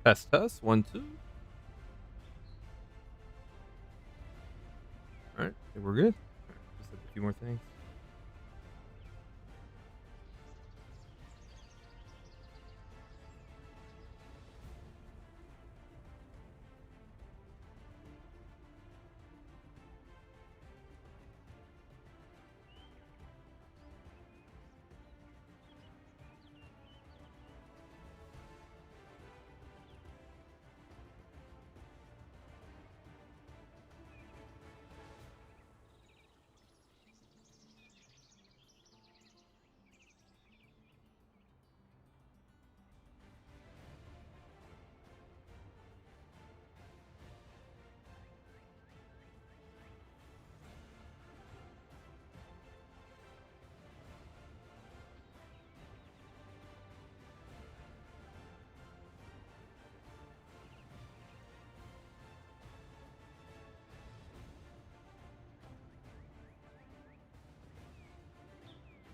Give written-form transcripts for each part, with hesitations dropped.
Test, test. 1, 2. All right, I think we're good. Just a few more things.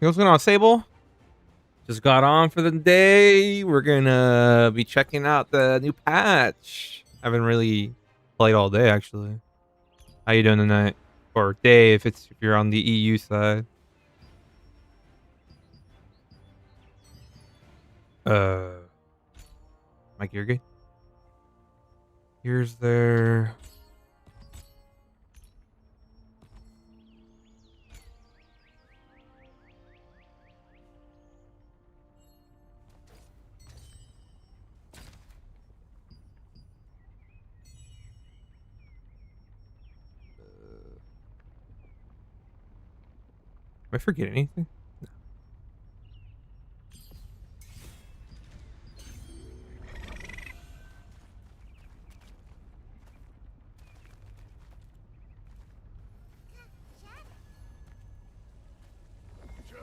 What's going on, Sable? Just got on for the day. We're gonna be checking out the new patch. I haven't really played all day, actually. How you doing tonight? Or day, if you're on the EU side. Mike, you're good. Here's their. Am I forgetting anything? No. Sure.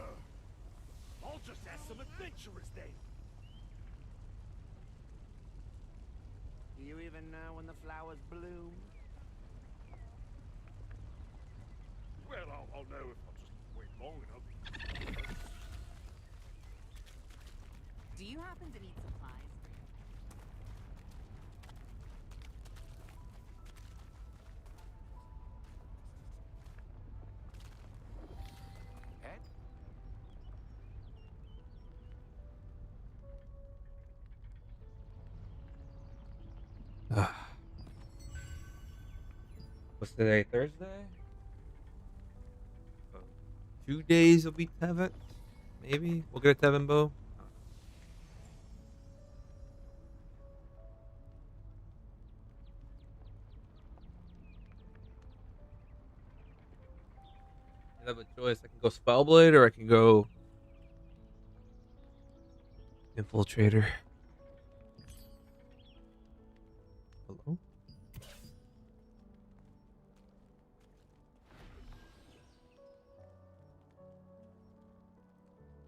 I'll just have some adventurers then. Do you even know when the flowers bloom? Well, I'll know if I just wait long enough. Do you happen to need supplies? Ed? What's today? Thursday? 2 days will be Tevent. Maybe we'll get a Tevent bow. I have a choice. I can go Spellblade or I can go Infiltrator. Hello?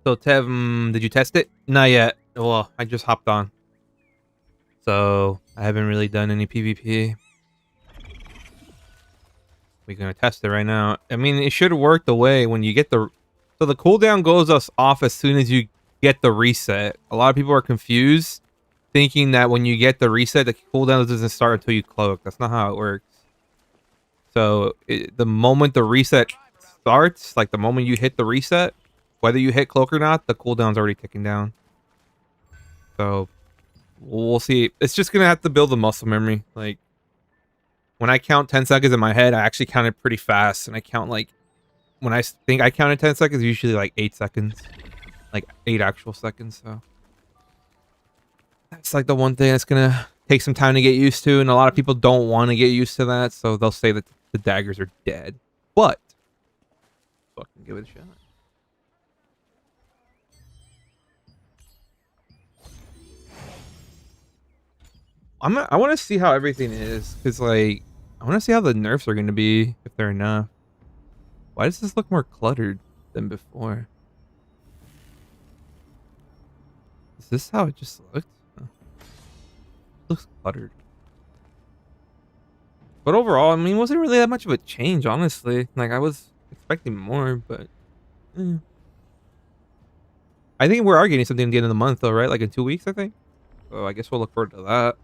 So Tev, did you test it? Not yet. Well, I just hopped on. So I haven't really done any PvP. We're gonna test it right now. I mean, it should work the way when you get the... So the cooldown goes us off as soon as you get the reset. A lot of people are confused, thinking that when you get the reset, the cooldown doesn't start until you cloak. That's not how it works. So the moment the reset starts, like the moment you hit the reset, whether you hit cloak or not, the cooldown's already ticking down. So we'll see. It's just gonna have to build the muscle memory. Like when I count 10 seconds in my head, I actually count it pretty fast, and I count like when I think I counted 10 seconds, usually like 8 seconds, like 8 actual seconds. So that's like the one thing that's gonna take some time to get used to, and a lot of people don't want to get used to that, so they'll say that the daggers are dead. But fucking give it a shot. I want to see how everything is, because like I want to see how the nerfs are going to be, if they're enough. Why does this look more cluttered than before? Is this how it just looked? Huh. It looks cluttered. But overall, I mean, wasn't really that much of a change, honestly. Like I was expecting more, but I think we are getting something at the end of the month, though, right? Like in 2 weeks, I think. So I guess we'll look forward to that.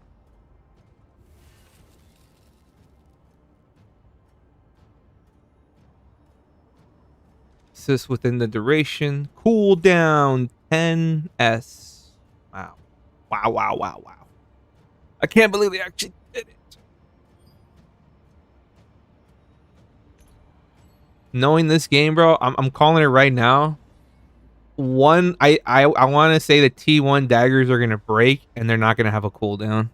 paralysis within the duration. Cooldown 10s. Wow. Wow, wow, wow, wow. I can't believe they actually did it. Knowing this game, bro, I'm calling it right now. I want to say the T1 daggers are going to break and they're not going to have a cooldown.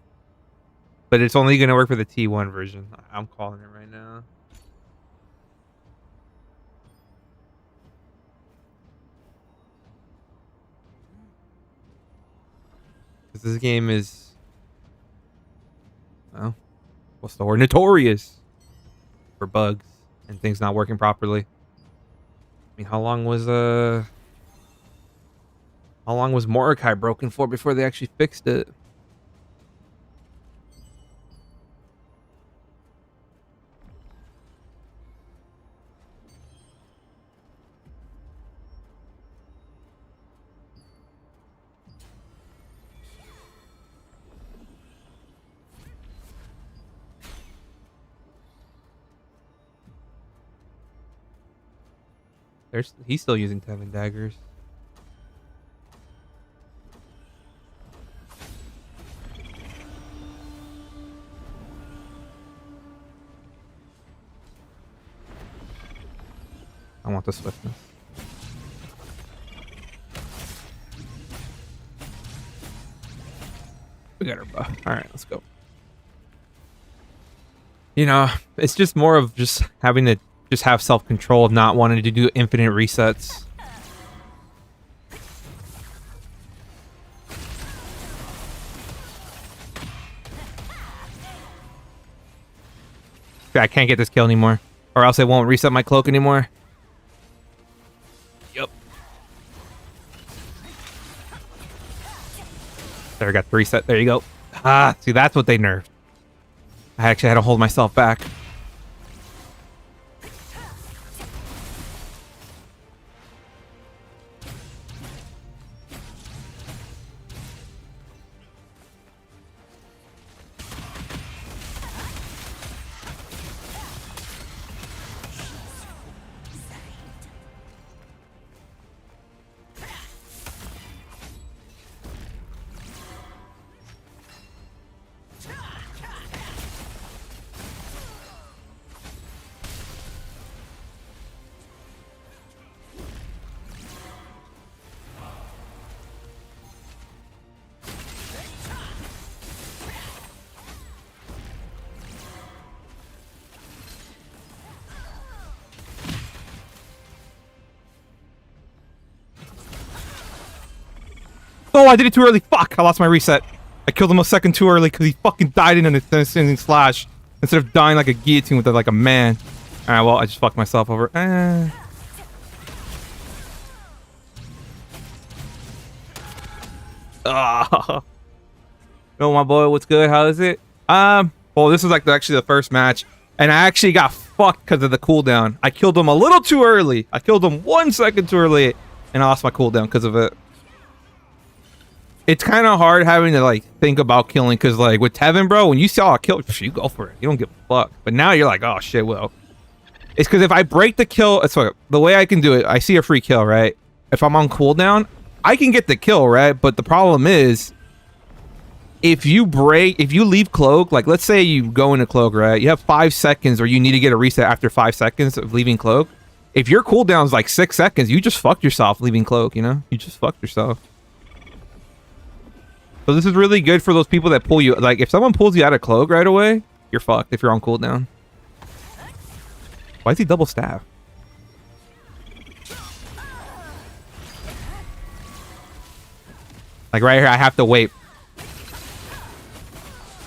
But it's only going to work for the T1 version. I'm calling it right now. Because this game is... well, what's the word? Notorious for bugs and things not working properly. I mean, how long was Mordecai broken for before they actually fixed it? He's still using Tevent Daggers. I want the swiftness. We got our buff. Alright, let's go. You know, it's just more of just having to just have self-control of not wanting to do infinite resets. I can't get this kill anymore, or else it won't reset my cloak anymore. Yep. There, I got the reset. There you go. Ah, see, that's what they nerfed. I actually had to hold myself back. Oh, I did it too early. Fuck, I lost my reset. I killed him a second too early because he fucking died in an ascending slash instead of dying like a guillotine with like a man. Alright, well, I just fucked myself over. Oh, my boy, what's good? How is it? Well, this is like actually the first match, and I actually got fucked because of the cooldown. I killed him a little too early. I killed him 1 second too early, and I lost my cooldown because of it. It's kind of hard having to like think about killing, because like with Tevin, bro, when you saw a kill, you go for it. You don't give a fuck. But now you're like, oh shit, well, it's because if I break the kill, it's like the way I can do it. I see a free kill, right? If I'm on cooldown, I can get the kill, right? But the problem is, if you leave cloak, like let's say you go into cloak, right? You have 5 seconds, or you need to get a reset after 5 seconds of leaving cloak. If your cooldown's like 6 seconds, you just fucked yourself leaving cloak. You know, you just fucked yourself. So this is really good for those people that pull you. Like, if someone pulls you out of cloak right away, you're fucked if you're on cooldown. Why is he double stab? Like right here, I have to wait.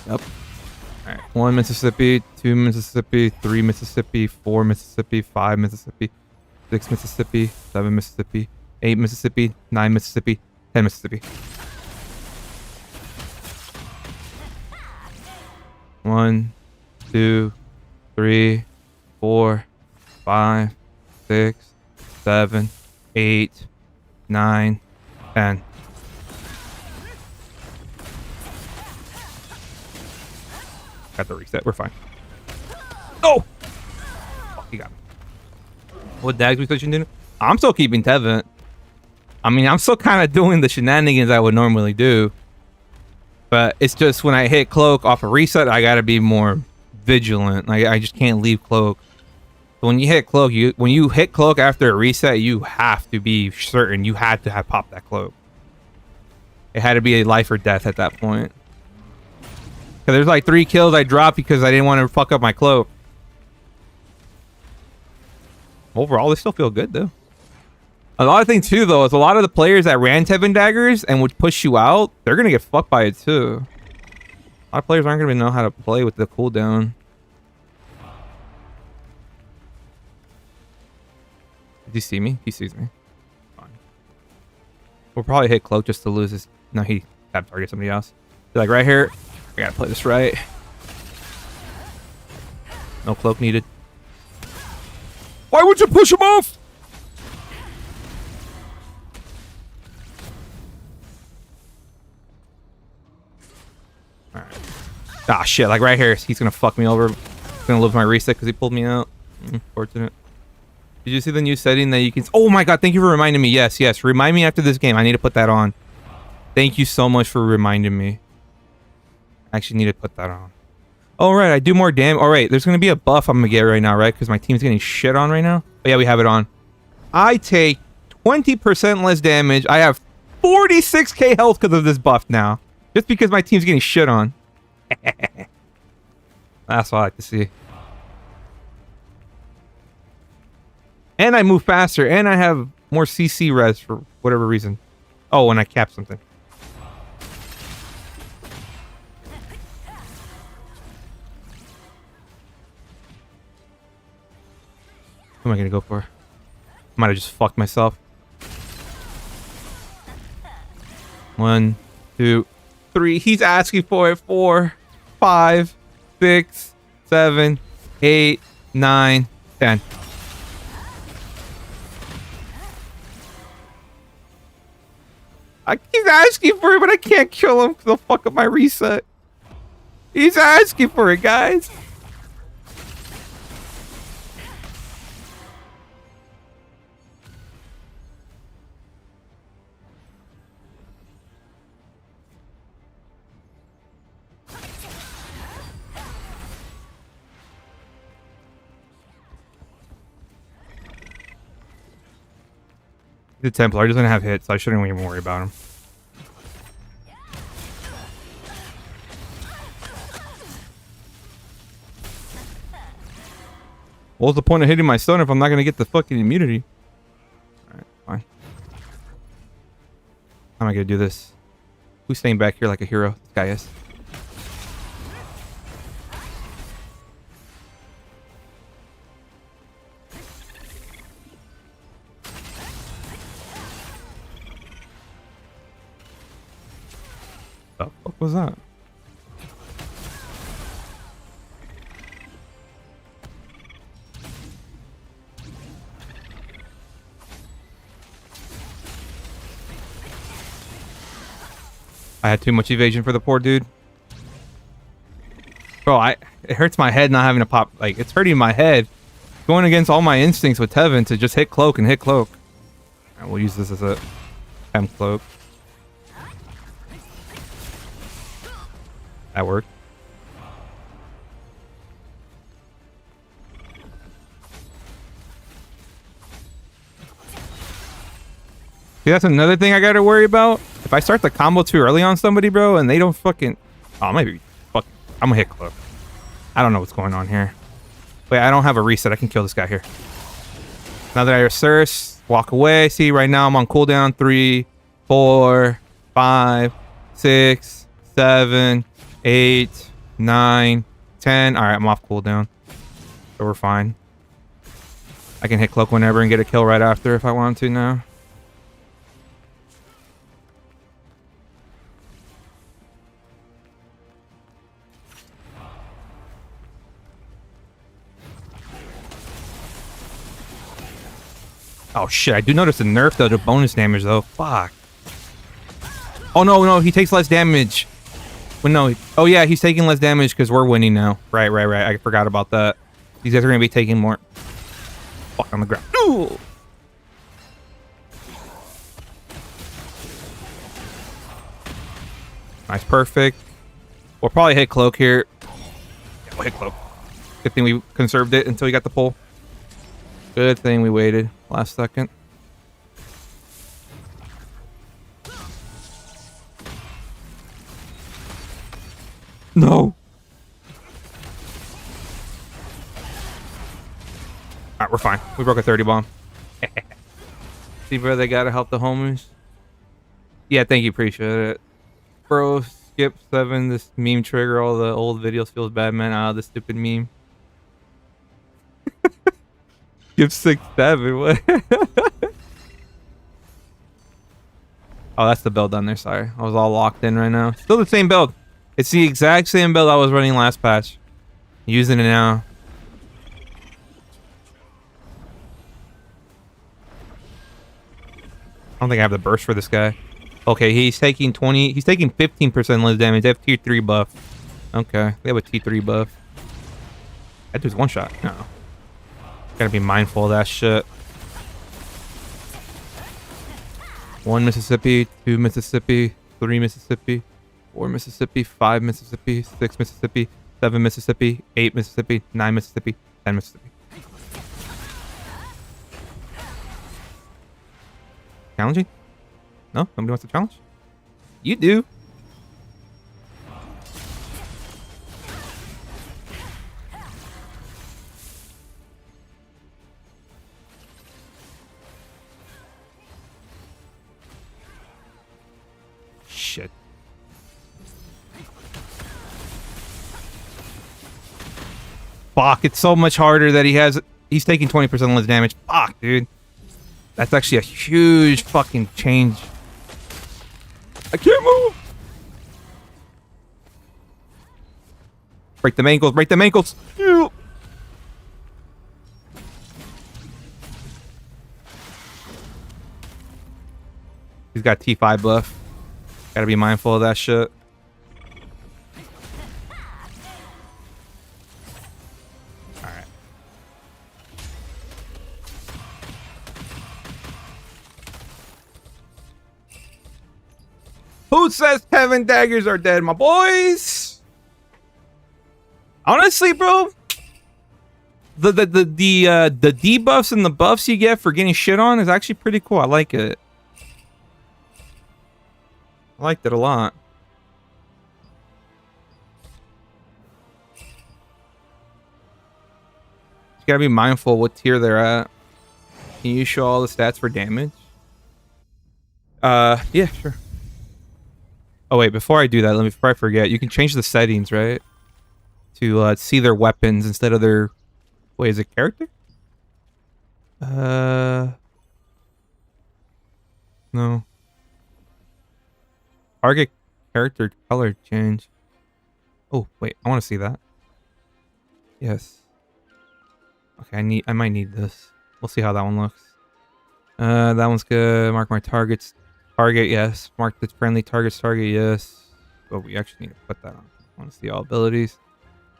Yep. All right. 1 Mississippi, 2 Mississippi, 3 Mississippi, 4 Mississippi, 5 Mississippi, 6 Mississippi, 7 Mississippi, 8 Mississippi, 9 Mississippi, 10 Mississippi. 1, 2, 3, 4, 5, 6, 7, 8, 9, 10. Got the reset. We're fine. Oh! Fuck, he got me. What dags we switching to? I'm still keeping Tevent. I mean, I'm still kind of doing the shenanigans I would normally do. But it's just when I hit cloak off a reset, I gotta be more vigilant. I just can't leave cloak. So when you hit cloak, when you hit cloak after a reset, you have to be certain you had to have popped that cloak. It had to be a life or death at that point. Cause there's like 3 kills I dropped because I didn't want to fuck up my cloak. Overall, they still feel good though. A lot of things too, though, is a lot of the players that ran Tevent Daggers and would push you out, they're gonna get fucked by it too. A lot of players aren't gonna know how to play with the cooldown. Did he see me? He sees me. Fine. We'll probably hit cloak just to lose his. No, he tab target somebody else. Like right here, I gotta play this right. No cloak needed. Why would you push him off? Alright. Ah, shit. Like right here, he's gonna fuck me over. He's gonna lose my reset because he pulled me out. Unfortunate. Did you see the new setting that you can... Oh my god, thank you for reminding me. Yes, yes. Remind me after this game. I need to put that on. Thank you so much for reminding me. I actually need to put that on. All right, I do more damage. All right, there's going to be a buff I'm going to get right now, right? Because my team's getting shit on right now. But yeah, we have it on. I take 20% less damage. I have 46k health because of this buff now. Just because my team's getting shit on. That's what I like to see. And I move faster, and I have more CC res for whatever reason. Oh, and I cap something. Who am I gonna go for? I might have just fucked myself. 1, 2, 3. He's asking for it. 4, 5, 6, 7, 8, 9, 10. He's asking for it, but I can't kill him because he'll fuck up my reset. He's asking for it, guys. The Templar doesn't have hits, so I shouldn't even worry about him. What's the point of hitting my stun if I'm not going to get the fucking immunity? Alright, fine. How am I going to do this? Who's staying back here like a hero? This guy is. The fuck was that? I had too much evasion for the poor dude. Bro, it hurts my head not having to pop. Like, it's hurting my head. Going against all my instincts with Tevent to just hit cloak and hit cloak. Alright, we'll use this as a temp cloak. That worked. See, that's another thing I gotta worry about. If I start the combo too early on somebody, bro, and they don't fucking... Oh, maybe... Fuck. I'm gonna hit cloak. I don't know what's going on here. Wait, I don't have a reset. I can kill this guy here. Now that I resurge, walk away. See, right now I'm on cooldown. 3, 4, 5, 6, 7, 8, 9, 10. Alright, I'm off cooldown. So we're fine. I can hit cloak whenever and get a kill right after if I want to now. Oh shit, I do notice the nerf though, the bonus damage though. Fuck. Oh no, he takes less damage. Well, no. Oh yeah, he's taking less damage because we're winning now. Right. I forgot about that. These guys are gonna be taking more. Fuck on the ground. Ooh. Nice, perfect. We'll probably hit cloak here. Yeah, we'll hit cloak. Good thing we conserved it until we got the pull. Good thing we waited last second. No. Alright, we're fine. We broke a 30 bomb. See, bro, they gotta help the homies. Yeah, thank you. Appreciate it. Bro, skip 7. This meme trigger all the old videos. Feels bad, man. Ah, this stupid meme. Skip 6, 7. What? Oh, that's the build on there. Sorry. I was all locked in right now. Still the same build. It's the exact same build I was running last patch. Using it now. I don't think I have the burst for this guy. Okay, he's taking 20. He's taking 15% less damage. They have tier 3 buff. Okay, they have a T3 buff. That dude's one shot. No. Gotta be mindful of that shit. 1 Mississippi, 2 Mississippi, 3 Mississippi, 4 Mississippi, 5 Mississippi, 6 Mississippi, 7 Mississippi, 8 Mississippi, 9 Mississippi, 10 Mississippi. Challenging? No? Nobody wants to challenge? You do. Shit. Fuck, it's so much harder that he's taking 20% less damage. Fuck, dude. That's actually a huge fucking change. I can't move. Break them ankles, break them ankles. Ew. He's got T5 buff. Gotta be mindful of that shit. Alright. Who says Tevent Daggers are dead, my boys? Honestly, bro, the debuffs and the buffs you get for getting shit on is actually pretty cool. I like it. I liked it a lot. You gotta be mindful what tier they're at. Can you show all the stats for damage? Yeah, sure. Oh wait, before I do that, before I forget, you can change the settings, right? To see their weapons instead of their... Wait, is it character? No. Target character color change. Oh, wait, I want to see that. Yes. Okay, I might need this. We'll see how that one looks. That one's good. Mark my targets. Target, yes. Mark the friendly target's target, yes. Oh, we actually need to put that on. I want to see all abilities.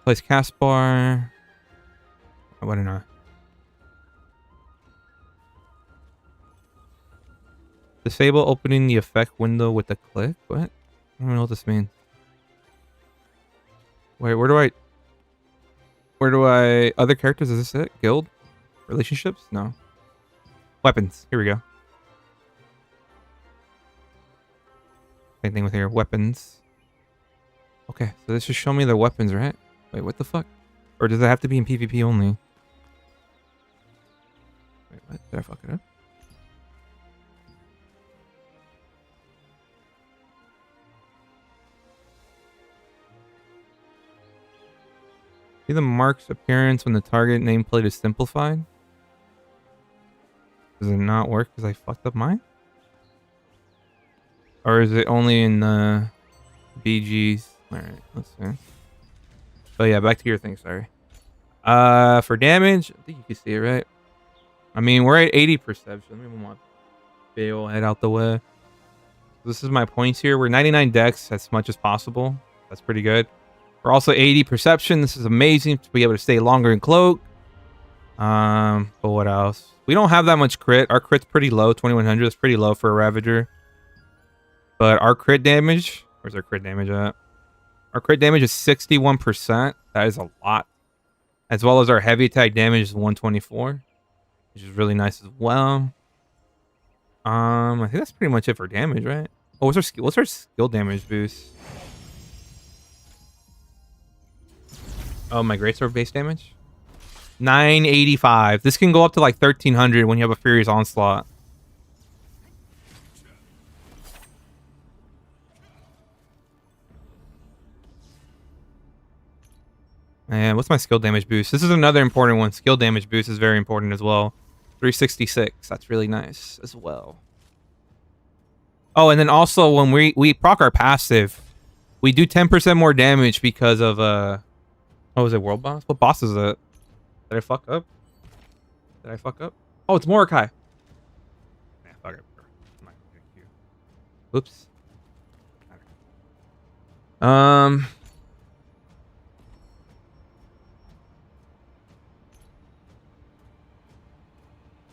Place cast bar. Oh, what did I? Disable opening the effect window with a click? What? I don't know what this means. Wait, where do I... Other characters, is this it? Guild? Relationships? No. Weapons. Here we go. Same thing with here. Weapons. Okay, so this should show me the weapons, right? Wait, what the fuck? Or does it have to be in PvP only? Wait, what? Did I fuck it up? See the mark's appearance when the target nameplate is simplified? Does it not work because I fucked up mine? Or is it only in the BGs? Alright, let's see. Oh yeah, back to your thing, sorry. For damage, I think you can see it, right? I mean, we're at 80 perception. Let me move my big ol' head out the way. This is my points here. We're 99 dex as much as possible. That's pretty good. We're also 80 perception. This is amazing to be able to stay longer in cloak. But what else? We don't have that much crit. Our crit's pretty low. 2100 is pretty low for a Ravager. But our crit damage Where's our crit damage at? Our crit damage is 61%. That is a lot. As well as our heavy attack damage is 124, which is really nice as well. I think that's pretty much it for damage, right? Oh, what's our skill damage boost? Oh, my greatsword base damage? 985. This can go up to like 1300 when you have a Furious Onslaught. And what's my skill damage boost? This is another important one. Skill damage boost is very important as well. 366. That's really nice as well. Oh, and then also when we proc our passive, we do 10% more damage because of what was it, world boss? What boss is it? Did I fuck up? Did I fuck up? Oh, it's Mordecai. Nah, fuck it. Oops.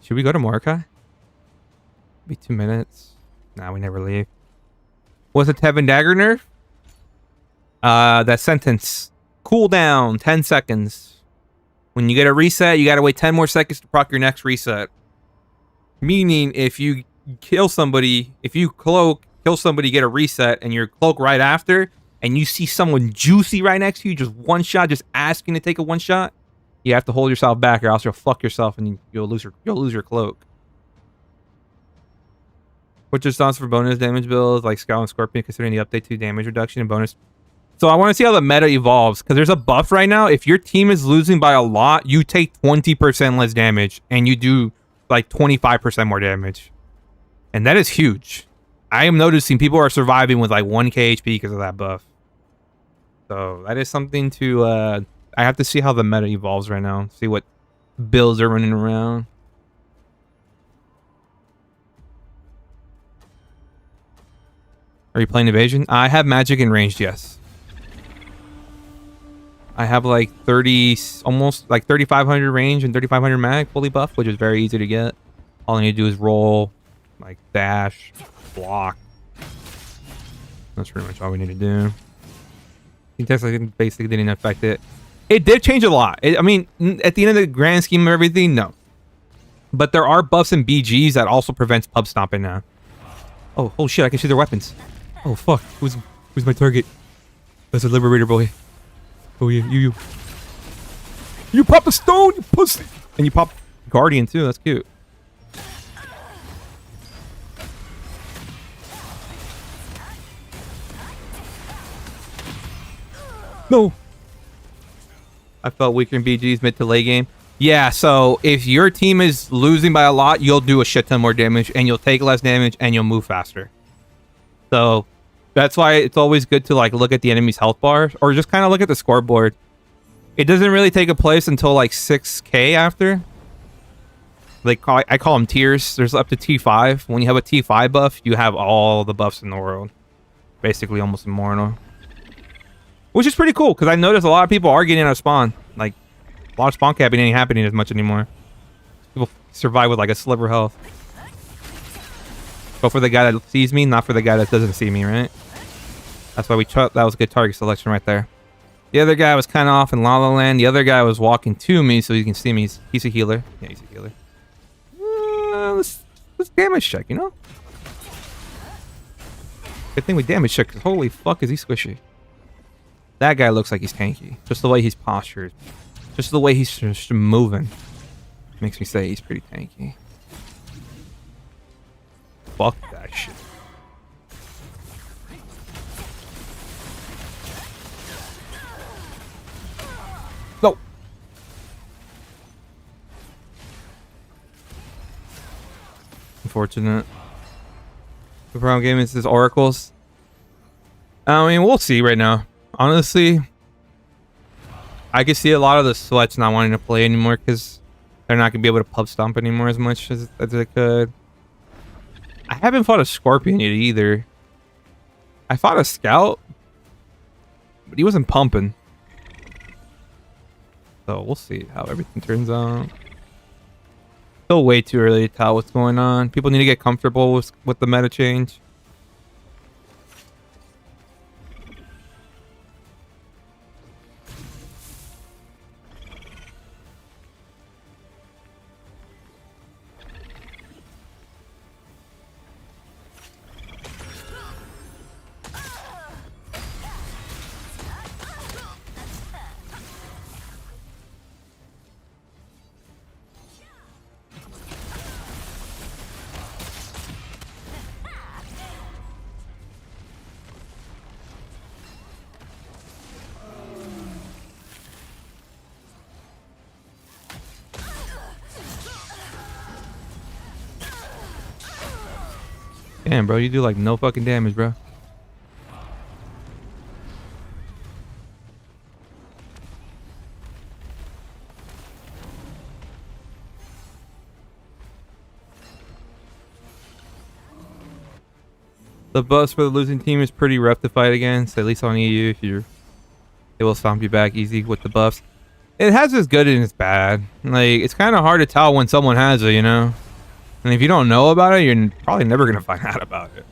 Should we go to Mordecai? Be 2 minutes. Nah, we never leave. What's a Tevent Dagger Nerf? That sentence. Cooldown, 10 seconds. When you get a reset, you gotta wait 10 more seconds to proc your next reset. Meaning, if you kill somebody, if you cloak, kill somebody, get a reset, and your cloak right after, and you see someone juicy right next to you, just one shot, just asking to take a one shot, you have to hold yourself back, or else you'll fuck yourself and you'll lose your cloak. Which responds for bonus damage builds like Scout and Scorpion, considering the update to damage reduction and bonus. So I want to see how the meta evolves, because there's a buff right now. If your team is losing by a lot, you take 20% less damage, and you do like 25% more damage, and that is huge. I am noticing people are surviving with like 1k HP because of that buff. So that is something to I have to see how the meta evolves right now. See what builds are running around. Are you playing evasion? I have magic and ranged, yes. I have like 30, almost like 3500 range and 3500 mag fully buffed, which is very easy to get. All I need to do is roll, like dash, block. That's pretty much all we need to do. Tesla basically didn't affect it. It did change a lot. I mean, at the end of the grand scheme of everything, no. But there are buffs and BGs that also prevents pub stomping now. Oh, holy shit, I can see their weapons. Oh, fuck. Who's my target? That's a Liberator boy. Oh, yeah, you. You pop a stone, you pussy! And you pop Guardian, too. That's cute. No! I felt weaker in BG's mid to late game. Yeah, so if your team is losing by a lot, you'll do a shit ton more damage, and you'll take less damage, and you'll move faster. So that's why it's always good to like look at the enemy's health bar, or just kind of look at the scoreboard. It doesn't really take a place until like 6k after. I call them tiers. There's up to T5. When you have a T5 buff, you have all the buffs in the world. Basically almost immortal. Which is pretty cool, because I noticed a lot of people are getting out of spawn. Like, a lot of spawn capping ain't happening as much anymore. People survive with like a sliver health. Go for the guy that sees me, not for the guy that doesn't see me, right? That's why that was good target selection right there. The other guy was kind of off in La La Land. The other guy was walking to me so he can see me. He's a healer. Yeah, he's a healer. Let's damage check, you know? Good thing we damage check, because holy fuck is he squishy. That guy looks like he's tanky. Just the way he's postured. Just the way he's just moving. Makes me say he's pretty tanky. Fuck that shit. No. Unfortunate. The problem game is oracles. I mean, we'll see right now. Honestly, I can see a lot of the sweats not wanting to play anymore because they're not going to be able to pub stomp anymore as much as they could. I haven't fought a Scorpion yet either. I fought a Scout, but he wasn't pumping. So we'll see how everything turns out. Still way too early to tell what's going on. People need to get comfortable with the meta change. Damn, bro, you do like no fucking damage, bro. The buffs for the losing team is pretty rough to fight against, at least on EU. If you're, it will stomp you back easy with the buffs. It has its good and its bad. Like, it's kind of hard to tell when someone has it, you know? And if you don't know about it, you're probably never going to find out about it.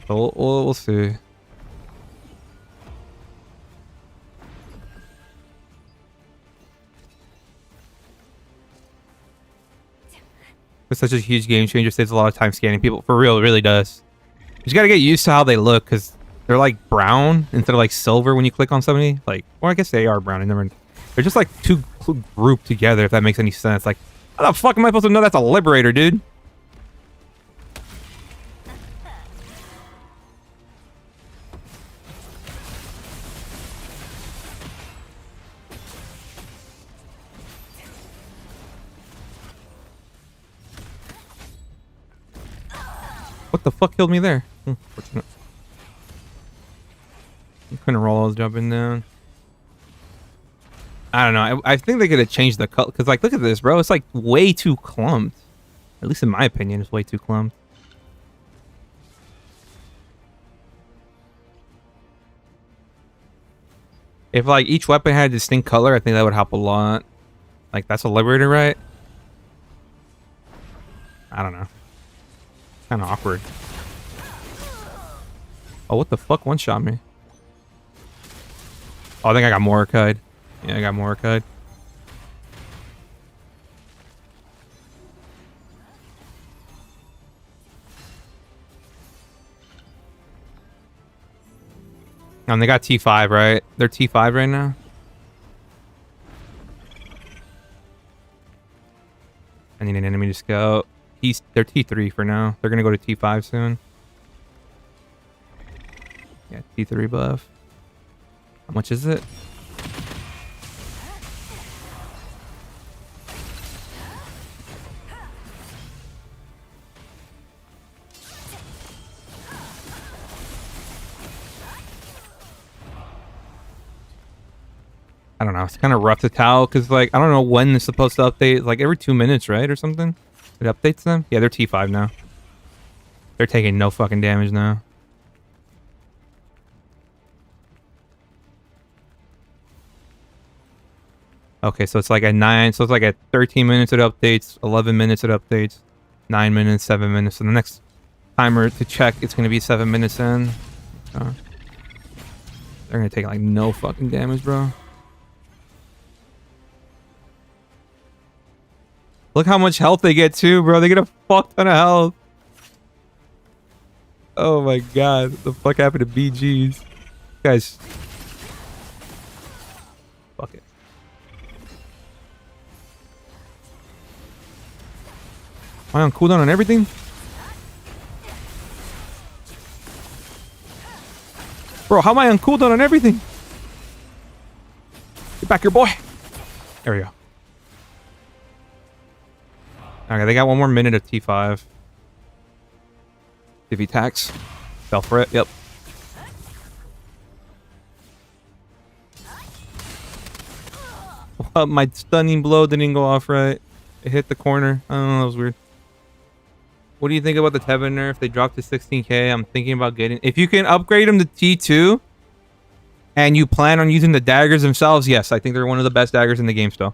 So we'll see. It's such a huge game changer. Saves a lot of time scanning people. For real, it really does. You just got to get used to how they look, because they're like brown instead of like silver when you click on somebody. Like, well, I guess they are brown. They're just like two grouped together, if that makes any sense. Like, how the fuck am I supposed to know that's a liberator, dude? What the fuck killed me there? Fortunate. I couldn't roll. I was jumping down. I don't know. I think they could have changed the color. Because, like, look at this, bro. It's, like, way too clumped. At least in my opinion, it's way too clumped. If, like, each weapon had a distinct color, I think that would help a lot. Like, that's a liberator, right? I don't know. Kind of awkward. Oh, what the fuck? One shot me. Oh, I think I got Mordecai. Yeah, I got Mordecai. And they got T5, right? They're T5 right now. I need an enemy to scout. They're T3 for now. They're gonna go to T5 soon. Yeah, T3 buff. How much is it? I don't know. It's kind of rough to tell because, like, I don't know when it's supposed to update. Like every 2 minutes, right, or something. It updates them. Yeah, they're T5 now. They're taking no fucking damage now. Okay, so it's like at 9. So it's like at 13 minutes it updates, 11 minutes it updates, 9 minutes, 7 minutes. So the next timer to check, it's gonna be 7 minutes in. So they're gonna take like no fucking damage, bro. Look how much health they get too, bro. They get a fuck ton of health. Oh my god. What the fuck happened to BGs? Guys. Fuck it. Am I on cooldown on everything? Bro, how am I on cooldown on everything? Get back here, boy. There we go. Okay, they got one more minute of T5. Divvy tax. Fell for it, yep. Well, my stunning blow didn't go off right. It hit the corner. I don't know, that was weird. What do you think about the Tevent nerf? They dropped to 16k. I'm thinking about getting... If you can upgrade them to T2 and you plan on using the daggers themselves, yes, I think they're one of the best daggers in the game still.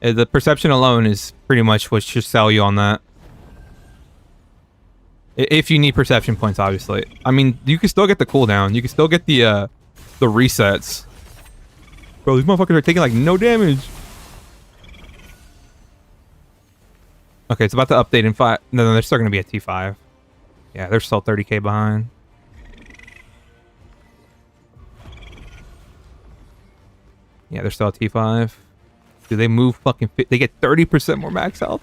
The perception alone is pretty much what should sell you on that. If you need perception points, obviously. I mean, you can still get the cooldown. You can still get the resets. Bro, these motherfuckers are taking like no damage. Okay, it's about to update in 5. No, they're still going to be at T5. Yeah, they're still 30k behind. Yeah, they're still at T5. Do they move fucking... They get 30% more max health.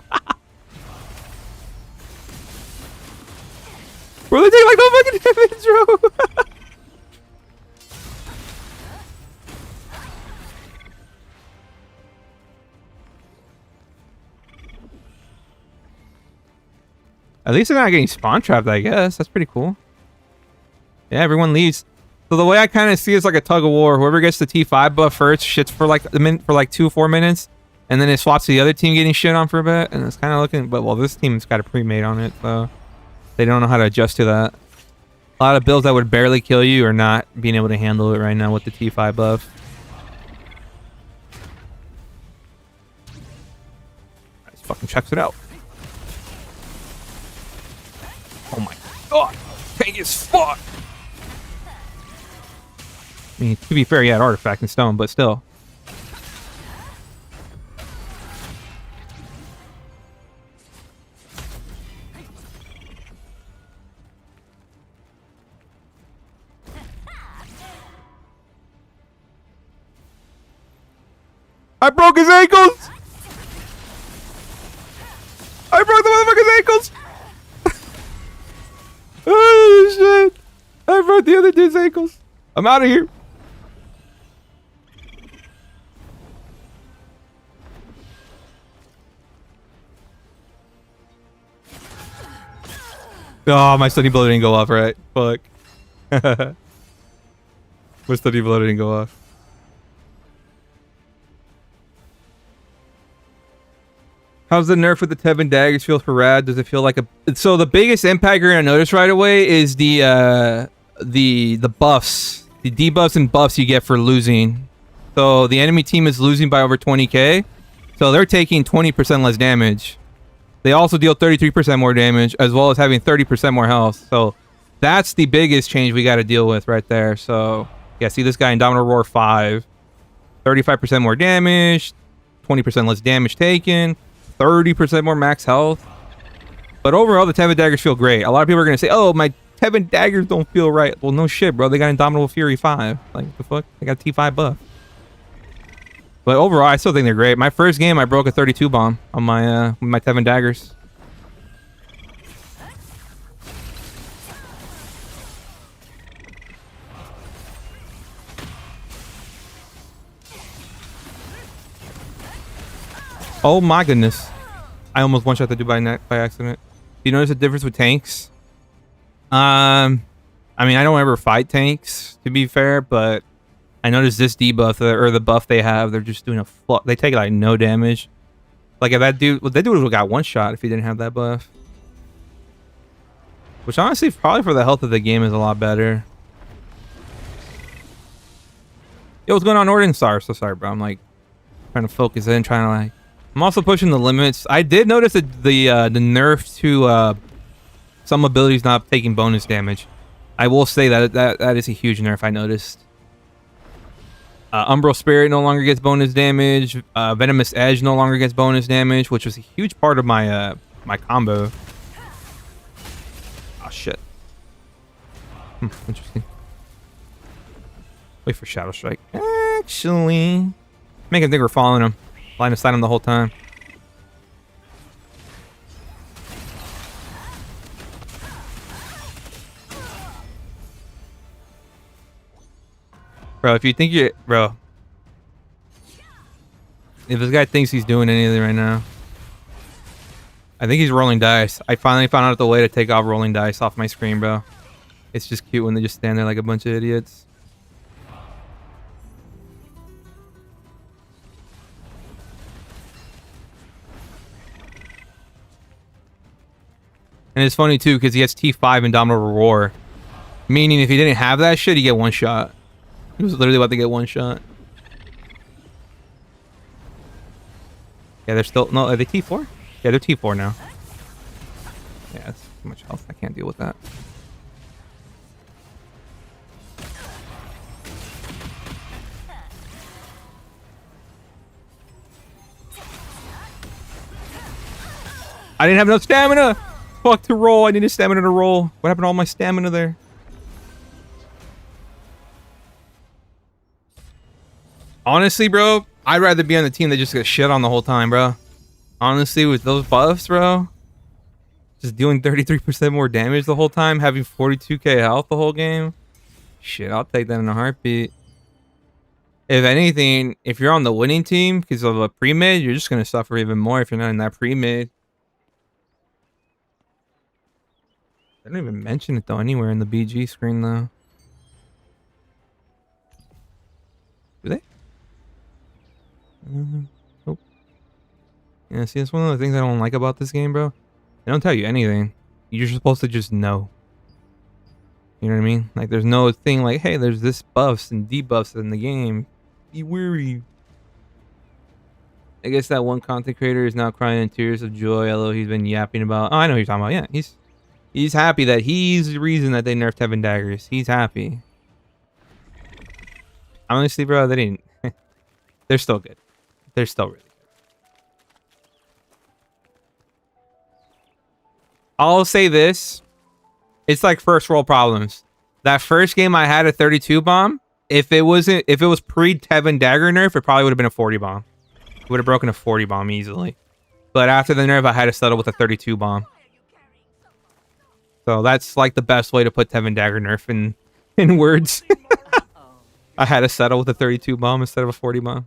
Bro, they take like no fucking damage, bro. At least they're not getting spawn trapped, I guess. That's pretty cool. Yeah, everyone leaves. So the way I kind of see it's like a tug of war. Whoever gets the T5 buff first shits for like a minute, for like 2-4 minutes, and then it swaps to the other team getting shit on for a bit, and it's kind of looking. But well, this team's got a pre-made on it, so they don't know how to adjust to that. A lot of builds that would barely kill you are not being able to handle it right now with the T5 buff. Let's fucking checks it out. Oh my god, tank is fuck. I mean, to be fair, he had artifact and stone, but still. I broke his ankles! I broke the motherfucker's ankles! Oh shit! I broke the other dude's ankles. I'm out of here. Oh, my study blow didn't go off, right? Fuck. My study blow didn't go off. How's the nerf with the Tevent Daggers feel for Rad? Does it feel like a... So the biggest impact you're gonna notice right away is the buffs. The debuffs and buffs you get for losing. So the enemy team is losing by over 20k. So they're taking 20% less damage. They also deal 33% more damage, as well as having 30% more health. So that's the biggest change we got to deal with right there. So yeah, see this guy, Indomitable Roar 5. 35% more damage, 20% less damage taken, 30% more max health. But overall, the Tevent Daggers feel great. A lot of people are going to say, oh, my Tevent Daggers don't feel right. Well, no shit, bro. They got Indomitable Fury 5. Like, the fuck? They got T5 buff. But overall, I still think they're great. My first game, I broke a 32 bomb on my with my Tevent Daggers. Oh my goodness! I almost one-shot the dude by accident. Do you notice a difference with tanks? I mean, I don't ever fight tanks, to be fair, but I noticed this debuff or the buff they have, they're just doing a fuck. They take like no damage. Like if that dude, well, that dude would have got one shot if he didn't have that buff. Which honestly, probably for the health of the game, is a lot better. Yo, what's going on, Norden? Sorry, so sorry, bro. I'm like trying to focus in, trying to like. I'm also pushing the limits. I did notice that the nerf to some abilities not taking bonus damage. I will say that is a huge nerf. I noticed. Umbral Spirit no longer gets bonus damage. Venomous Edge no longer gets bonus damage, which was a huge part of my my combo. Oh shit. Interesting. Wait for Shadow Strike. Actually, make him think we're following him. Line of sight him the whole time. Bro, if you think you're... Bro. If this guy thinks he's doing anything right now. I think he's rolling dice. I finally found out the way to take off rolling dice off my screen, bro. It's just cute when they just stand there like a bunch of idiots. And it's funny too, because he has T5 Indomitable Roar. Meaning if he didn't have that shit, he'd get one shot. He was literally about to get one shot. Yeah, they're still... No, are they T4? Yeah, they're T4 now. Yeah, that's too much health. I can't deal with that. I didn't have enough stamina! Fuck to roll. I needed stamina to roll. What happened to all my stamina there? Honestly, bro, I'd rather be on the team that just gets shit on the whole time, bro. Honestly, with those buffs, bro, just doing 33% more damage the whole time, having 42k health the whole game. Shit, I'll take that in a heartbeat. If anything, if you're on the winning team because of a pre-mid, you're just going to suffer even more if you're not in that pre-mid. I don't even mention it though anywhere in the BG screen though. Do they? Nope. Yeah, see, that's one of the things I don't like about this game, bro. They don't tell you anything. You're supposed to just know. You know what I mean? Like, there's no thing like, hey, there's this buffs and debuffs in the game. Be wary. I guess that one content creator is now crying in tears of joy, although he's been yapping about. Oh, I know what you're talking about. Yeah, he's happy that he's the reason that they nerfed Tevent Daggers. He's happy. Honestly, bro, they didn't. They're still good. They're still really good. I'll say this. It's like first world problems. That first game I had a 32 bomb. If it was pre Tevent Dagger nerf, it probably would have been a 40 bomb. It would have broken a 40 bomb easily. But after the nerf, I had to settle with a 32 bomb. So that's like the best way to put Tevent Dagger nerf in words. I had to settle with a 32 bomb instead of a 40 bomb.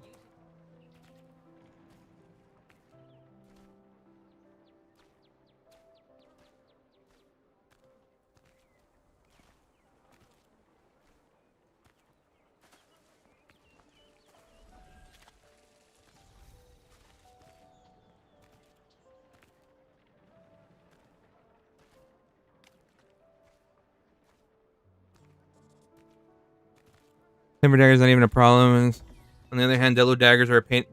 Timber daggers not even a problem. On the other hand, Delu daggers are a pain.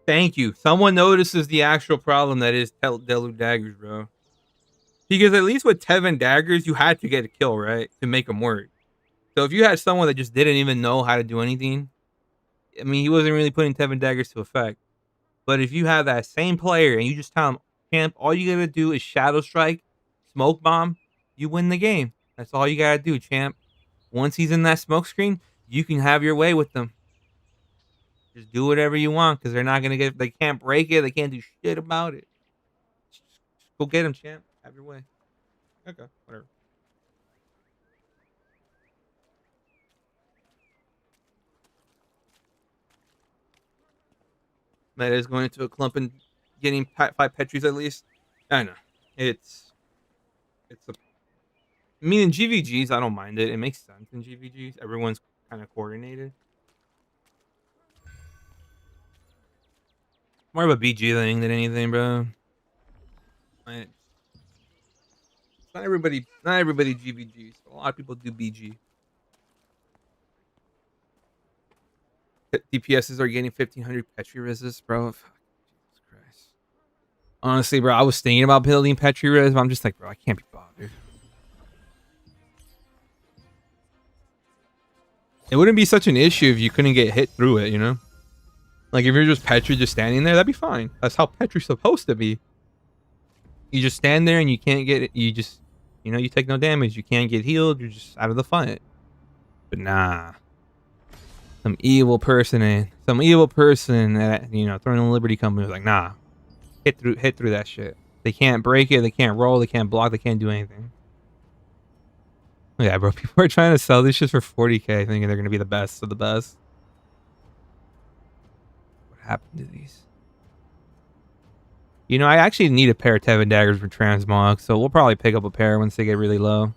Thank you. Someone notices the actual problem that is Delu daggers, bro. Because at least with Tevent daggers, you had to get a kill, right? To make them work. So if you had someone that just didn't even know how to do anything, I mean, he wasn't really putting Tevent daggers to effect. But if you have that same player and you just tell him, champ, all you gotta do is shadow strike, smoke bomb, you win the game. That's all you gotta do, champ. Once he's in that smoke screen, you can have your way with them. Just do whatever you want because they're not gonna get. They can't break it. They can't do shit about it. Just go get him, champ. Have your way. Okay, whatever. Meta is going into a clump and getting 5 Petries at least. I know. It's a. I mean, in GVGs, I don't mind it. It makes sense in GVGs. Everyone's kind of coordinated. More of a BG thing than anything, bro. Like, not everybody GVGs. A lot of people do BG. DPSs are getting 1500 Petri resist, bro. Fuck, Jesus Christ. Honestly, bro, I was thinking about building Petri res, but I'm just like, bro, I can't be bothered. It wouldn't be such an issue if you couldn't get hit through it, you know? Like, if you're just Petri just standing there, that'd be fine. That's how Petri's supposed to be. You just stand there and you can't get it. You just, you know, you take no damage. You can't get healed. You're just out of the fight. But nah. Some evil person that, you know, throwing the Liberty Company was like, nah. Hit through that shit. They can't break it. They can't roll. They can't block. They can't do anything. Yeah, bro. People are trying to sell these shits for 40k, thinking they're going to be the best of the best. What happened to these? You know, I actually need a pair of Tevent daggers for transmog, so we'll probably pick up a pair once they get really low.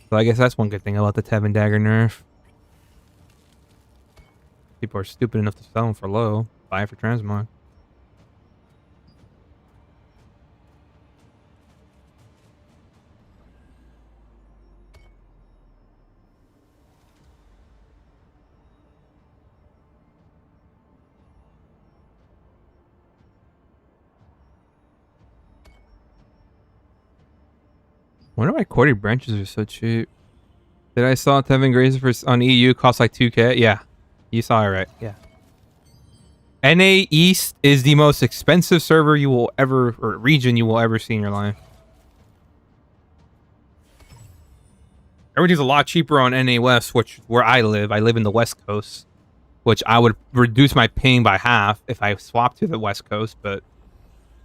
So I guess that's one good thing about the Tevent Dagger Nerf. People are stupid enough to sell them for low. Buy it for transmog. Wonder why quarter branches are so cheap. Did I saw Tevin Grazer on EU cost like 2k? Yeah, you saw it right. Yeah. NA East is the most expensive server you will ever, or region you will ever see in your life. Everything's a lot cheaper on NA West, which where I live. I live in the West Coast, which I would reduce my ping by half if I swapped to the West Coast, but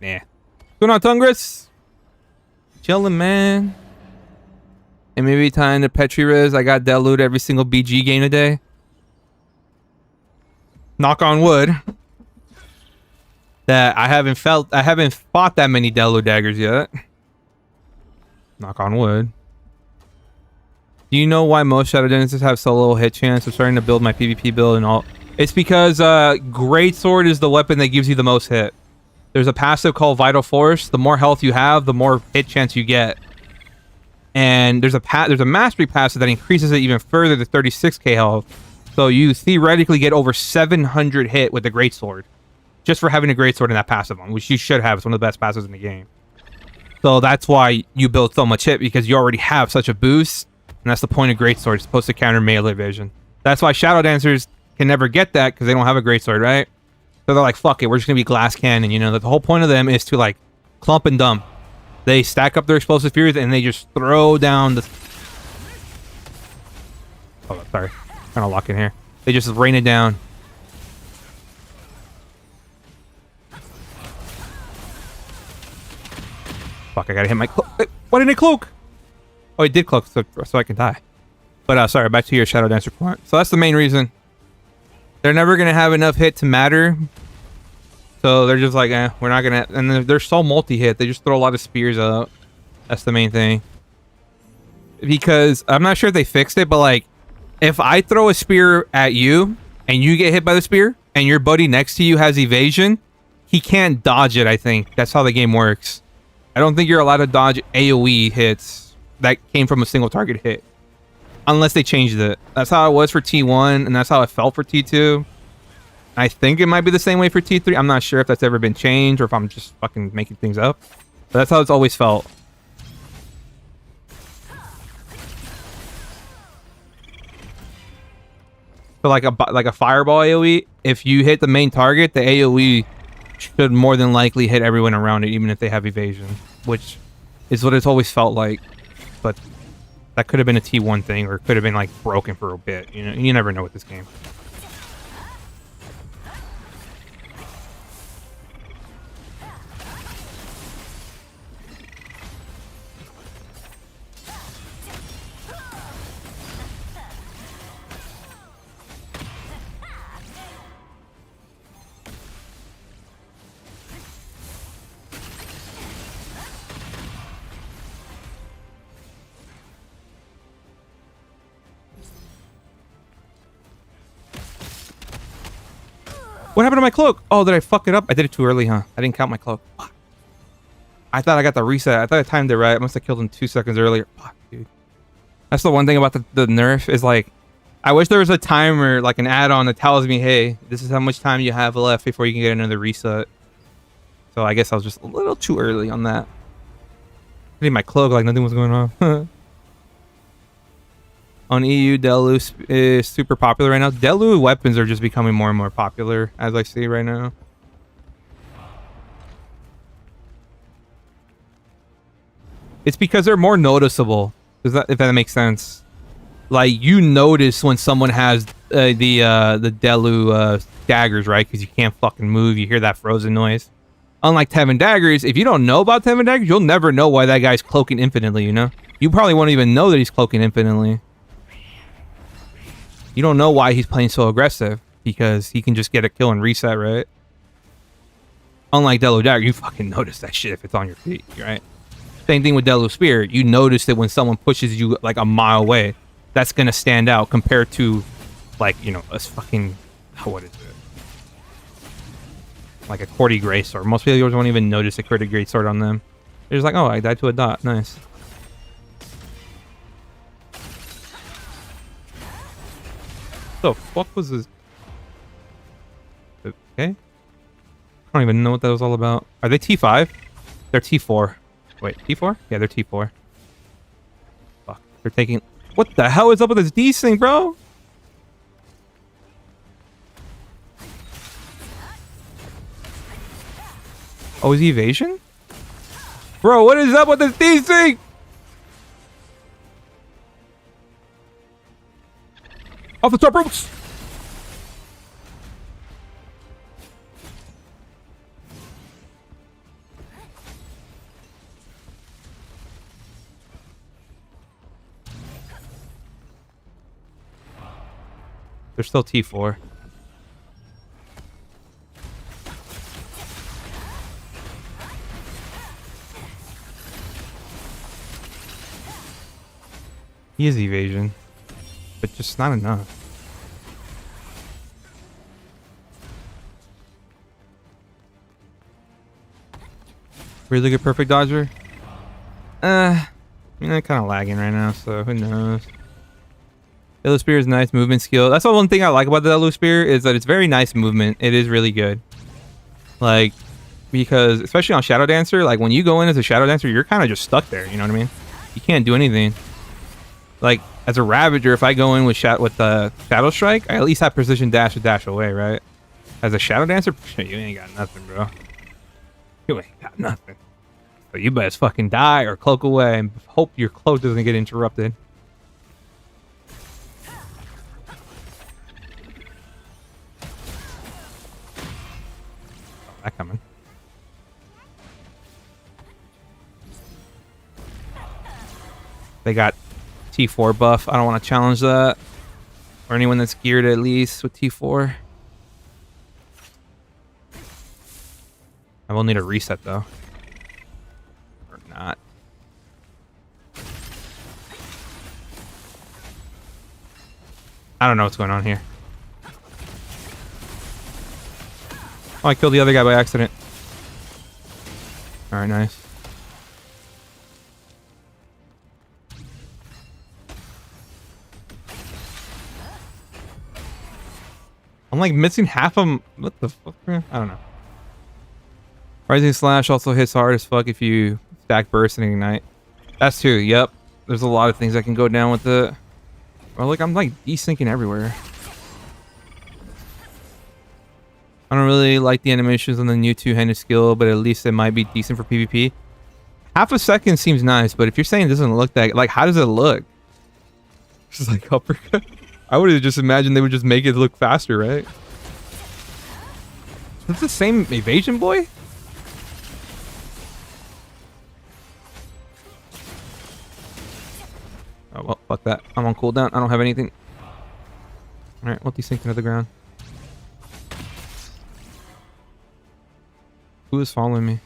nah. What's going on, Tungris? Chilling, man. And maybe time to Petri res. I got Delude every single BG game today. Knock on wood. That I haven't fought that many Delu daggers yet. Knock on wood. Do you know why most Shadow Dances have so little hit chance? I'm starting to build my PvP build and all. It's because Greatsword is the weapon that gives you the most hit. There's a passive called Vital Force. The more health you have, the more hit chance you get. And there's a mastery passive that increases it even further to 36k health. So you theoretically get over 700 hit with the Greatsword. Just for having a Greatsword in that passive one, which you should have. It's one of the best passives in the game. So that's why you build so much hit, because you already have such a boost. And that's the point of Greatsword. It's supposed to counter melee evasion. That's why Shadow Dancers can never get that, because they don't have a Greatsword, right? So they're like, fuck it, we're just going to be glass cannon, you know? The whole point of them is to, like, clump and dump. They stack up their explosive furies, and they just throw down the... Oh, sorry. Trying to lock in here. They just rain it down. Fuck, I gotta hit my cloak. Why didn't it cloak? Oh, it did cloak, so I can die. But, sorry, back to your Shadow Dancer point. So that's the main reason. They're never going to have enough hit to matter. So they're just like, we're not going to... And they're so multi-hit. They just throw a lot of spears out. That's the main thing. Because I'm not sure if they fixed it, but, like, if I throw a spear at you and you get hit by the spear and your buddy next to you has evasion, he can't dodge it, I think. That's how the game works. I don't think you're allowed to dodge AoE hits that came from a single target hit. Unless they changed it. That's how it was for T1, and that's how it felt for T2. I think it might be the same way for T3. I'm not sure if that's ever been changed or if I'm just fucking making things up. But that's how it's always felt. So like a fireball AoE, if you hit the main target, the AoE should more than likely hit everyone around it, even if they have evasion, which is what it's always felt like. But that could have been a T1 thing, or it could have been like broken for a bit. You know, you never know with this game. What happened to my cloak? Oh, did I fuck it up? I did it too early, huh? I didn't count my cloak. Fuck. I thought I got the reset. I thought I timed it right. I must have killed him 2 seconds earlier. Fuck, dude. That's the one thing about the nerf is, like, I wish there was a timer, like an add-on that tells me, hey, this is how much time you have left before you can get another reset. So I guess I was just a little too early on that. I need my cloak like nothing was going on. On EU, Delu is super popular right now. Delu weapons are just becoming more and more popular, as I see right now. It's because they're more noticeable. If that makes sense. Like, you notice when someone has the Delu daggers, right? Because you can't fucking move. You hear that frozen noise. Unlike Tevent Daggers, if you don't know about Tevent Daggers, you'll never know why that guy's cloaking infinitely, you know? You probably won't even know that he's cloaking infinitely. You don't know why he's playing so aggressive, because he can just get a kill and reset, right? Unlike Delu Dagger, you fucking notice that shit if it's on your feet, right? Same thing with Delu Spear. You notice it when someone pushes you like a mile away. That's gonna stand out compared to, like, you know, a fucking, what is it? Like a Cordy Grey Sword. Most people won't even notice a Cordy Grey Sword on them. They're just like, oh, I died to a dot. Nice. The fuck was this? Okay. I don't even know what that was all about. Are they T5? They're T4. Wait, T4? Yeah, they're T4. Fuck. They're taking... What the hell is up with this D thing, bro? Oh, is he evasion? Bro, what is up with this D thing? Off the top ropes! They're still T4. He is evasion, but just not enough. Really good perfect dodger. I mean, I'm kind of lagging right now, so who knows. Illu Spear is nice movement skill. That's the one thing I like about the Illu Spear is that it's very nice movement. It is really good. Like, because especially on Shadow Dancer, like when you go in as a Shadow Dancer, you're kind of just stuck there. You know what I mean? You can't do anything. Like as a Ravager, if I go in with Shadow Strike, I at least have precision dash to dash away, right? As a Shadow Dancer, you ain't got nothing, bro. You ain't got nothing. So you best fucking die or cloak away and hope your cloak doesn't get interrupted. That coming. They got T4 buff. I don't want to challenge that. Or anyone that's geared at least with T4. I will need a reset though. Or not. I don't know what's going on here. Oh, I killed the other guy by accident. Alright, nice. I'm like missing half of them. What the fuck? I don't know. Rising Slash also hits hard as fuck if you stack Burst and Ignite. That's true, yep. There's a lot of things that can go down with it. Well, look, I'm like desyncing everywhere. I don't really like the animations on the new two-handed skill, but at least it might be decent for PvP. Half a second seems nice, but if you're saying it doesn't look that... Like, how does it look? Just like uppercut? I would have just imagined they would just make it look faster, right? Is this the same evasion boy? Oh, well, fuck that. I'm on cooldown. I don't have anything. Alright, we'll desync into the ground. Who is following me?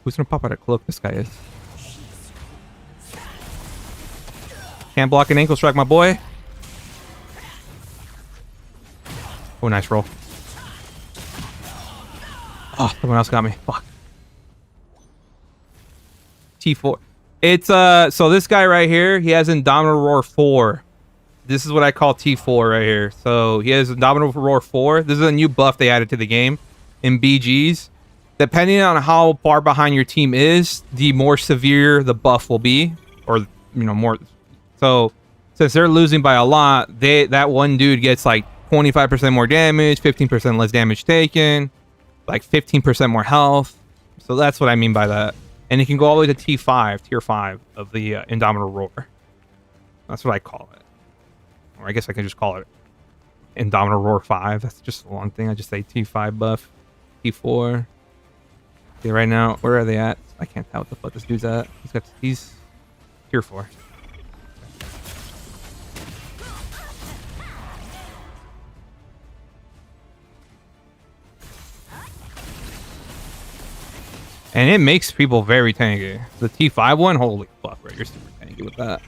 Who's gonna pop out a cloak? This guy is. Can't block an ankle strike, my boy. Oh, nice roll. Oh, someone else got me. Fuck. T4. It's so this guy right here, he has Indomitable Roar 4. This is what I call T4 right here. So he has Indomitable Roar 4. This is a new buff they added to the game in BGs. Depending on how far behind your team is, the more severe the buff will be, or you know, more. So since they're losing by a lot, that one dude gets like 25% more damage, 15% less damage taken, like 15% more health. So that's what I mean by that. And it can go all the way to T5, tier 5 of the Indomitable Roar. That's what I call it. Or I guess I can just call it Indomitable Roar 5. That's just the one thing. I just say T5 buff, T4. Okay, right now, where are they at? I can't tell what the fuck this dude's at. He's tier 4. And it makes people very tanky. The T5 one, holy fuck, bro, you're super tanky with that.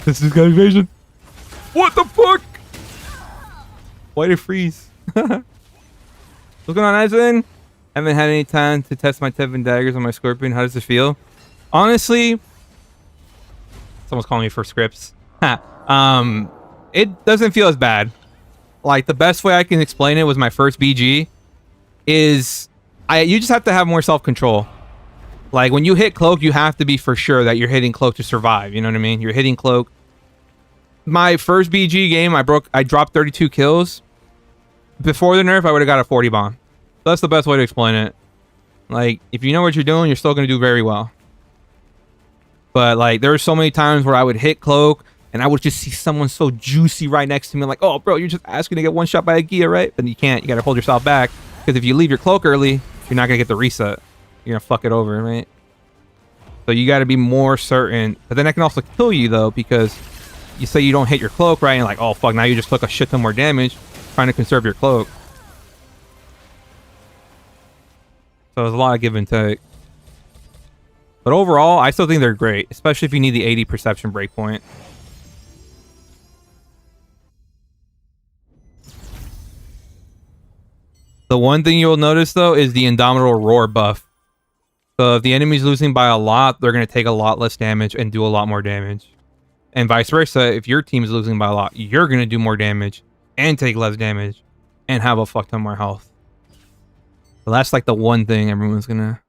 This has got evasion. What the fuck? Why did it freeze? What's going on, Eisen? Haven't had any time to test my Tevent Daggers on my Scorpion. How does it feel? Honestly, someone's calling me for scripts. It doesn't feel as bad. Like, the best way I can explain it was my first BG is you just have to have more self-control. Like, when you hit cloak, you have to be for sure that you're hitting cloak to survive. You know what I mean? You're hitting cloak. My first BG game, I dropped 32 kills. Before the nerf, I would have got a 40 bomb. That's the best way to explain it. Like, if you know what you're doing, you're still going to do very well. But, like, there were so many times where I would hit cloak, and I would just see someone so juicy right next to me. Like, oh, bro, you're just asking to get one shot by a Gia, right? But you can't. You got to hold yourself back. Because if you leave your cloak early, you're not gonna get the reset. You're gonna fuck it over, right? So you got to be more certain. But then that can also kill you though, because you say you don't hit your cloak right, and like, oh fuck, now you just took a shit ton more damage trying to conserve your cloak. So there's a lot of give and take. But overall, I still think they're great, especially if you need the 80 perception breakpoint. The one thing you'll notice though is the Indomitable Roar buff. So if the enemy's losing by a lot, they're going to take a lot less damage and do a lot more damage. And vice versa, if your team is losing by a lot, you're going to do more damage and take less damage and have a fuck ton more health. So that's like the one thing everyone's going to...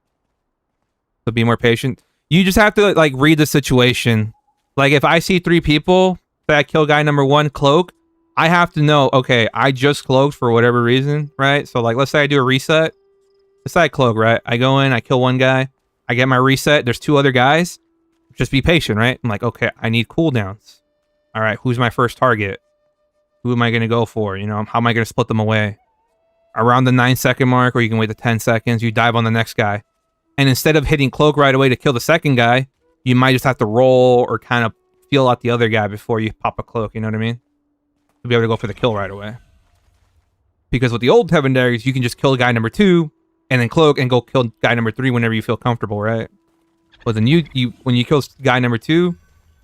So be more patient. You just have to like read the situation. Like if I see 3 people, say I kill guy number 1, cloak, I have to know, okay, I just cloaked for whatever reason, right? So like let's say I do a reset. Let's say I cloak, right? I go in, I kill 1 guy, I get my reset, there's 2 other guys. Just be patient, right? I'm like, okay, I need cooldowns. All right, who's my first target? Who am I going to go for? You know, how am I going to split them away? Around the 9-second mark, or you can wait the 10 seconds, you dive on the next guy. And instead of hitting cloak right away to kill the second guy, you might just have to roll or kind of feel out the other guy before you pop a cloak, you know what I mean? To be able to go for the kill right away. Because with the old Tevent Daggers, you can just kill guy number 2 and then cloak and go kill guy number 3 whenever you feel comfortable, right? But then when you kill guy number 2,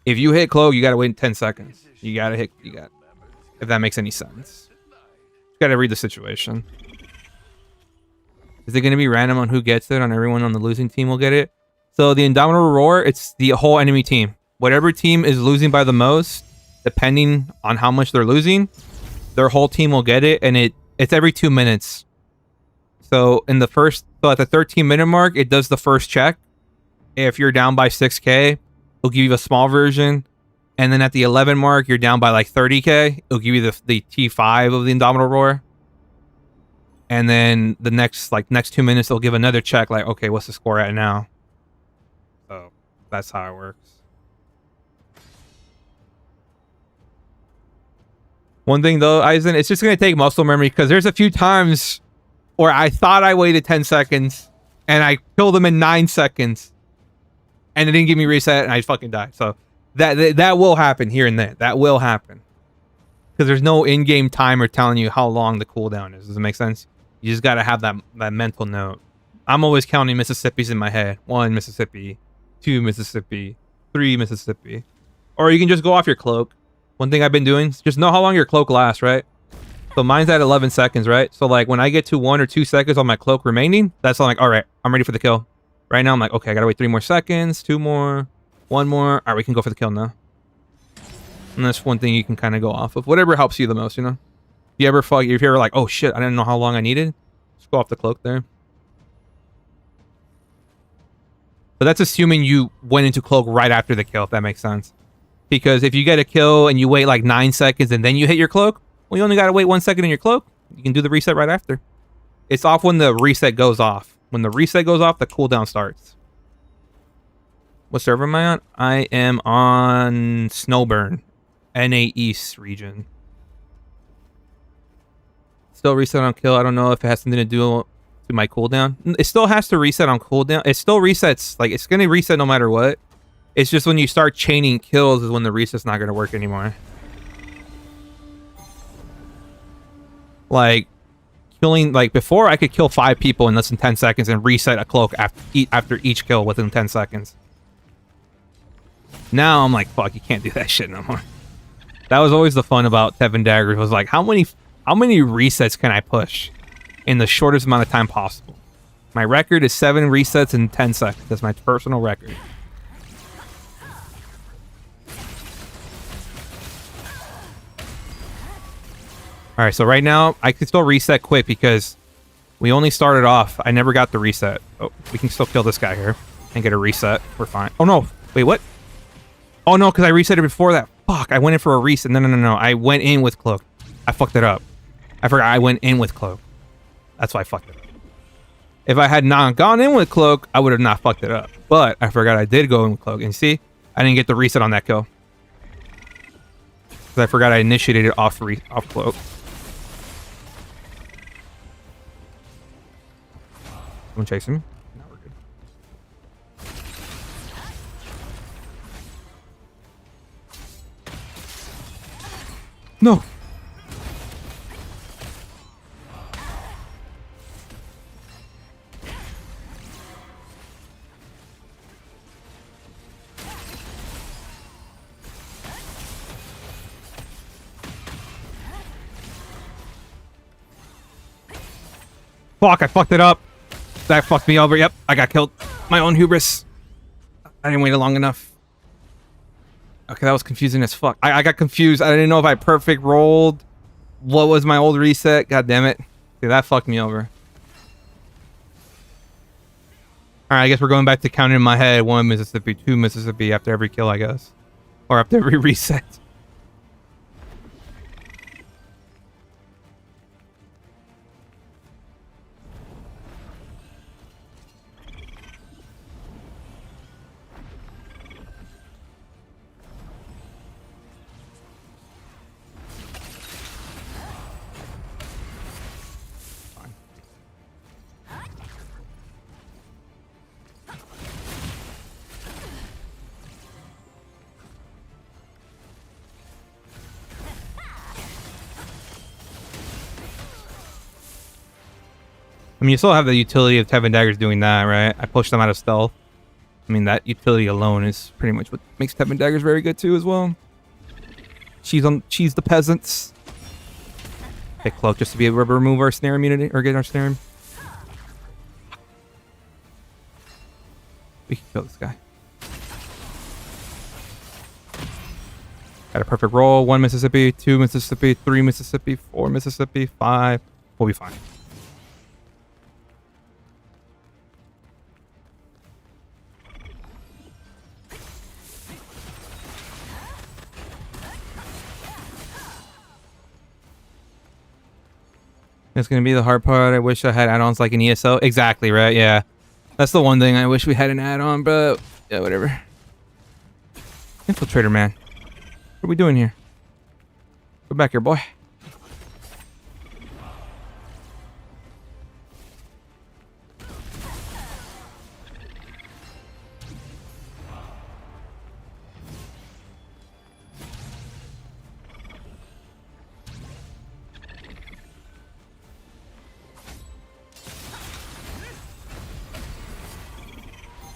if you hit cloak, you gotta wait 10 seconds. You gotta hit, if that makes any sense. You gotta read the situation. Is it gonna be random on who gets it? On everyone on the losing team will get it? So the Indomitable Roar, it's the whole enemy team. Whatever team is losing by the most, depending on how much they're losing, their whole team will get it, and it's every 2 minutes. So at the 13-minute mark, it does the first check. If you're down by 6k, it'll give you a small version. And then at the 11 mark, you're down by like 30k. It'll give you the T5 of the Indomitable Roar. And then the next 2 minutes, they'll give another check. Like, okay, what's the score at now? So that's how it works. One thing though, Eisen, it's just going to take muscle memory, because there's a few times where I thought I waited 10 seconds and I killed them in 9 seconds. And it didn't give me reset, and I fucking died. So that will happen here and there. That will happen. Because there's no in-game timer telling you how long the cooldown is. Does it make sense? You just got to have that mental note. I'm always counting Mississippis in my head. 1 Mississippi, 2 Mississippi, 3 Mississippi. Or you can just go off your cloak. One thing I've been doing is just know how long your cloak lasts, right? So mine's at 11 seconds, right? So like when I get to 1 or 2 seconds on my cloak remaining, that's when I'm like, all right, I'm ready for the kill. Right now, I'm like, okay, I gotta wait 3 more seconds, 2 more, 1 more. All right, we can go for the kill now. And that's one thing you can kind of go off of. Whatever helps you the most, you know? If you're ever like, oh shit, I didn't know how long I needed, just go off the cloak there. But that's assuming you went into cloak right after the kill, if that makes sense. Because if you get a kill and you wait like 9 seconds and then you hit your cloak, well, you only gotta wait 1 second in your cloak. You can do the reset right after. It's off when the reset goes off. When the reset goes off, the cooldown starts. What server am I on? I am on Snowburn, NA East region. Still reset on kill. I don't know if it has something to do with my cooldown. It still has to reset on cooldown. It still resets. Like, it's going to reset no matter what. It's just when you start chaining kills is when the reset's not going to work anymore. Like... Like before, I could kill 5 people in less than 10 seconds and reset a cloak after each kill within 10 seconds. Now I'm like, fuck, you can't do that shit no more. That was always the fun about Tevent Daggers, was like, how many resets can I push in the shortest amount of time possible? My record is 7 resets in 10 seconds. That's my personal record. All right, so right now, I can still reset quick because we only started off. I never got the reset. Oh, we can still kill this guy here and get a reset. We're fine. Oh, no. Wait, what? Oh, no, because I reset it before that. Fuck, I went in for a reset. No. I went in with cloak. I fucked it up. I forgot I went in with cloak. That's why I fucked it up. If I had not gone in with cloak, I would have not fucked it up. But I forgot I did go in with cloak. And see, I didn't get the reset on that kill. Because I forgot I initiated it off cloak. Someone chasing me? No, we're good. No. Fuck, I fucked it up. That fucked me over. Yep, I got killed. My own hubris. I didn't wait long enough. Okay, that was confusing as fuck. I got confused. I didn't know if I perfect rolled. What was my old reset? God damn it. See, that fucked me over. Alright, I guess we're going back to counting in my head. 1 Mississippi, 2 Mississippi after every kill, I guess. Or after every reset. I mean, you still have the utility of Tevent Daggers doing that, right? I pushed them out of stealth. I mean, that utility alone is pretty much what makes Tevent Daggers very good too as well. Cheese the peasants. Hit cloak just to be able to remove our snare immunity, or get our snare. We can kill this guy. Got a perfect roll. 1 Mississippi, 2 Mississippi, 3 Mississippi, 4 Mississippi, 5. We'll be fine. It's gonna be the hard part. I wish I had add-ons like an ESO. Exactly, right? Yeah. That's the one thing I wish we had an add-on, but yeah, whatever. Infiltrator man. What are we doing here? Go back here, boy.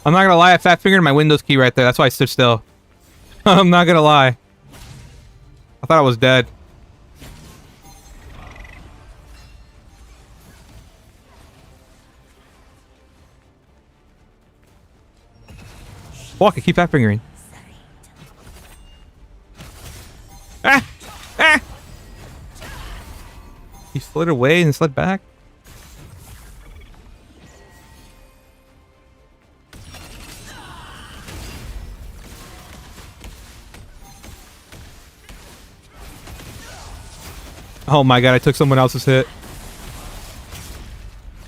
I'm not gonna lie, I fat fingered my Windows key right there. That's why I stood still. I'm not gonna lie. I thought I was dead. Fuck, I keep fat fingering. Ah! Ah! He slid away and slid back. Oh my god, I took someone else's hit.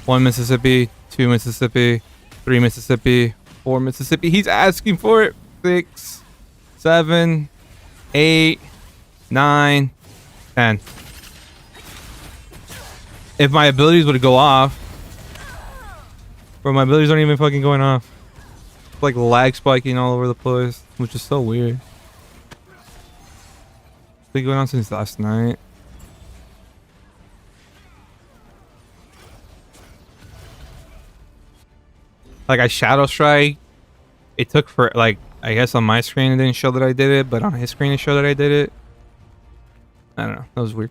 1 Mississippi, 2 Mississippi, 3 Mississippi, 4 Mississippi. He's asking for it. 6, 7, 8, 9, 10. If my abilities would go off. Bro, my abilities aren't even fucking going off. It's like lag spiking all over the place, which is so weird. It's been going on since last night. Like, I Shadow Strike. It took for, like, I guess on my screen it didn't show that I did it, but on his screen it showed that I did it. I don't know. That was weird.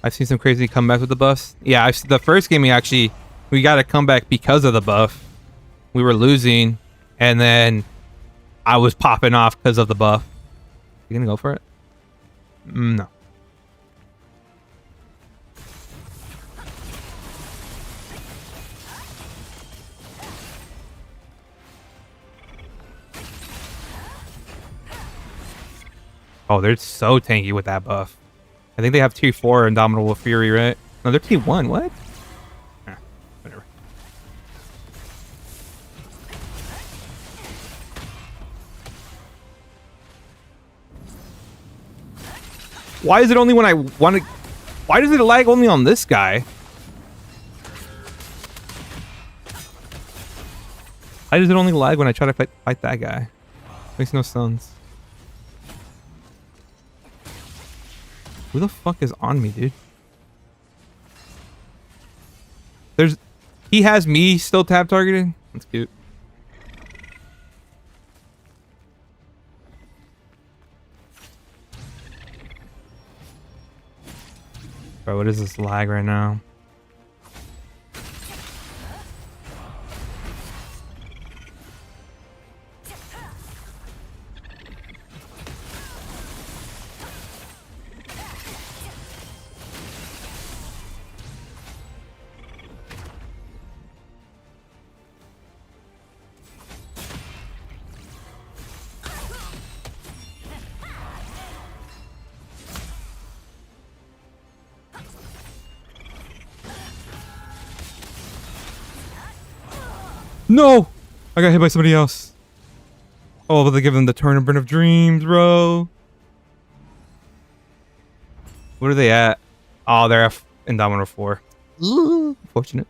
I've seen some crazy comebacks with the buffs. Yeah, the first game we got a comeback because of the buff. We were losing, and then I was popping off because of the buff. You gonna go for it? No. Oh, they're so tanky with that buff. I think they have tier 4 Indomitable Fury, right? No, they're tier 1. What? Whatever. Why is it only when I want to... Why does it lag only on this guy? Why does it only lag when I try to fight that guy? Makes no sense. Who the fuck is on me, dude? He has me still tab targeted? That's cute. Bro, what is this lag right now? No! I got hit by somebody else. Oh, but they give them the tournament of dreams, bro. What are they at? Oh, they're in Domino 4. Ooh, fortunate.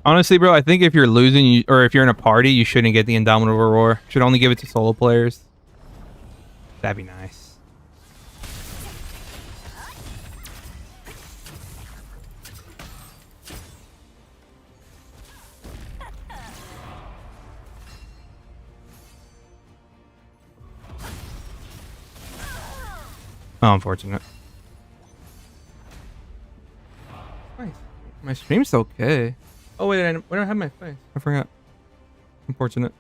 Honestly, bro, I think if you're losing, or if you're in a party, you shouldn't get the Indomitable Roar. Should only give it to solo players. That'd be nice. Oh, unfortunate. Nice. My stream's okay. Oh wait, I don't have my face. I forgot. Unfortunate.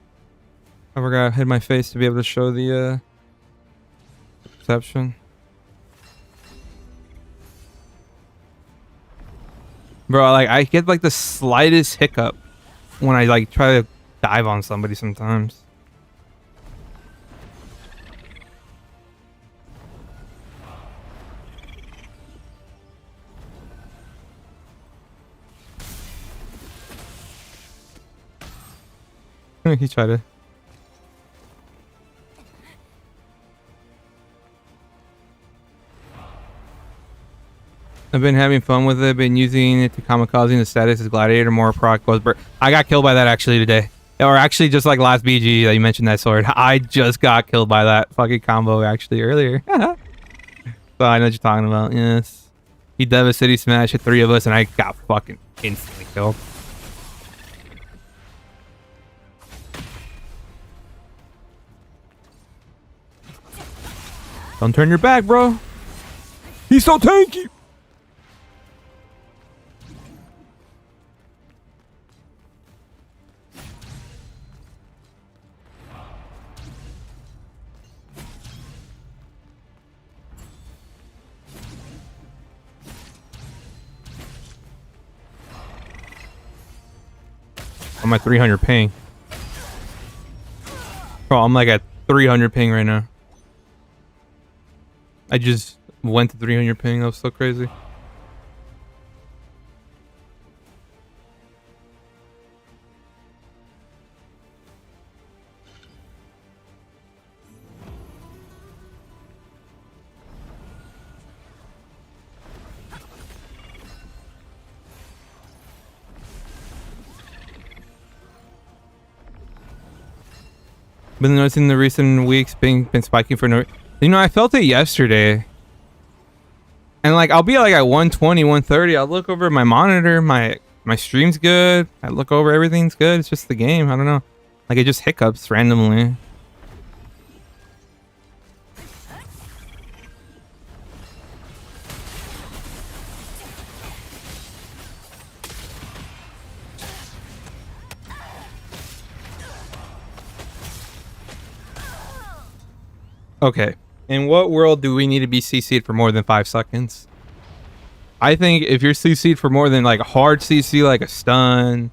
I forgot I had my face to be able to show the perception. Bro, like I get like the slightest hiccup when I like try to dive on somebody sometimes. He tried to. I've been having fun with it. Been using it to kamikaze the status as gladiator, more proc goes. I got killed by that actually today, or actually just like last BG that you mentioned that sword. I just got killed by that fucking combo actually earlier. So I know what you're talking about. Yes, he devastated smash hit 3 of us, and I got fucking instantly killed. Don't turn your back, bro. He's so tanky. I'm at 300 ping. Bro, I'm like at 300 ping right now. I just went to 300 ping. That was so crazy. Been noticing the recent weeks been spiking for no. You know, I felt it yesterday. And like I'll be like at 120, 130. I'll look over my monitor, my stream's good. I look over, everything's good. It's just the game. I don't know. Like it just hiccups randomly. Okay. In what world do we need to be CC'd for more than 5 seconds? I think if you're CC'd for more than like a hard CC, like a stun,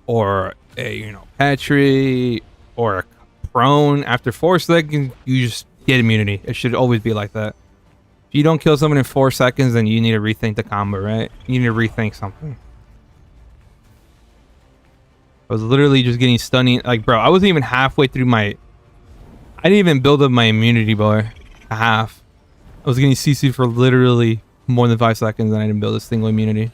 or a, you know, Petries, or a prone after 4 seconds, you just get immunity. It should always be like that. If you don't kill someone in 4 seconds, then you need to rethink the combo, right? You need to rethink something. I was literally just getting stunning. Like, bro, I wasn't even halfway through my... I didn't even build up my immunity bar to half. I was getting CC'd for literally more than 5 seconds and I didn't build a single immunity.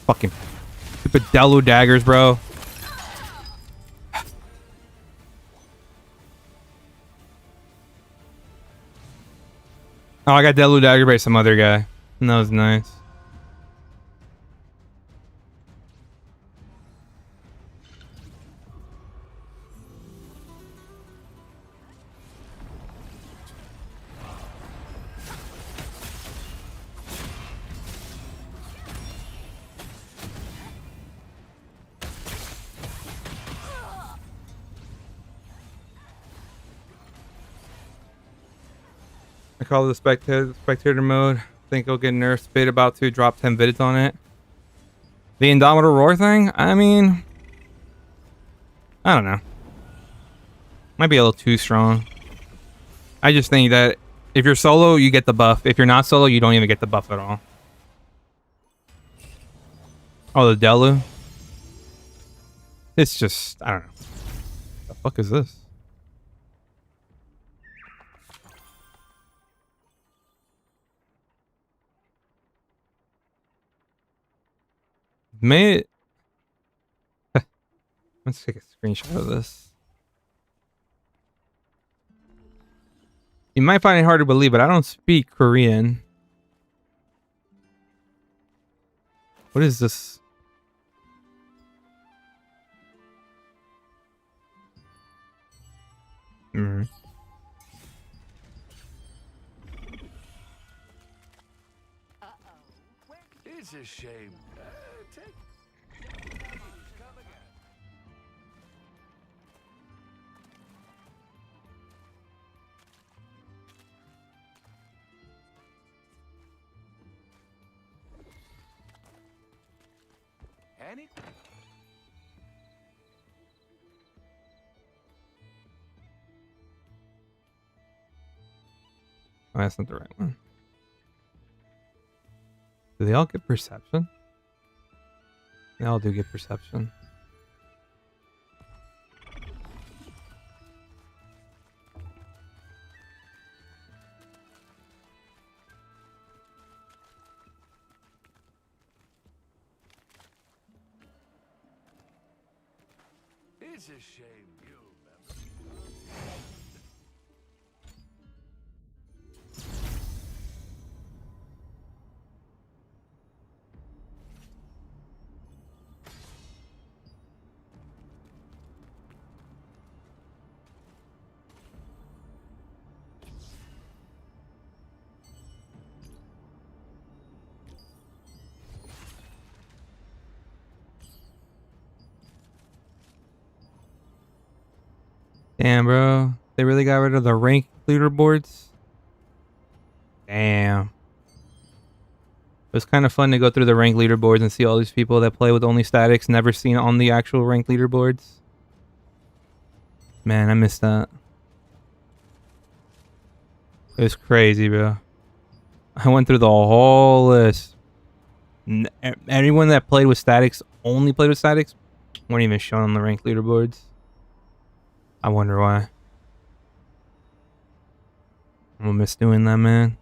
Fucking stupid Delu daggers, bro. Oh, I got Delu dagger by some other guy. That was nice. I call it the spectator mode. Think it'll get nerfed. Spade about to drop 10 vids on it. The Indomitable Roar thing? I mean, I don't know. Might be a little too strong. I just think that if you're solo, you get the buff. If you're not solo, you don't even get the buff at all. Oh, the Delu? It's just, I don't know. What the fuck is this? May it... Let's take a screenshot of this. You might find it hard to believe, but I don't speak Korean. What is this? It's a shame. Take. Come again. Any? Oh, that's not the right one. Do they all get perception? They all do get perception. It's a shame you remember. Damn, bro. They really got rid of the rank leaderboards? Damn. It was kind of fun to go through the rank leaderboards and see all these people that play with only statics, never seen on the actual rank leaderboards. Man, I missed that. It was crazy, bro. I went through the whole list. Everyone that played with statics, only played with statics, weren't even shown on the rank leaderboards. I wonder why. I'm gonna miss doing that, man.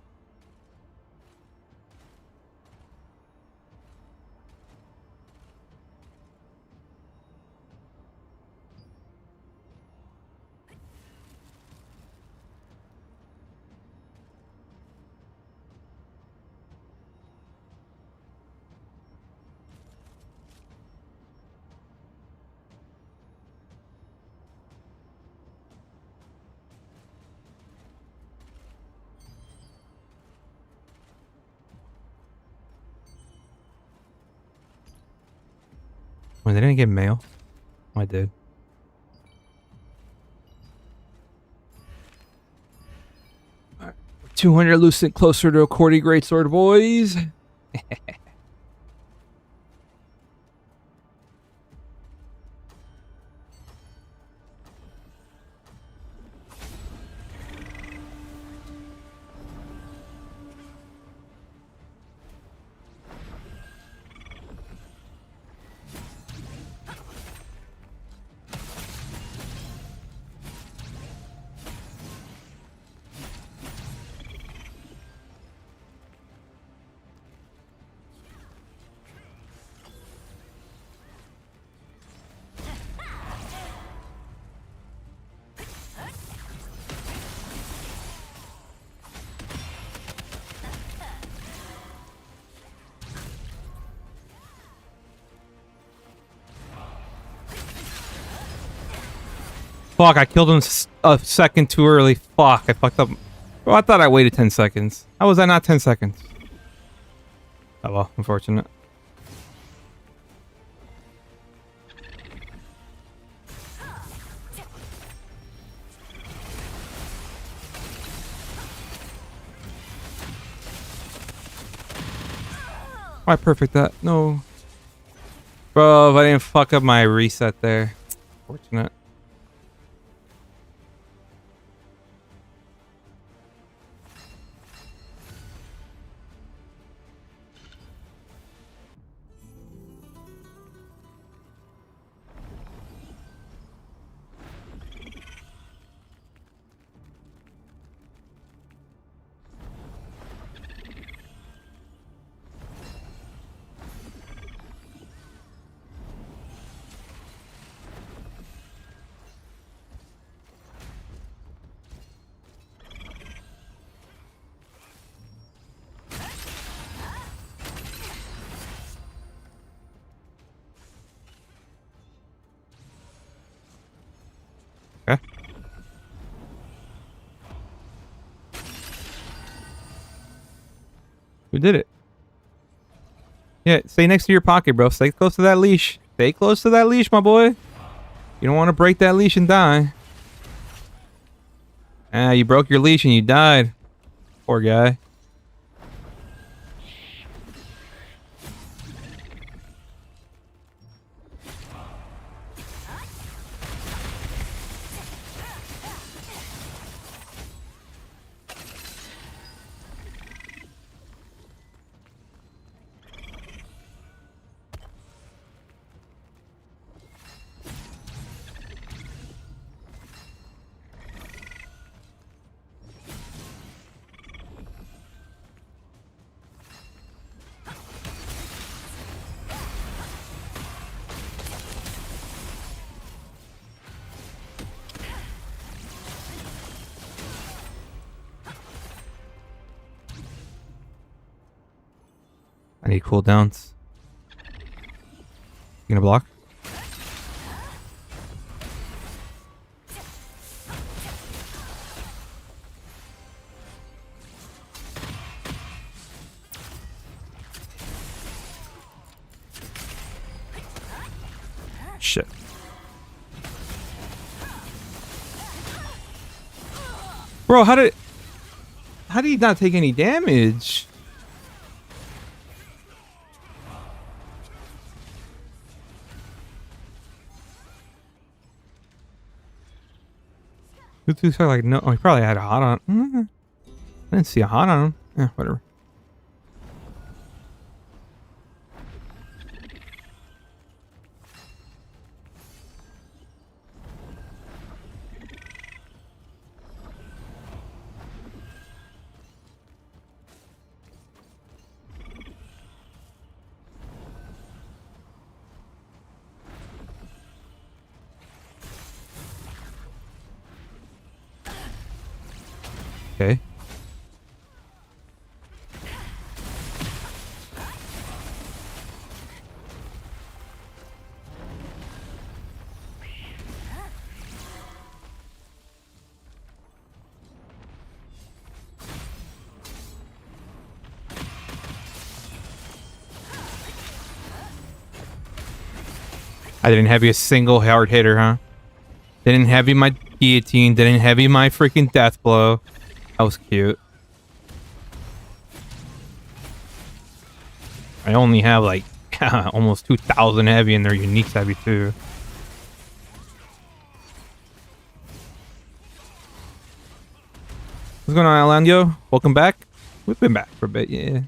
Wait, they didn't get mail? Oh, I did. All right. 200 lucent closer to a Cordy Greatsword, boys. Fuck, I killed him a second too early. Fuck, I fucked up. Well, I thought I waited 10 seconds. How was that not 10 seconds? Oh well, unfortunate. Why perfect that? No. Bro, if I didn't fuck up my reset there. Fortunate. Okay. Who did it? Yeah, stay next to your pocket, bro. Stay close to that leash. Stay close to that leash, my boy. You don't want to break that leash and die. Ah, you broke your leash and you died. Poor guy. I need cooldowns. You gonna block? Shit. Bro, how did he not take any damage? Like, no, oh, he probably had a hot on. I didn't see a hot on him. Yeah, whatever. Okay. I didn't heavy a single hard hitter, huh? Didn't heavy my guillotine. Didn't heavy my freaking death blow. That was cute. I only have like almost 2,000 heavy and they're unique heavy too. What's going on, Alandio? Welcome back. We've been back for a bit, yeah.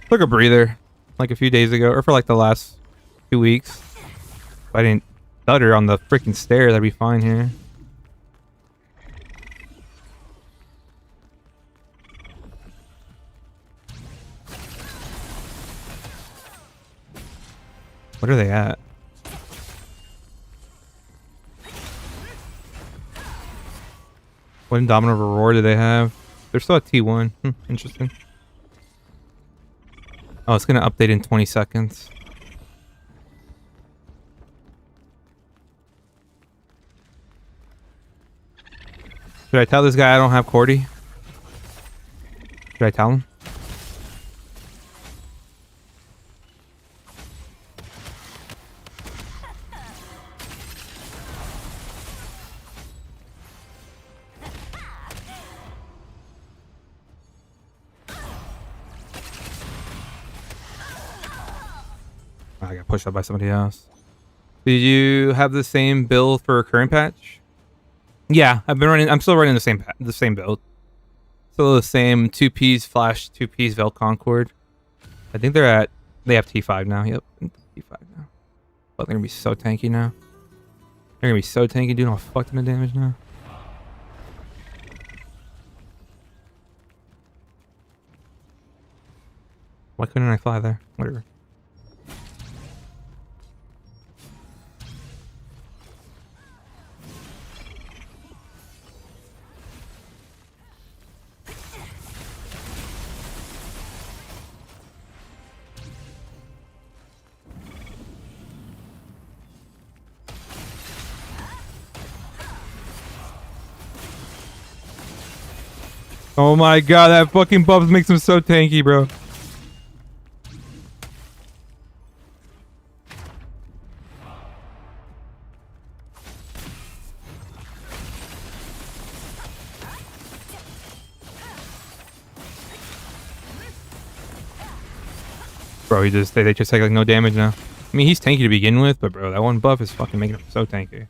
Took a breather like a few days ago, or for like the last 2 weeks. If I didn't stutter on the freaking stairs, I'd be fine here. What are they at? What Indomitable Roar do they have? They're still at T1. Interesting. Oh, it's going to update in 20 seconds. Should I tell this guy I don't have Cordy? Should I tell him? I got pushed up by somebody else. Did you have the same build for current patch? Yeah, I'm still running the same build. Still the same 2Ps Flash, 2Ps Vel Concord. I think they have T5 now. Yep, T5 now. But they're gonna be so tanky now. They're gonna be so tanky, doing all fuck ton of damage now. Why couldn't I fly there? Whatever. Oh my god, that fucking buff makes him so tanky, bro. Bro, they just take like no damage now. I mean, he's tanky to begin with, but bro, that one buff is fucking making him so tanky.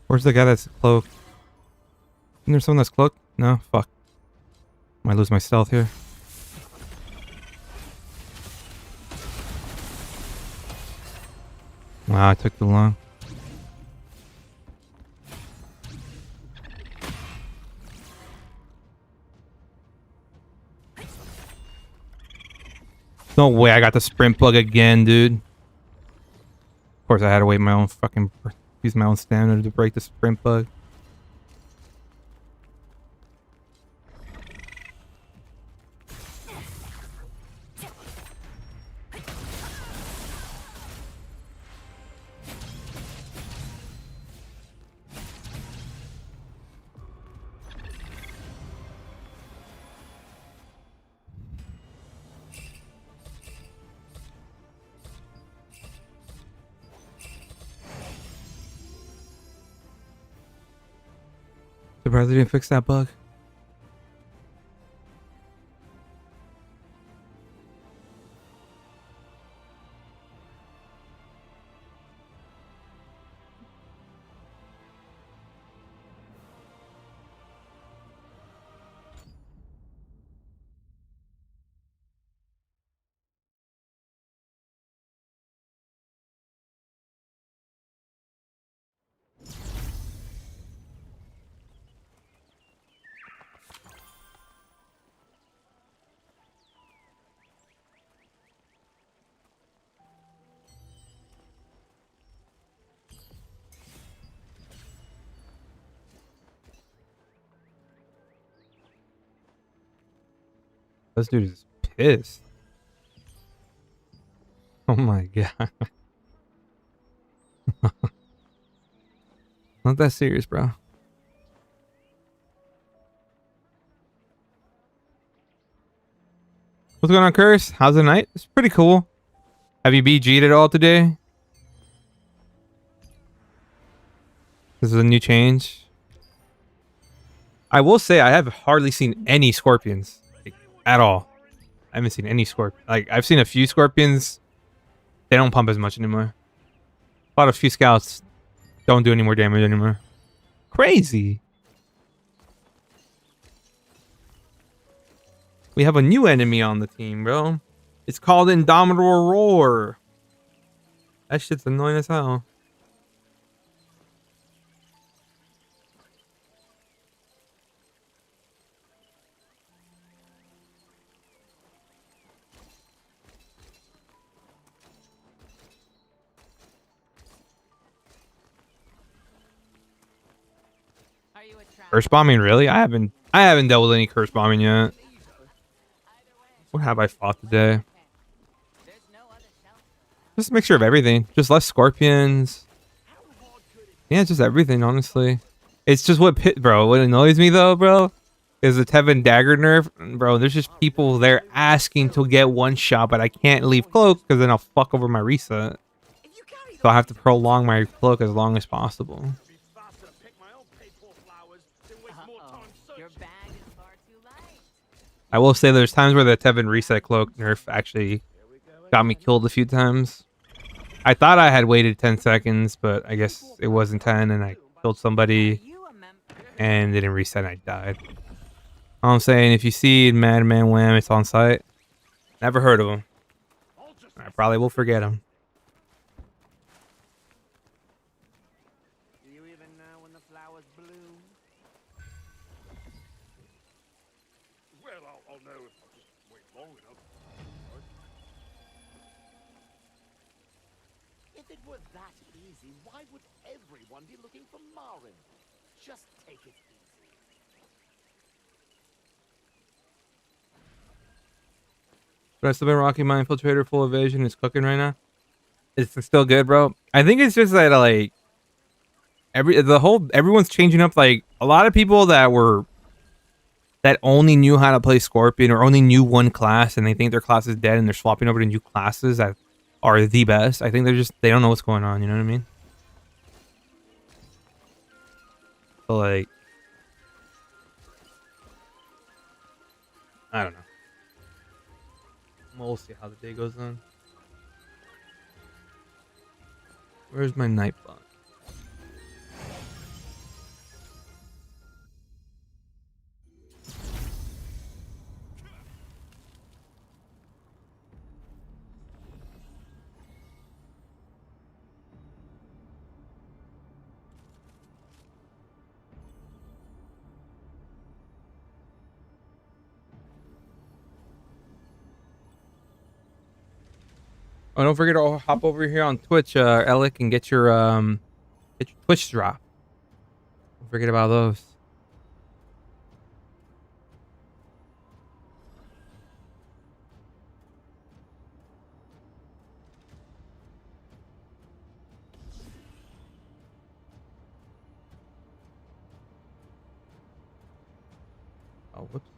Where's the guy that's cloaked? Isn't there someone that's cloaked? No? Fuck. Might lose my stealth here. Wow, I took too long. No way I got the sprint bug again, dude. Of course I had to wait my own fucking... use my own stamina to break the sprint bug. Surprised they didn't fix that bug. This dude is pissed. Oh my god. Not that serious, bro. What's going on, Curse? How's the night? It's pretty cool. Have you BG'd at all today? This is a new change. I will say I have hardly seen any scorpions, like, at all. I haven't seen any scorpion. Like, I've seen a few scorpions. They don't pump as much anymore. Fought a few scouts. Don't do any more damage anymore. Crazy. We have a new enemy on the team, bro. It's called Indomitable Roar. That shit's annoying as hell. Are you a trap? Curse bombing, really? I haven't dealt with any curse bombing yet. What have I fought today? There's no other shelter. Just a mixture of everything. Just less scorpions. Yeah, just everything, honestly. It's just what bro, what annoys me though, bro, is the Tevent Dagger Nerf. Bro, there's just people there asking to get one shot, but I can't leave cloak because then I'll fuck over my reset. If you carry So I have to prolong my cloak as long as possible. Be faster to pick my own paid for flowers than waste more time your searching. bag is far too light. I will say there's times where the Tevent reset cloak nerf actually got me killed a few times. I thought I had waited 10 seconds, but I guess it wasn't 10 and I killed somebody You a member? and they didn't reset and I died. All I'm saying, if you see Madman Wham, it's on site. Never heard of him. I probably will forget him. Do you even know when the flowers bloom? Well, I'll know if I just wait long enough. If it were that easy, why would everyone be looking for Marin? Just take it easy. But I've still been rocking my infiltrator full evasion. It's cooking right now. It's still good, bro. I think it's just that like everyone's changing up. Like a lot of people that only knew how to play Scorpion or only knew one class and they think their class is dead and they're swapping over to new classes that are the best. I think they don't know what's going on. You know what I mean? So like, I don't know. We'll see how the day goes on. Where's my Nightbot? Oh, don't forget to hop over here on Twitch, Alec, and get your Twitch drop. Don't forget about those. Oh, whoops.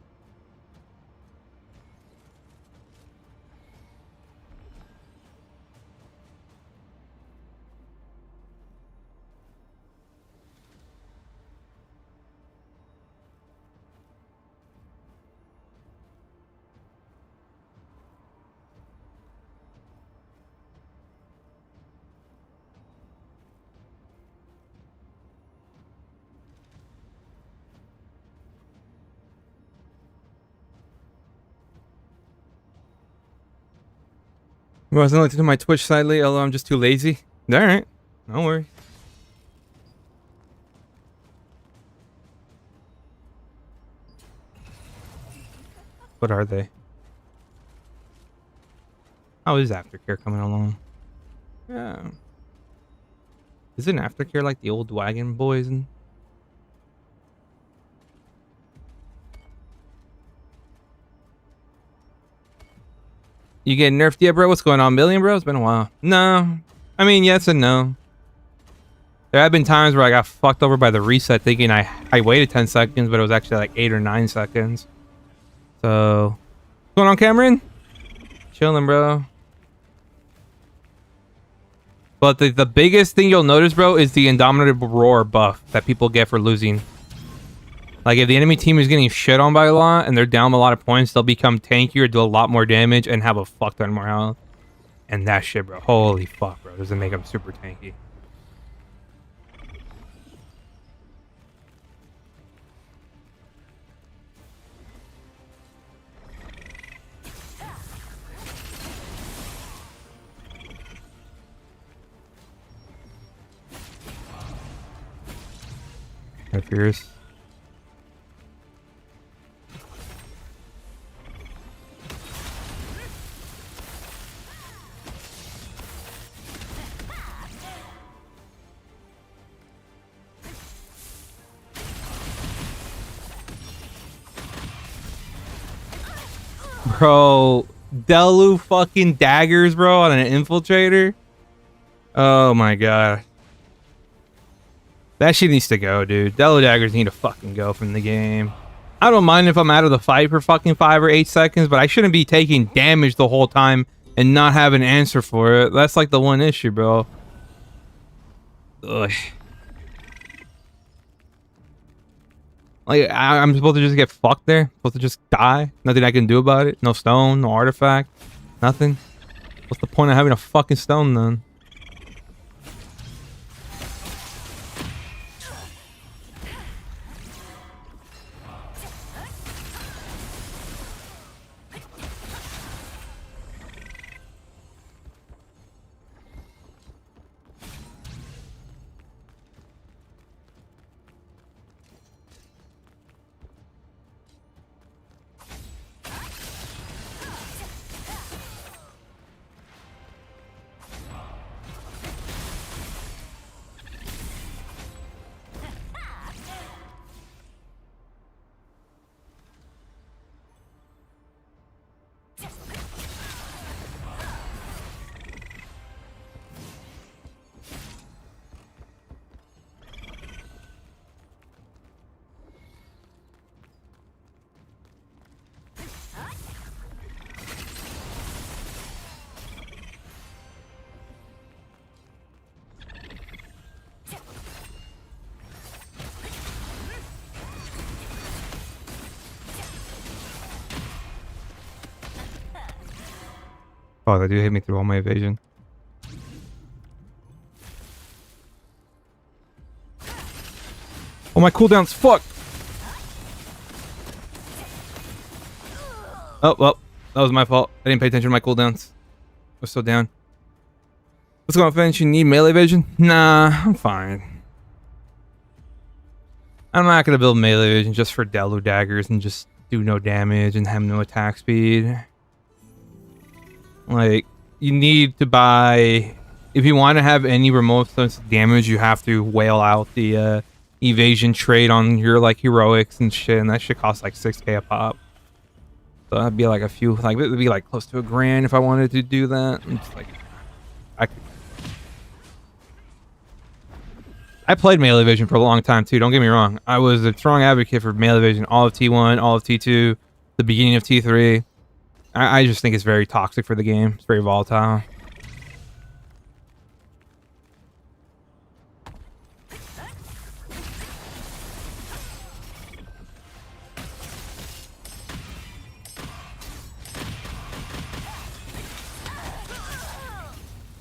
I wasn't looking to my Twitch side lately, although I'm just too lazy. Alright. Don't worry. What are they? How is aftercare coming along? Yeah. Isn't aftercare like the old wagon boys and You get nerfed yet, bro? What's going on, Million, bro? It's been a while. No. I mean, yes and no. There have been times where I got fucked over by the reset thinking I waited 10 seconds, but it was actually like 8 or 9 seconds. So, what's going on, Cameron? Chilling, bro. But the biggest thing you'll notice, bro, is the Indomitable Roar buff that people get for losing. Like, if the enemy team is getting shit on by a lot and they're down a lot of points, they'll become tankier, do a lot more damage, and have a fuck ton more health. And that shit, bro. Holy fuck, bro. Doesn't make them super tanky. I fears. Bro, Delu fucking daggers, bro, on an infiltrator. Oh my god. That shit needs to go, dude. Delu daggers need to fucking go from the game. I don't mind if I'm out of the fight for fucking 5 or 8 seconds, but I shouldn't be taking damage the whole time and not have an answer for it. That's like the one issue, bro. Ugh. Like, I'm supposed to just get fucked there? Supposed to just die? Nothing I can do about it? No stone, no artifact, nothing? What's the point of having a fucking stone then? Oh, that dude hit me through all my evasion. Oh, my cooldown's fucked. Oh, well, that was my fault. I didn't pay attention to my cooldowns. I was so down. What's going on, Finch? You need melee vision? Nah, I'm fine. I'm not gonna build melee vision just for Delu daggers and just do no damage and have no attack speed. Like, you need to buy... If you want to have any remote sense damage, you have to whale out the evasion trait on your, like, heroics and shit, and that shit costs, like, 6k a pop. So that'd be, like, a few... Like, it would be, like, close to $1,000 if I wanted to do that. I'm just, like... I played melee vision for a long time, too. Don't get me wrong. I was a strong advocate for melee vision all of T1, all of T2, the beginning of T3. I just think it's very toxic for the game. It's very volatile.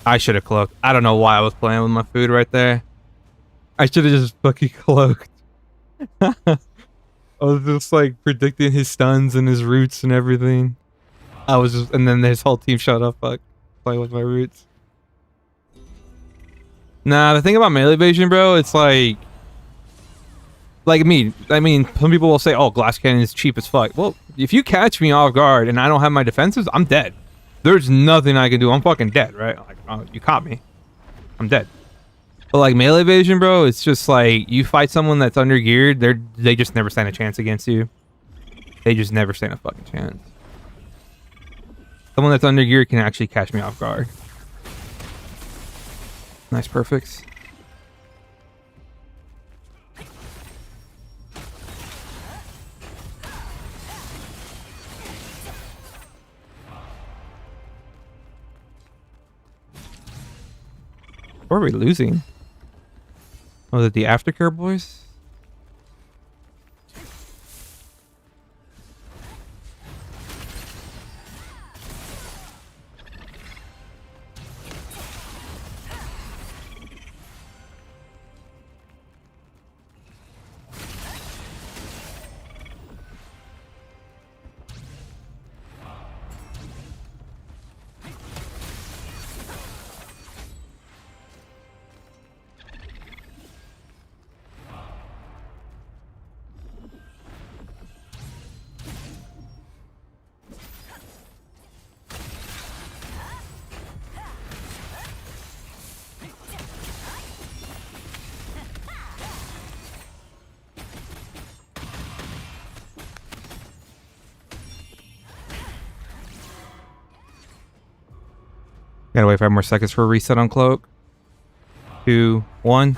I should have cloaked. I don't know why I was playing with my food right there. I should have just fucking cloaked. I was just like predicting his stuns and his roots and everything. I was just, and then his whole team showed up, fuck, playing with my roots. Nah, the thing about melee evasion, bro, it's like me. I mean, some people will say, "Oh, glass cannon is cheap as fuck." Well, if you catch me off guard and I don't have my defenses, I'm dead. There's nothing I can do. I'm fucking dead, right? Like, oh, you caught me, I'm dead. But like melee evasion, bro, it's just like you fight someone that's under geared, they just never stand a chance against you. They just never stand a fucking chance. Someone that's under gear can actually catch me off guard. Nice, perfect. What are we losing? Oh, is it the aftercare boys? Gotta wait 5 more seconds for a reset on cloak. 2, 1.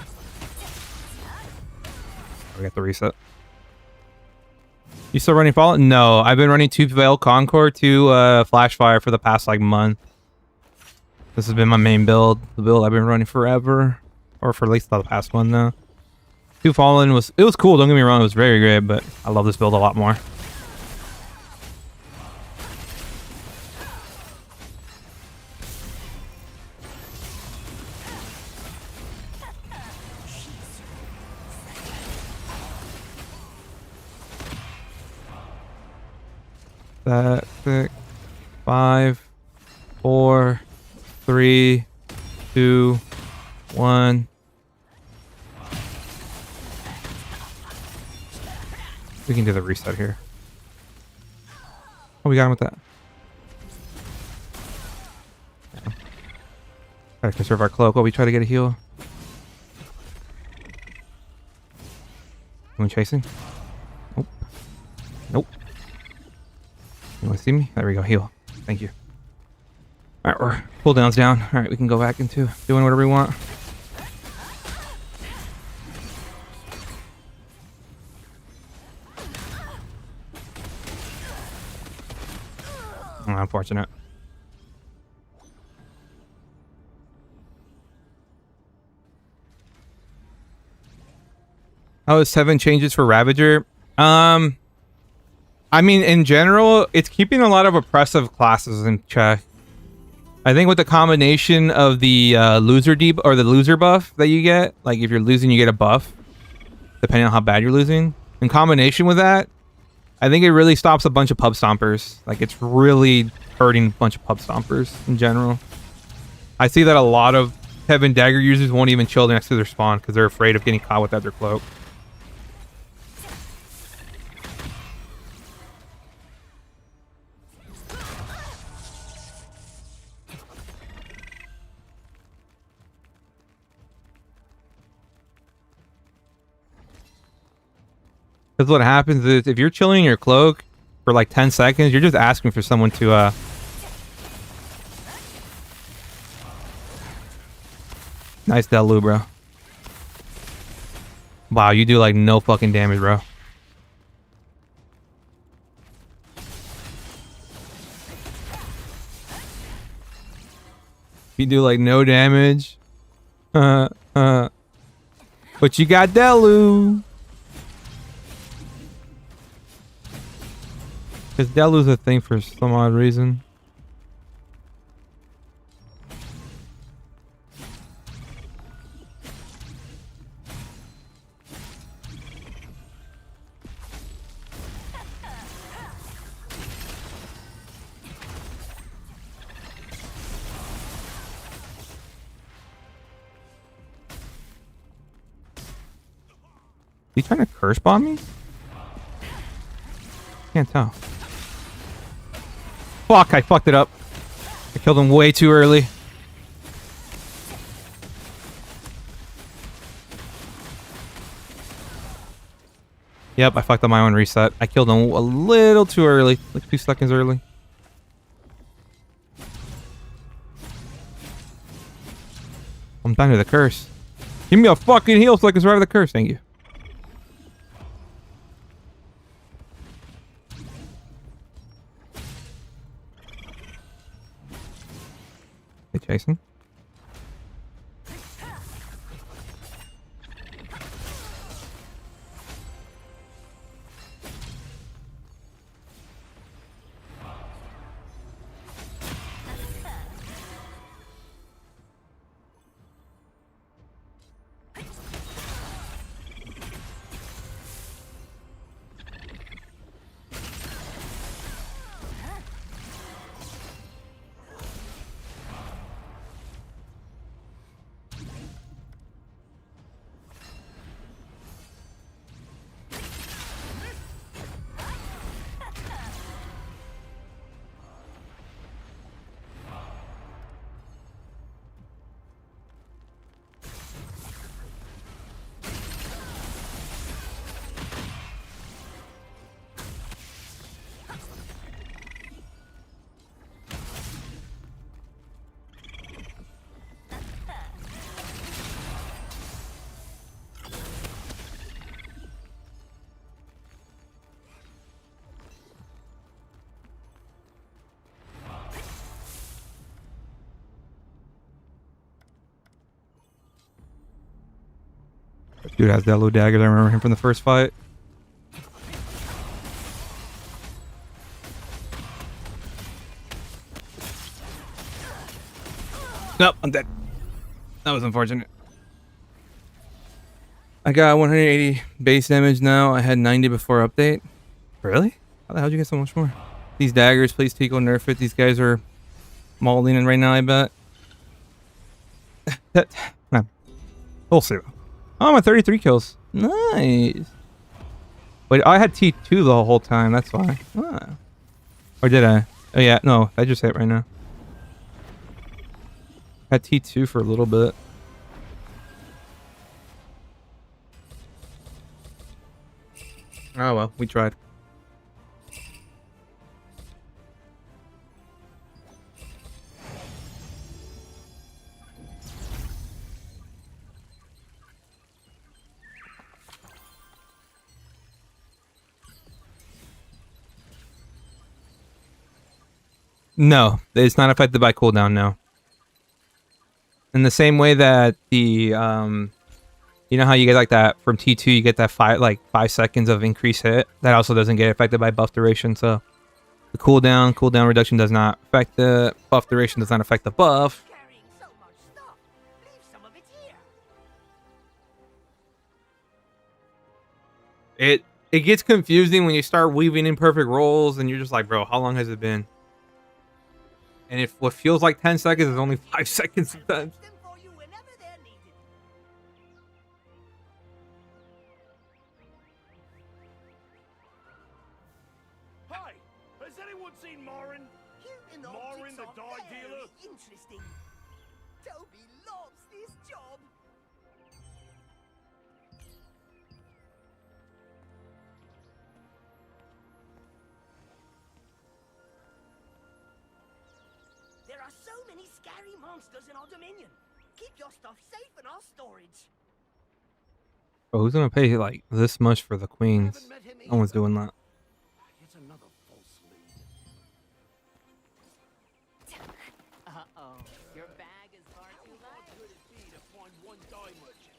We got the reset. You still running Fallout? No, I've been running 2 Veil Concord, 2 Flashfire for the past like month. This has been my main build. The build I've been running forever. Or for at least the past one though. 2 Fallen was cool, don't get me wrong, it was very great, but I love this build a lot more. That 6, 5, 4, 3, 2, 1. We can do the reset here. Oh, we got him with that. Yeah. Gotta conserve our cloak while we try to get a heal. Anyone chasing? Nope. Nope. You want to see me? There we go. Heal. Thank you. Alright, we're cooldown's down. Alright, we can go back into doing whatever we want. Oh, unfortunate. Oh, 7 changes for Ravager. I mean, in general, it's keeping a lot of oppressive classes in check. I think with the combination of the loser debuff or the loser buff that you get, like if you're losing, you get a buff, depending on how bad you're losing. In combination with that, I think it really stops a bunch of pub stompers. Like it's really hurting a bunch of pub stompers in general. I see that a lot of Tevent Dagger users won't even chill next to their spawn because they're afraid of getting caught without their cloak. Because what happens is if you're chilling your cloak for like 10 seconds, you're just asking for someone to nice Delu, bro. Wow, you do like no fucking damage, bro. You do like no damage. But you got Delu. Because Delu's a thing for some odd reason. You trying to curse bomb me? Can't tell. Fuck, I fucked it up. I killed him way too early. Yep, I fucked up my own reset. I killed him a little too early. Like 2 seconds early. I'm down to the curse. Give me a fucking heal so I can survive the curse. Thank you. Hey, Jason. Dude has that low daggers. I remember him from the first fight. Nope, I'm dead. That was unfortunate. I got 180 base damage now. I had 90 before update. Really? How the hell did you get so much more? These daggers, please Tico nerf it. These guys are mauling in right now, I bet. Nah. We'll see. Oh, I'm at 33 kills. Nice. Wait, I had T2 the whole time. That's why. Ah. Or did I? Oh, yeah. No, I just hit right now. Had T2 for a little bit. Oh, well. We tried. No, it's not affected by cooldown, no. In the same way that the, you know how you get like that from T2, you get that 5 seconds of increased hit? That also doesn't get affected by buff duration, so the cooldown reduction does not affect the buff duration, does not affect the buff. Carrying so much stuff. Leave some of it here. It gets confusing when you start weaving in perfect rolls and you're just like, bro, how long has it been? And if what feels like 10 seconds is only 5 seconds sometimes. Them for you whenever they're needed. Hi! Has anyone seen Morin? You know, Morin, the are dog very dealer? Interesting. Toby loves this job. There are so many scary monsters in our dominion. Keep your stuff safe in our storage. Bro, who's gonna pay like this much for the queens? Haven't met him No one's either. doing that. Yet another false lead. Uh-oh. Your bag is far too light. Could it be to find one die merchant?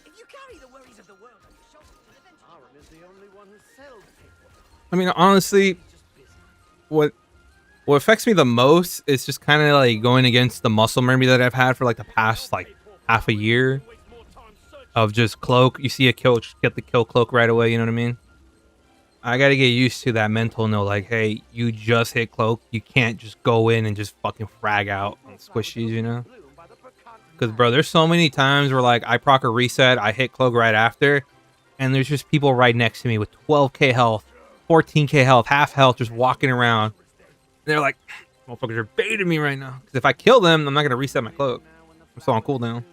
If you carry the worries of the world on your shoulders, you'll eventually Aaron is the only one who sells people. I mean, honestly, He's just busy. what affects me the most is just kind of like going against the muscle memory that I've had for like the past like half a year Waste more time searching. of just cloak. You see a kill, just get the kill cloak right away. You know what I mean? I gotta get used to that mental note. Like, hey, you just hit cloak. You can't just go in and just fucking frag out on squishies. You know? Bloom by the Percant Because bro, there's so many times where like I proc a reset, I hit cloak right after, and there's just people right next to me with 12k health, 14k health, half health, just walking around. And they're like, motherfuckers are baiting me right now. Because if I kill them, I'm not gonna reset my cloak. I'm still on cooldown.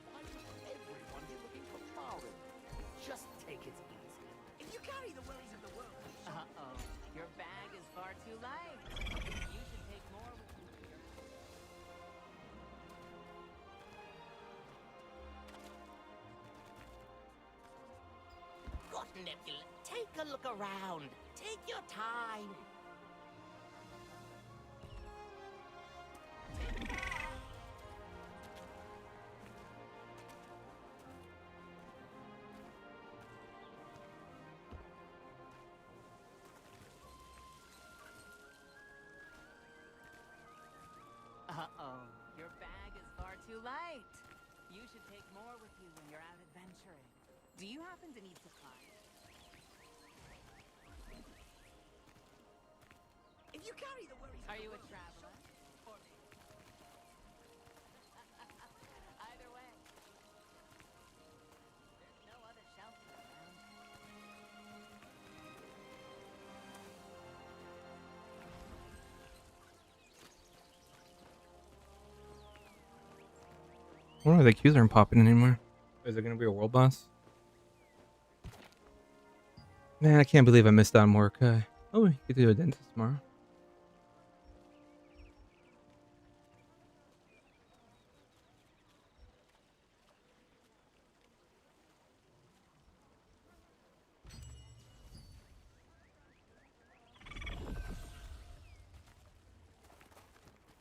Why would everyone be looking for Nebula, take a look around. Take your time. Uh-oh, your bag is far too light. You should take more with you when you're out adventuring. Do you happen to need supplies? If you carry the worries... Are you a traveler? Or either way. There's no other shelter around. I wonder why the queues aren't popping anymore. Is it gonna be a world boss? Man, I can't believe I missed out on work. Oh, we get to do a dentist tomorrow.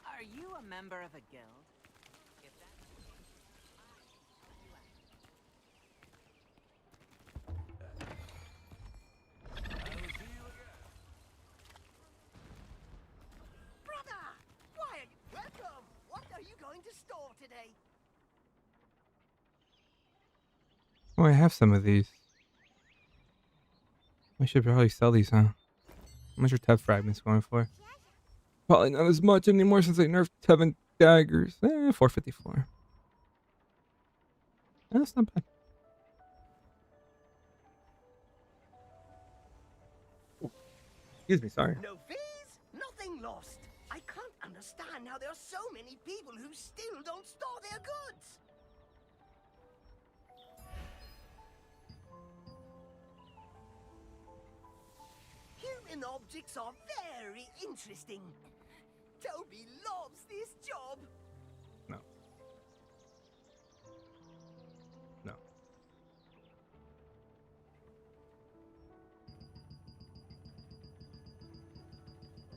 Are you a member of a guild? If that's the case, Brother! Why are you... Welcome! What are you going to store today? Oh, I have some of these. I should probably sell these, huh? How much are Tev fragments going for? Probably not as much anymore since they nerfed Tevent Daggers. 454. That's not bad. Excuse me, sorry. No fees, nothing lost. I can't understand how there are so many people who still don't store their goods. Human objects are very interesting. Toby loves this job. No. No.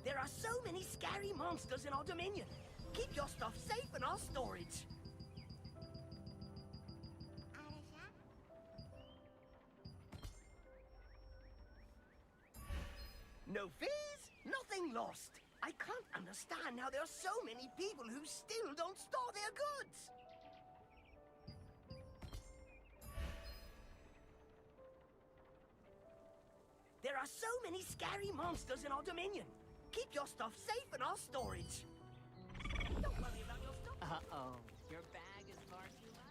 There are so many scary monsters in our dominion. Keep your stuff safe in our storage. No fees, nothing lost. I can't understand how there are so many people who still don't store their goods. There are so many scary monsters in our dominion. Keep your stuff safe in our storage. Don't worry about your stuff. uh-oh, your bag is far too light.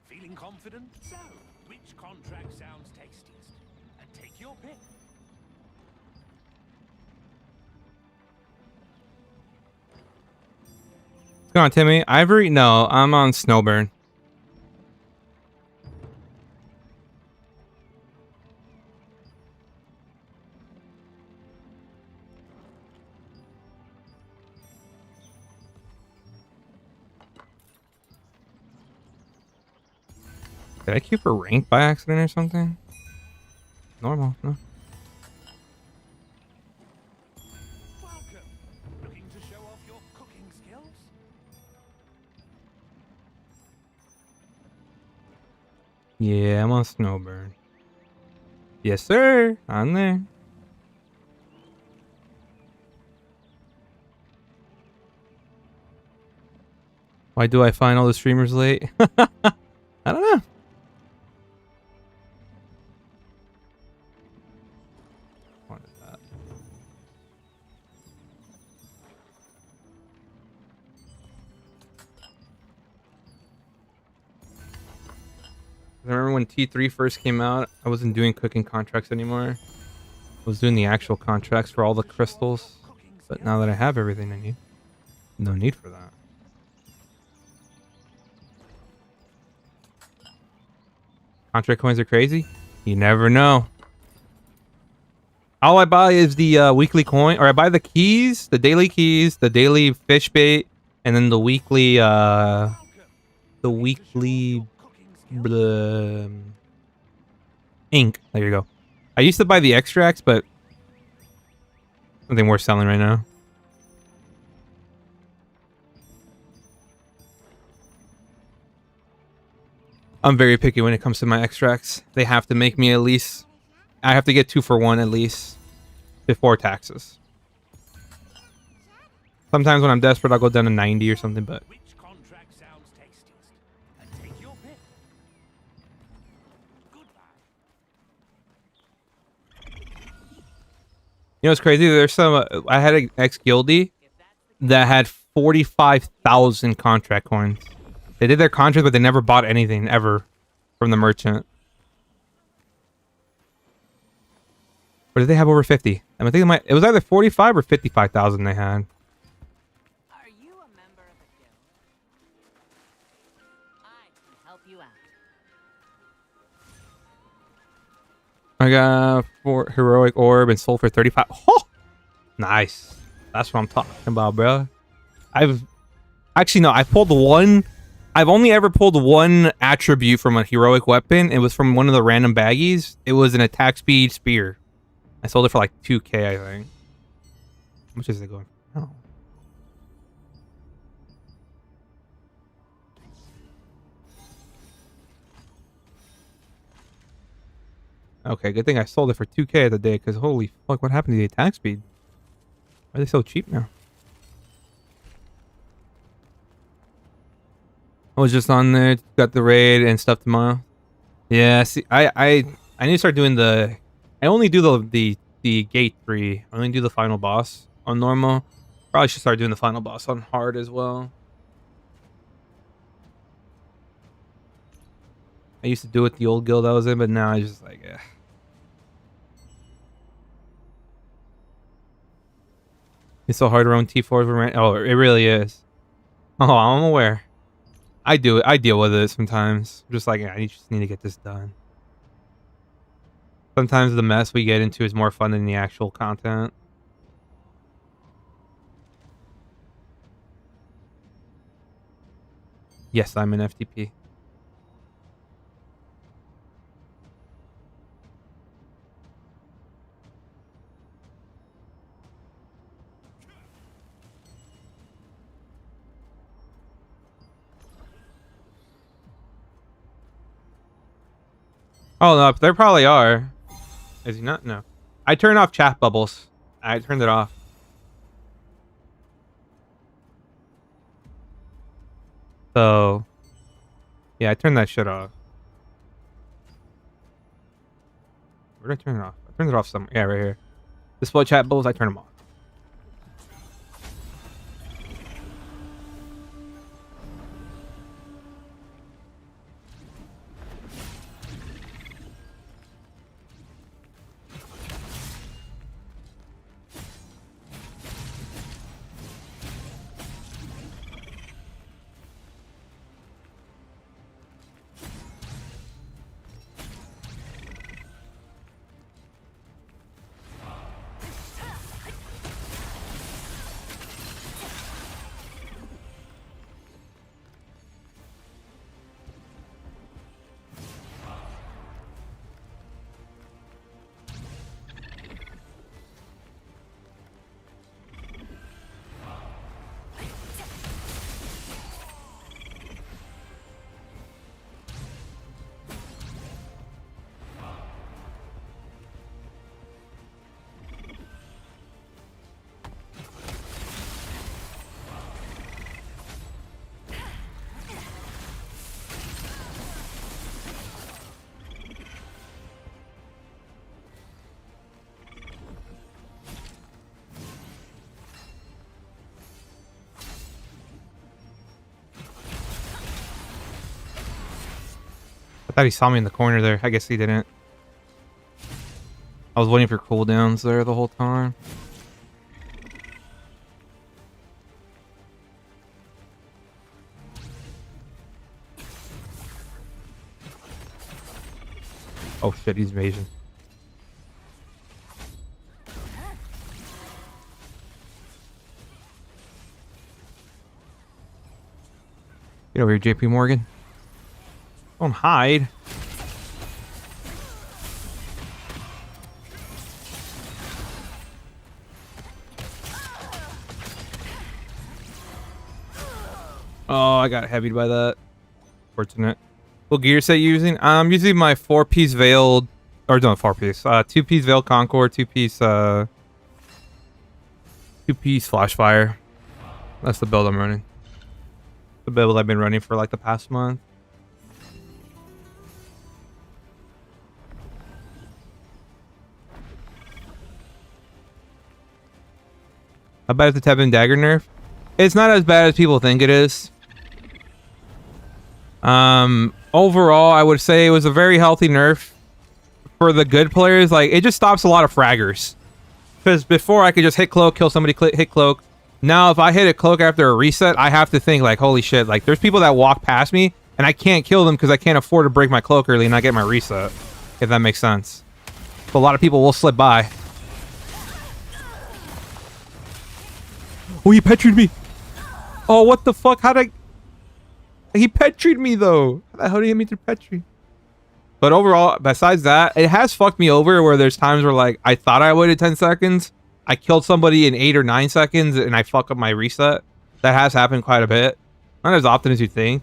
Feeling confident? So, which contract sounds tastiest? And take your pick. Come on, Timmy. Ivory? No, I'm on Snowburn. Did I queue for rank by accident or something? Normal, no? Welcome. Looking to show off your cooking skills? Yeah, I'm on Snowburn. Yes, sir. On there. Why do I find all the streamers late? I don't know. What is that? I remember when T3 first came out, I wasn't doing cooking contracts anymore. I was doing the actual contracts for all the crystals. But now that I have everything I need, no need for that. Contract coins are crazy? You never know. All I buy is the weekly coin, or I buy the keys, the daily fish bait, and then the weekly ink. There you go. I used to buy the extracts, but nothing worth selling right now. I'm very picky when it comes to my extracts. They have to make me at least... I have to get 2 for 1 at least before taxes. Sometimes when I'm desperate, I'll go down to 90 or something, but... Which contract sounds tastiest? And take your pick. Goodbye. You know what's crazy? There's some... I had an ex-guildie that had 45,000 contract coins. They did their contract, but they never bought anything, ever, from the merchant. Or did they have over 50? I think it was either 45 or 55,000 they had. Are you a member of the guild? I can help you out. I got 4 heroic orb and soul for 35. Oh! Nice. That's what I'm talking about, bro. Actually, no, I pulled one... I've only ever pulled one attribute from a heroic weapon. It was from one of the random baggies. It was an attack speed spear. I sold it for like 2K, I think. How much is it going? Oh. Okay, good thing I sold it for 2K the day, because holy fuck, what happened to the attack speed? Why are they so cheap now? I was just on there, got the raid and stuff tomorrow. Yeah, see, I need to start doing the... I only do the gate 3. I only do the final boss on normal. Probably should start doing the final boss on hard as well. I used to do it the old guild I was in, but now I just like, eh. It's so hard to run T4s. Oh, it really is. Oh, I'm aware. I do it. I deal with it sometimes. I'm just like, yeah, I just need to get this done. Sometimes the mess we get into is more fun than the actual content. Yes, I'm an FTP. Oh, no, there probably are. Is he not? No. I turned off chat bubbles. I turned it off. So, yeah, I turned that shit off. Where did I turn it off? I turned it off somewhere. Yeah, right here. Display chat bubbles, I turn them off. I thought he saw me in the corner there. I guess he didn't. I was waiting for cooldowns there the whole time. Oh shit, he's Asian. Get over here, JP Morgan. Don't hide. Oh, I got heavied by that. Fortunate. What gear set you using? I'm using my 4-piece veiled, or no, 4-piece. 2-piece veiled Concord, 2-piece, 2-piece Flashfire. That's the build I'm running. The build I've been running for like the past month. How bad is the Tevent Dagger Nerf? It's not as bad as people think it is. Overall, I would say it was a very healthy nerf for the good players. Like, it just stops a lot of fraggers. Because before I could just hit cloak, kill somebody, hit cloak. Now, if I hit a cloak after a reset, I have to think like, holy shit, like there's people that walk past me and I can't kill them because I can't afford to break my cloak early and not get my reset. If that makes sense. But a lot of people will slip by. Oh, he petried me. Oh, what the fuck? How'd I... He petried me, though. How did he hit me through Petri? But overall, besides that, it has fucked me over where there's times where, like, I thought I waited 10 seconds. I killed somebody in 8 or 9 seconds, and I fuck up my reset. That has happened quite a bit. Not as often as you think.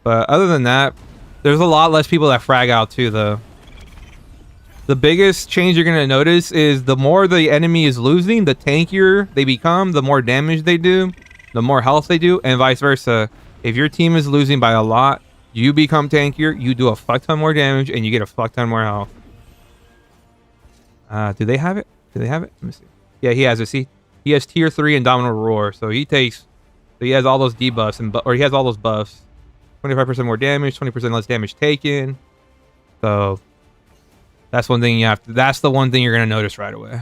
But other than that, there's a lot less people that frag out, too, though. The biggest change you're going to notice is the more the enemy is losing, the tankier they become, the more damage they do, the more health they do, and vice versa. If your team is losing by a lot, you become tankier, you do a fuck ton more damage, and you get a fuck ton more health. Do they have it? Do they have it? Let me see. Yeah, he has it. See? He has tier 3 Indomitable Roar, so he takes... So he has all those debuffs, or he has all those buffs. 25% more damage, 20% less damage taken. So... That's one thing you have to... That's the one thing you're going to notice right away.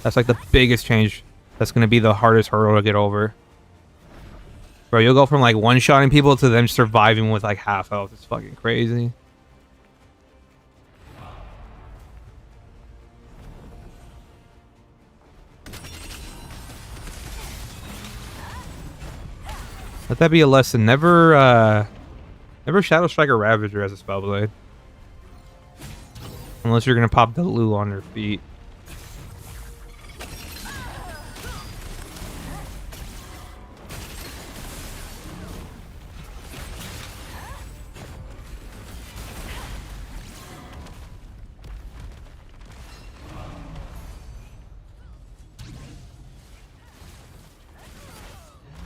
That's like the biggest change. That's going to be the hardest hurdle to get over. Bro, you'll go from like one-shotting people to them surviving with like half health. It's fucking crazy. Let that be a lesson. Never Shadow Strike or Ravager as a spellblade. Unless you're gonna pop the Lulu on their feet.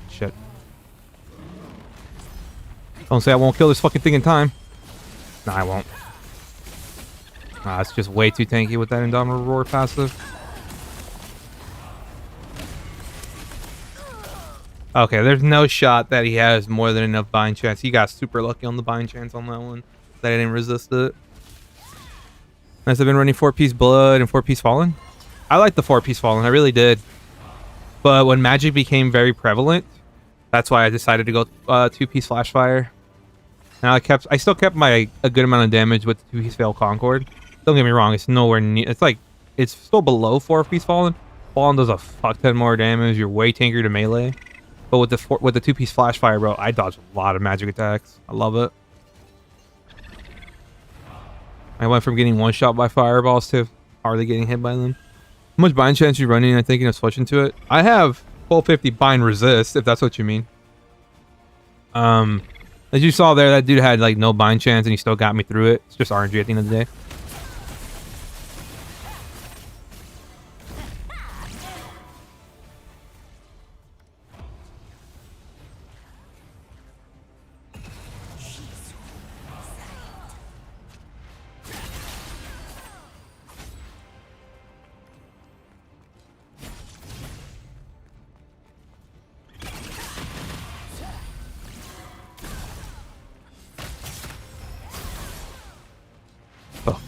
Shit. Don't say I won't kill this fucking thing in time. Nah, I won't. Nah, it's just way too tanky with that Indomitable Roar passive. Okay, there's no shot that he has more than enough bind chance. He got super lucky on the bind chance on that one. That I didn't resist it. Nice, I've been running 4-piece Blood and 4-piece Fallen. I like the 4-piece Fallen, I really did. But when magic became very prevalent, that's why I decided to go 2-piece Flashfire. Now I still kept a good amount of damage with the 2-piece Veil Concord. Don't get me wrong, it's nowhere near. It's still below 4-piece Fallen. Fallen does a fuck ton more damage. You're way tankier to melee. But with the 2-piece Flashfire, bro, I dodge a lot of magic attacks. I love it. I went from getting one shot by fireballs to hardly getting hit by them. How much bind chance you running? I'm thinking of switching to it. I have 1250 bind resist, if that's what you mean. As you saw there, that dude had like no bind chance and he still got me through it. It's just RNG at the end of the day.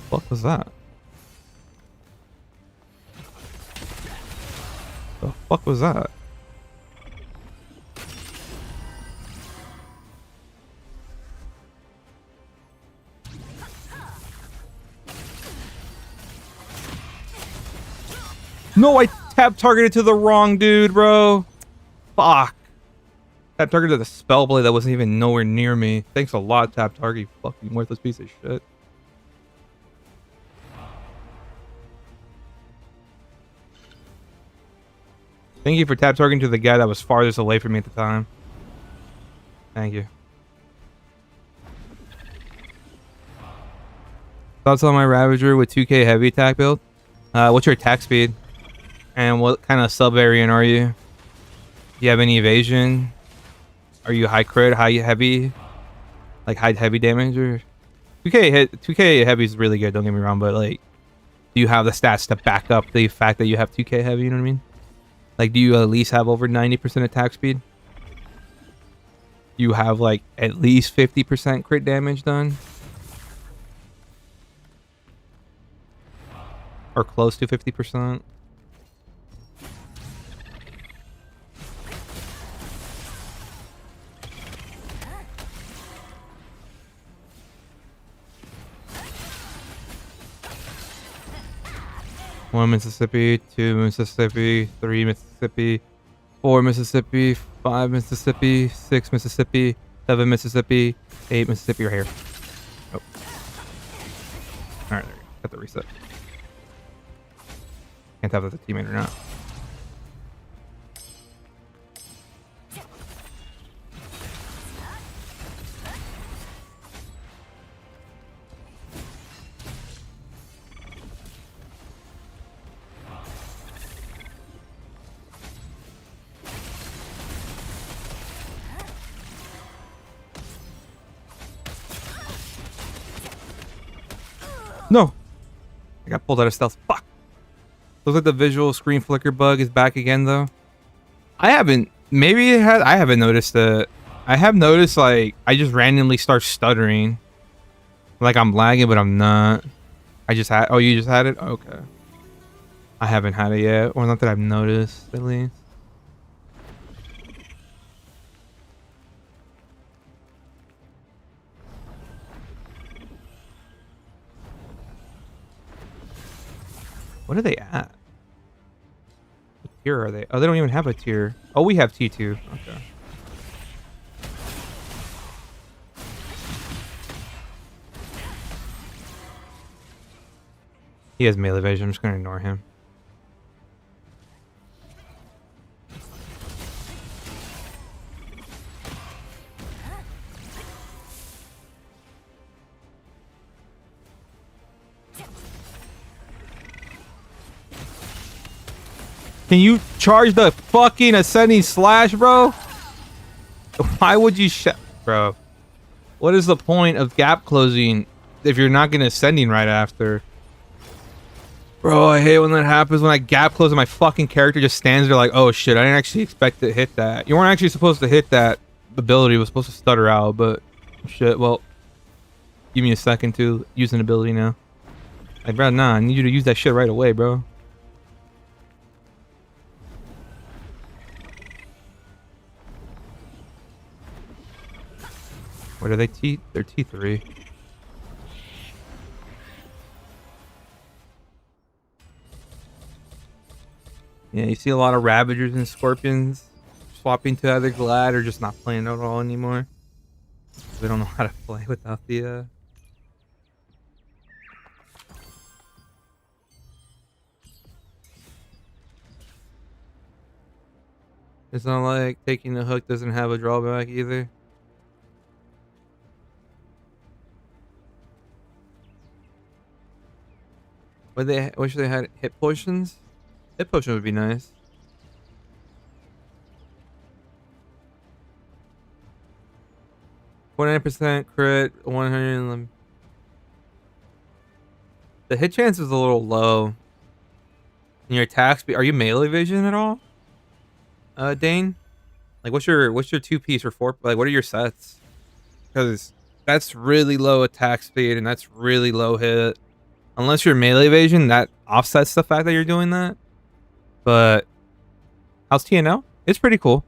What was that? The fuck was that? No, I tap targeted to the wrong dude, bro. Fuck. Tap target to the spell blade that wasn't even nowhere near me. Thanks a lot, tap target, you fucking worthless piece of shit. Thank you for tap targeting to the guy that was farthest away from me at the time. Thank you. Thoughts on my Ravager with 2k heavy attack build? What's your attack speed? And what kind of sub-variant are you? Do you have any evasion? Are you high crit, high heavy? Like high heavy damage? Or 2k heavy is really good, don't get me wrong, but like, do you have the stats to back up the fact that you have 2k heavy, you know what I mean? Like, do you at least have over 90% attack speed? You have like at least 50% crit damage done? Or close to 50%? One Mississippi, 2 Mississippi, 3 Mississippi, 4 Mississippi, 5 Mississippi, 6 Mississippi, 7 Mississippi, 8 Mississippi right here. Oh. Alright, there we go. Got the reset. Can't tell if that's a teammate or not. No! I got pulled out of stealth. Fuck! Looks like the visual screen flicker bug is back again, though. I haven't... Maybe it has... I haven't noticed it. I have noticed, like, I just randomly start stuttering. Like, I'm lagging, but I'm not. I just had... Oh, you just had it? Okay. I haven't had it yet. Or not that I've noticed, at least. What are they at? What tier are they? Oh, they don't even have a tier. Oh, we have T2. Okay. He has melee evasion. I'm just going to ignore him. Can you charge the fucking ascending slash, bro? Why would you bro? What is the point of gap closing if you're not gonna ascending right after? Bro, I hate when that happens, when I gap close and my fucking character just stands there like, oh shit, I didn't actually expect to hit that. You weren't actually supposed to hit that ability, it was supposed to stutter out, but shit, well, give me a second to use an ability now. Like, bro, nah, I need you to use that shit right away, bro. What are they? They're T3. Yeah, you see a lot of Ravagers and Scorpions swapping to either Glad or just not playing at all anymore. They don't know how to play without the It's not like taking the hook doesn't have a drawback either. Wish they had hit potions. Hit potion would be nice. %, crit, 100. The hit chance is a little low. And your attack speed. Are you melee vision at all, Dane? Like, what's your 2-piece or 4? Like, what are your sets? Because that's really low attack speed and that's really low hit. Unless you're melee evasion, that offsets the fact that you're doing that. But how's TNO? It's pretty cool.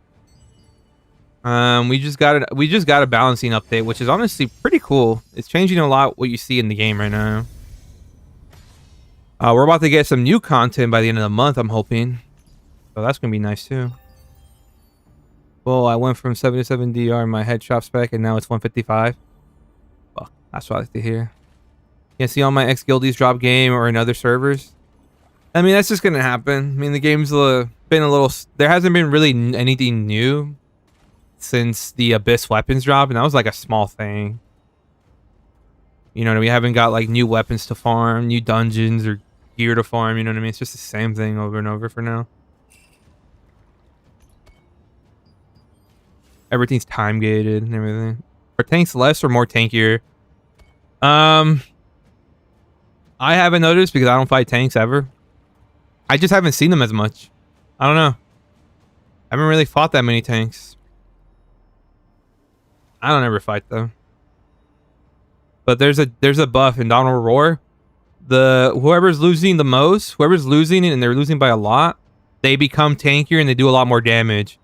We just got a balancing update, which is honestly pretty cool. It's changing a lot what you see in the game right now. We're about to get some new content by the end of the month, I'm hoping. So that's gonna be nice too. Well, I went from 77 DR in my headshot spec, and now it's 155. Fuck, that's what I like to hear. Can't see all my ex-guildies drop game or in other servers. I mean, that's just gonna happen. I mean, the game's been a little... There hasn't been really anything new since the Abyss weapons drop, and that was like a small thing. You know, we haven't got like new weapons to farm, new dungeons or gear to farm, you know what I mean? It's just the same thing over and over for now. Everything's time gated and everything. Are tanks less or more tankier? I haven't noticed because I don't fight tanks ever. I just haven't seen them as much. I don't know. I haven't really fought that many tanks. I don't ever fight them. But there's a buff in Donald Roar. Whoever's losing the most, whoever's losing it and they're losing by a lot, they become tankier and they do a lot more damage.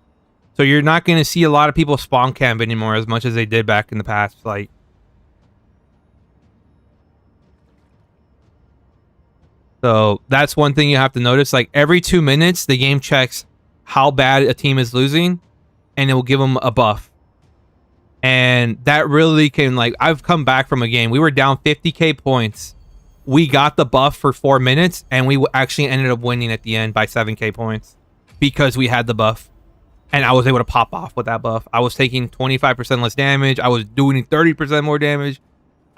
So you're not going to see a lot of people spawn camp anymore as much as they did back in the past. Like, so that's one thing you have to notice. Like every 2 minutes, the game checks how bad a team is losing, and it will give them a buff. And that really can, like, I've come back from a game. We were down 50k points. We got the buff for 4 minutes, and we actually ended up winning at the end by 7k points because we had the buff. And I was able to pop off with that buff. I was taking 25% less damage. I was doing 30% more damage.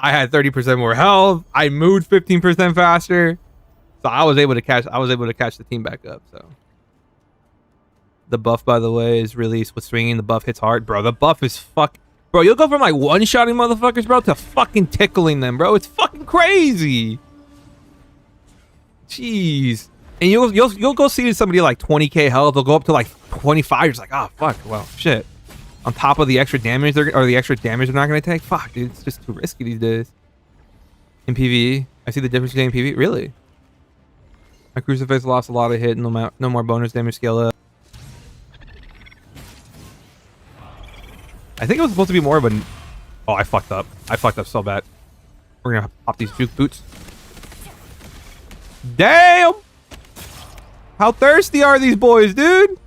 I had 30% more health. I moved 15% faster. So I was able to catch the team back up. So the buff, by the way, is released with swinging. The buff hits hard, bro. The buff is bro. You'll go from like one-shotting motherfuckers, bro, to fucking tickling them, bro. It's fucking crazy. Jeez. And you'll go see somebody like 20k health. They'll go up to like 25. You're just like, oh fuck, well shit. On top of the extra damage they're not gonna take. Fuck, dude, it's just too risky these days. In PvE, I see the difference between PvE. Really? My crucifix lost a lot of hit. No more bonus damage scale up. I think it was supposed to be more, but oh, I fucked up. I fucked up so bad. We're gonna pop these juke boots. Damn! How thirsty are these boys, dude?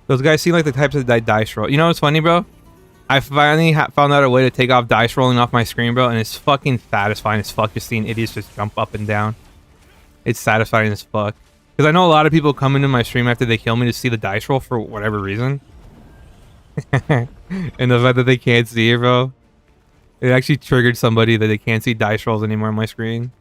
Those guys seem like the types of dice roll. You know what's funny, bro? I finally found out a way to take off dice rolling off my screen, bro, and it's fucking satisfying as fuck just seeing idiots just jump up and down. It's satisfying as fuck. Because I know a lot of people come into my stream after they kill me to see the dice roll for whatever reason. And the fact that they can't see it, bro. It actually triggered somebody that they can't see dice rolls anymore on my screen.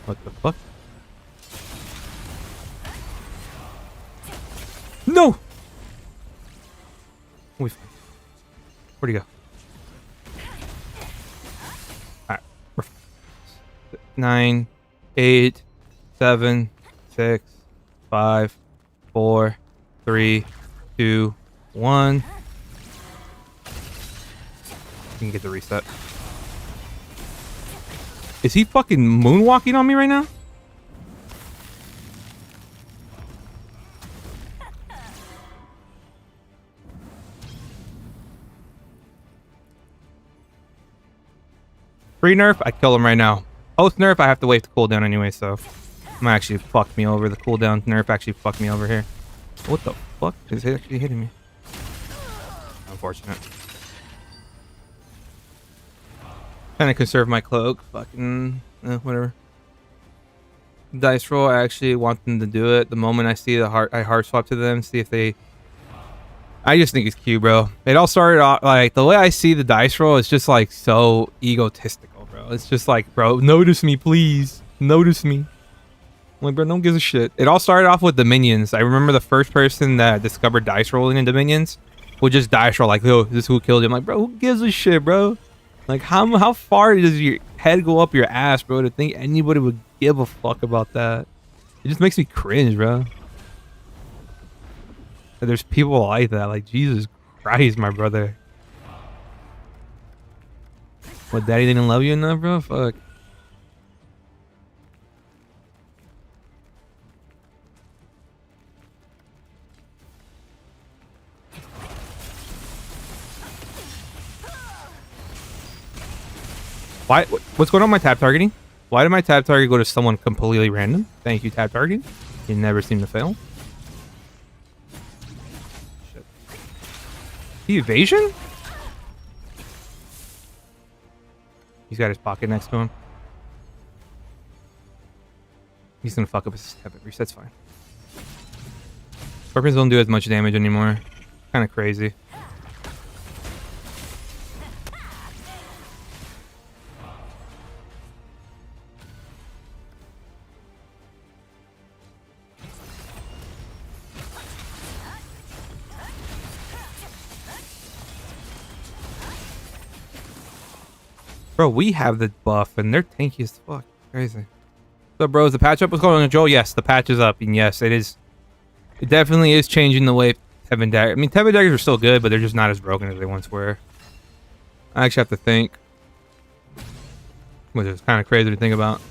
What the fuck? No! Where'd he go? Alright. 9, 8, 7, 6, 5, 4, 3, 2, 1. You can get the reset. Is he fucking moonwalking on me right now? Pre-nerf, I kill him right now. Post-nerf, I have to wait to cooldown anyway, so... I'm actually fucked me over. The cooldown nerf actually fucked me over here. What the fuck is it actually hitting me? Unfortunate. Trying to conserve my cloak. Fucking... whatever. Dice roll, I actually want them to do it. The moment I see the heart, I heart swap to them, see if they... I just think it's cute, bro. It all started off, like, the way I see the dice roll is just, like, so egotistical, bro. It's just like, bro, notice me, please. Notice me. I'm like, bro, no one gives a shit. It all started off with Dominions. I remember the first person that discovered dice rolling in Dominions would just dice roll, like, oh, this is who killed you. I'm like, bro, who gives a shit, bro? Like, how far does your head go up your ass, bro, to think anybody would give a fuck about that? It just makes me cringe, bro. There's people like that. Like, Jesus Christ, my brother. What, daddy didn't love you enough, bro? Fuck. Why? What's going on with my tab targeting? Why did my tab target go to someone completely random? Thank you, tab targeting. You never seem to fail. Shit. The evasion? He's got his pocket next to him. He's gonna fuck up his Petries. That's fine. Scorpions don't do as much damage anymore. Kind of crazy. Bro, we have the buff and they're tanky as fuck. Crazy. So, bro, is the patch up? What's going on, Joel? Yes, the patch is up, and yes, it is. It definitely is changing the way Tevent Dagger. I mean, Tevent Daggers are still good, but they're just not as broken as they once were. I actually have to think, which is kind of crazy to think about.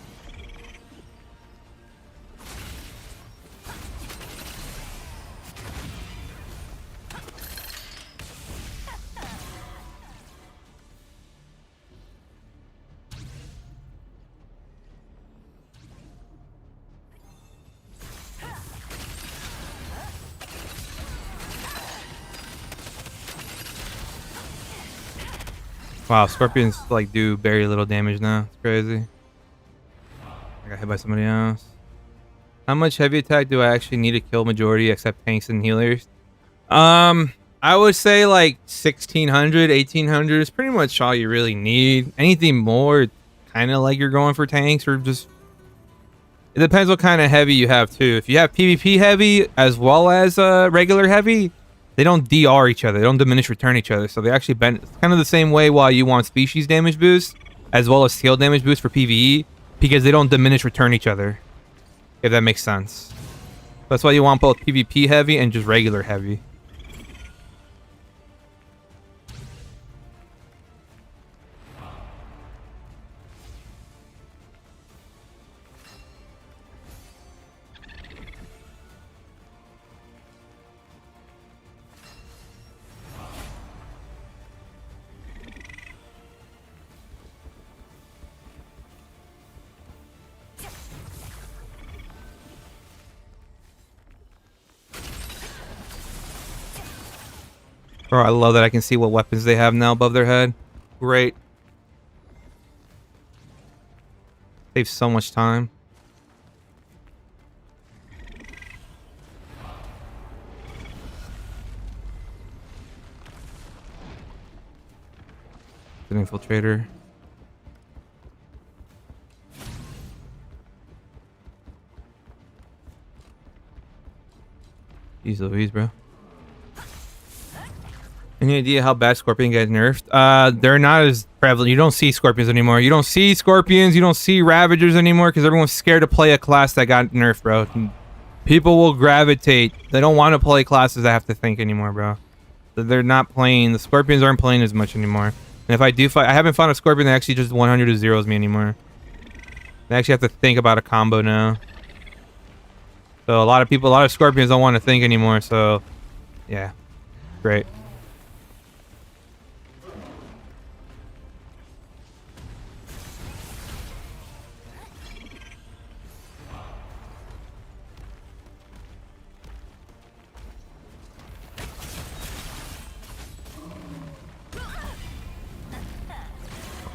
Wow, scorpions like do very little damage now. It's crazy. I got hit by somebody else. How much heavy attack do I actually need to kill majority except tanks and healers? I would say like 1600, 1800 is pretty much all you really need. Anything more, kind of like you're going for tanks or just. It depends what kind of heavy you have too. If you have PvP heavy as well as regular heavy, they don't DR each other. They don't diminish return each other. So they actually bend kind of the same way while you want species damage boost as well as skill damage boost for PvE because they don't diminish return each other. If that makes sense. That's why you want both PvP heavy and just regular heavy. Bro, I love that I can see what weapons they have now above their head. Great. Saves so much time. An infiltrator. Jeez Louise, bro. Any idea how bad Scorpion gets nerfed? They're not as prevalent. You don't see Scorpions anymore. You don't see Scorpions. You don't see Ravagers anymore because everyone's scared to play a class that got nerfed, bro. People will gravitate. They don't want to play classes that have to think anymore, bro. They're not playing. The Scorpions aren't playing as much anymore. And if I do fight, I haven't found a Scorpion that actually just 100 zeros me anymore. They actually have to think about a combo now. So a lot of Scorpions don't want to think anymore. So, yeah, great.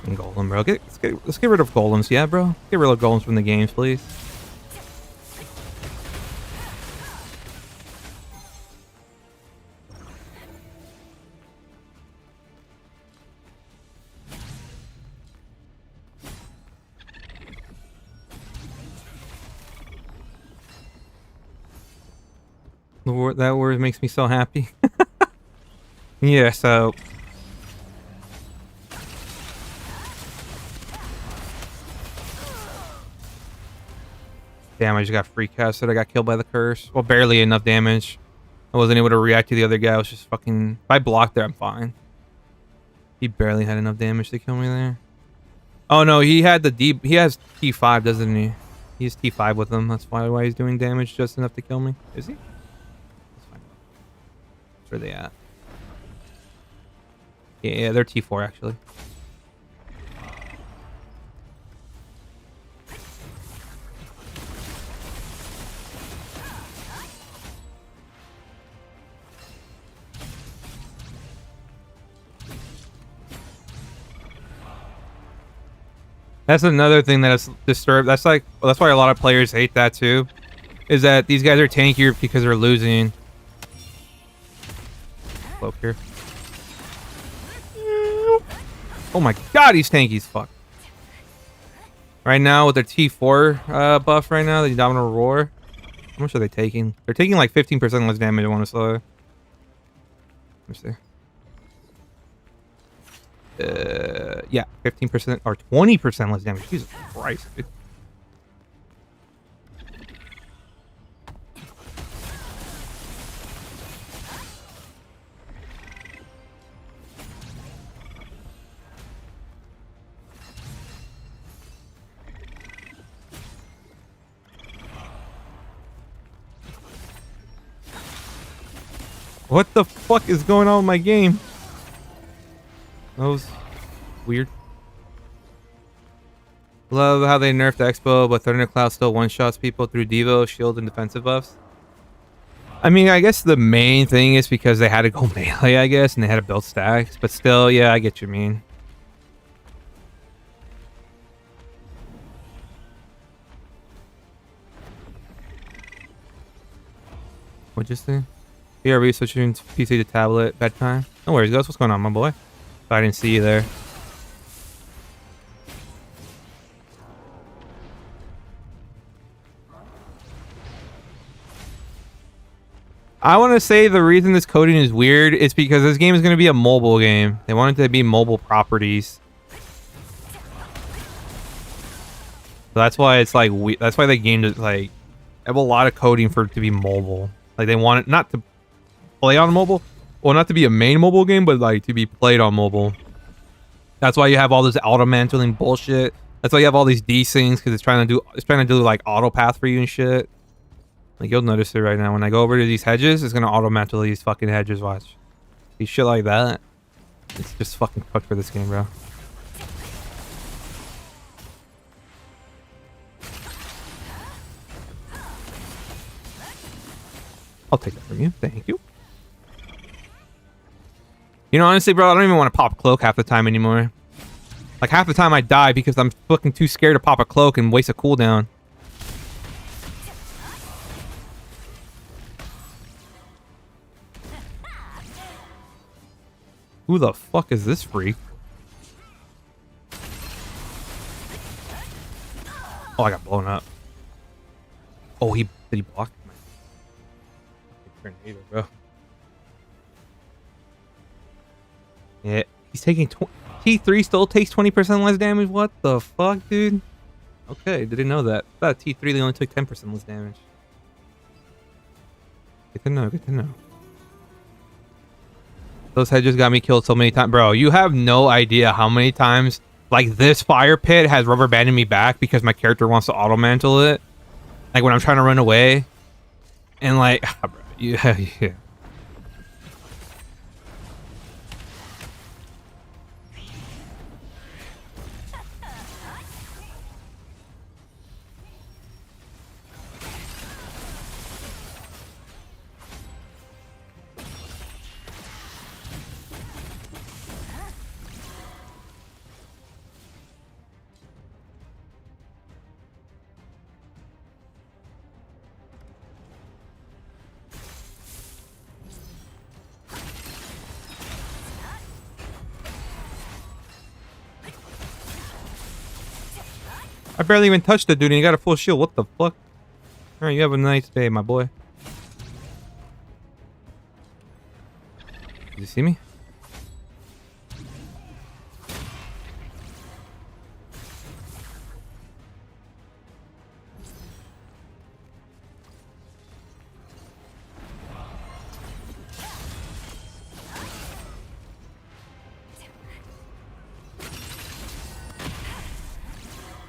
Golem, bro. Let's get rid of golems, yeah, bro. Get rid of golems from the games, please. That word makes me so happy. Yeah, so. Damn, I just got free casted. I got killed by the curse. Well, barely enough damage. I wasn't able to react to the other guy. I was just fucking... If I blocked there, I'm fine. He barely had enough damage to kill me there. Oh, no. He had the deep... He has T5, doesn't he? He has T5 with him. That's why he's doing damage just enough to kill me. Is he? That's fine. Where are they at? Yeah, they're T4, actually. That's another thing that is disturbed. That's like, well, that's why a lot of players hate that too. Is that these guys are tankier because they're losing. Cloak here. Oh my god, he's tanky as fuck. Right now with their T4 buff right now, the Indomitable Roar. How much are they taking? They're taking like 15% less damage, I want to say. Let me see. Yeah, 15% or 20% less damage. Jesus Christ, dude. What the fuck is going on with my game? That was weird. Love how they nerfed Expo, but Thundercloud still one-shots people through Devo, shield, and defensive buffs. I mean, I guess the main thing is because they had to go melee, I guess, and they had to build stacks. But still, yeah, I get what you mean. What'd you say? BRB switching PC to tablet, bedtime. No worries, Ghost. What's going on, my boy? I didn't see you there. I want to say the reason this coding is weird is because this game is going to be a mobile game. They want it to be mobile properties. So that's why it's like that's why the game is like have a lot of coding for it to be mobile. Like they want it not to play on mobile, well, not to be a main mobile game, but like to be played on mobile. That's why you have all this auto mantling bullshit. That's why you have all these desyncs because it's trying to do like auto path for you and shit. Like you'll notice it right now when I go over to these hedges, it's gonna auto mantle these fucking hedges. Watch, these shit like that. It's just fucking cooked for this game, bro. I'll take that from you. Thank you. You know, honestly, bro, I don't even want to pop cloak half the time anymore. Like, half the time I die because I'm fucking too scared to pop a cloak and waste a cooldown. Who the fuck is this freak? Oh, I got blown up. Oh, did he block my grenade, bro? Yeah, he's taking T3 still takes 20% less damage. What the fuck, dude? Okay, didn't know that. I thought T3 they only took 10% less damage. Good to know. Good to know. Those hedges got me killed so many times, bro. You have no idea how many times like this fire pit has rubber banded me back because my character wants to auto mantle it. Like when I'm trying to run away, and like, bro, yeah. I barely even touched the dude and he got a full shield. What the fuck? Alright, you have a nice day, my boy. Did you see me?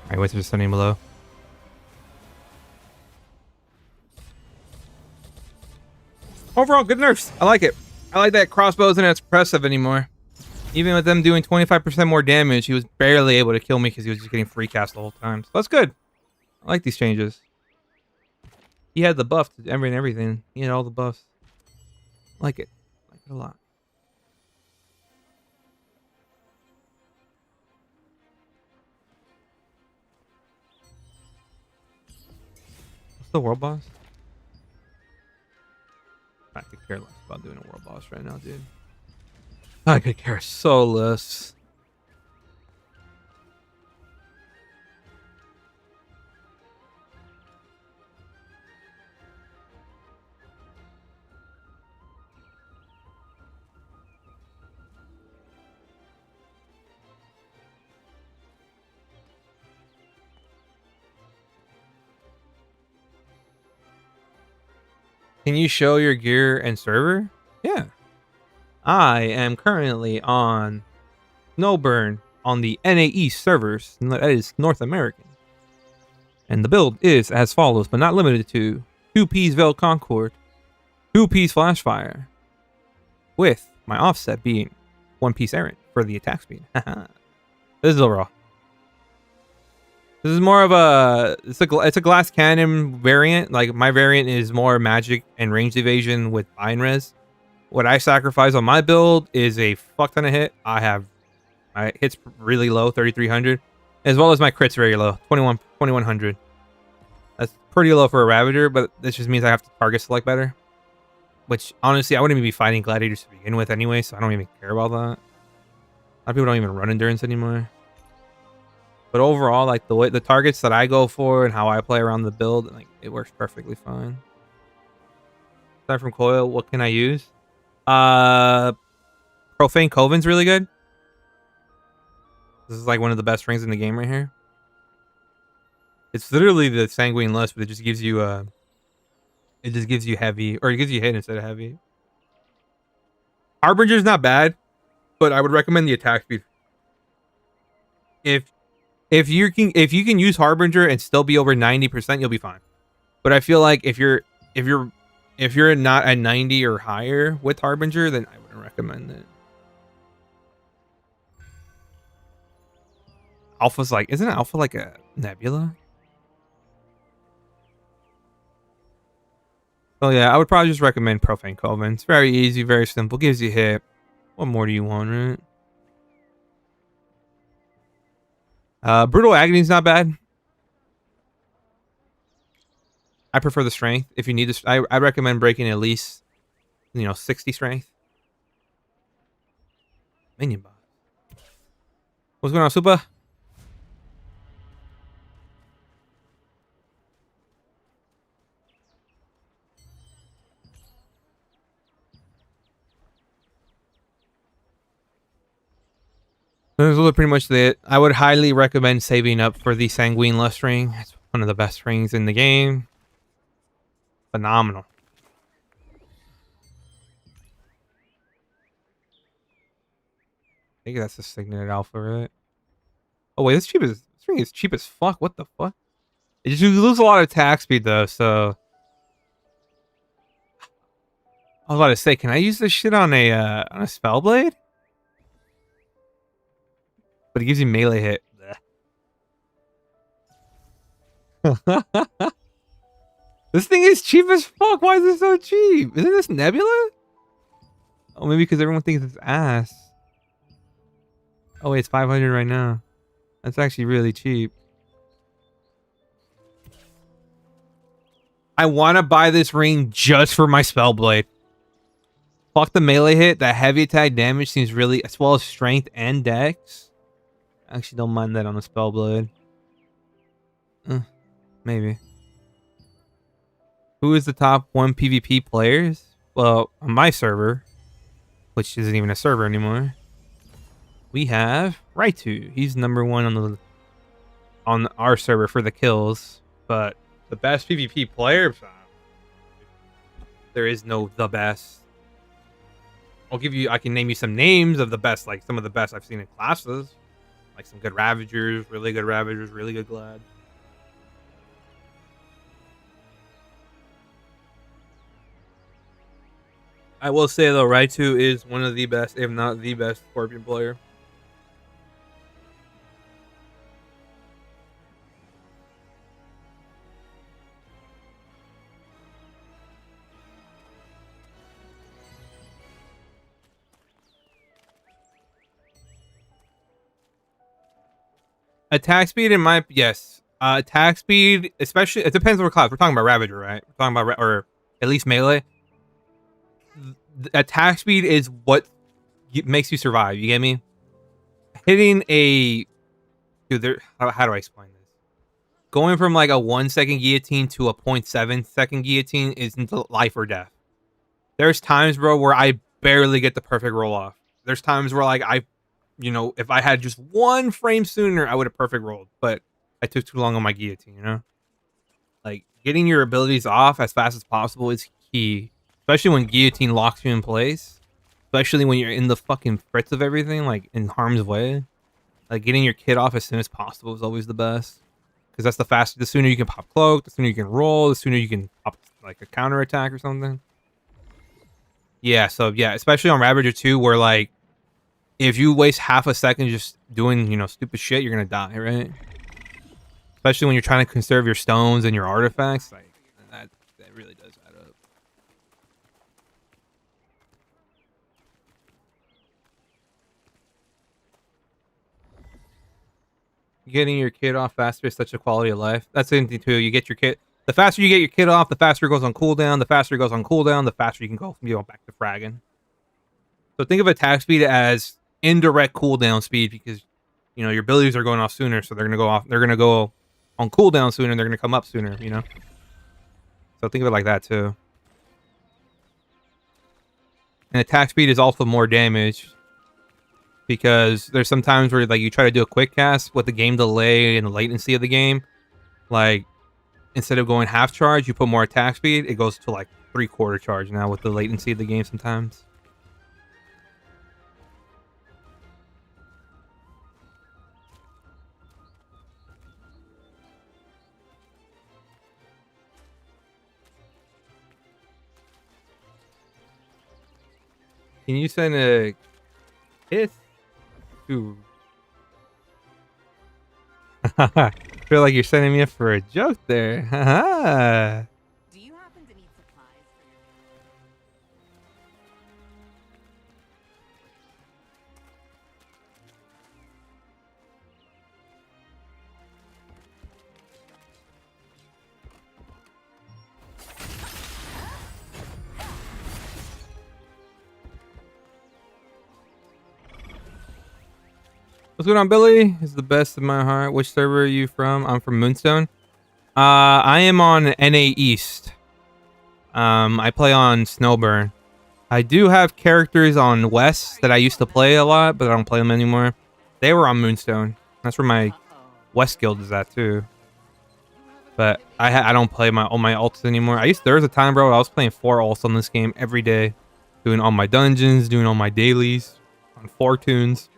Alright, wait till there's something below. Overall, good nerfs. I like it. I like that crossbow isn't as impressive anymore. Even with them doing 25% more damage, he was barely able to kill me because he was just getting free cast the whole time. So that's good. I like these changes. He had the buff to everything. He had all the buffs. I like it. I like it a lot. the world boss? I could care less about doing a world boss right now, dude. I could care so less. Can you show your gear and server? Yeah. I am currently on Snowburn on the NA East servers. That is North American. And the build is as follows, but not limited to 2-piece Veil Concord, 2-piece Flashfire, with my offset being 1-piece Errant for the attack speed. This is a raw. This is more of a it's a glass cannon variant. Like my variant is more magic and ranged evasion with bind res. What I sacrifice on my build is a fuck ton of hit. I have my hits really low, 3,300, as well as my crits very low, 2,100. That's pretty low for a Ravager, but this just means I have to target select better. Which honestly, I wouldn't even be fighting gladiators to begin with anyway, so I don't even care about that. A lot of people don't even run endurance anymore. But overall, like the targets that I go for and how I play around the build, like it works perfectly fine. Aside from coil, what can I use? Profane Coven's really good. This is like one of the best rings in the game right here. It's literally the Sanguine Lust, but it just gives you heavy, or it gives you hit instead of heavy. Harbinger's not bad, but I would recommend the attack speed. If you can use Harbinger and still be over 90%, you'll be fine. But I feel like if you're not at 90 or higher with Harbinger, then I wouldn't recommend it. Alpha's like, isn't Alpha like a nebula? So yeah, I would probably just recommend Profane Coven. It's very easy, very simple, gives you hit. What more do you want, right? Brutal Agony's not bad. I prefer the strength. If you need this, I recommend breaking at least, 60 strength. Minion boss. What's going on, Super? Those are pretty much it. I would highly recommend saving up for the Sanguine Lust ring. It's one of the best rings in the game. Phenomenal. I think that's the Signet Alpha, right? Oh wait, this ring is cheap as fuck. What the fuck? You lose a lot of attack speed though, so I was about to say, can I use this shit on a Spellblade? But it gives you melee hit. This thing is cheap as fuck. Why is it so cheap? Isn't this Nebula? Oh, maybe because everyone thinks it's ass. Oh wait, it's 500 right now. That's actually really cheap. I want to buy this ring just for my Spellblade. Fuck the melee hit. That heavy attack damage seems really, as well as strength and dex. I actually don't mind that on the Spellblade. Maybe. Who is the top 1 PvP players? Well, on my server, which isn't even a server anymore, we have Raitu. He's number 1 on our server for the kills. But the best PvP player, there is no the best. I can name you some names of the best, like some of the best I've seen in classes. Like some good Ravagers, really good Glad. I will say though, Raitu is one of the best, if not the best, Scorpion player. Attack speed in my... Yes. Attack speed, especially, it depends on what class. We're talking about Ravager, right? We're talking about, or at least melee. Attack speed is what makes you survive. You get me? Hitting a dude, there. How do I explain this? Going from like a 1 second guillotine to a 0.7 second guillotine is into life or death. There's times, bro, where I barely get the perfect roll off. There's times where like if I had just 1 frame sooner, I would have perfect rolled, but I took too long on my guillotine. Like getting your abilities off as fast as possible is key, especially when guillotine locks you in place. Especially when you're in the fucking fritz of everything, like in harm's way. Like getting your kid off as soon as possible is always the best, because that's the faster. The sooner you can pop cloak, the sooner you can roll, the sooner you can pop like a counter attack or something. Yeah, so yeah, especially on Ravager 2, where like if you waste half a second just doing stupid shit, you're gonna die, right? Especially when you're trying to conserve your stones and your artifacts, like that really does add up. Getting your kid off faster is such a quality of life. That's the thing too. You get your kid. The faster you get your kid off, the faster it goes on cooldown. The faster it goes on cooldown, the faster you can go back to fragging. So think of attack speed as indirect cooldown speed, because your abilities are going off sooner, so they're gonna go off. They're gonna go on cooldown sooner, and they're gonna come up sooner. So think of it like that too. And attack speed is also more damage, because there's some times where like you try to do a quick cast with the game delay and the latency of the game, like instead of going half charge, you put more attack speed, it goes to like 3/4 charge now with the latency of the game sometimes. Can you send a kiss to... I feel like you're sending me up for a joke there. Haha. Do you happen to need supplies for your... What's going on, Billy? Is the best of my heart. Which server are you from? I'm from Moonstone. I am on NA East. I play on Snowburn. I do have characters on West that I used to play a lot, but I don't play them anymore. They were on Moonstone. That's where my West guild is at too. But I don't play all my ults anymore. There was a time, bro, I was playing 4 ults on this game every day, doing all my dungeons, doing all my dailies on 4 tunes.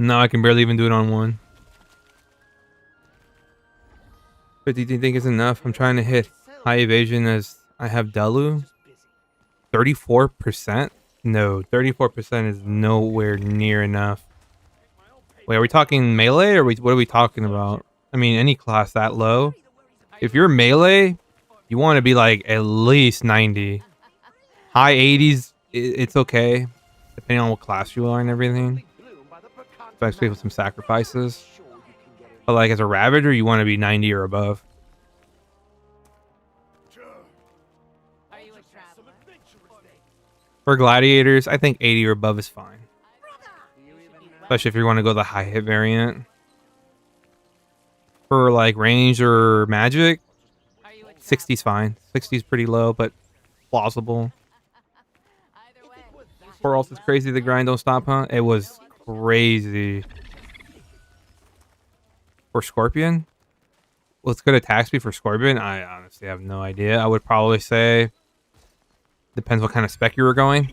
Now I can barely even do it on 1. But do you think it's enough? I'm trying to hit high evasion as I have Delu. 34%? No, 34% is nowhere near enough. Wait, are we talking melee, or what are we talking about? I mean, any class that low. If you're melee, you want to be like at least 90. High 80s, it's okay, depending on what class you are and everything. Especially with some sacrifices. But like as a Ravager, you want to be 90 or above. Are you a traveler? For gladiators, I think 80 or above is fine. Especially if you want to go the high hit variant. For like range or magic, 60's fine. 60's pretty low, but plausible. Either way, Or else it's crazy the grind don't stop, huh? It was crazy. For Scorpion? What's good attack speed for Scorpion? I honestly have no idea. I would probably say depends what kind of spec you were going. If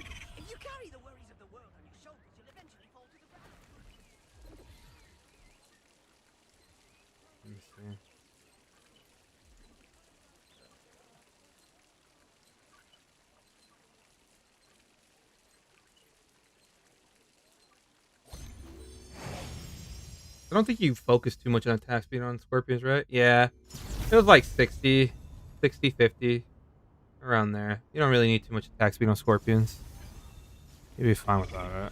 you carry the worries of the world on your shoulders, you'll eventually fall to the ground. Let me see. I don't think you focus too much on attack speed on Scorpions, right? Yeah. It was like 60, 50. Around there. You don't really need too much attack speed on Scorpions. You'll be fine without it.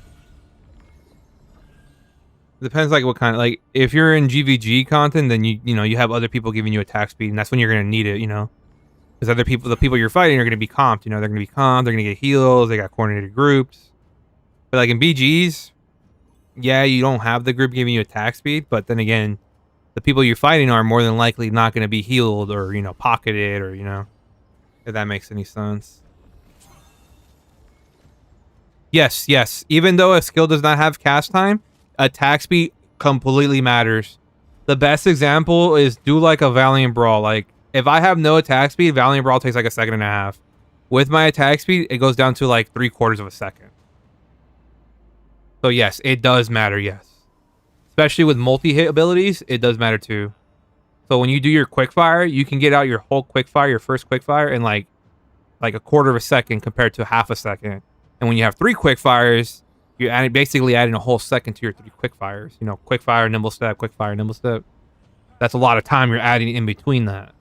Depends like what kind of, like if you're in GVG content, then you know you have other people giving you attack speed, and that's when you're gonna need it, you know, because other people, the people you're fighting, are gonna be comped. You know, they're gonna be comped. They're gonna get heals. They got coordinated groups. But like in BGs, yeah, you don't have the group giving you attack speed, but then again, the people you're fighting are more than likely not gonna be healed or pocketed or if that makes any sense. Yes, yes. Even though a skill does not have cast time, attack speed completely matters. The best example is do like a Valiant Brawl. Like, if I have no attack speed, Valiant Brawl takes like a second and a half. With my attack speed, it goes down to like 3/4 of a second. So yes, it does matter, yes. Especially with multi-hit abilities, it does matter too. So when you do your quickfire, you can get out your whole quickfire, your first quickfire, in like 1/4 of a second compared to half a second. And when you have 3 quickfires, you're basically adding a whole second to your 3 quickfires. You know, quickfire, nimble step, quickfire, nimble step. That's a lot of time you're adding in between that.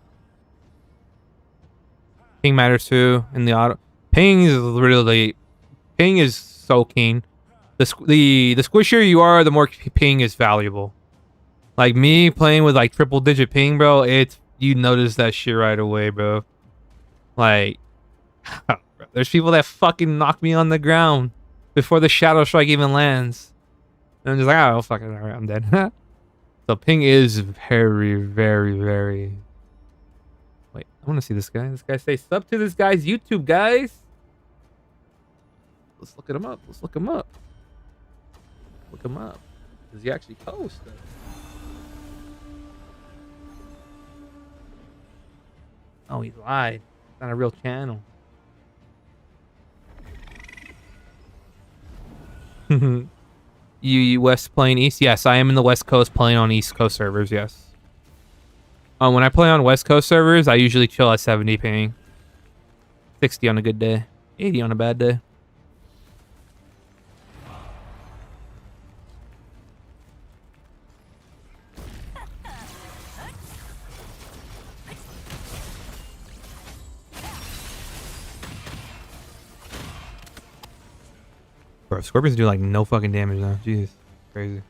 Ping matters too in the auto. Ping is so keen. The squishier you are, the more ping is valuable. Like me playing with like triple digit ping, bro, you notice that shit right away, bro. Like, there's people that fucking knock me on the ground before the shadow strike even lands. And I'm just like, oh, fuck it, alright, I'm dead. So ping is very, very, very... Wait, I want to see this guy. This guy say sub to this guy's YouTube, guys. Let's look him up. Let's look him up. Look him up. Does he actually post? Oh, he lied. It's not a real channel. You West playing East? Yes, I am in the West Coast playing on East Coast servers, yes. When I play on West Coast servers, I usually chill at 70 ping. 60 on a good day. 80 on a bad day. Bro, Scorpions do like no fucking damage now. Jeez. Crazy.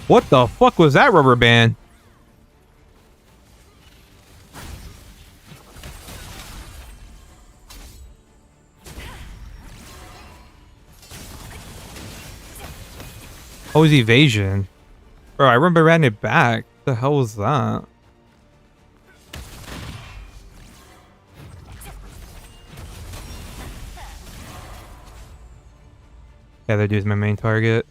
What the fuck was that rubber band? Oh, his evasion. Bro, I remember ran it back. What the hell was that? Yeah, that dude's my main target.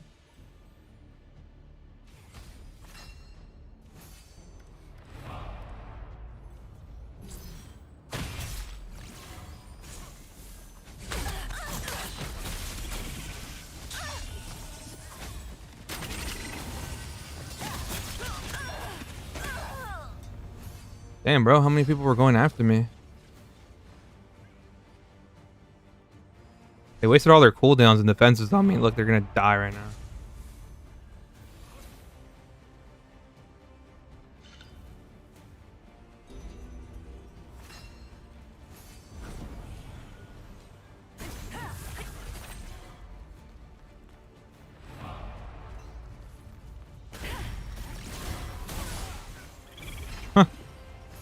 Damn, bro, how many people were going after me? They wasted all their cooldowns and defenses on me. Look, they're gonna die right now.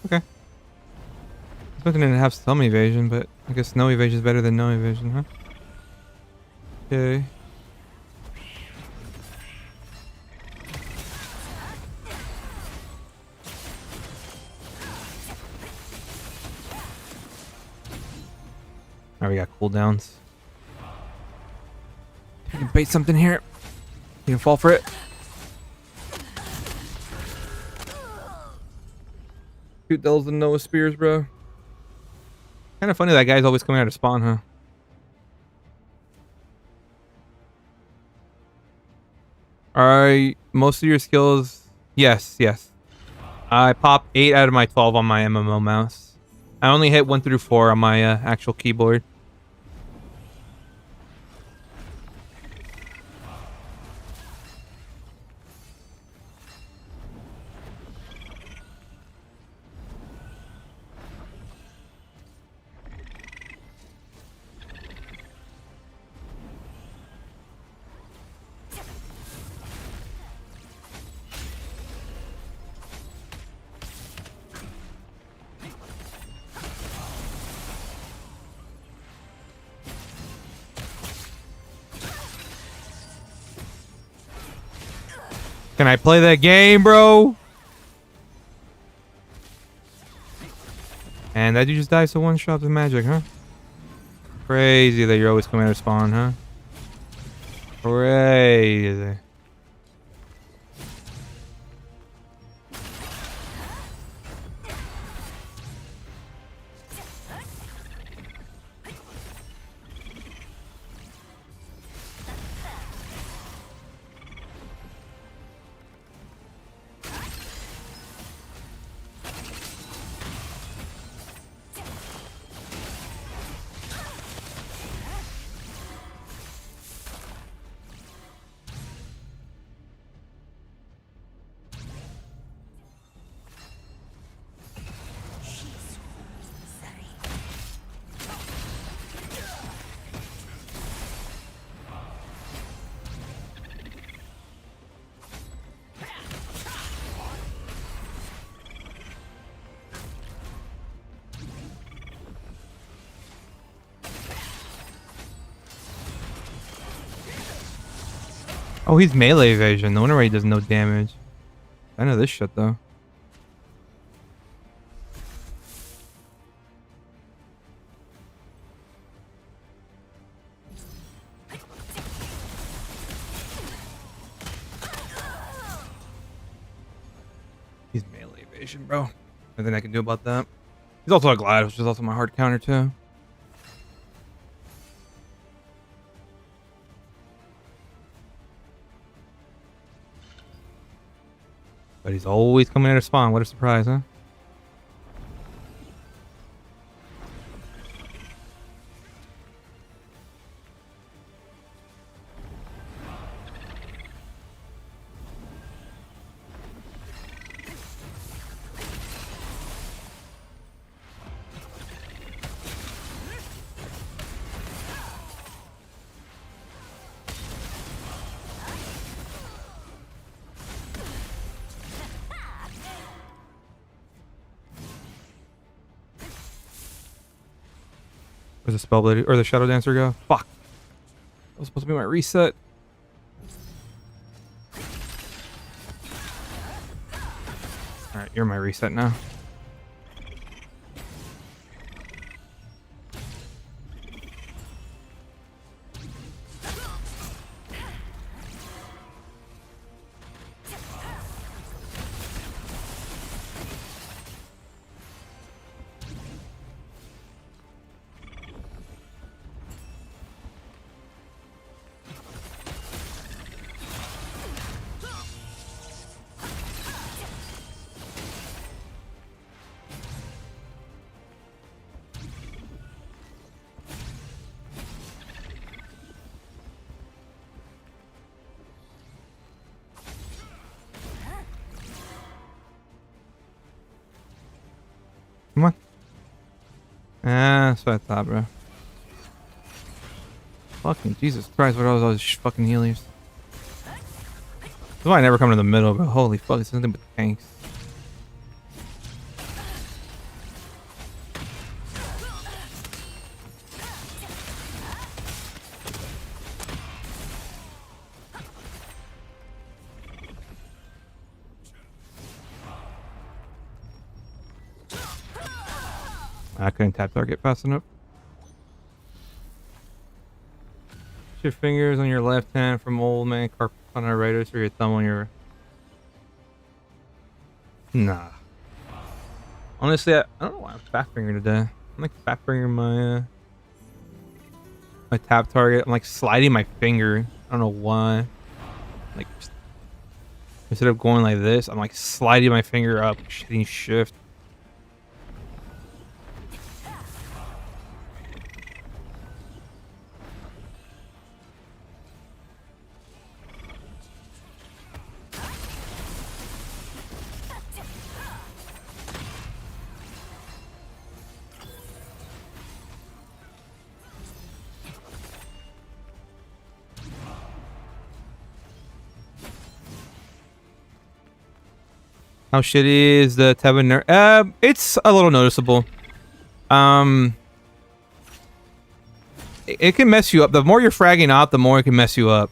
Okay. I was expecting it to have some evasion, but I guess no evasion is better than no evasion, huh? Okay. Alright, we got cooldowns. You can bait something here. You can fall for it. Shoot those and Noah spears, bro. Kind of funny that guy's always coming out of spawn, huh? Alright, most of your skills. Yes, yes. I pop 8 out of my 12 on my MMO mouse. I only hit 1 through 4 on my actual keyboard. Can I play that game, bro? And that dude just dies to one shot with magic, huh? Crazy that you're always coming out of spawn, huh? Crazy. Oh, he's melee evasion. No wonder why he does no damage. I know this shit though. He's melee evasion, bro. Nothing I can do about that. He's also a glide, which is also my hard counter too. But he's always coming out of spawn. What a surprise, huh? Where's the Spellblade or the Shadow Dancer go? Fuck. That was supposed to be my reset. Alright, you're my reset now. Come on. Ah, that's what I thought, bro. Fucking Jesus Christ, what are those fucking healers? That's why I never come to the middle, but holy fuck, it's nothing but tanks. I couldn't tap target fast enough. Put your fingers on your left hand from old man carpet on our right, or your thumb on your... Nah. Honestly, I don't know why I'm fat fingering today. I'm like fat fingering my my tap target. I'm like sliding my finger. I don't know why. Like, just Instead of going like this, I'm like sliding my finger up, hitting shift. How shitty is the Tevent Nerf? It's a little noticeable. It can mess you up. The more you're fragging out, the more it can mess you up.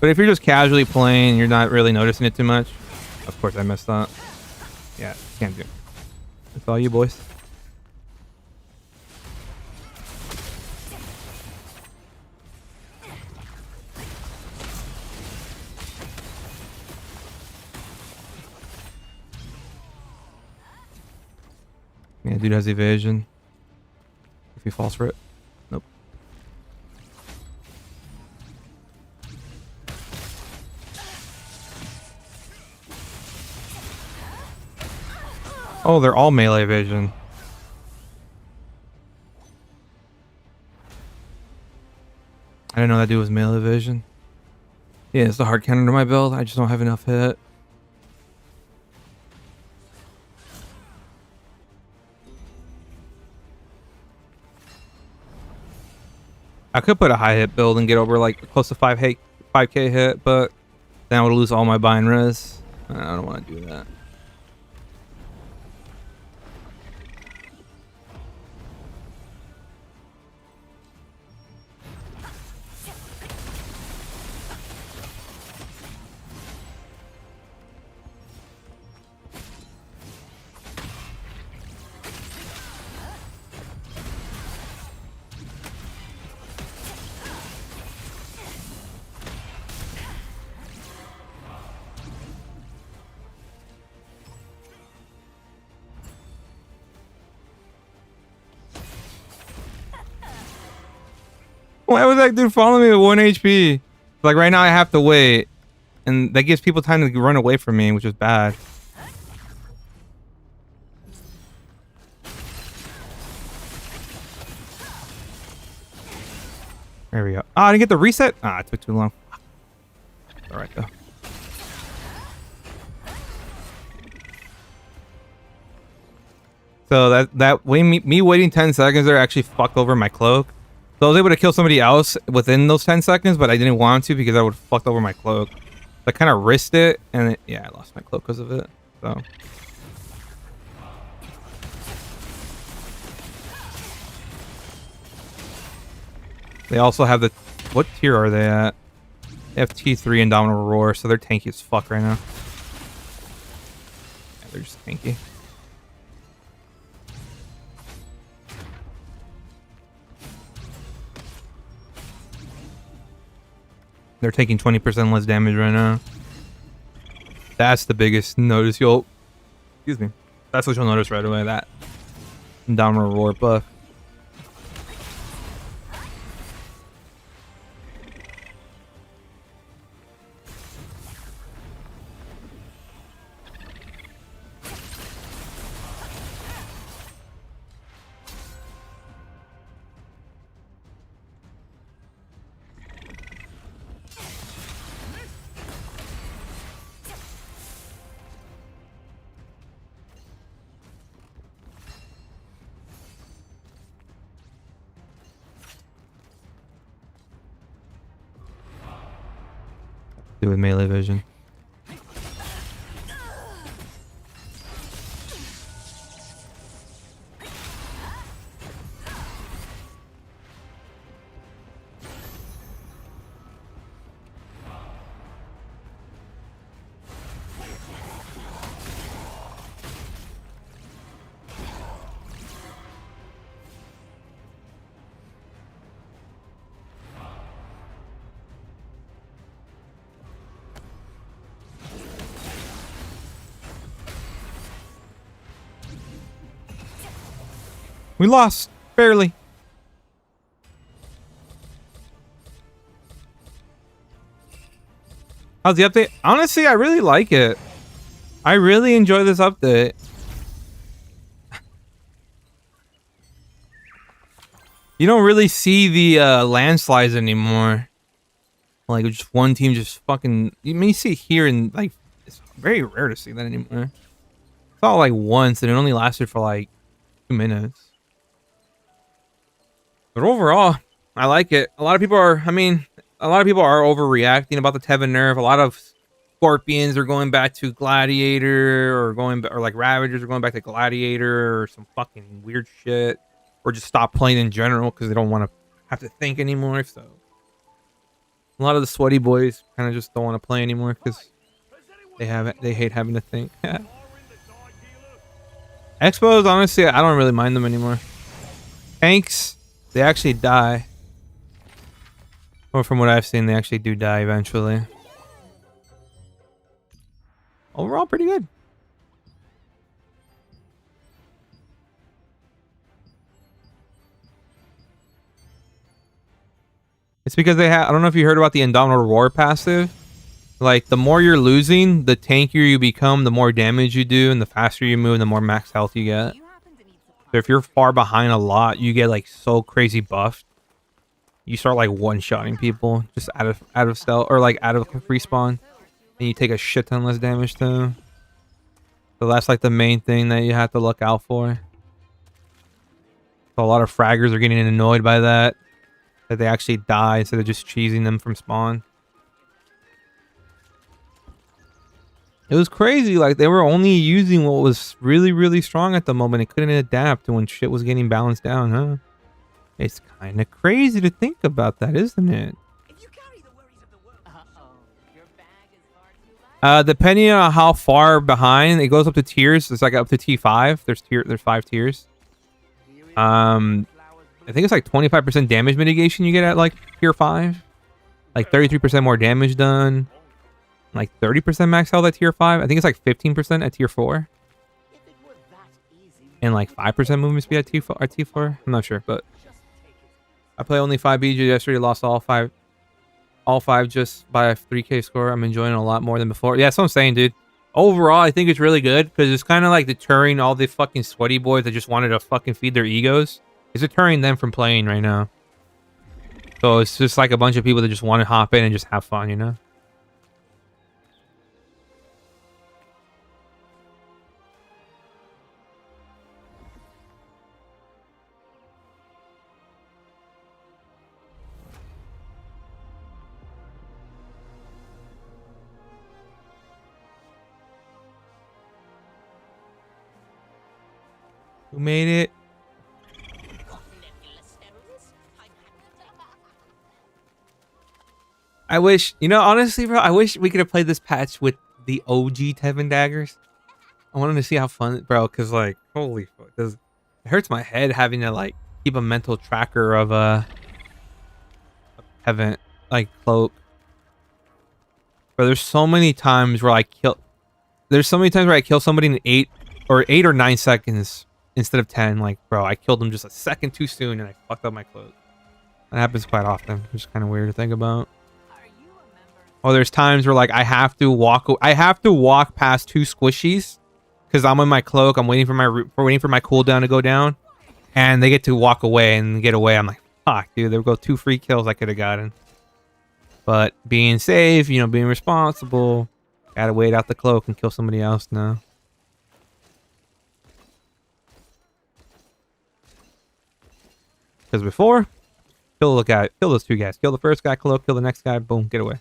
But if you're just casually playing, you're not really noticing it too much. Of course, I messed up. Yeah, can't do it. That's all you boys. Yeah, dude has evasion. If he falls for it. Nope. Oh, they're all melee evasion. I didn't know that dude was melee evasion. Yeah, it's the hard counter to my build. I just don't have enough hit. I could put a high hit build and get over like close to 5k hit, but then I would lose all my bind res. I don't want to do that. Why was that dude following me with 1 HP? Like right now I have to wait. And that gives people time to run away from me, which is bad. There we go. Oh, I didn't get the reset? Ah, it took too long. Alright though. So me waiting 10 seconds there actually fucked over my cloak. So I was able to kill somebody else within those 10 seconds, but I didn't want to because I would have fucked over my cloak. So I kind of risked it, and yeah, I lost my cloak because of it. So. They also have the... What tier are they at? They have T3 Indomitable Roar, so they're tanky as fuck right now. Yeah, they're just tanky. They're taking 20% less damage right now. That's the biggest notice you'll... Excuse me. That's what you'll notice right away, that Indomitable Roar buff. Do with melee vision. We lost, barely. How's the update? Honestly, I really like it. I really enjoy this update. You don't really see the landslides anymore. Like just one team just fucking. You may see it here, and like it's very rare to see that anymore. It's all like once, and it only lasted for like 2 minutes. But overall, I like it. A lot of people are. I mean, a lot of people are overreacting about the Tevent nerf. A lot of Scorpions are going back to Gladiator, or like Ravagers are going back to Gladiator, or some fucking weird shit, or just stop playing in general because they don't want to have to think anymore. So a lot of the sweaty boys kind of just don't want to play anymore because they hate having to think. Expos, honestly, I don't really mind them anymore. Tanks, they actually die. Or from what I've seen, they actually do die eventually. Overall, pretty good. It's because they have. I don't know if you heard about the Indomitable Roar passive. Like, the more you're losing, the tankier you become, the more damage you do, and the faster you move, the more max health you get. So if you're far behind a lot, you get like so crazy buffed. You start like one-shotting people just out of stealth, or like out of respawn, and you take a shit ton less damage too. So that's like the main thing that you have to look out for. So a lot of fraggers are getting annoyed by that they actually die instead of just cheesing them from spawn. It was crazy. Like, they were only using what was really, really strong at the moment. It couldn't adapt to when shit was getting balanced down, huh? It's kind of crazy to think about that, isn't it? If you carry the worries of the world, Your bag is far too light. Depending on how far behind, it goes up to tiers. It's like up to T5. There's 5 tiers. I think it's like 25% damage mitigation you get at like tier 5. Like 33% more damage done. Like 30% max health at tier 5. I think it's like 15% at tier 4. If it were that easy, And like 5% movement speed at T4. I'm not sure, but I play only 5 BG yesterday, lost all five just by a 3k score. I'm enjoying it a lot more than before. Yeah, that's what I'm saying, dude. Overall, I think it's really good because it's kind of like deterring all the fucking sweaty boys that just wanted to fucking feed their egos. It's deterring them from playing right now. So it's just like a bunch of people that just want to hop in and just have fun, you know? Who made it? I wish, you know, honestly, bro, I wish we could have played this patch with the OG Tevent Daggers. I wanted to see how fun, bro, because, like, holy fuck, it hurts my head having to, like, keep a mental tracker of a Tevent, like, cloak. But there's so many times where I kill somebody in 8 or 9 seconds instead of 10. Like, bro, I killed them just a second too soon and I fucked up my cloak. That happens quite often, which is kind of weird to think about. Oh, there's times where like I have to walk past 2 squishies because I'm in my cloak. I'm waiting for my cooldown to go down, and they get to walk away and get away. I'm like, fuck, dude, there go 2 free kills I could have gotten. But being safe, you know, being responsible, gotta wait out the cloak and kill somebody else now. Because before, kill those 2 guys, kill the first guy, cloak, kill the next guy, boom, get away.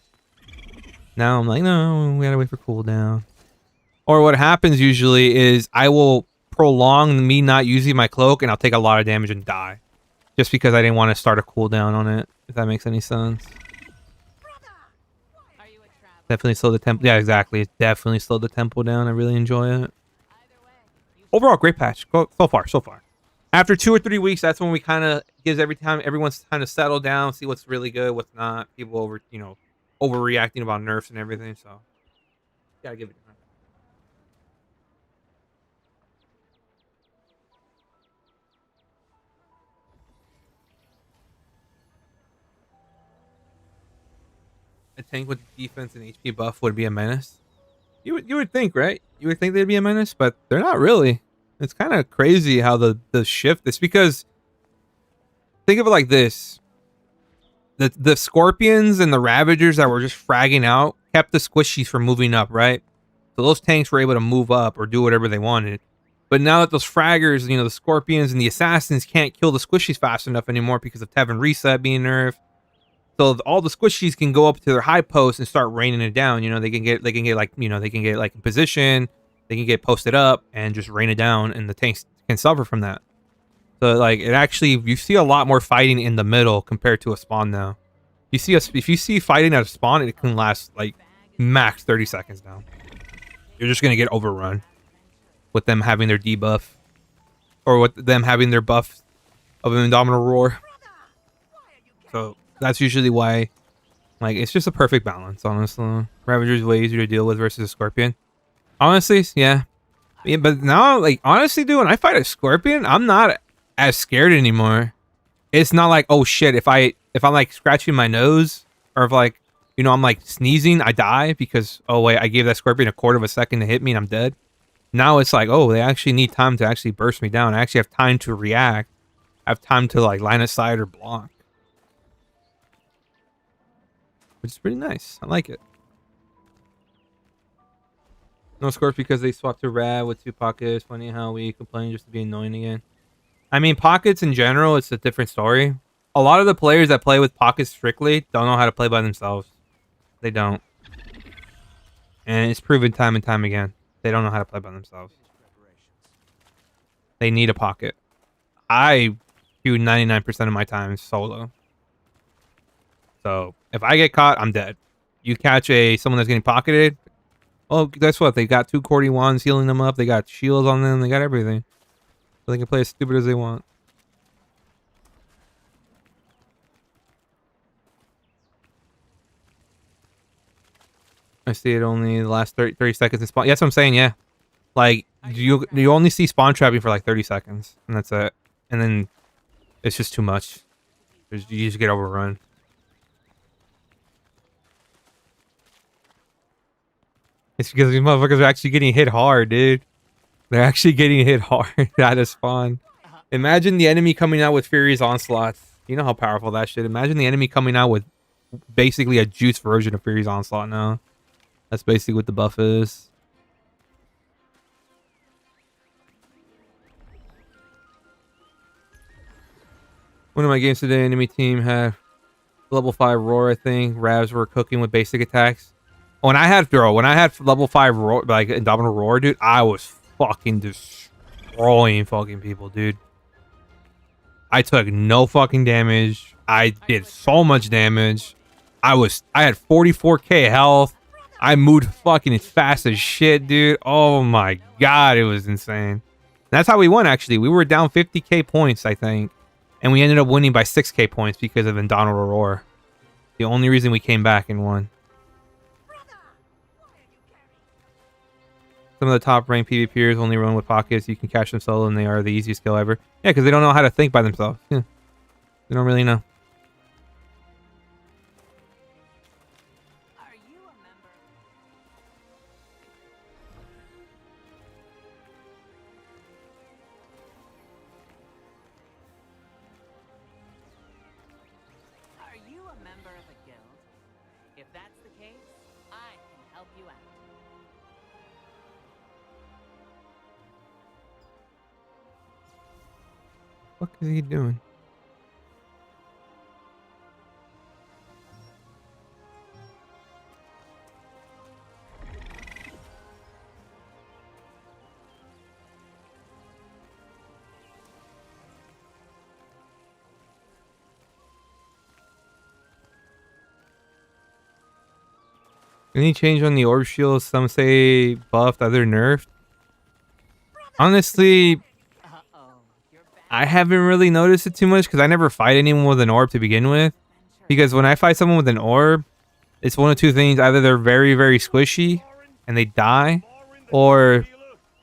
Now I'm like, no, we gotta wait for cooldown. Or what happens usually is I will prolong me not using my cloak and I'll take a lot of damage and die. Just because I didn't want to start a cooldown on it, if that makes any sense. Definitely slow the tempo. Yeah, exactly. It definitely slowed the tempo down. I really enjoy it. Overall, great patch. So far. After 2 or 3 weeks, that's when we kind of gives everyone's time to settle down, see what's really good, what's not. People overreacting about nerfs and everything. So gotta give it time. a tank with defense and HP buff would be a menace. You would think, right? You would think they'd be a menace, but they're not really. It's kind of crazy how the shift. It's because think of it like this: the scorpions and the ravagers that were just fragging out kept the squishies from moving up, right? So those tanks were able to move up or do whatever they wanted. But now that those fraggers, the scorpions and the assassins can't kill the squishies fast enough anymore because of Tevent Reset being nerfed. So all the squishies can go up to their high posts and start raining it down. They can get like in position, they can get posted up and just rain it down, and the tanks can suffer from that. So like you see a lot more fighting in the middle compared to a spawn now. If you see fighting at a spawn, it can last like max 30 seconds now. You're just gonna get overrun with them having their debuff, or with them having their buff of an Indomitable Roar. So that's usually why, like, it's just a perfect balance, honestly. Ravager is way easier to deal with versus a Scorpion. Honestly, yeah. But now, like, honestly, dude, when I fight a Scorpion, I'm not as scared anymore. It's not like, oh shit, if I'm like scratching my nose, or if like, I'm like sneezing, I die because, oh wait, I gave that Scorpion a quarter of a second to hit me and I'm dead. Now it's like, oh, they actually need time to actually burst me down. I actually have time to react. I have time to like line of sight or block. Which is pretty nice. I like it. No Scorp because they swapped to Rad with 2 pockets. Funny how we complain just to be annoying again. I mean, pockets in general, it's a different story. A lot of the players that play with pockets strictly don't know how to play by themselves. They don't. And it's proven time and time again. They don't know how to play by themselves. They need a pocket. I do 99% of my time solo. So if I get caught, I'm dead. You catch someone that's getting pocketed. Oh, guess what? They got 2 Cordy wands healing them up. They got shields on them. They got everything. So they can play as stupid as they want. I see it only the last 30 seconds in spawn. Yeah, that's what I'm saying, yeah. Like, you only see spawn trapping for like 30 seconds. And that's it. And then it's just too much. You just get overrun. It's because these motherfuckers are actually getting hit hard, dude. They're actually getting hit hard out of spawn. Imagine the enemy coming out with Fury's Onslaught. You know how powerful that shit. Imagine the enemy coming out with basically a juice version of Fury's Onslaught now. That's basically what the buff is. One of my games today, enemy team had level 5 roar, I think. Ravs were cooking with basic attacks. When I had level 5 roar, like Indomitable Roar, dude, I was fucking destroying fucking people, dude. I took no fucking damage. I did so much damage. I had 44k health. I moved fucking as fast as shit, dude. Oh my god, it was insane. That's how we won, actually. We were down 50k points, I think. And we ended up winning by 6k points because of Indomitable Roar. The only reason we came back and won. Some of the top ranked PvPers only run with pockets. You can catch them solo and they are the easiest kill ever. Yeah, because they don't know how to think by themselves. Yeah. They don't really know. Are you a member? Are you a member of a guild? If that's the case, I can help you out. What is he doing? Any change on the orb shield? Some say buffed, other nerfed. Honestly, I haven't really noticed it too much because I never fight anyone with an orb to begin with. Because when I fight someone with an orb, it's one of two things. Either they're very, very squishy and they die, or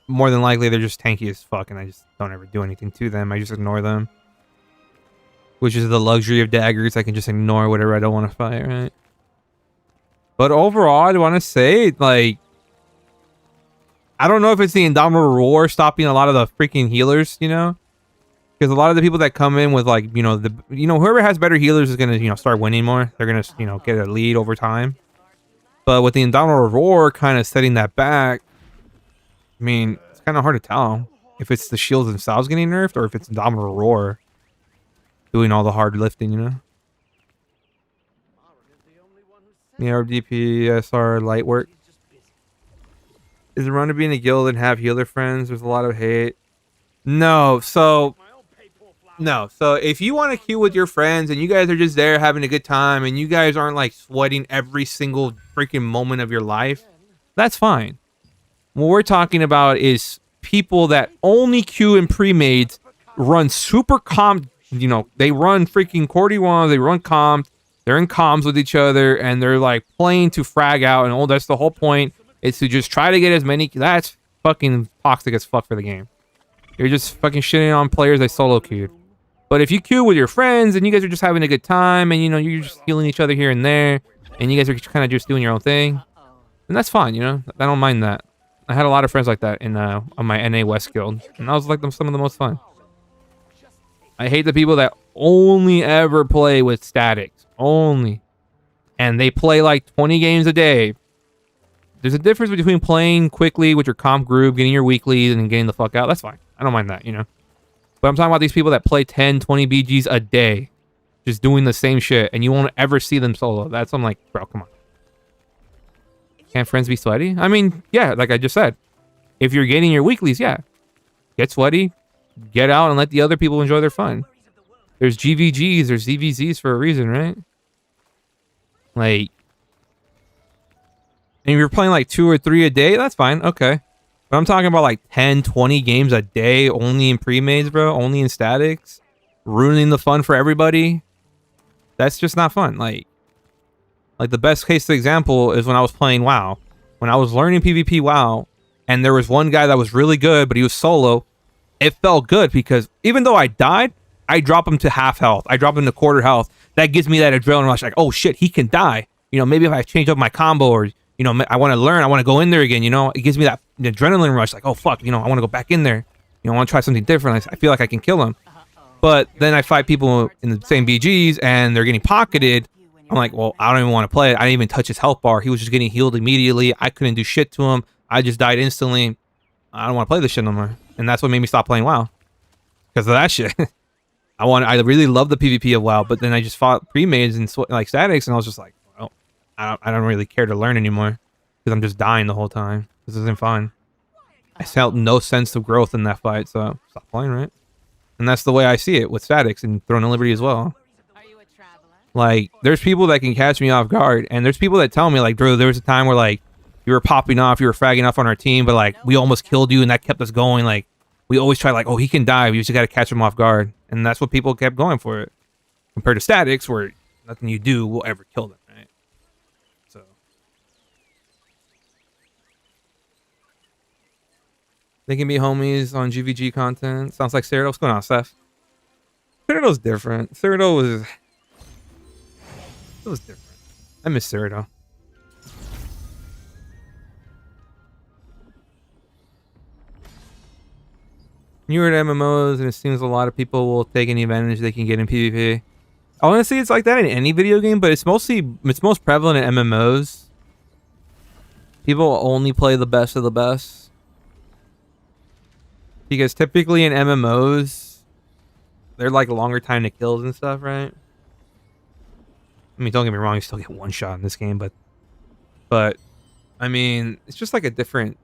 more than likely they're just tanky as fuck and I just don't ever do anything to them. I just ignore them. Which is the luxury of daggers. I can just ignore whatever I don't want to fight, right? But overall, I want to say, like, I don't know if it's the Indomitable Roar stopping a lot of the freaking healers, you know? Because a lot of the people that come in with, like, you know, whoever has better healers is going to, you know, start winning more. They're going to, you know, get a lead over time. But with the Indomitable Roar kind of setting that back, I mean, it's kind of hard to tell if it's the shields themselves getting nerfed or if it's Indomitable Roar doing all the hard lifting, you know? Yeah, our DP, SR, light work. Is it wrong to be in a guild and have healer friends? There's a lot of hate. No, so if you want to queue with your friends and you guys are just there having a good time and you guys aren't like sweating every single freaking moment of your life, that's fine. What we're talking about is people that only queue in pre-mades, run super comp, you know, they run freaking Cordy ones, they run comp, they're in comms with each other, and they're like playing to frag out, and that's the whole point, is to just try to get as many. That's fucking toxic as fuck for the game. You're just fucking shitting on players that solo queued. But if you queue with your friends and you guys are just having a good time and, you know, you're just healing each other here and there and you guys are kind of just doing your own thing, then that's fine, you know? I don't mind that. I had a lot of friends like that in on my NA West guild, and I was like some of the most fun. I hate the people that only ever play with statics. Only. And they play like 20 games a day. There's a difference between playing quickly with your comp group, getting your weeklies, and then getting the fuck out. That's fine. I don't mind that, you know? But I'm talking about these people that play 10, 20 BGs a day, just doing the same shit, and you won't ever see them solo. I'm like, bro, come on. Can't friends be sweaty? I mean, yeah, like I just said. If you're getting your weeklies, yeah. Get sweaty, get out, and let the other people enjoy their fun. There's GVGs, there's ZVZs for a reason, right? Like, and if you're playing like 2 or 3 a day, that's fine, okay. But I'm talking about like 10, 20 games a day, only in pre-mades, bro, only in statics, ruining the fun for everybody. That's just not fun. Like the best case example is when I was playing WoW. When I was learning PvP WoW, and there was one guy that was really good, but he was solo, it felt good because even though I died, I drop him to half health. I drop him to quarter health. That gives me that adrenaline rush. Like, oh shit, he can die. You know, maybe if I change up my combo, or, you know, I want to learn, I want to go in there again, you know, it gives me that adrenaline rush. Like, oh fuck, you know, I want to go back in there. You know, I want to try something different. I feel like I can kill him. But then I fight people in the same BGs and they're getting pocketed. I'm like, well, I don't even want to play it. I didn't even touch his health bar. He was just getting healed immediately. I couldn't do shit to him. I just died instantly. I don't want to play this shit no more. And that's what made me stop playing WoW. Because of that shit. I really love the PvP of WoW, but then I just fought pre-mades and like statics, and I was just like, well, I don't really care to learn anymore. Because I'm just dying the whole time. This isn't fun. I felt no sense of growth in that fight, so stop playing, right? And that's the way I see it with statics and Throne of Liberty as well. Like, there's people that can catch me off guard, and there's people that tell me, like, Drew, there was a time where, like, you were popping off, you were fragging off on our team, but, like, we almost killed you, and that kept us going. Like, we always try, like, oh, he can die, we just got to catch him off guard. And that's what people kept going for it. Compared to statics, where nothing you do will ever kill them, right? So. They can be homies on GVG content. Sounds like Cyrodiil. What's going on, Seth? Cyrodiil's different. Cyrodiil was different. I miss Cyrodiil. Newer to MMOs, and it seems a lot of people will take any advantage they can get in PvP. Honestly, it's like that in any video game, but it's most prevalent in MMOs. People only play the best of the best. Because typically in MMOs, they're like longer time to kills and stuff, right? I mean, don't get me wrong, you still get one shot in this game, but I mean, it's just like a different,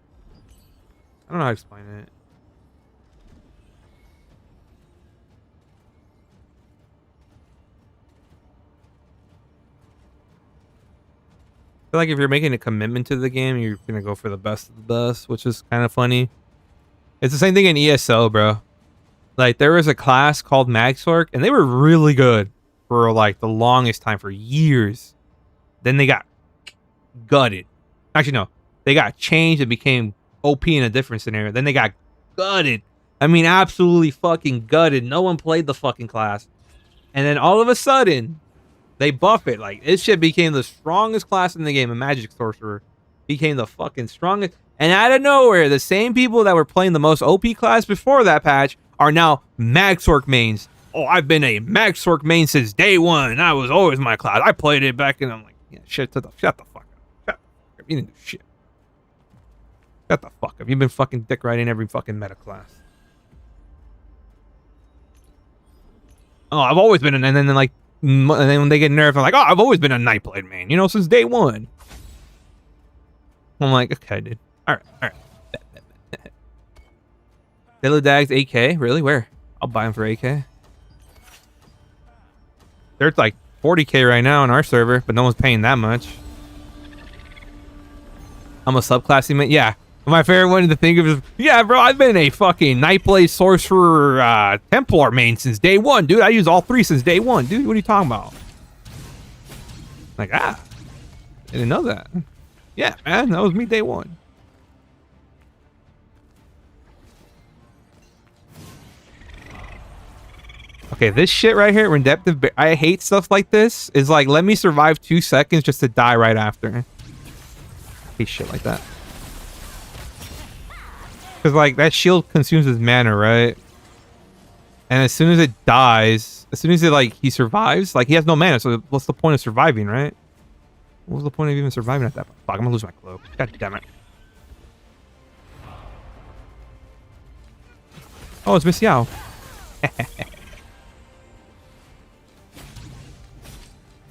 I don't know how to explain it. I feel like if you're making a commitment to the game, you're gonna go for the best of the best, which is kind of funny. It's the same thing in ESO, bro. Like, there was a class called Magsork, and they were really good for like the longest time, for years. Then they got gutted. Actually, no, they got changed and became OP in a different scenario. Then they got gutted. I mean, absolutely fucking gutted. No one played the fucking class. And then all of a sudden, They buff it. Like, this shit became the strongest class in the game. A magic sorcerer became the fucking strongest. And out of nowhere, the same people that were playing the most OP class before that patch are now Magsork mains. Oh, I've been a Magsork main since day one. That was always my class. I played it back and I'm like, yeah, shut the fuck up. Shut the fuck up. You didn't do shit. Shut the fuck up. You've been fucking dick riding every fucking meta class. Oh, I've always been and then like, and then when they get nerfed, I'm like, oh, I've always been a Nightblade main, you know, since day one. I'm like, okay, dude. All right. Daily Dags 8K? Really? Where? I'll buy them for 8K. They're like 40K right now on our server, but no one's paying that much. I'm a subclassing man. Yeah. My favorite one to think of is, yeah, bro, I've been a fucking Nightblade Sorcerer Templar main since day one, dude. I use all three since day one, dude. What are you talking about? Like, I didn't know that. Yeah, man, that was me day one. Okay, this shit right here, Redemptive, I hate stuff like this. Is like, let me survive 2 seconds just to die right after. I hate shit like that. Because, like, that shield consumes his mana, right? And as soon as it dies, as soon as it, like, he survives, like, he has no mana, so what's the point of surviving, right? What was the point of even surviving at that point? Fuck, I'm gonna lose my cloak. God damn it. Oh, it's Miss Yao. I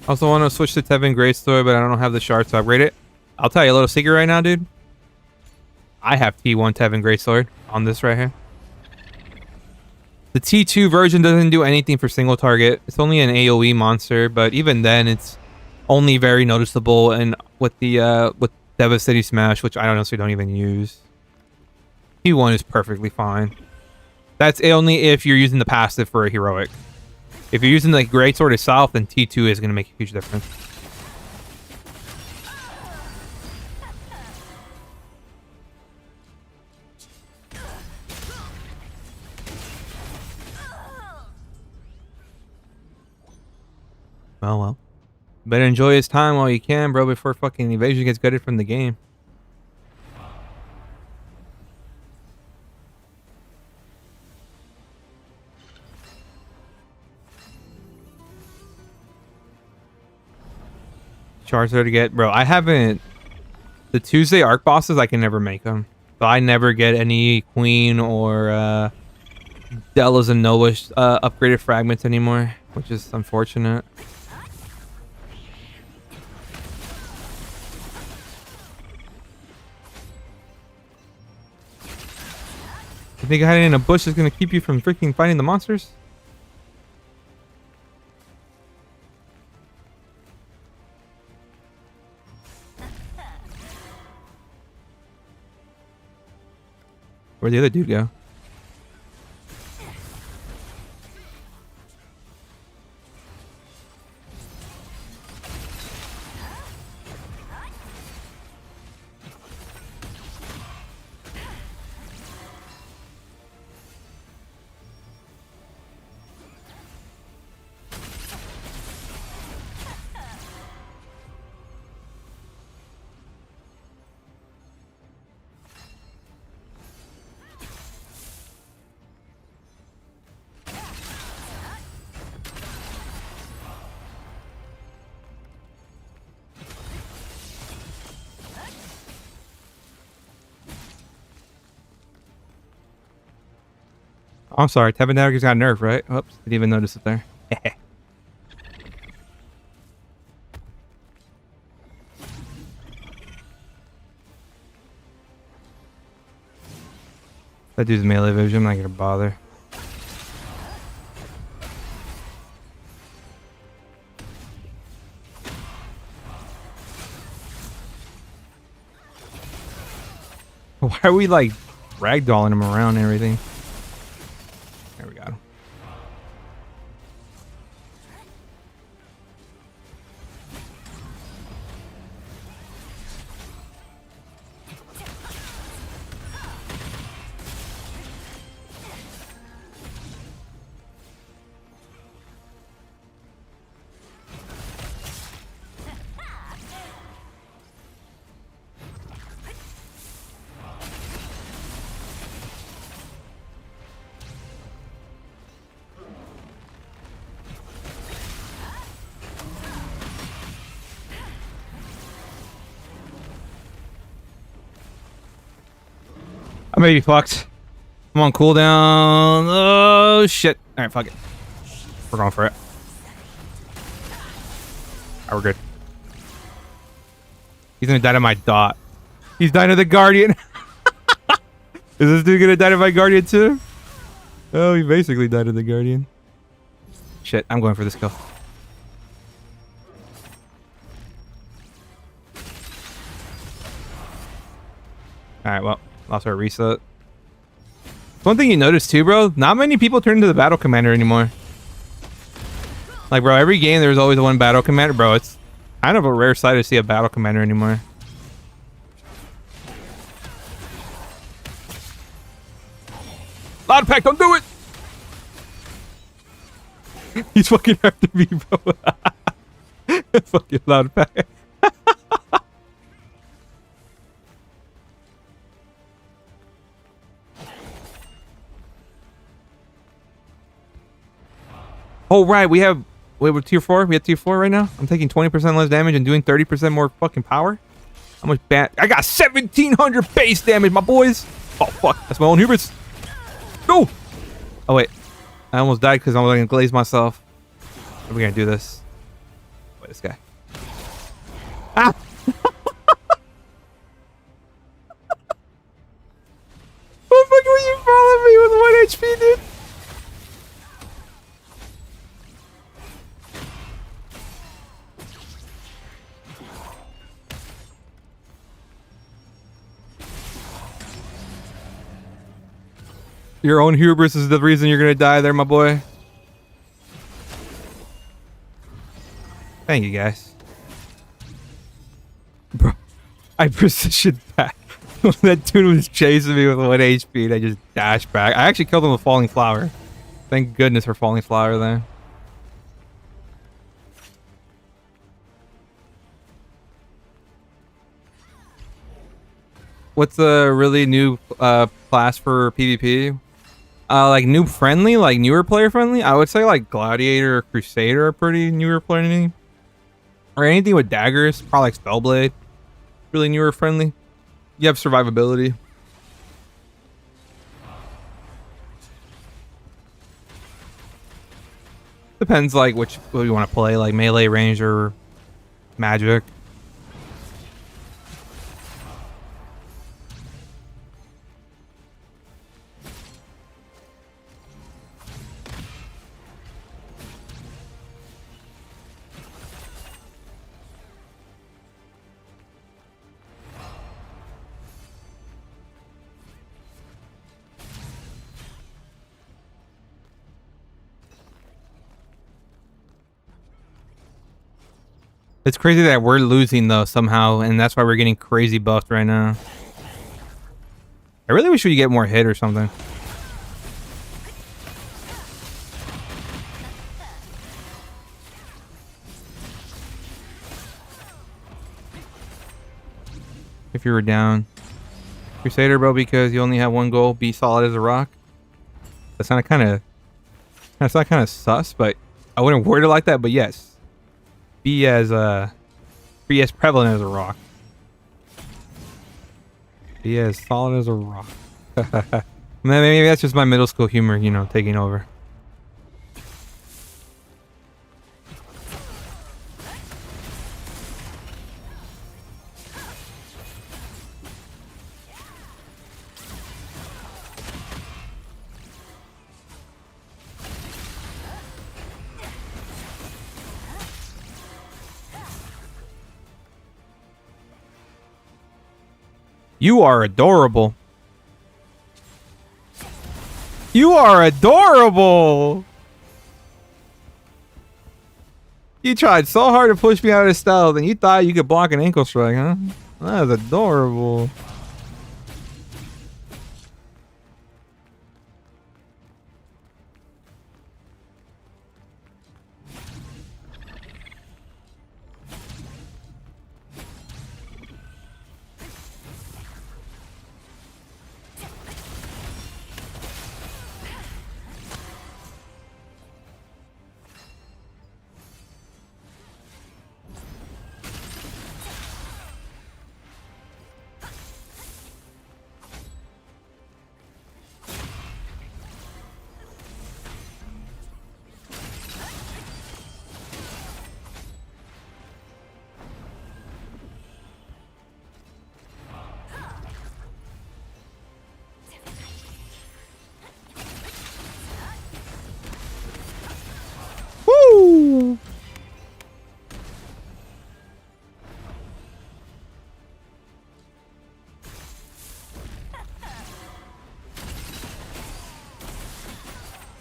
also want to switch to Tevent Greatsword, but I don't have the shard to upgrade it. I'll tell you a little secret right now, dude. I have T1 Tevent Greatsword on this right here. The T2 version doesn't do anything for single target. It's only an AoE monster, but even then, it's only very noticeable. And with the with Devastating Smash, which I honestly don't even use, T1 is perfectly fine. That's only if you're using the passive for a heroic. If you're using the Greatsword itself, then T2 is going to make a huge difference. Well. Better enjoy his time while you can, bro, before fucking evasion gets gutted from the game. Charizard to get, bro. I haven't. The Tuesday arc bosses, I can never make them. So I never get any Queen or Della's and Noah's upgraded fragments anymore, which is unfortunate. You think hiding in a bush is gonna keep you from freaking fighting the monsters? Where'd the other dude go? I'm sorry, Tevent Dagger's got nerf, right? Oops, didn't even notice it there. That dude's melee vision, I'm not gonna bother. Why are we like ragdolling him around and everything? There we go. I may be fucked. I'm on cooldown. Oh shit. Alright, fuck it. We're going for it. Alright, we're good. He's gonna die to my dot. He's dying to the Guardian. Is this dude gonna die to my Guardian too? Oh, he basically died to the Guardian. Shit, I'm going for this kill. Alright, well, lost our reset. One thing you notice too, bro, not many people turn into the battle commander anymore. Like, bro, every game there's always one battle commander. Bro, it's kind of a rare sight to see a battle commander anymore. Loud pack, don't do it! He's fucking after me, bro. Fucking loud pack. Oh, right, we have... Wait, we're tier 4? We have tier 4 right now? I'm taking 20% less damage and doing 30% more fucking power? How much bat... I got 1,700 base damage, my boys! Oh, fuck. That's my own hubris. No! Oh, wait. I almost died because I was going to glaze myself. How are we going to do this? Wait, this guy. Ah! What the fuck were you following me with 1 HP, dude? Your own hubris is the reason you're gonna die there, my boy. Thank you, guys. Bro, I precisioned back. That dude was chasing me with 1 HP and I just dashed back. I actually killed him with Falling Flower. Thank goodness for Falling Flower there. What's a really new class for PvP? Like noob friendly, like newer player friendly. I would say like Gladiator or Crusader are pretty newer friendly. Or anything with daggers, probably like Spellblade. Really newer friendly. You have survivability. Depends like what you want to play, like melee, range, or magic. It's crazy that we're losing though somehow, and that's why we're getting crazy buffed right now. I really wish we could get more hit or something. If you were down. Crusader, bro, because you only have one goal, be solid as a rock. That's not kind of sus, but I wouldn't word it like that, but yes. Be as prevalent as a rock. Be as solid as a rock. Maybe that's just my middle school humor, you know, taking over. You are adorable. You are adorable. You tried so hard to push me out of stealth and you thought you could block an ankle strike, huh? That was adorable.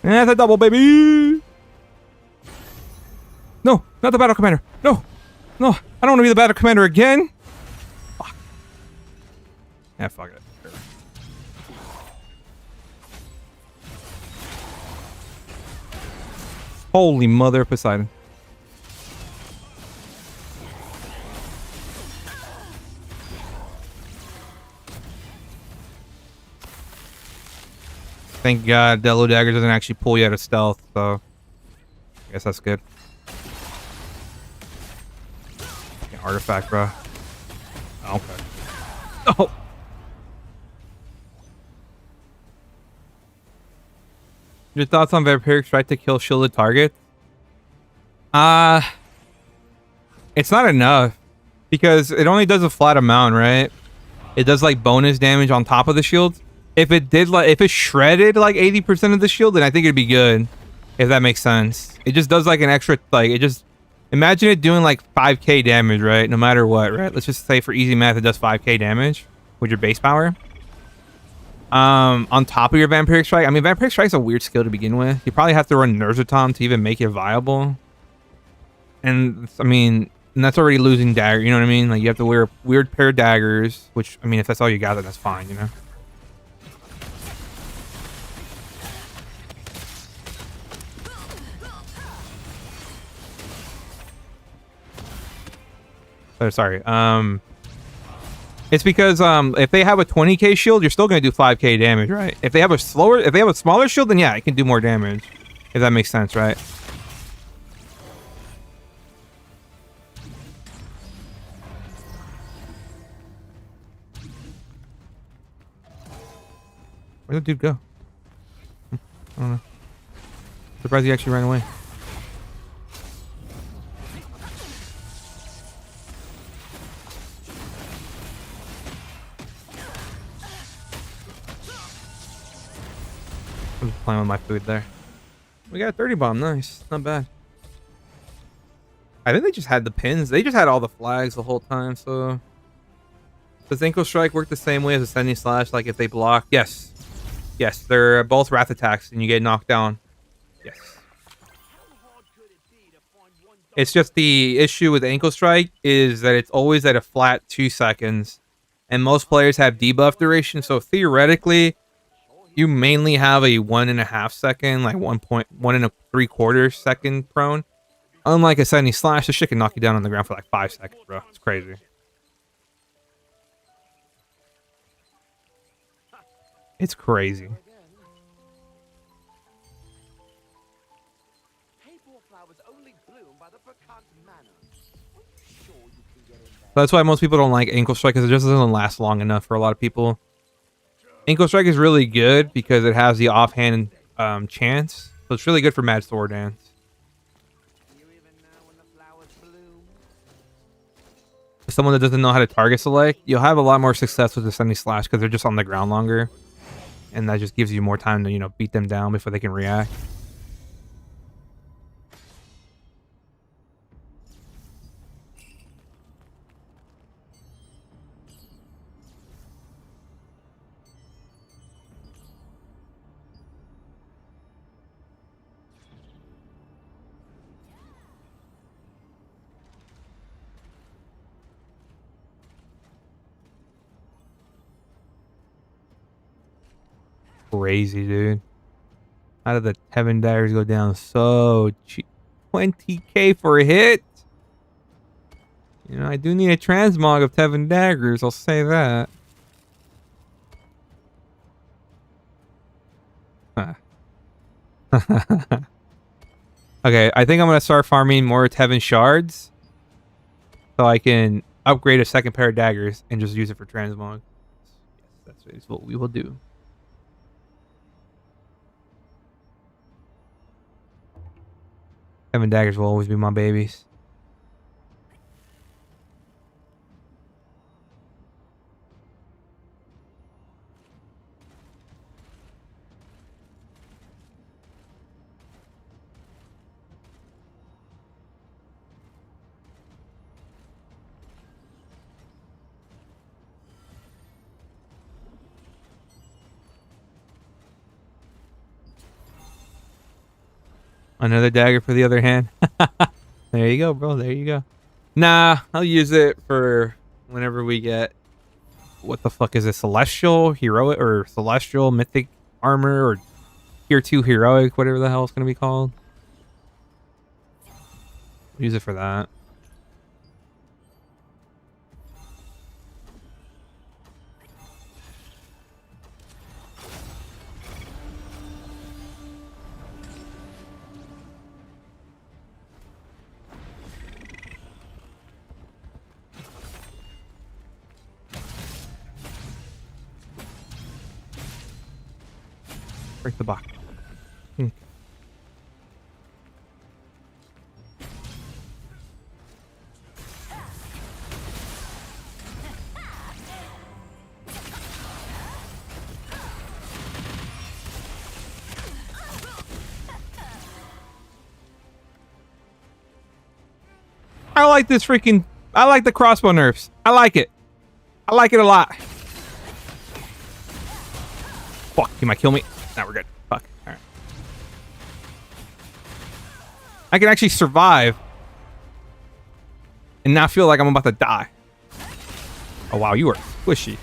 And that's a double, baby. No, not the battle commander. No, no, I don't want to be the battle commander again. Fuck. Yeah, fuck it. Holy mother of Poseidon. Thank God Delo Dagger doesn't actually pull you out of stealth, so I guess that's good. Fucking artifact, bro. Oh, okay. Oh. Your thoughts on Vampiric Strike to kill shielded targets? It's not enough because it only does a flat amount, right? It does like bonus damage on top of the shield. If it did like, if it shredded like 80% of the shield, then I think it'd be good. If that makes sense. It just does like an extra, like it just, imagine it doing like 5k damage, right? No matter what, right? Let's just say for easy math, it does 5k damage with your base power. On top of your Vampiric Strike. I mean, Vampiric Strike's a weird skill to begin with. You probably have to run Nerfs to even make it viable. And I mean, and that's already losing dagger, you know what I mean? Like you have to wear a weird pair of daggers, which I mean, if that's all you got, then that's fine, you know? Oh, sorry. It's because if they have a 20k shield, you're still gonna do 5k damage, right? If they have a smaller shield, then yeah, it can do more damage. If that makes sense, right? Where'd the dude go? I don't know. Surprised he actually ran away. I'm just playing with my food there. We got a 30 bomb. Nice. Not bad. I think they just had the pins. They just had all the flags the whole time, so... Does Ankle Strike work the same way as Ascending Slash? Like if they block? Yes. Yes, they're both wrath attacks and you get knocked down. Yes. It's just the issue with Ankle Strike is that it's always at a flat 2 seconds. And most players have debuff duration, so theoretically, you mainly have a 1.5 second, like 1 1.75 second prone. Unlike Ascending Slash, this shit can knock you down on the ground for like 5 seconds, bro. It's crazy. It's crazy. That's why most people don't like Ankle Strike, because it just doesn't last long enough for a lot of people. Ankle Strike is really good because it has the offhand chance. So it's really good for Mad Sword Dance. For someone that doesn't know how to target select, you'll have a lot more success with Ascending Slash because they're just on the ground longer. And that just gives you more time to, you know, beat them down before they can react. Crazy, dude. How did the Tevent Daggers go down so cheap? 20k for a hit? You know, I do need a transmog of Tevent Daggers, I'll say that. Huh. Okay, I think I'm going to start farming more Tevent Shards so I can upgrade a second pair of daggers and just use it for transmog. Yes, that's what we will do. Tevent Daggers will always be my babies. Another dagger for the other hand. There you go, bro. There you go. Nah, I'll use it for whenever we get... What the fuck is it? Celestial, heroic, or celestial, mythic armor, or tier 2 heroic, whatever the hell it's going to be called. Use it for that. Break the box. I like this freaking... I like the crossbow nerfs. I like it. I like it a lot. Fuck, you might kill me. Now we're good. Fuck. Alright. I can actually survive and not feel like I'm about to die. Oh wow, you are squishy.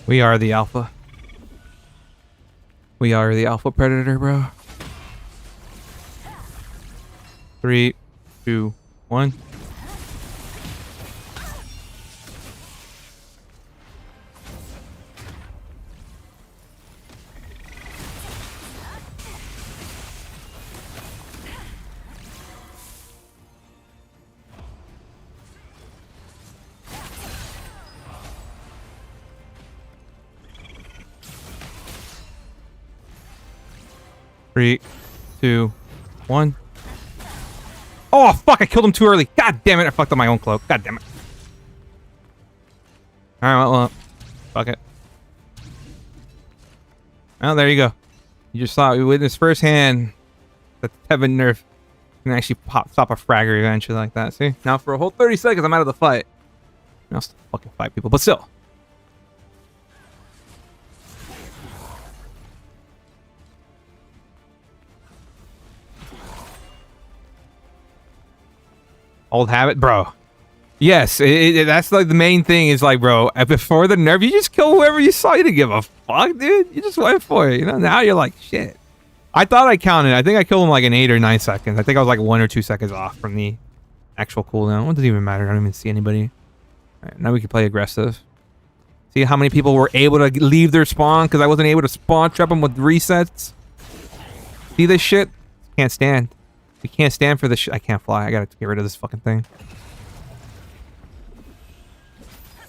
We are the alpha. We are the alpha predator, bro. 3, 2, 1. Three, 2, 1. Oh, fuck, I killed him too early. God damn it, I fucked up my own cloak. God damn it. Alright, well, fuck it. Well, there you go. You just saw, we witnessed firsthand that the Tevent Nerf can actually stop a fragger eventually like that. See? Now for a whole 30 seconds, I'm out of the fight. I'll still fucking fight people, but still. Old habit, bro. Yes, that's like the main thing is like, bro, before the nerf, you just kill whoever you saw. You didn't give a fuck, dude. You just went for it, you know? Now you're like, shit. I thought I counted. I think I killed him like in 8 or 9 seconds. I think I was like 1 or 2 seconds off from the actual cooldown. What does it even matter? I don't even see anybody. All right, now we can play aggressive. See how many people were able to leave their spawn because I wasn't able to spawn trap them with resets? See this shit? Can't stand. We can't stand for this shit. I can't fly. I gotta get rid of this fucking thing.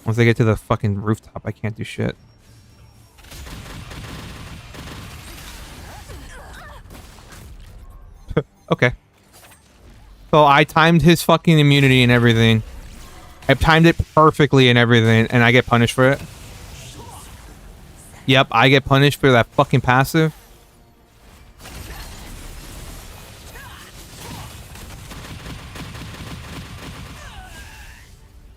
Once I get to the fucking rooftop, I can't do shit. Okay. So I timed his fucking immunity and everything. I timed it perfectly and everything, and I get punished for it. Yep, I get punished for that fucking passive.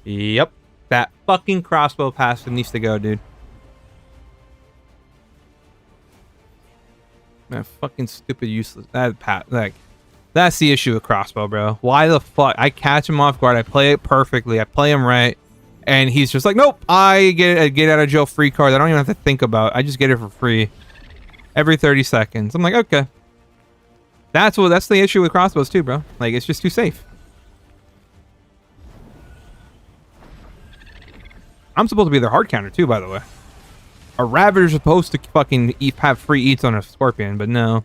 Yep. That fucking crossbow passive needs to go, dude. That fucking stupid useless. That's the issue with crossbow, bro. Why the fuck? I catch him off guard. I play it perfectly. I play him right. And he's just like, nope. I get a get out of jail free card. I don't even have to think about it. I just get it for free. Every 30 seconds. I'm like, okay. That's the issue with crossbows too, bro. Like, it's just too safe. I'm supposed to be their hard counter too, by the way. A Ravager's supposed to fucking have free eats on a Scorpion, but no.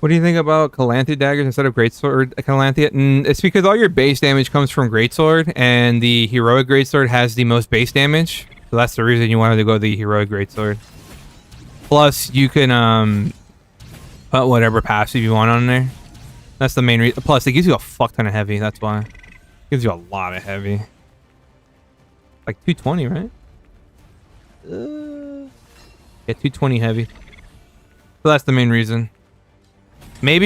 What do you think about Calanthe daggers instead of Greatsword Calanthe? It's because all your base damage comes from Greatsword, and the Heroic Greatsword has the most base damage. So that's the reason you wanted to go the Heroic Greatsword. Plus, you can put whatever passive you want on there. That's the main reason. Plus, it gives you a fuck ton of heavy. That's why. It gives you a lot of heavy. Like 220, right? Yeah, 220 heavy. So that's the main reason. Maybe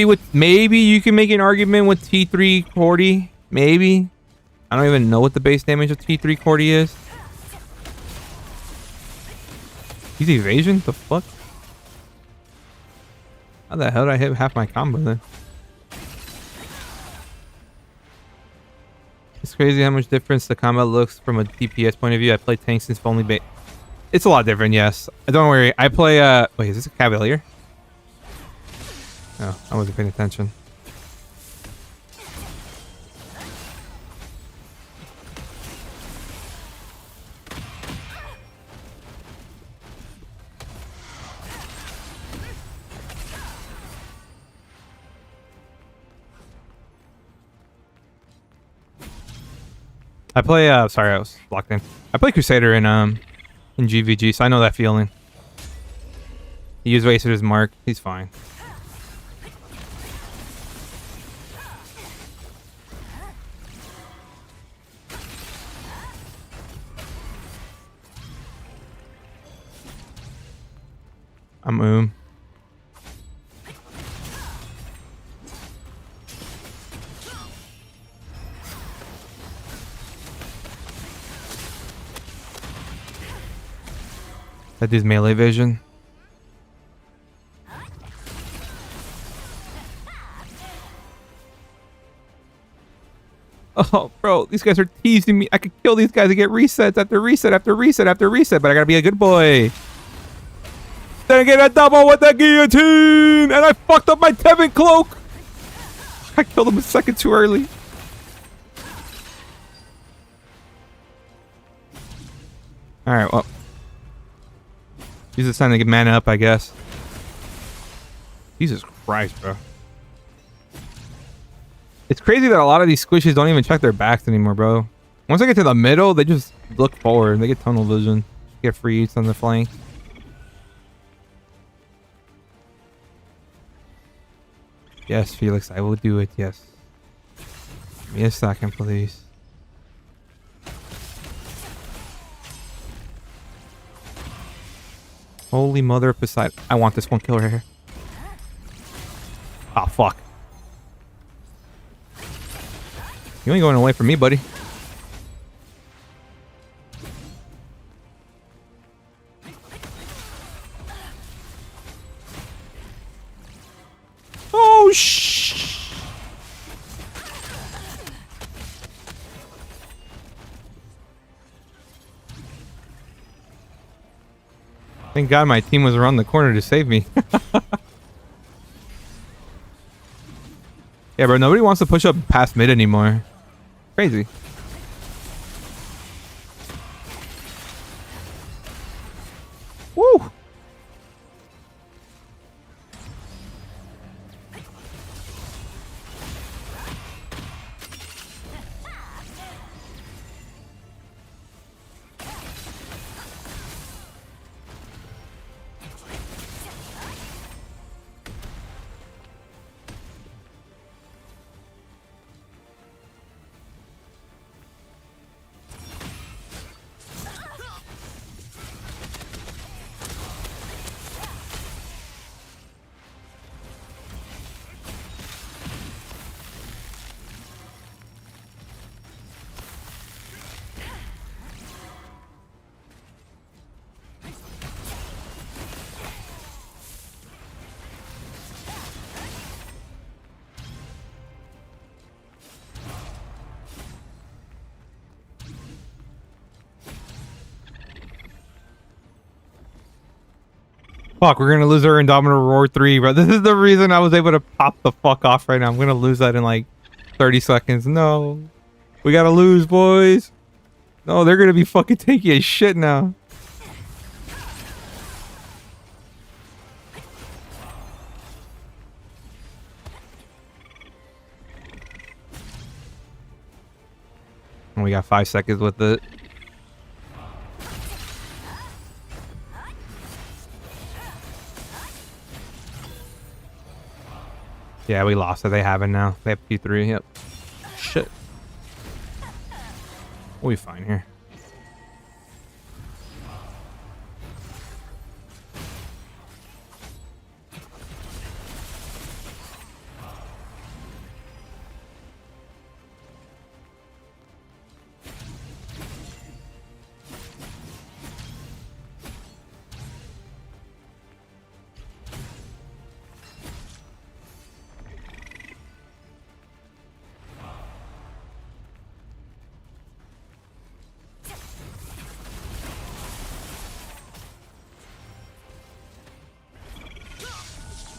you can make an argument with T340. Maybe. I don't even know what the base damage of T340 is. He's evasion? The fuck? How the hell did I hit half my combo then? It's crazy how much difference the combat looks from a DPS point of view. I play tanks since only base. It's a lot different, yes. Don't worry. I play wait, is this a Cavalier? Oh, I wasn't paying attention. I play sorry, I was locked in. I play Crusader in GVG, so I know that feeling. He used wasted his mark. He's fine. I'm That dude's melee vision. Oh, bro, these guys are teasing me. I could kill these guys and get resets after reset after reset after reset, but I gotta be a good boy. Then I get a double with the guillotine, and I fucked up my Tevent cloak. I killed him a second too early. Alright, well. Use this time to get mana up, I guess. Jesus Christ, bro. It's crazy that a lot of these squishies don't even check their backs anymore, bro. Once I get to the middle, they just look forward. They get tunnel vision. Get free eats on the flank. Yes, Felix, I will do it, yes. Give me a second, please. Holy mother of Poseidon. I want this one kill right here. Oh, fuck. You ain't going away from me, buddy. Oh, shh. Thank God my team was around the corner to save me. Yeah, bro, nobody wants to push up past mid anymore. Crazy. Woo! Fuck, we're gonna lose our Indomitable Roar 3, bro. This is the reason I was able to pop the fuck off right now. I'm gonna lose that in like 30 seconds. No. We gotta lose, boys. No, they're gonna be fucking tanky as shit now. And we got 5 seconds with it. Yeah, we lost it. They have it now. They have P3. Yep. Shit. We'll be fine here.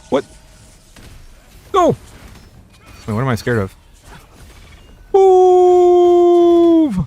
What? Go! Wait, what am I scared of? Move!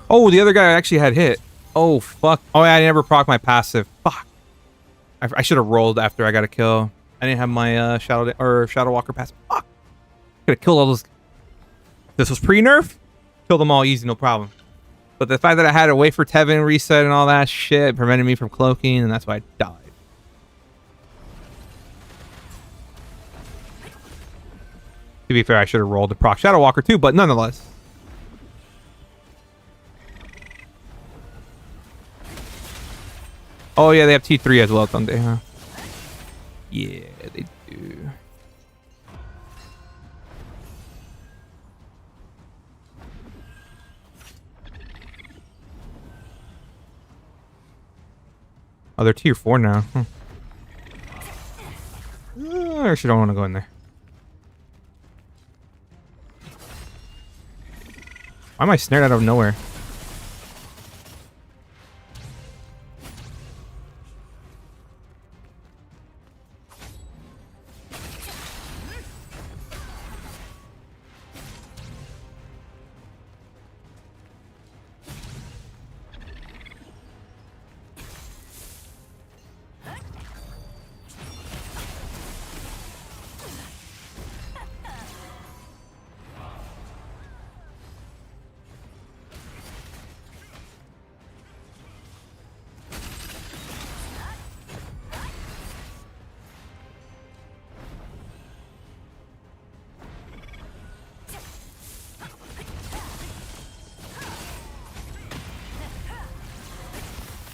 Oh, the other guy actually had hit. Oh, fuck. Oh, I never proc my passive. Fuck. I should have rolled after I got a kill. I didn't have my Shadow Walker passive. Fuck. Could have killed all those. This was pre-nerf? Killed them all easy, no problem. But the fact that I had to wait for Tevent reset and all that shit prevented me from cloaking, and that's why I died. To be fair, I should have rolled to proc Shadow Walker too, but nonetheless. Oh yeah, they have T3 as well, don't they, huh? Yeah, they do. Oh, they're tier 4 now. I actually don't want to go in there. Why am I snared out of nowhere?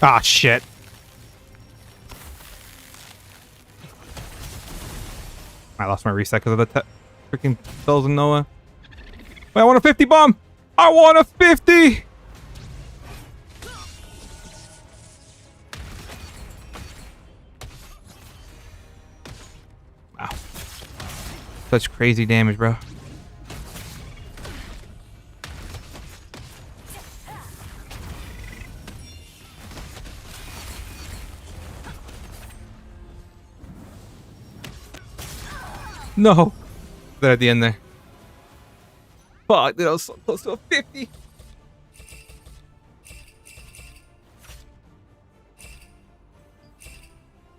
Ah, shit. I lost my reset because of the freaking spells in Noah. Wait, I want a 50 bomb! I want a 50! Wow. Such crazy damage, bro. No. They're at the end there. Fuck, dude, I was so close to a 50.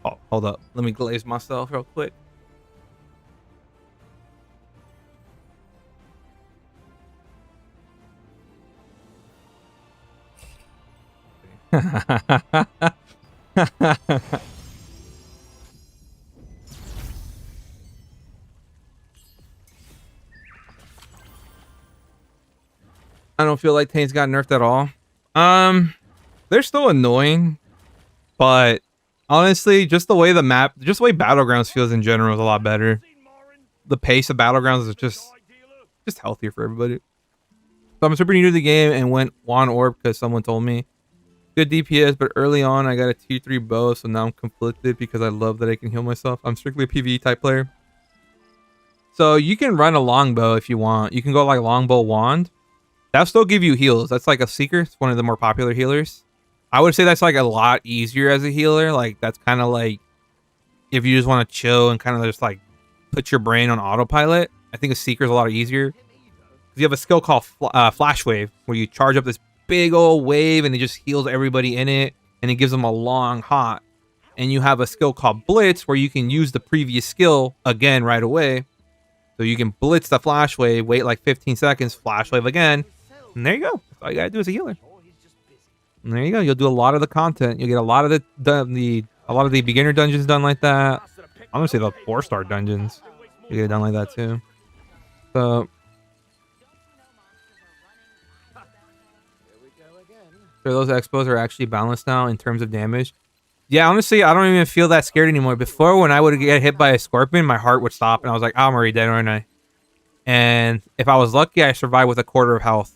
Oh, hold up. Let me glaze myself real quick. I don't feel like Taint's got nerfed at all. They're still annoying, but honestly, just the way the map, just the way Battlegrounds feels in general is a lot better. The pace of Battlegrounds is just healthier for everybody. So I'm super new to the game and went Wand Orb because someone told me. Good DPS, but early on I got a T3 bow, so now I'm conflicted because I love that I can heal myself. I'm strictly a PvE type player. So you can run a longbow if you want. You can go like longbow wand. That'll still give you heals. That's like a seeker. It's one of the more popular healers. I would say that's like a lot easier as a healer. Like that's kind of like if you just want to chill and kind of just like put your brain on autopilot. I think a Seeker is a lot easier. You have a skill called Flash Wave, where you charge up this big old wave and it just heals everybody in it, and it gives them a long hot. And you have a skill called Blitz, where you can use the previous skill again right away. So you can blitz the Flash Wave, wait like 15 seconds, Flash Wave again, and there you go. That's all you gotta do as a healer. And there you go. You'll do a lot of the content. You'll get a lot of the beginner dungeons done like that. I'm gonna say the 4-star dungeons. You get it done like that too. So. So those expos are actually balanced now in terms of damage. Yeah, honestly, I don't even feel that scared anymore. Before, when I would get hit by a scorpion, my heart would stop, and I was like, oh, I'm already dead, aren't I? And if I was lucky, I survived with a quarter of health.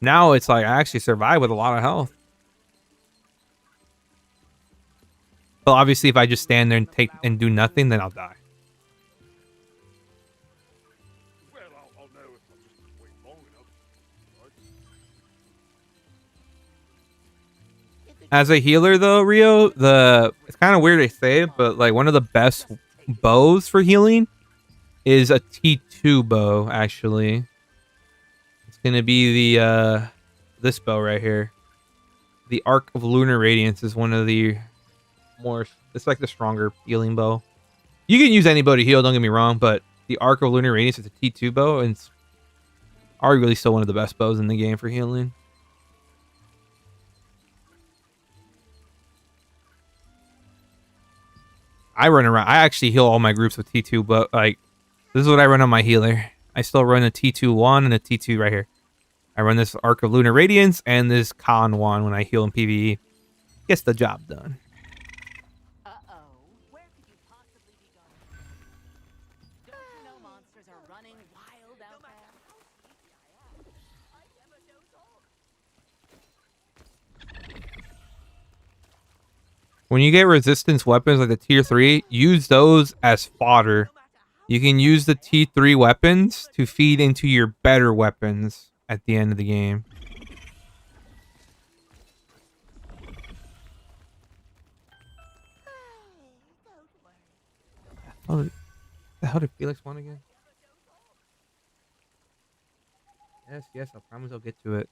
Now it's like I actually survive with a lot of health. But obviously, if I just stand there and do nothing, then I'll die. As a healer, though, Rio, it's kind of weird to say it, but like one of the best bows for healing is a T2 bow. Actually, it's gonna be the this bow right here. The Arc of Lunar Radiance is one of the more. It's like the stronger healing bow. You can use any bow to heal. Don't get me wrong, but the Arc of Lunar Radiance is a T2 bow, and it's arguably still one of the best bows in the game for healing. I run around. I actually heal all my groups with T2, but like this is what I run on my healer. I still run a T2-1 and a T2 right here. I run this Arc of Lunar Radiance and this Con 1 when I heal in PvE. Gets the job done. Uh-oh. Where could you possibly be going? Don't you know monsters are running wild out there? When you get resistance weapons like the tier 3, use those as fodder. You can use the T3 weapons to feed into your better weapons at the end of the game. Oh, the hell did Felix want again? Yes, I promise I'll get to it.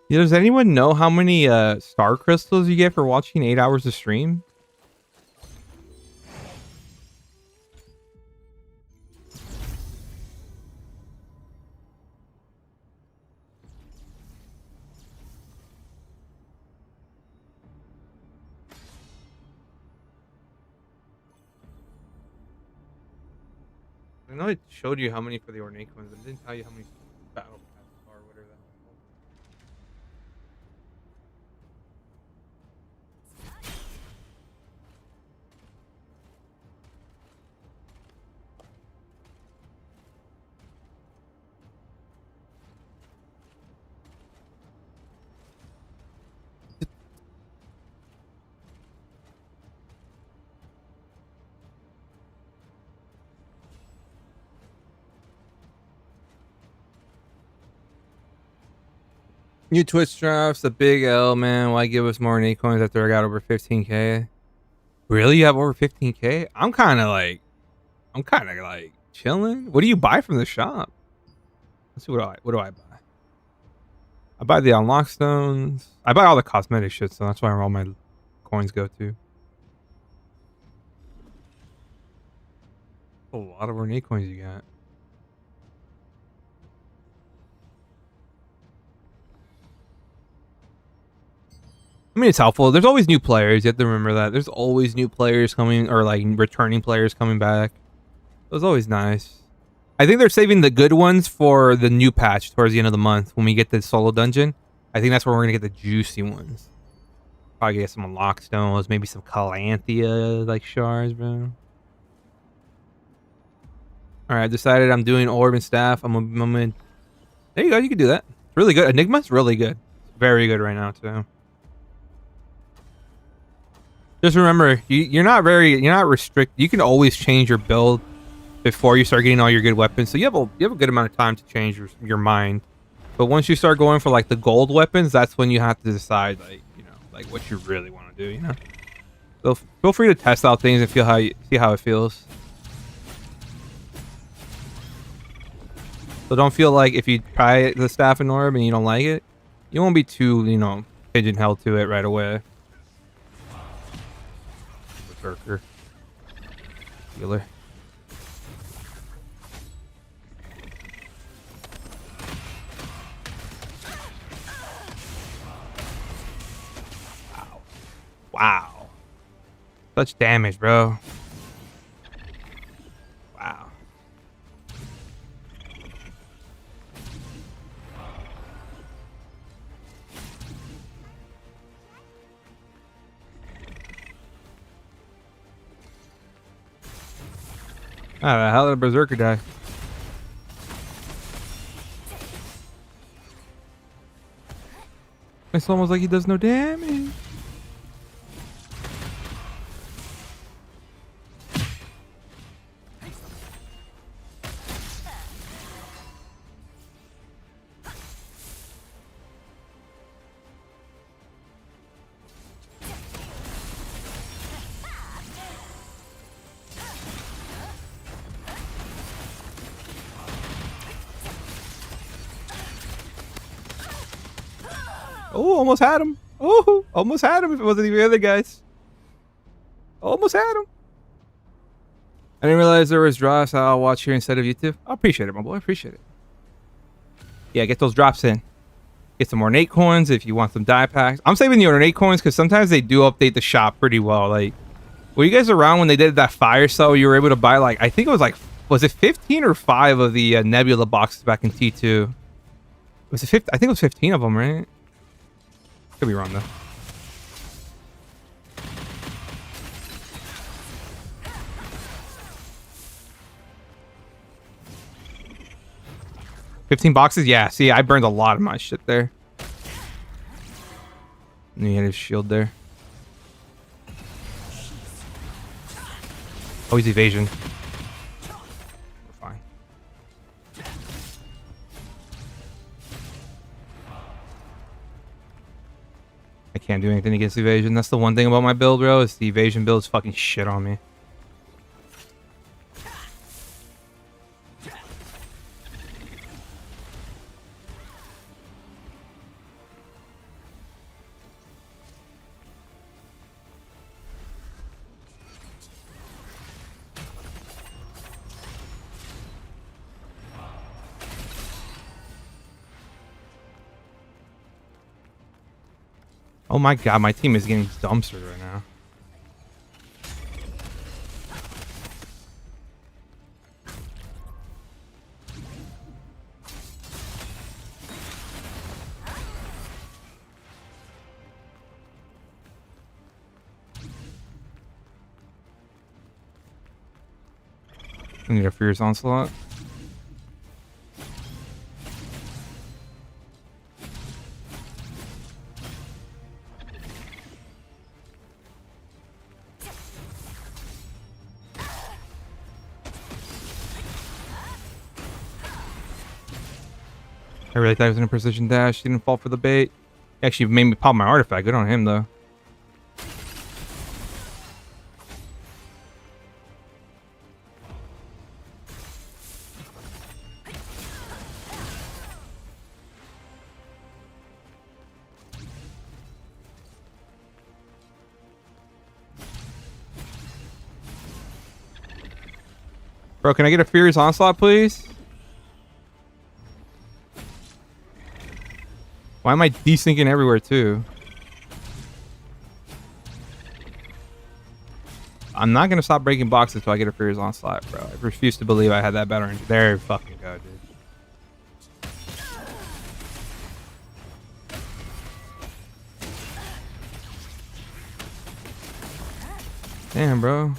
Yeah, does anyone know how many star crystals you get for watching 8 hours of stream? I know it showed you how many for the ornate coins, but it didn't tell you how many battle passes are or whatever that was called. New Twitch drafts, the big L, man. Why give us more ornate coins after I got over 15k? Really? You have over 15k? I'm kind of like chilling. What do you buy from the shop? Let's see what do I buy? I buy the unlock stones. I buy all the cosmetic shit, so that's where all my coins go to. A lot of ornate coins you got. I mean, it's helpful. There's always new players. You have to remember that. There's always new players coming, or like returning players coming back. It was always nice. I think they're saving the good ones for the new patch towards the end of the month when we get the solo dungeon. I think that's where we're gonna get the juicy ones. Probably get some unlock stones, maybe some Calanthea like shards, bro. All right, I've decided I'm doing orb and staff. I'm gonna. There you go. You can do that. It's really good. Enigma's really good. Very good right now too. Just remember, you're not restricted. You can always change your build before you start getting all your good weapons. So you have a good amount of time to change your mind. But once you start going for like the gold weapons, that's when you have to decide like what you really want to do. So feel free to test out things and see how it feels. So don't feel like if you try the staff and orb and you don't like it, you won't be too pigeonholed to it right away. Berserker. Healer. Wow. Such damage, bro. Wow. How did a berserker die? It's almost like he does no damage. Oh, almost had him. Oh, almost had him if it wasn't even the other guys. Almost had him. I didn't realize there was drops. I'll watch here instead of YouTube. I appreciate it, my boy. I appreciate it. Yeah, get those drops in. Get some ornate coins if you want some die packs. I'm saving the ornate coins because sometimes they do update the shop pretty well. Like, were you guys around when they did that fire sale? You were able to buy like, I think it was like, was it 15 or 5 of the Nebula boxes back in T2? Was it 15? I think it was 15 of them, right? Could be wrong though. $15 boxes? Yeah, see, I burned a lot of my shit there. And he had his shield there. Oh, he's evasion. We're fine. I can't do anything against evasion. That's the one thing about my build, bro, is the evasion build is fucking shit on me. Oh my god, my team is getting dumpstered right now. I need a fierce onslaught. I really thought he was in a precision dash. He didn't fall for the bait. He actually made me pop my artifact. Good on him, though. Bro, can I get a Furious Onslaught, please? Why am I desyncing everywhere, too? I'm not gonna stop breaking boxes until I get a Furious Onslaught, bro. I refuse to believe I had that battle range. There you fucking go, dude. Damn, bro.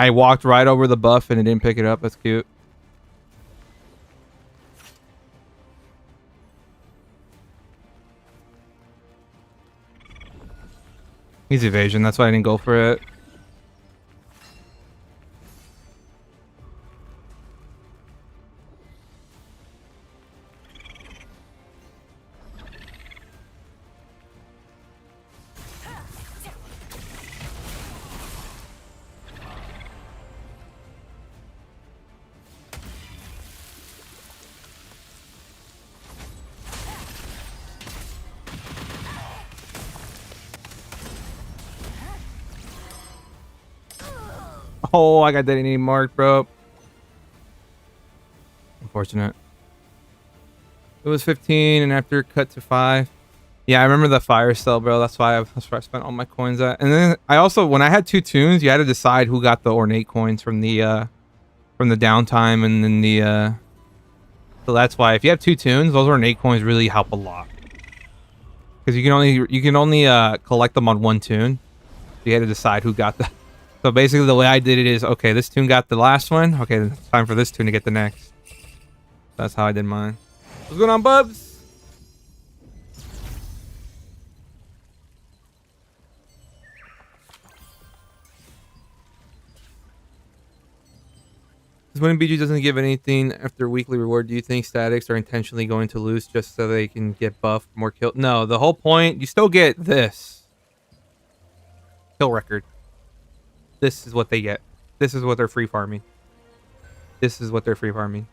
I walked right over the buff and it didn't pick it up. That's cute. He's evasion. That's why I didn't go for it. Oh, I got that any mark, bro. Unfortunate. It was 15 and after cut to 5. Yeah, I remember the fire cell, bro. That's why I spent all my coins at. And then I also, when I had 2 tunes, you had to decide who got the ornate coins from the downtime and then the so that's why if you have 2 tunes, those ornate coins really help a lot. Because you can only collect them on 1 tune. So you had to decide who got the. So basically the way I did it is, okay, this tune got the last one. Okay, it's time for this tune to get the next. That's how I did mine. What's going on, bubs? When BG doesn't give anything after weekly reward, do you think statics are intentionally going to lose just so they can get buffed, more kill? No, the whole point, you still get this. Kill record. This is what they get. This is what they're free farming. This is what they're free farming.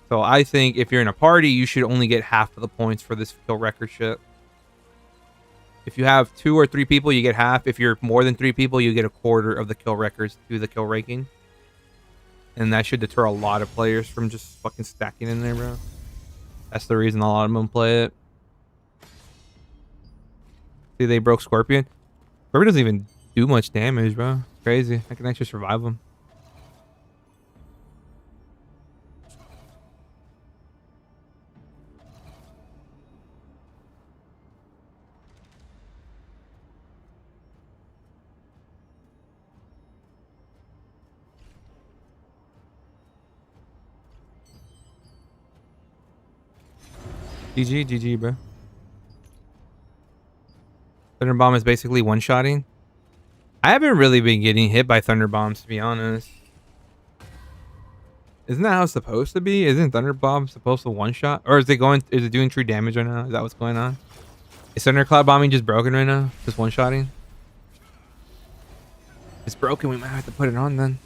So I think if you're in a party, you should only get half of the points for this kill record shit. If you have 2 or 3 people, you get half. If you're more than 3 people, you get a quarter of the kill records through the kill ranking. And that should deter a lot of players from just fucking stacking in there, bro. That's the reason a lot of them play it. See, they broke Scorpion. Scorpion doesn't even do much damage, bro. Crazy. I can actually survive him. GG, bro. Thunder Bomb is basically one-shotting. I haven't really been getting hit by Thunder Bombs, to be honest. Isn't that how it's supposed to be? Isn't Thunder Bomb supposed to one-shot? Or is it doing true damage right now? Is that what's going on? Is Thundercloud Bombing just broken right now? Just one-shotting? If it's broken, we might have to put it on then.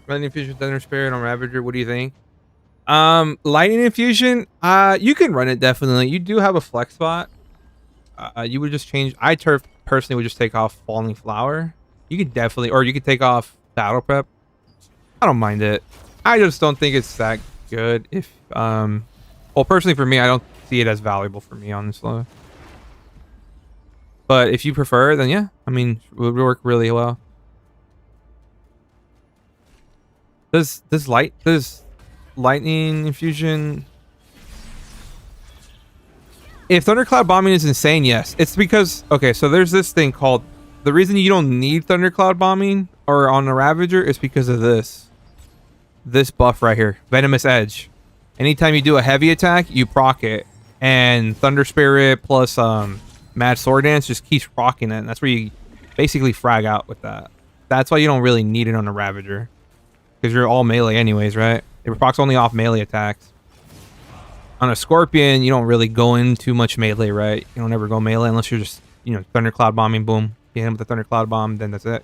Lightning Infusion, Thunder Spirit on Ravager. What do you think? Lightning Infusion. You can run it definitely. You do have a flex spot. You would just change. I personally would just take off Falling Flower. You could definitely, or you could take off Battle Prep. I don't mind it. I just don't think it's that good. If well, personally for me, I don't see it as valuable for me, honestly. But if you prefer, then yeah, I mean, it would work really well. Does Lightning Infusion, if Thundercloud Bombing is insane, yes. It's because, okay, so there's this thing called, the reason you don't need Thundercloud Bombing or on the Ravager is because of this buff right here, Venomous Edge. Anytime you do a heavy attack, you proc it, and Thunder Spirit plus Mad Sword Dance just keeps rocking it, and that's where you basically frag out with that. That's why you don't really need it on a Ravager, because you're all melee anyways, right? It procs only off melee attacks. On a Scorpion, you don't really go in too much melee, right? You don't ever go melee unless you're just, you know, Thundercloud bombing, boom. You hit him with the Thundercloud bomb, then that's it.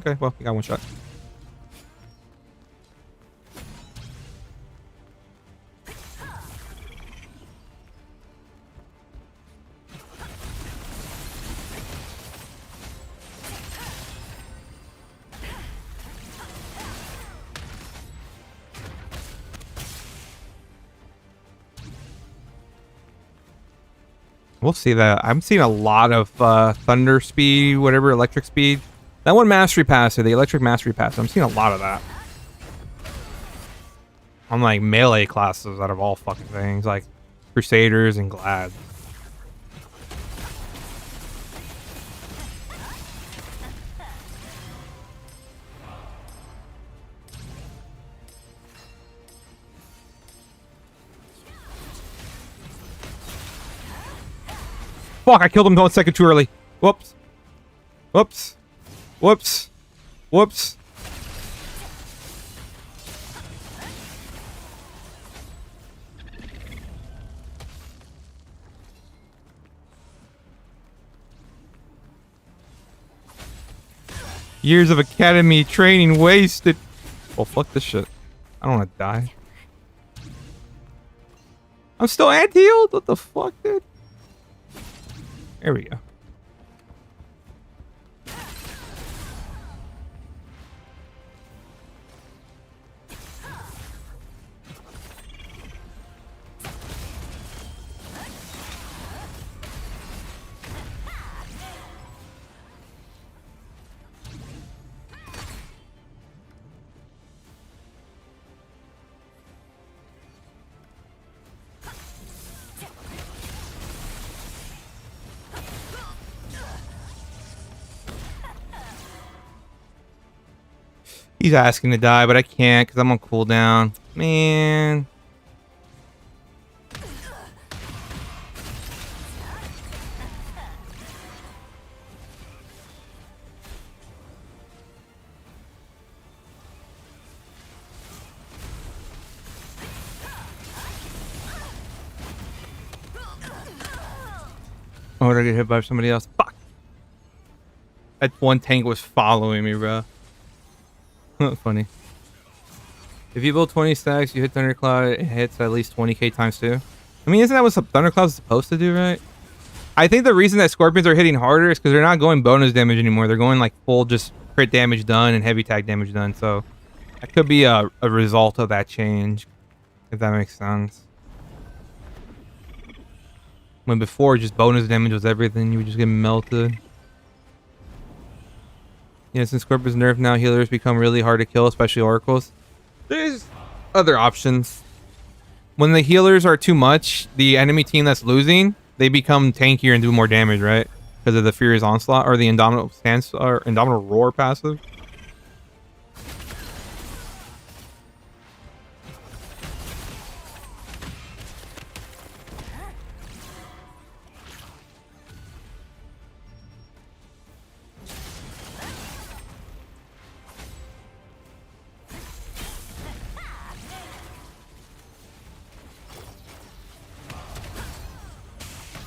Okay, well, you got one shot. We'll see that. I'm seeing a lot of thunder speed, whatever, electric speed. That one mastery pass, or the electric mastery pass, I'm seeing a lot of that. On like melee classes out of all fucking things, like Crusaders and Glad. Fuck, I killed him 1 second too early. Whoops. Whoops. Whoops. Whoops. Years of academy training wasted. Well, fuck this shit. I don't want to die. I'm still anti-healed? What the fuck, dude? There we go. He's asking to die, but I can't because I'm on cooldown. Man. Oh, did I get hit by somebody else? Fuck. That one tank was following me, bro. Funny. If you build 20 stacks, you hit Thundercloud, it hits at least 20k times 2. I mean, isn't that what Thundercloud is supposed to do, right? I think the reason that Scorpions are hitting harder is because they're not going bonus damage anymore. They're going like full just crit damage done and heavy tag damage done. So that could be a result of that change, if that makes sense. When before just bonus damage was everything, you would just get melted. Yeah, since Scorpion's nerf now, healers become really hard to kill, especially oracles. There's other options. When the healers are too much, the enemy team that's losing, they become tankier and do more damage, right? Because of the Furious Onslaught or the Indomitable Stance or Indomitable Roar passive.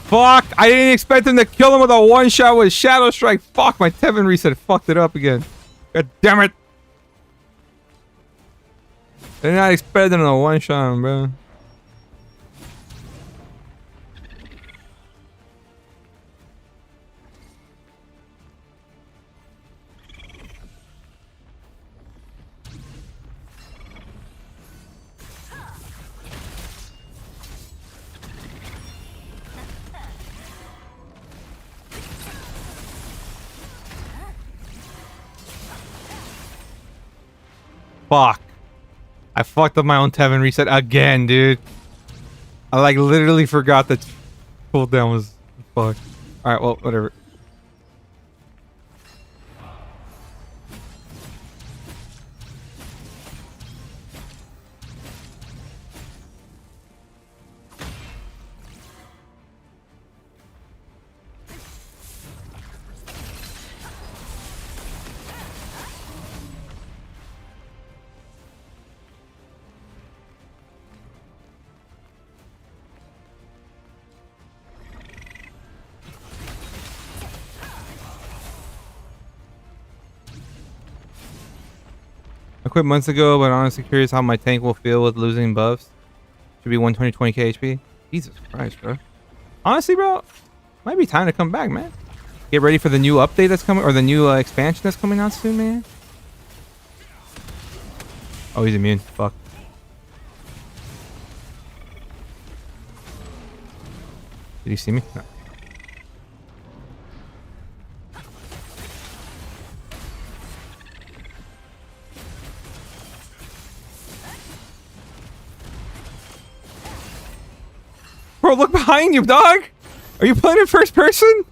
Fuck! I didn't expect him to kill him with a one-shot with Shadow Strike. Fuck, my Tevent reset fucked it up again. God damn it. I did not expect him to one-shot him, bro. Fuck. I fucked up my own Tevent reset again, dude. I like literally forgot that cooldown was fucked. Alright, well, whatever. quit months ago, but honestly curious how my tank will feel with losing buffs. Should be 120, 20k HP. Jesus Christ, bro. Honestly, bro, might be time to come back, man. Get ready for the new update that's coming, or the new expansion that's coming out soon, man. Oh, he's immune. Fuck. Did he see me? No. Bro, look behind you, dog! Are you playing in first person?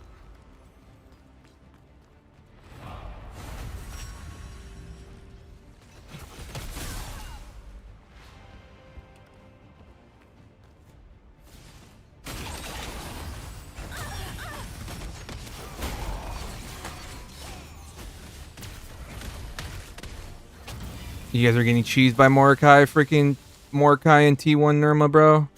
You guys are getting cheesed by Mordecai, freaking Mordecai and T1 Nirma, bro.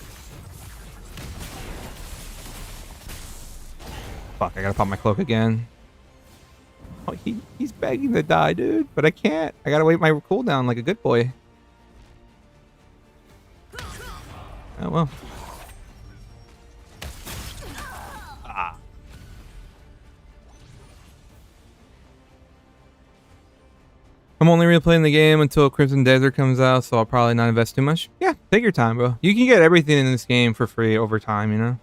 Fuck, I gotta pop my cloak again. Oh, he's begging to die, dude. But I can't. I gotta wait my cooldown like a good boy. Oh, well. Ah. I'm only replaying the game until Crimson Desert comes out, so I'll probably not invest too much. Yeah, take your time, bro. You can get everything in this game for free over time, you know?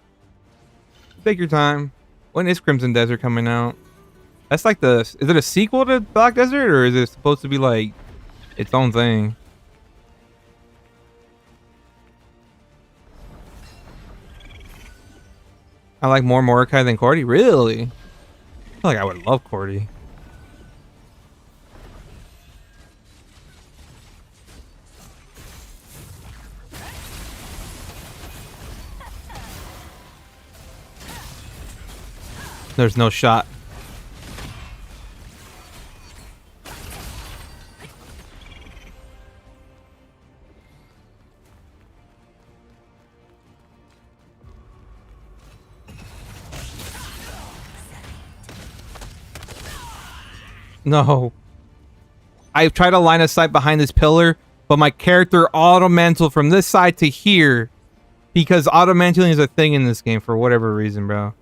Take your time. When is Crimson Desert coming out? That's like the... Is it a sequel to Black Desert, or is it supposed to be like its own thing? I like more Mordecai than Cordy? Really? I feel like I would love Cordy. There's no shot. No. I tried to line of sight behind this pillar, but my character auto-mantled from this side to here because auto-mantling is a thing in this game for whatever reason, bro.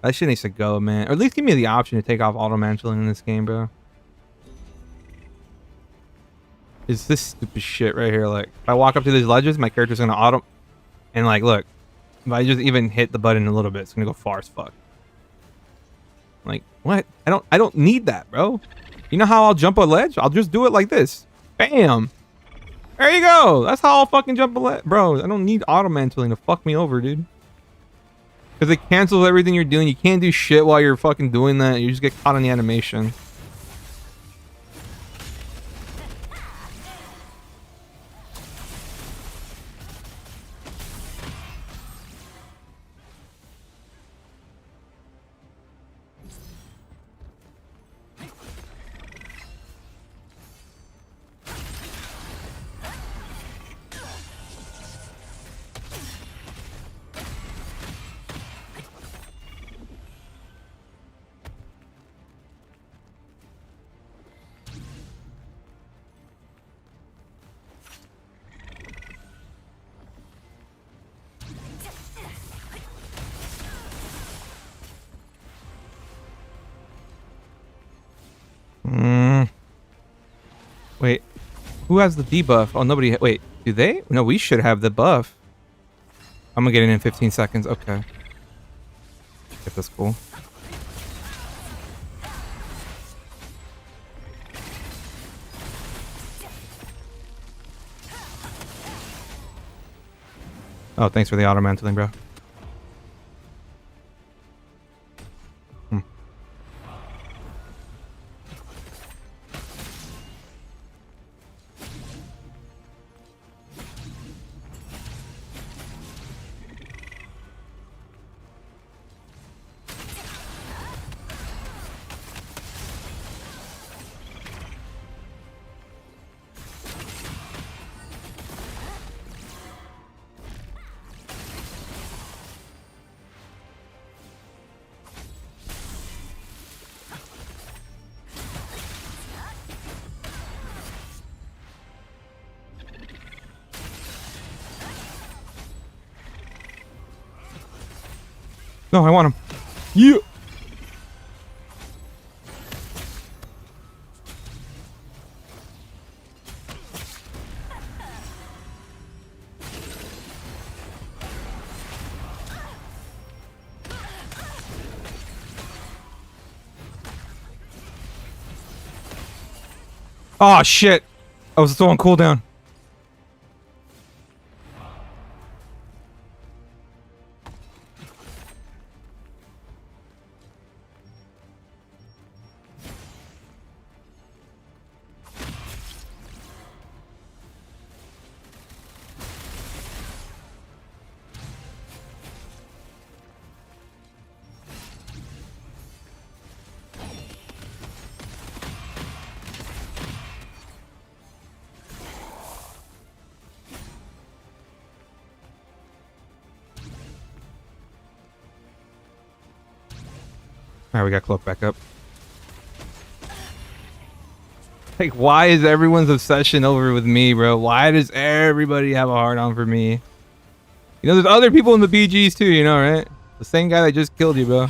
That shit needs to go, man. Or at least give me the option to take off auto-mantling in this game, bro. Is this stupid shit right here. Like, if I walk up to these ledges, my character's gonna auto... And like, look. If I just even hit the button a little bit, it's gonna go far as fuck. Like, what? I don't need that, bro. You know how I'll jump a ledge? I'll just do it like this. Bam! There you go! That's how I'll fucking jump a ledge. Bro, I don't need auto-mantling to fuck me over, dude. Because it cancels everything you're doing. You can't do shit while you're fucking doing that. You just get caught on the animation. Wait, who has the debuff? Oh, nobody. Wait, do they? No, we should have the buff. I'm gonna get it in 15 seconds. Okay. If that's cool. Oh, thanks for the auto-mantling, bro. No, I want him. Yeah. Oh shit! I was still on cooldown. Alright, we got cloak back up. Like, why is everyone's obsession over with me, bro? Why does everybody have a hard on for me? You know, there's other people in the BGs too, you know, right? The same guy that just killed you, bro.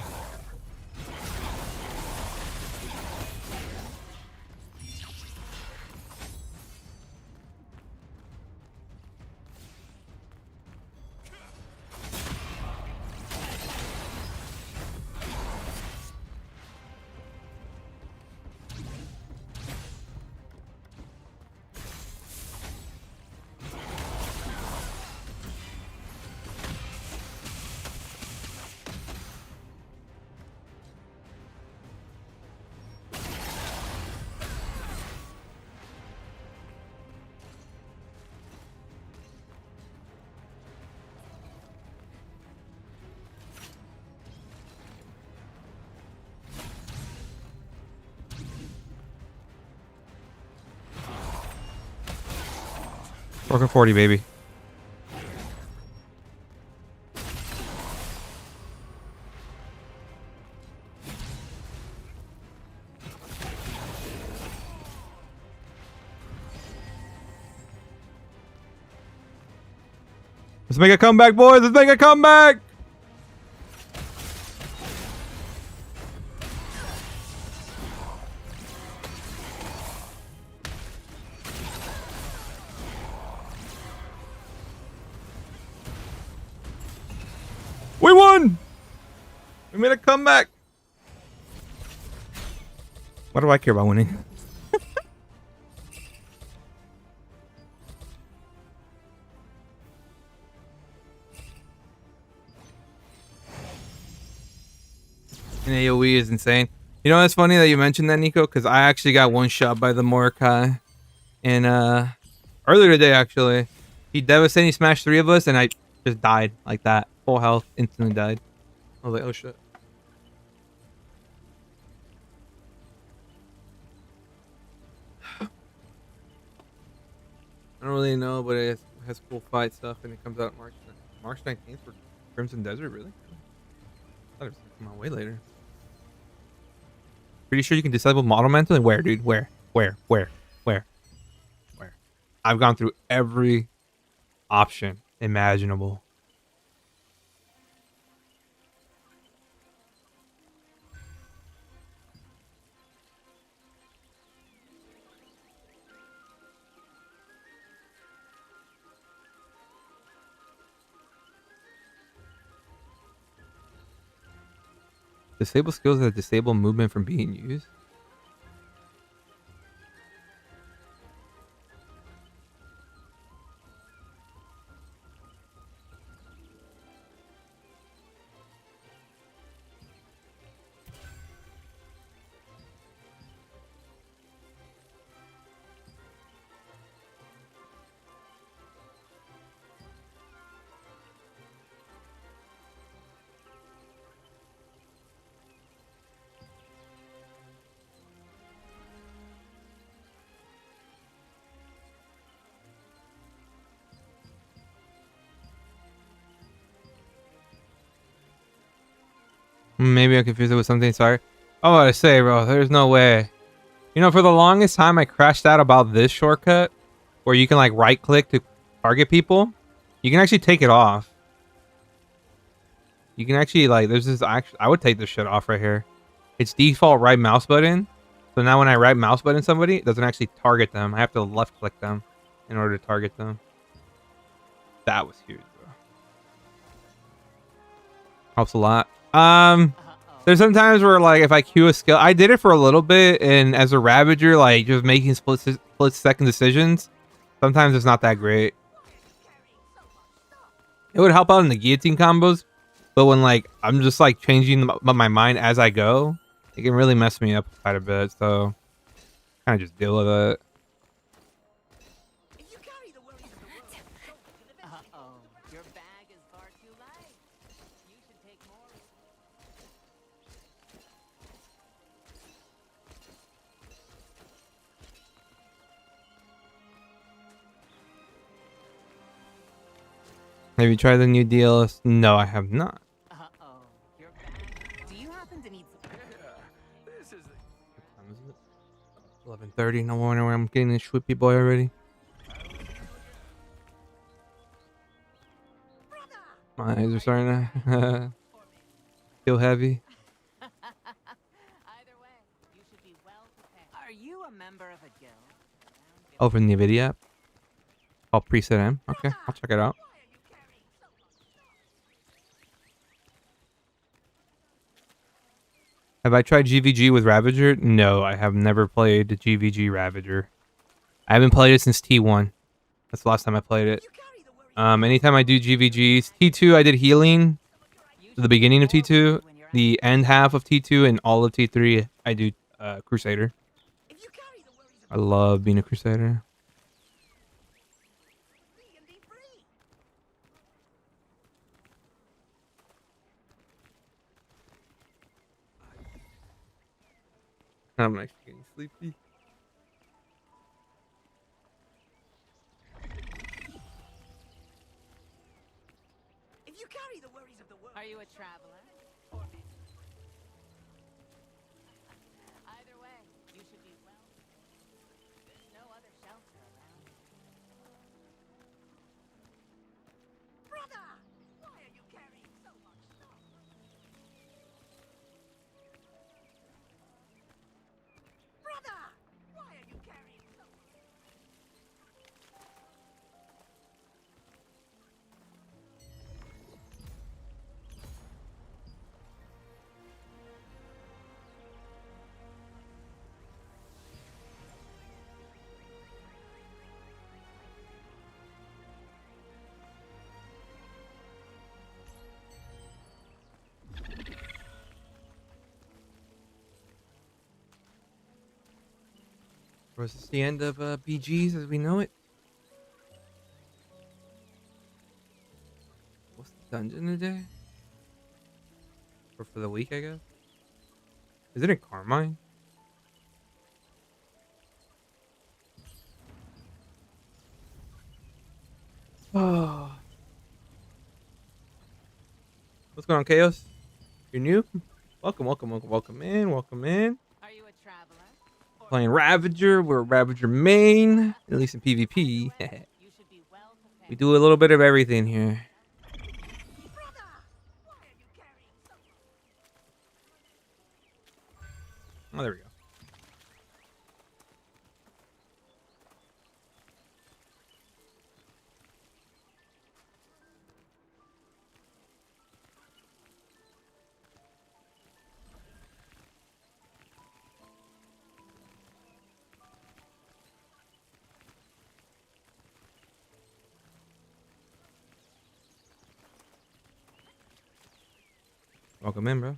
Working 40, baby. Let's make a comeback, boys. Let's make a comeback. We won! We made a comeback! Why do I care about winning? And AoE is insane. You know, it's funny that you mentioned that, Nico, because I actually got one shot by the Mordecai. And earlier today, actually. He devastated, he smashed 3 of us, and I just died like that. Full health, instantly died. I was like, oh shit. I don't really know, but it has cool fight stuff, and it comes out March 19th for Crimson Desert, really? I thought it was gonna come out way later. Pretty sure you can disable model mantle, and where, dude? Where? I've gone through every option imaginable. Disable skills that disable movement from being used. Maybe I confused it with something. Sorry. Oh, I say, bro, there's no way. You know, for the longest time, I crashed out about this shortcut where you can like right click to target people. You can actually take it off. You can actually like there's this actually I would take this shit off right here. It's default right mouse button. So now when I right mouse button somebody, it doesn't actually target them. I have to left click them in order to target them. That was huge, bro. Helps a lot. There's some times where like if I queue a skill, I did it for a little bit, and as a Ravager, like just making split second decisions, sometimes it's not that great. It would help out in the guillotine combos, but when like I'm just like changing my mind as I go, it can really mess me up quite a bit. So kind of just deal with it. If you carry the worries of the world, Uh-oh, your bag is far too light. You should take more. Have you tried the new DLC? No, I have not. Uh-oh, your bag. Do you happen to need some? This is What time is it? 11:30. No wonder where I'm getting this Schwippy boy already. My eyes are starting to feel heavy. Either way, you should be well prepared. Are you a member of a guild? Open the video app. I'll preset M. Okay, I'll check it out. Have I tried GVG with Ravager? No, I have never played GVG Ravager. I haven't played it since T1. That's the last time I played it. Anytime I do GVGs, T2 I did healing. The beginning of T2, the end half of T2, and all of T3 I do Crusader. if you carry the worries of I love being a Crusader. free and be free. I'm actually getting sleepy. If you carry the worries of the world, Are you a traveler? Or either way, you should be well. There's no other shelter around. brother, why are you carrying so much stuff? Brother, why are you carrying so much? Was this the end of BGs as we know it? What's the dungeon today? Or for the week, I guess? Is it in Carmine? Oh. What's going on, Chaos? You're new? Welcome, welcome, welcome, welcome in, welcome in. Are you a traveler? Playing Ravager, we're Ravager main, at least in PvP. You should be well prepared. We do a little bit of everything here. Brother, why are you carrying so much? Oh, there we go. Welcome in, bro.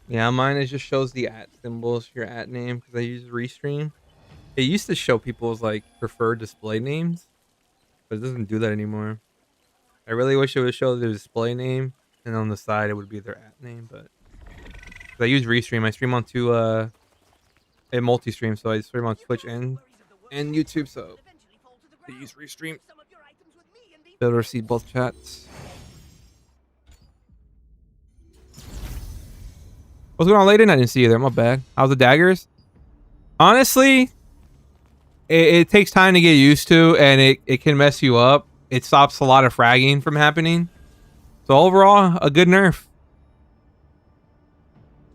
Yeah, mine it just shows the @ symbols, your @ name, because I use Restream. It used to show people's like preferred display names, but it doesn't do that anymore. I really wish it would show their display name, and on the side it would be their @ name. But 'cause I use Restream, I stream on two a multi-stream, so I stream on Twitch and YouTube. So Eventually fall to the I ground. use Restream. Some of your items with me and be Be able to see both chats. What's going on, Layden? I didn't see you there. My bad. How's the daggers? Honestly, it takes time to get used to, and it can mess you up. It stops a lot of fragging from happening. So overall, a good nerf.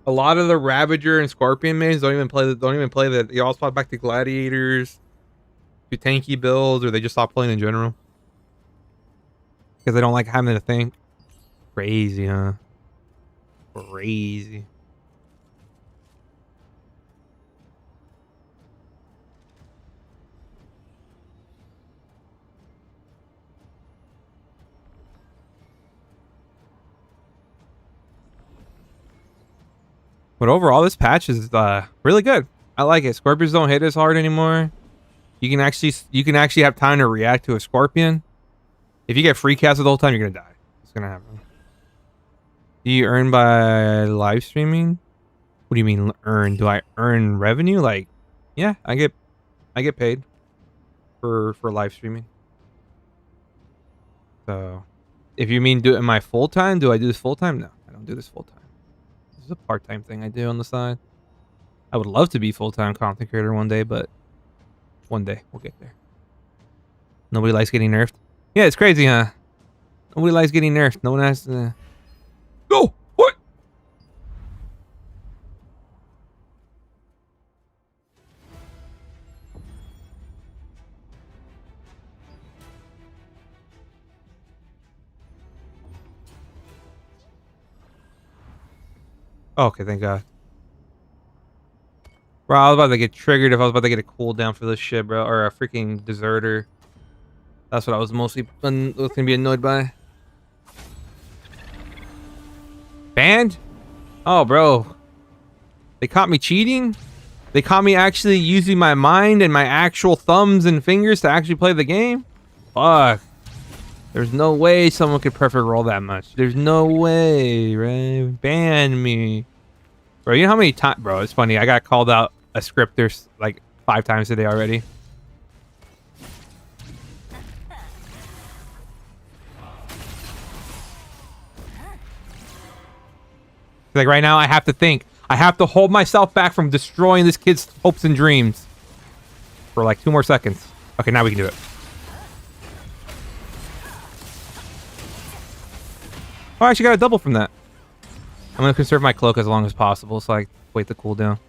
A lot of the Ravager and Scorpion mains don't even play the they all swap back to Gladiators, to tanky builds, or they just stop playing in general. Because they don't like having to think. Crazy, huh? Crazy. But overall, this patch is really good. I like it. Scorpions don't hit as hard anymore. You can actually have time to react to a Scorpion. If you get free cast the whole time, you're gonna die. It's gonna happen. Do you earn by live streaming? What do you mean earn? Do I earn revenue? Like, yeah, I get paid for live streaming. So, if you mean do it in my full time, do I do this full time? No, I don't do this full time. This is a part-time thing I do on the side. I would love to be full-time content creator one day, but one day we'll get there. Nobody likes getting nerfed. Yeah, it's crazy, huh? Nobody likes getting nerfed. No one has to... Go! What? Okay, thank God. Bro, I was about to get triggered if I was about to get a cooldown for this shit, bro. Or a freaking deserter. That's what I was mostly gonna be annoyed by. Banned? Oh, bro. They caught me cheating? They caught me actually using my mind and my actual thumbs and fingers to actually play the game? Fuck. There's no way someone could perfect roll that much. There's no way, right? Ban me. Bro, you know how many times... Bro, it's funny. I got called out a scripter like 5 times today already. Like right now, I have to think. I have to hold myself back from destroying this kid's hopes and dreams. For like 2 more seconds. Okay, now we can do it. Oh, I actually got a double from that. I'm going to conserve my cloak as long as possible so I wait the cooldown.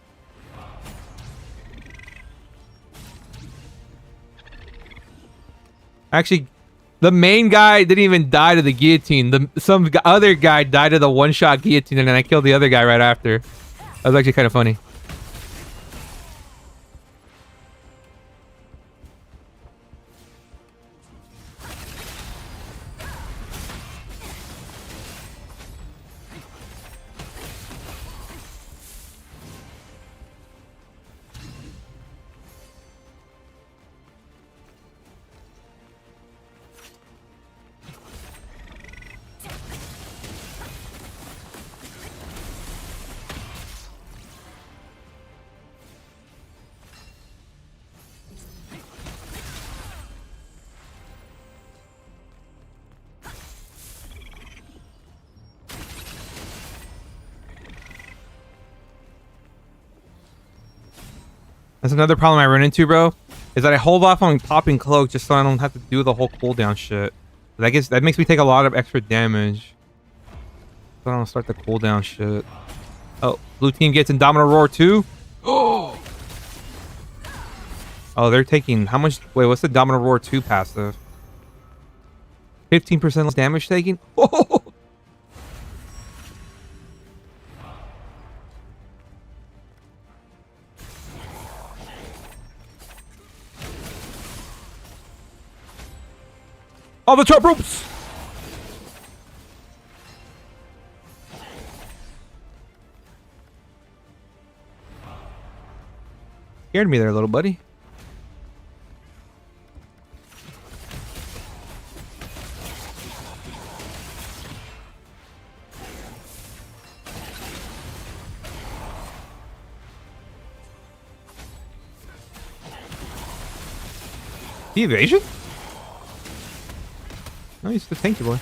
Actually, the main guy didn't even die to the guillotine. Some other guy died to the one-shot guillotine, and then I killed the other guy right after. That was actually kind of funny. That's another problem I run into, bro. Is that I hold off on popping cloak just so I don't have to do the whole cooldown shit. That makes me take a lot of extra damage. So I don't start the cooldown shit. Oh, blue team gets Indomitable Roar too? Oh, they're taking how much? Wait, what's the Indomitable Roar 2 passive? 15% less damage taking? Oh! Oh, the top ropes! Scared me there, little buddy. The evasion? No, he's the tanky boy.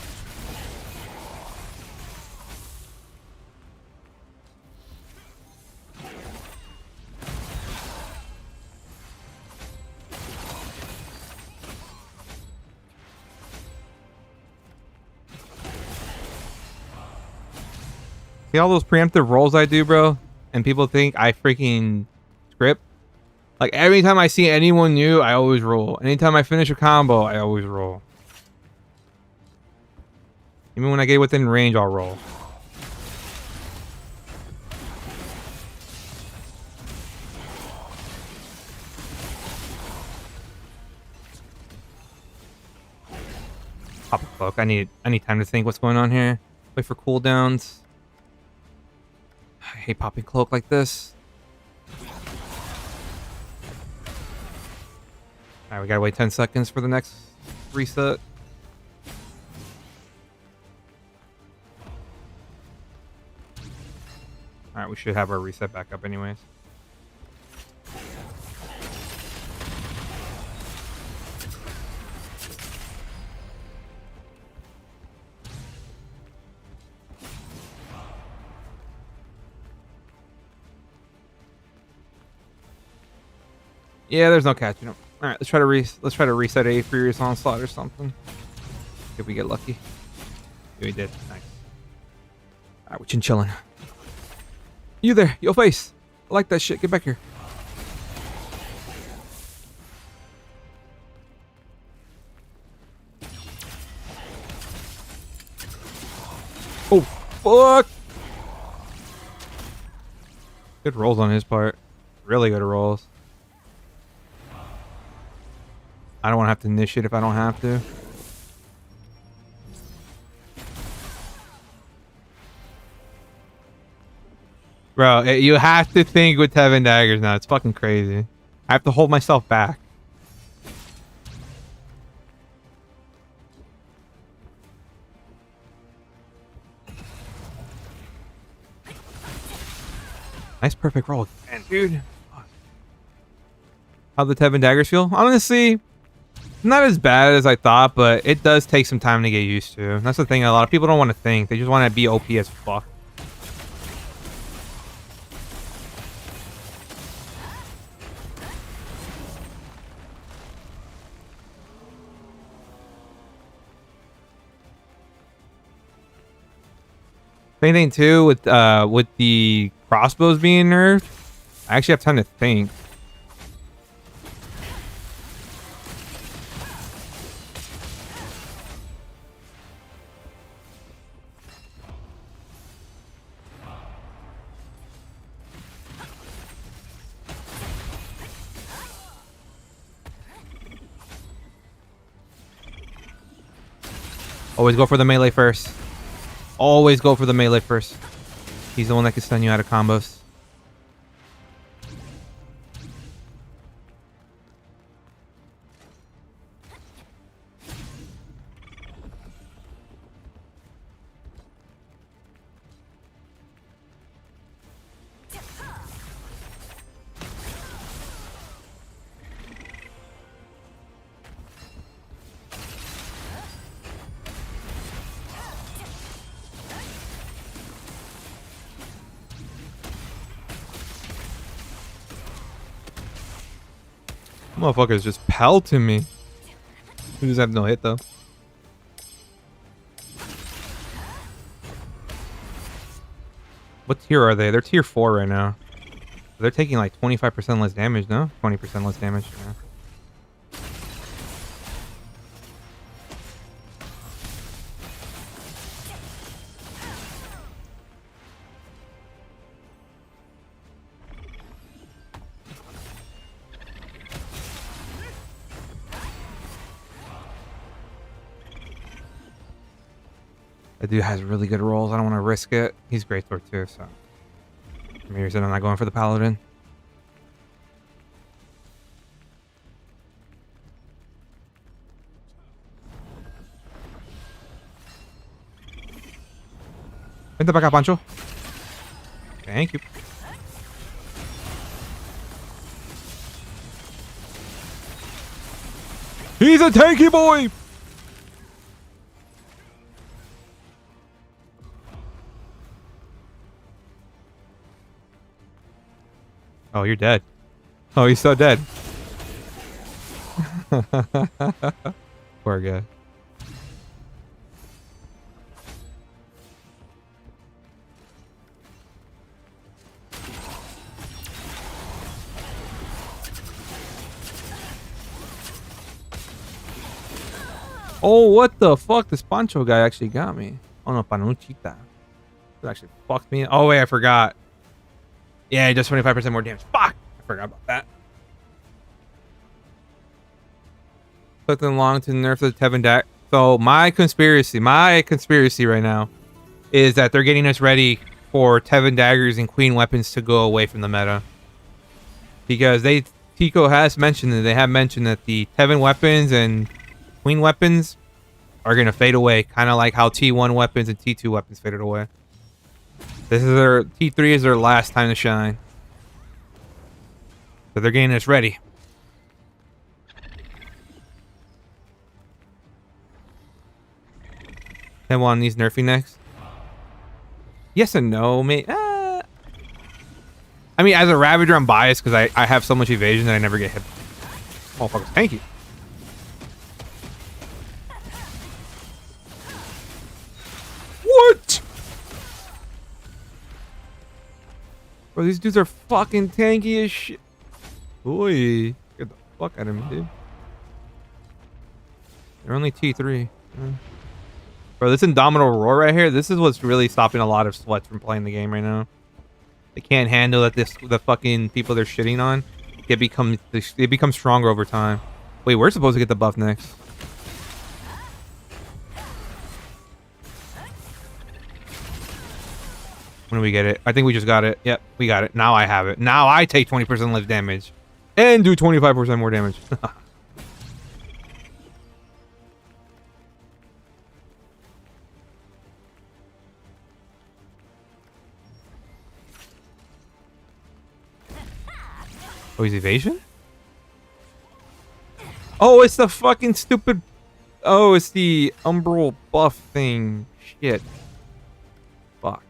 See all those preemptive rolls I do, bro? And people think I freaking script. Like, every time I see anyone new, I always roll. Anytime I finish a combo, I always roll. Even when I get within range, I'll roll. Pop a cloak. I need time to think what's going on here. Wait for cooldowns. I hate popping cloak like this. Alright, we gotta wait 10 seconds for the next reset. Alright, we should have our reset back up anyways. Yeah, there's no catching up. All right, let's try to reset a Furious Onslaught or something. If we get lucky. Yeah, we did. Nice. All right, we're chilling. You there? Yo face. I like that shit. Get back here. Oh, fuck. Good rolls on his part. Really good rolls. I don't want to have to initiate if I don't have to. Bro, you have to think with Tevent Daggers now. It's fucking crazy. I have to hold myself back. Nice perfect roll. And dude. How the Tevent Daggers feel? Honestly, not as bad as I thought, but it does take some time to get used to. That's the thing a lot of people don't want to think. They just want to be OP as fuck. Same thing too with the crossbows being nerfed. I actually have time to think. Always go for the melee first. Always go for the melee first. He's the one that can stun you out of combos. Motherfuckers just pelting me. We just have no hit though. What tier are they? They're tier 4 right now. They're taking like 25% less damage, no? 20% less damage. Yeah. That dude has really good rolls. I don't want to risk it. He's great sword too, so. Maybe I'm not going for the paladin. Vente para acá, Pancho. Thank you. He's a tanky boy! Oh, you're dead. Oh, he's so dead. Poor guy. Oh, what the fuck? This Pancho guy actually got me. Oh no, Panuchita. It actually fucked me. Oh wait, I forgot. Yeah, just 25% more damage. Fuck! I forgot about that. Took them long to nerf the Tevent Dagger. So my conspiracy right now is that they're getting us ready for Tevent Daggers and Queen weapons to go away from the meta. Because Tico has mentioned that they have mentioned that the Tevent weapons and Queen weapons are gonna fade away, kind of like how T1 weapons and T2 weapons faded away. This is their T3 is their last time to shine. So they're getting us ready. And one needs nerfing next. Yes and no, mate. I mean, as a Ravager, I'm biased because I have so much evasion that I never get hit. Motherfuckers, thank you. What? Bro, these dudes are fucking tanky as shit. Boy, get the fuck out of me, dude. They're only T3. Bro, this Indomitable Roar right here, this is what's really stopping a lot of sweats from playing the game right now. They can't handle that the fucking people they're shitting on, they become stronger over time. Wait, we're supposed to get the buff next. When do we get it? I think we just got it. Yep, we got it. Now I have it. Now I take 20% less damage. And do 25% more damage. Oh, he's evasion? Oh, it's the fucking stupid... Oh, it's the umbral buff thing. Shit. Fuck.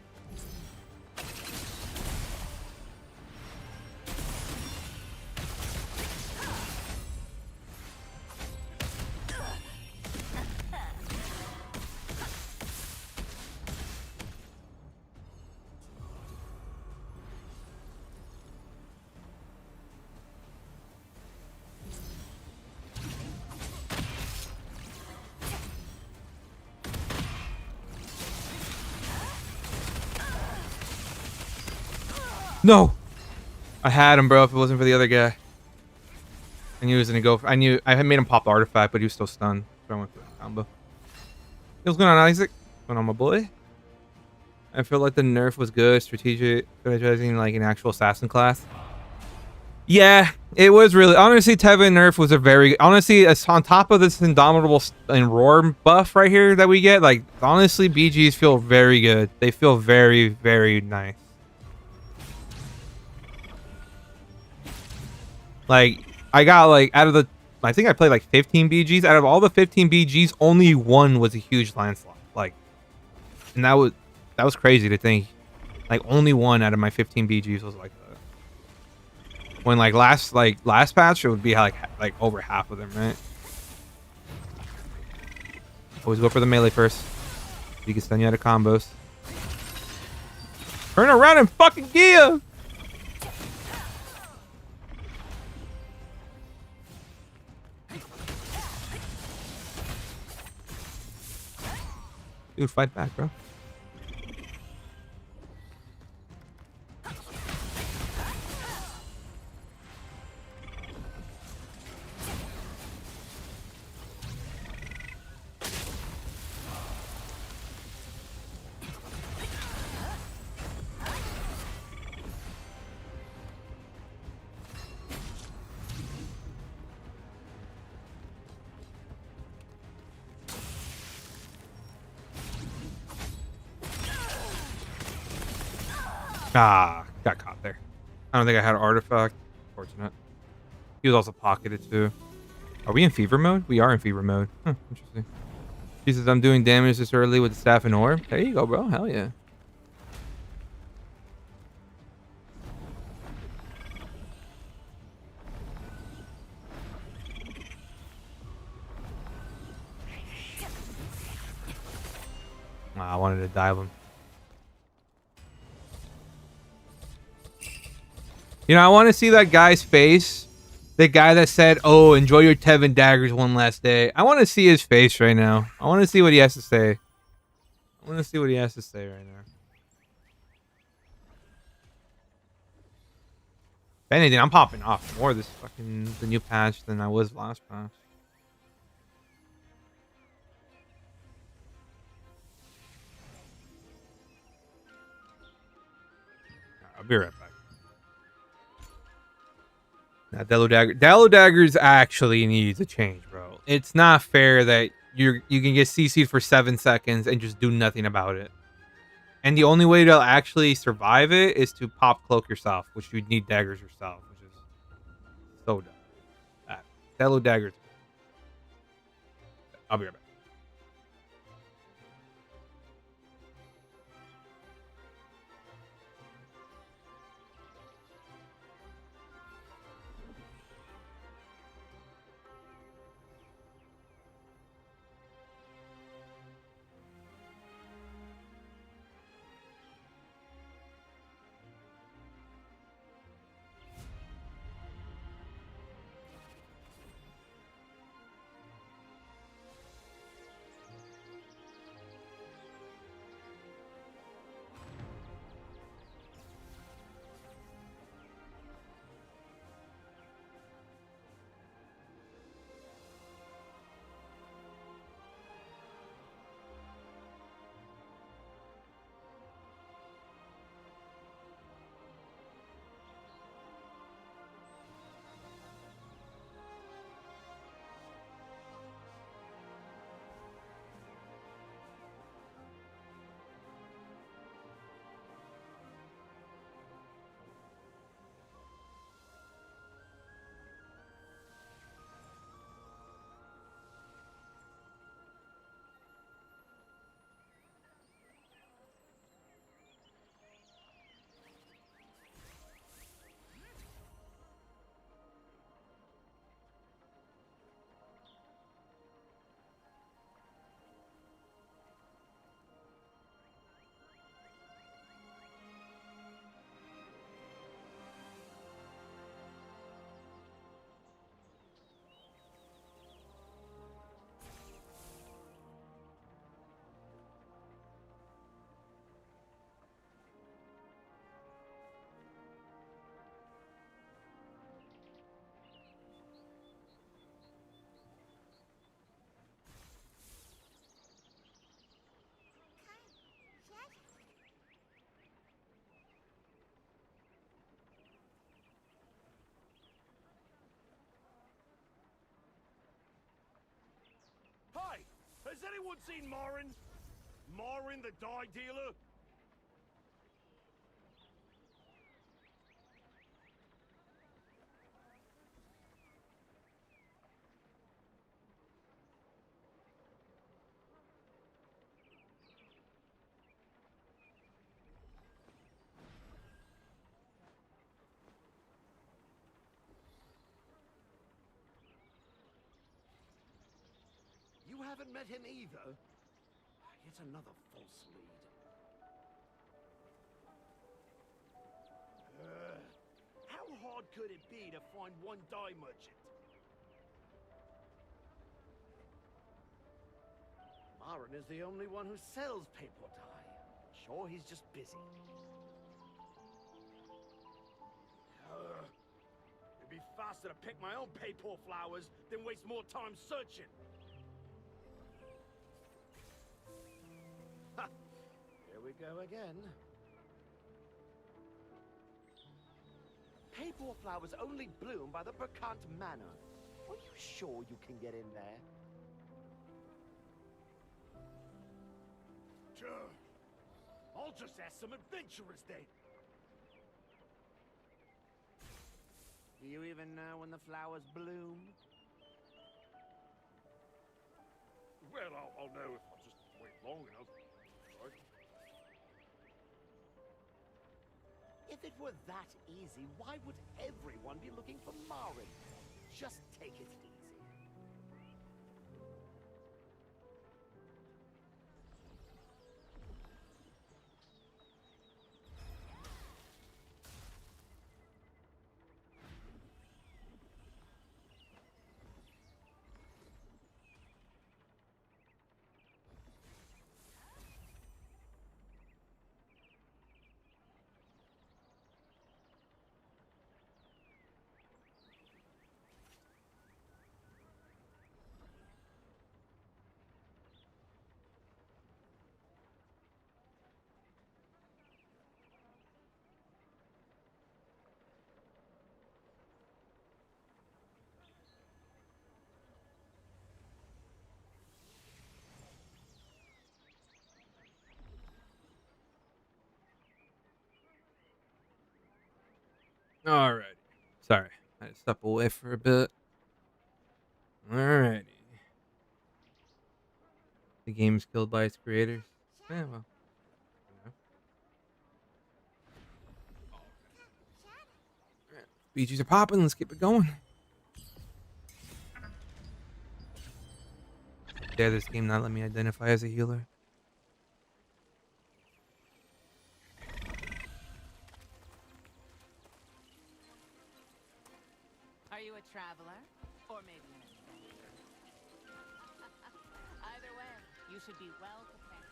No! I had him, bro, if it wasn't for the other guy. I knew he was gonna go for, I had made him pop the artifact, but he was still stunned. So I went for the combo. Hey, what's going on, Isaac? What's going on, my boy? I feel like the nerf was good, strategizing like an actual assassin class. Yeah, it was really, honestly, Tevent nerf was a very, honestly, it's on top of this Indomitable and Roar buff right here that we get, like, honestly, BGs feel very good. They feel very, very nice. Like, I got, like, out of the... I think I played, like, 15 BGs. Out of all the 15 BGs, only one was a huge landslide. Like, and that was crazy to think. Like, only one out of my 15 BGs was like that. When, like, last patch, it would be, like over half of them, right? Always go for the melee first. You can stun you out of combos. Turn around and fucking give! Dude, fight back, bro. Ah, got caught there. I don't think I had an artifact. Fortunate. He was also pocketed too. Are we in fever mode? We are in fever mode. Huh, interesting. Jesus, I'm doing damage this early with the staff and orb. There you go, bro. Hell yeah. I wanted to dive him. You know, I want to see that guy's face The guy that said, "Oh, enjoy your Tevent Daggers one last day." I want to see his face right now. I want to see what he has to say. I want to see what he has to say right now. If anything, I'm popping off more this fucking the new patch than I was last patch. I'll be right back. Now, Delo Daggers actually needs a change, bro. It's not fair that you can get CC'd for 7 seconds and just do nothing about it. And the only way to actually survive it is to pop cloak yourself, which you need daggers yourself, which is so dumb. Delo Daggers. I'll be right back. Hi! Has anyone seen Morin? Morin the dye dealer? You haven't met him either? Yet another false lead. How hard could it be to find one dye merchant? Marin is the only one who sells paper dye. Sure, he's just busy. It'd be faster to pick my own paper flowers than waste more time searching. Ha! Here we go again. Paper flowers only bloom by the Berkant Manor. Are you sure you can get in there? Sure. I'll just ask some adventurers then. Do you even know when the flowers bloom? Well, I'll know if I just wait long enough. Right? If it were that easy, why would everyone be looking for Marin? Just take it easy. Alrighty. Sorry. I had to step away for a bit. Alrighty. The game is killed by its creators. Yeah, well. BGs are popping. Let's keep it going. Yeah, this game not let me identify as a healer. Are you a traveler? Or maybe an adventurer? Either way, you should be well prepared.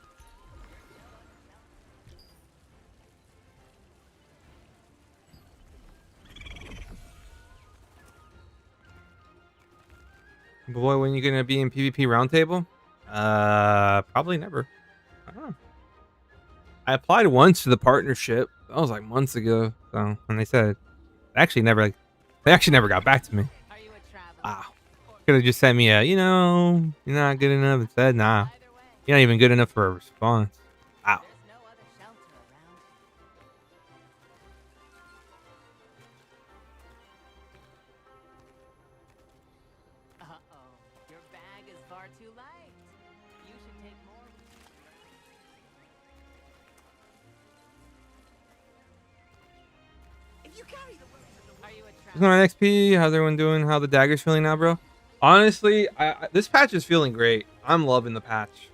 Boy, when you gonna be in PvP roundtable? Probably never. I don't know. I applied once to the partnership. That was like months ago. So, and they said, they actually never got back to me. Are you a traveler? Wow. Could have just sent me a, you're not good enough. And said, nah, Either way, you're not even good enough for a response. Wow. there's no other shelter around. Uh-oh. Your bag is far too light. You should take more with you. If you carry the worries of the Are you a What's traveler? going on, XP? How's everyone doing? How the Daggers feeling now, bro? Honestly, this patch is feeling great. I'm loving the patch.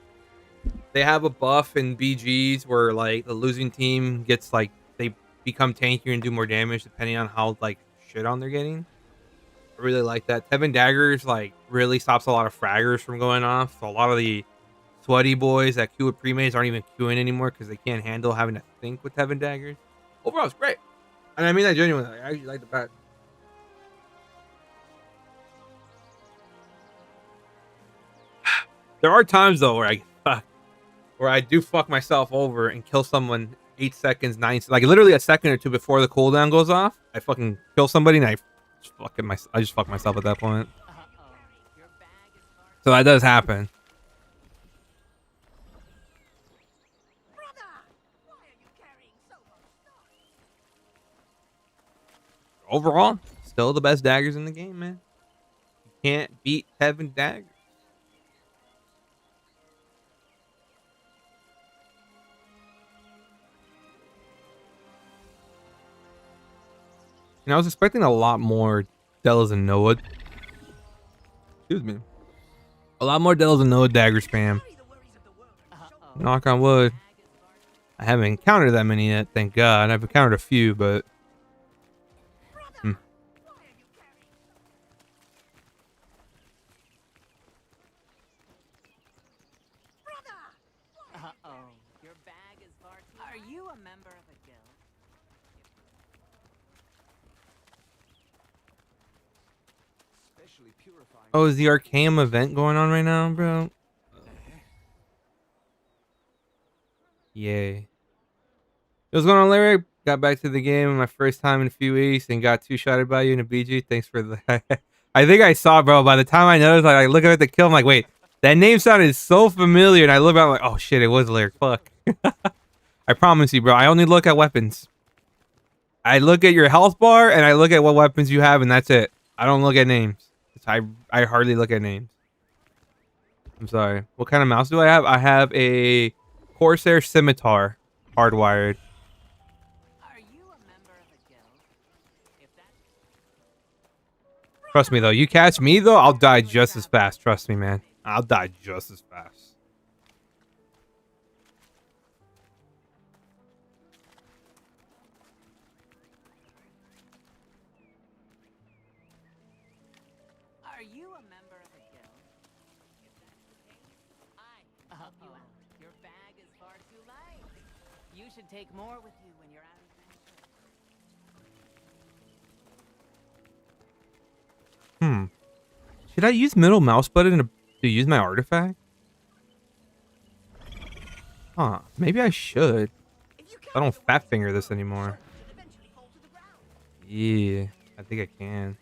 They have a buff in BGs where like the losing team gets like they become tankier and do more damage depending on how like shit on they're getting. I really like that. Tevent Daggers like really stops a lot of fraggers from going off. So a lot of the sweaty boys that queue with premates aren't even queuing anymore because they can't handle having to think with Tevent Daggers. Overall, it's great. And I mean that genuinely. I actually like the patch. There are times though where I do fuck myself over and kill someone 8 seconds, 9 like literally a second or two before the cooldown goes off. I fucking kill somebody and I just fuck myself at that point. Uh-oh. Your bag is far So that does happen. brother! Why are you carrying so much stuff? Overall, still the best daggers in the game, man. You can't beat Tevent Daggers. And I was expecting a lot more Delos and Noah. Excuse me. A lot more Delos and Noah dagger spam. Carry the worries of the world. Uh-oh. Knock on wood. bag is far too I haven't encountered that many yet, thank God. I've encountered a few, but Brother! Why are you carrying brother! Uh-oh. Your bag is far too Are you a member of a guild? Especially purifying. oh, is the Arcanum event going on right now, bro? Yay. What's going on, Larry? Got back to the game my first time in a few weeks and got two-shotted by you in a BG. Thanks for the... I think I saw, bro. By the time I noticed, like, I look at the kill, I'm like, wait, that name sounded so familiar. And I look out like, oh, shit, it was Lyric. Fuck. I promise you, bro. I only look at weapons. I look at your health bar and I look at what weapons you have, and that's it. I don't look at names. I hardly look at names. I'm sorry. What kind of mouse do I have? I have a Corsair Scimitar hardwired. Are you a member of a guild? If that's Trust me, though. You catch me, though, I'll die just as fast. Trust me, man. I'll die just as fast. Are you a member of a guild? If that's the case, I can help you out. Your bag is far too light. You should take more with you when you're out adventuring. Should I use middle mouse button to use my artifact? Huh. Maybe I should. If you I carry don't the fat worries finger of the this world, anymore. shoulders will eventually fall to the ground. Yeah. I think I can.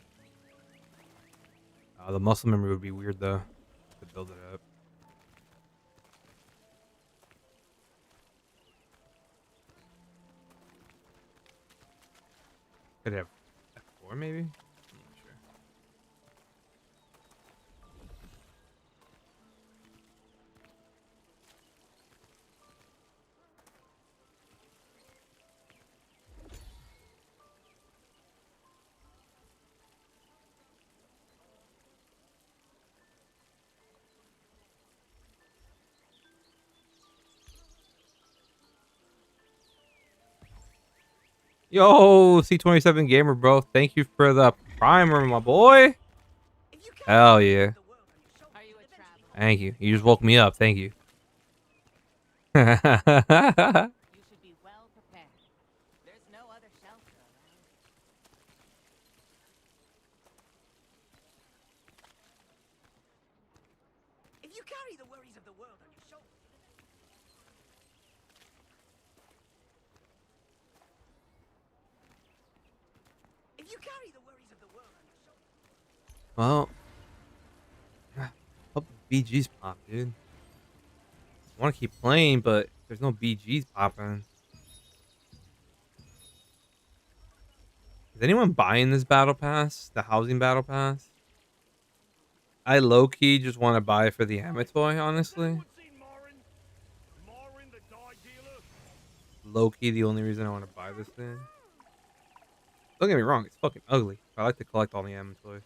The muscle memory would be weird, though, to build it up. Could have more maybe? I'm not sure. Yo, C27 Gamer, bro. Thank you for the primer, my boy. If you carry Hell the yeah. weight of the world on your shoulders, Are you a eventually traveler? Thank you. You just woke me up. Thank you. You should be well prepared. There's no other shelter around. If you carry the worries of the world on your shoulders, if you carry the worries of the world on your shoulders, Well, hope the BG's pop, dude. I want to keep playing, but there's no BG's popping. Is anyone buying this battle pass? The housing battle pass? I low-key just want to buy it for the Amatoy, honestly. Anyone seen Marin? Marin, the dye dealer? Low-key the only reason I want to buy this thing. Don't get me wrong, it's fucking ugly. I like to collect all the Amatoys.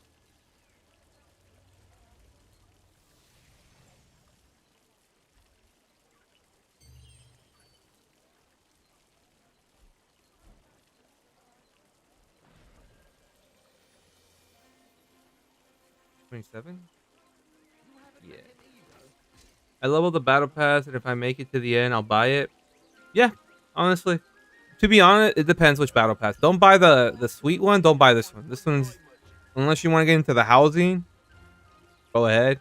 $27? Yeah. I leveled the battle pass, and if I make it to the end, I'll buy it. Yeah, honestly. To be honest, it depends which battle pass. Don't buy the sweet one. Don't buy this one. This one's, unless you want to get into the housing, go ahead.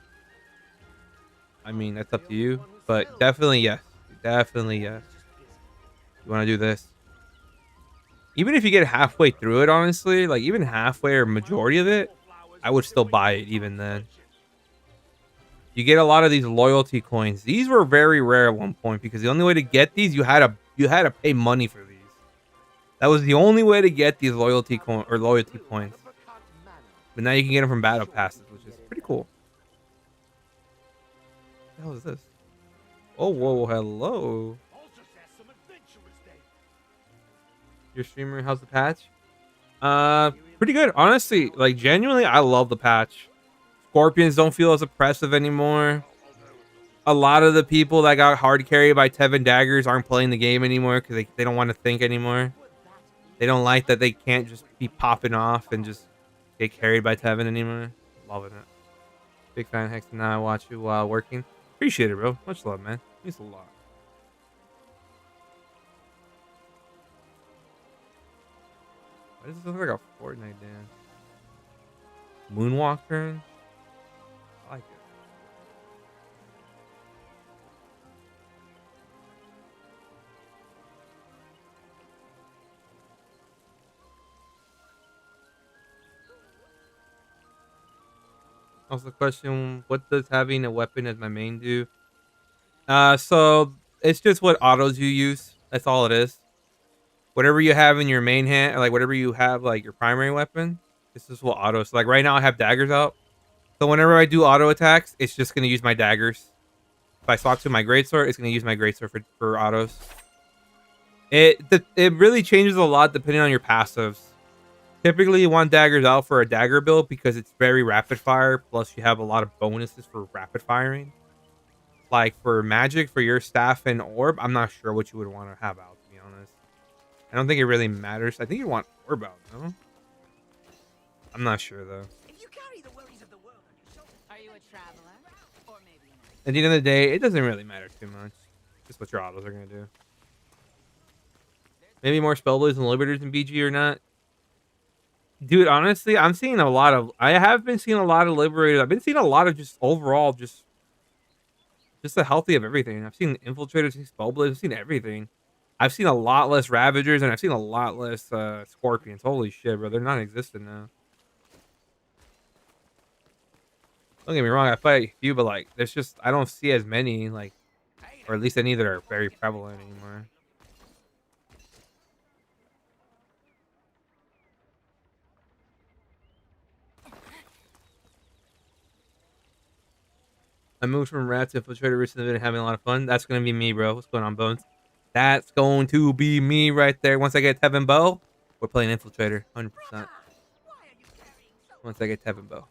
I mean, that's up to you. But definitely yes. Definitely yes. You want to do this. Even if you get halfway through it, honestly, like even halfway or majority of it, I would still buy it even then. You get a lot of these loyalty coins. These were very rare at one point because the only way to get these, you had to pay money for these. That was the only way to get these loyalty coins. But now you can get them from battle passes, which is pretty cool. What the hell is this? Oh, whoa, hello. I'll just ask some adventurers then. Your streamer, how's the patch? Pretty good. Honestly, like genuinely, I love the patch. Scorpions don't feel as oppressive anymore. A lot of the people that got hard carried by Tevent Daggers aren't playing the game anymore because they don't want to think anymore. They don't like that they can't just be popping off and just get carried by Tevent anymore. Loving it. Big fan, Hex, and I watch you while working. Appreciate it, bro. Much love, man. Means a lot. Why does this look like a Fortnite dance? Moonwalk turn? I like it. Also, question: what does having a weapon as my main do? So it's just what autos you use. That's all it is. Whatever you have in your main hand, or like whatever you have, like your primary weapon, this is what autos. So like right now, I have daggers out. So whenever I do auto attacks, it's just gonna use my daggers. If I swap to my greatsword, it's gonna use my greatsword for autos. It really changes a lot depending on your passives. Typically, you want daggers out for a dagger build because it's very rapid fire. Plus, you have a lot of bonuses for rapid firing. Like for magic, for your staff and orb, I'm not sure what you would want to have out, to be honest. I don't think it really matters. I think you want orb out, no? I'm not sure, though. if you carry the worries of the world on your shoulders, Are you a traveler? Or maybe an At the end of the day, it doesn't really matter too much. Just what your autos are going to do. Maybe more Spellblades and Liberators in BG or not. Dude, honestly, I have been seeing a lot of Liberators. I've been seeing a lot of just overall, just the healthy of everything. I've seen Infiltrators, seen Spellblades, I've seen everything. I've seen a lot less Ravagers, and I've seen a lot less Scorpions. Holy shit, bro. They're non-existent now. Don't get me wrong, I fight a few, but like, there's just, I don't see as many, like, or at least any that are very prevalent anymore. I moved from rat to infiltrator recently and having a lot of fun. That's gonna be me, bro. What's going on, Bones? That's going to be me right there. Once I get Tevin Bow, we're playing infiltrator, 100%. Once I get Tevin Bow.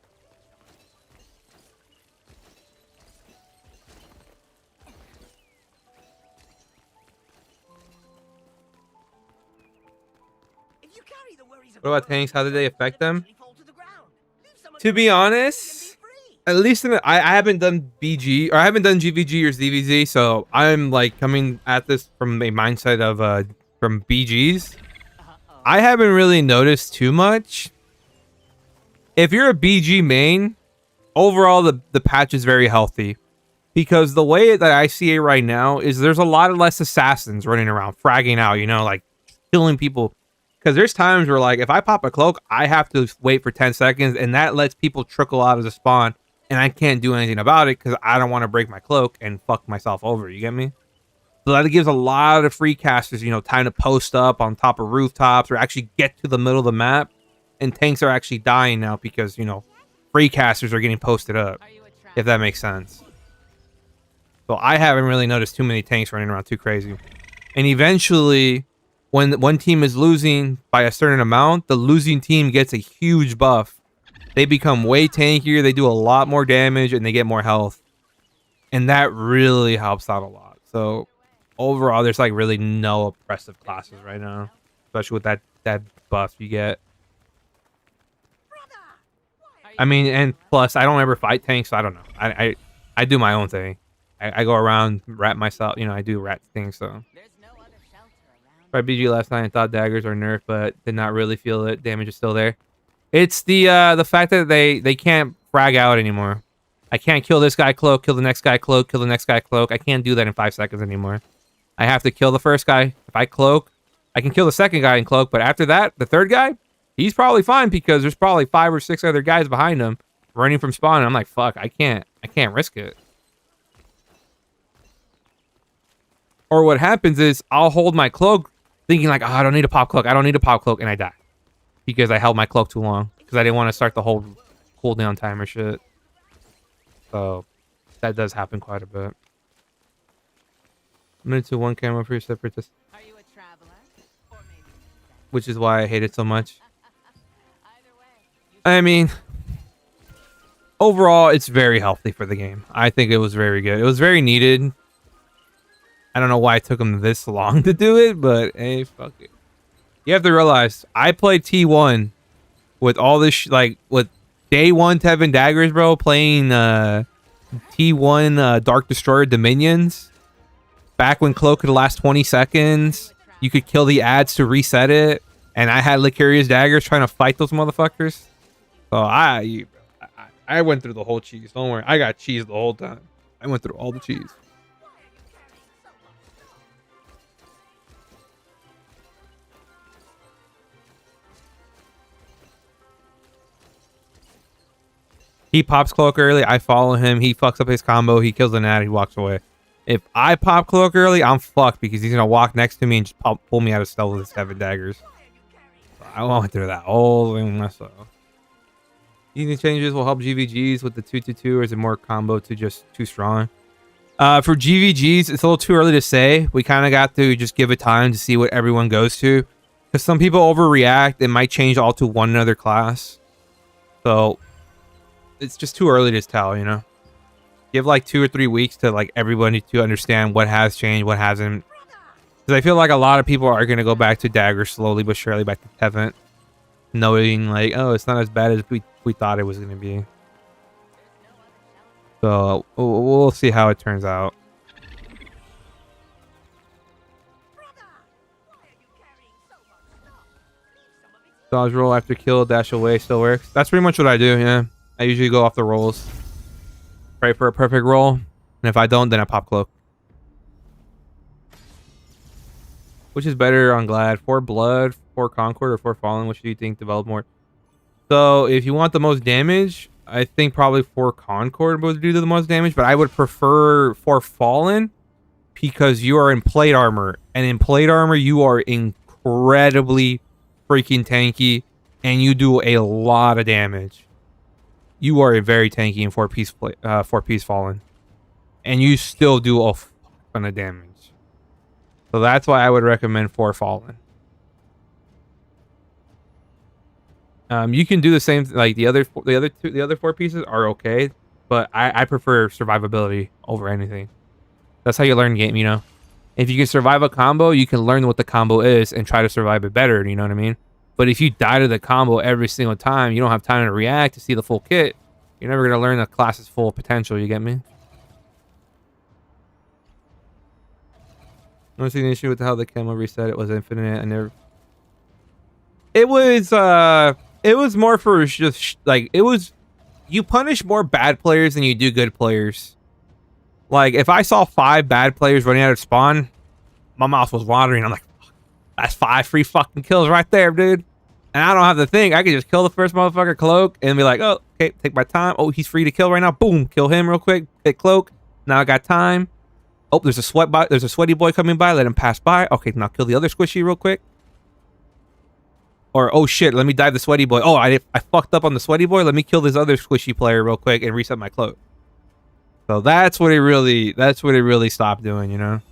If you carry the worries of What about tanks? How did they affect them? fall to the ground. Leave some of To the be honest, and be free. at least I haven't done BG, or I haven't done GVG or DVZ, so I'm like coming at this from a mindset of from BGs. I haven't really noticed too much. If you're a BG main, overall the patch is very healthy, because the way that I see it right now is there's a lot of less assassins running around fragging out, you know, like killing people. Because there's times where, like, if I pop a cloak, I have to wait for 10 seconds, and that lets people trickle out of the spawn, and I can't do anything about it because I don't want to break my cloak and fuck myself over. You get me? So that gives a lot of free casters, you know, time to post up on top of rooftops or actually get to the middle of the map. And tanks are actually dying now because, you know, free casters are getting posted up, if that makes sense. So I haven't really noticed too many tanks running around too crazy. And eventually, when one team is losing by a certain amount, the losing team gets a huge buff. They become way tankier, they do a lot more damage, and they get more health. And that really helps out a lot. So overall, there's like really no oppressive classes right now, especially with that buff you get. I mean, and plus, I don't ever fight tanks, so I don't know. I do my own thing. I go around rat myself, you know, I do rat things, so. There's no other shelter around. I BG last night and thought daggers are nerfed, but did not really feel it. Damage is still there. It's the fact that they can't frag out anymore. I can't kill this guy cloak, kill the next guy cloak, kill the next guy cloak. I can't do that in 5 seconds anymore. I have to kill the first guy. If I cloak, I can kill the second guy in cloak, but after that, the third guy, he's probably fine because there's probably 5 or 6 other guys behind him running from spawn. And I'm like, fuck, I can't risk it. Or what happens is I'll hold my cloak thinking like, oh, I don't need a pop cloak. I don't need a pop cloak. And I die because I held my cloak too long because I didn't want to start the whole cooldown timer shit. So that does happen quite a bit. I'm into one camera for separatist, Are you a traveler? Or maybe which is why I hate it so much. either way. I mean, overall, it's very healthy for the game. I think it was very good. It was very needed. I don't know why it took them this long to do it, but hey, fuck it. You have to realize, I played T1 with all this, like, with day 1 Tevent Daggers, bro, playing T1 Dark Destroyer Dominions. Back when Cloak could last 20 seconds, you could kill the ads to reset it, and I had Licurious Daggers trying to fight those motherfuckers. So I went through the whole cheese. Don't worry, I got cheese the whole time. I went through all the cheese. He pops cloak early, I follow him, he fucks up his combo, he kills an ad, he walks away. If I pop cloak early, I'm fucked because he's gonna walk next to me and just pull me out of stealth with his 7 daggers. So I went through that whole thing myself. Easy changes will help GVGs with the 2-2-2, or is it more combo to just too strong? For GVGs, it's a little too early to say. We kind of got to just give it time to see what everyone goes to. Because some people overreact, it might change all to one another class. So it's just too early to tell, you know. Give like 2 or 3 weeks to like everybody to understand what has changed, what hasn't. Because I feel like a lot of people are going to go back to Dagger slowly but surely, back to Tevent, knowing like, oh, it's not as bad as we thought it was going to be. So we'll see how it turns out. Dodge roll after kill, dash away still works. That's pretty much what I do, yeah. I usually go off the rolls. Pray for a perfect roll. And if I don't, then I pop cloak. Which is better on Glad? 4 Blood, 4 Concord, or 4 Fallen? Which do you think developed more? So if you want the most damage, I think probably 4 Concord would do the most damage. But I would prefer 4 Fallen because you are in plate armor. And in plate armor, you are incredibly freaking tanky. And you do a lot of damage. You are very tanky in 4-piece Fallen. and you still do a ton of damage. So that's why I would recommend 4 Fallen. You can do the same, like the other 4 pieces are okay, but I prefer survivability over anything. That's how you learn game, you know. If you can survive a combo, you can learn what the combo is and try to survive it better, you know what I mean? But if you die to the combo every single time, you don't have time to react to see the full kit, you're never going to learn the class's full potential, you get me? I don't see an issue with how the camo reset. It was infinite. I never... It was more for just, like, it was... You punish more bad players than you do good players. Like, if I saw 5 bad players running out of spawn, my mouth was watering. I'm like, that's 5 free fucking kills right there, dude. And I don't have to think. I can just kill the first motherfucker cloak and be like, oh, okay, take my time. Oh, he's free to kill right now. Boom, kill him real quick. Hit cloak. Now I got time. Oh, there's a sweaty boy coming by. Let him pass by. Okay, now kill the other squishy real quick. Or, oh shit, let me dive the sweaty boy. Oh, I fucked up on the sweaty boy. Let me kill this other squishy player real quick and reset my cloak. So that's what it really stopped doing, you know?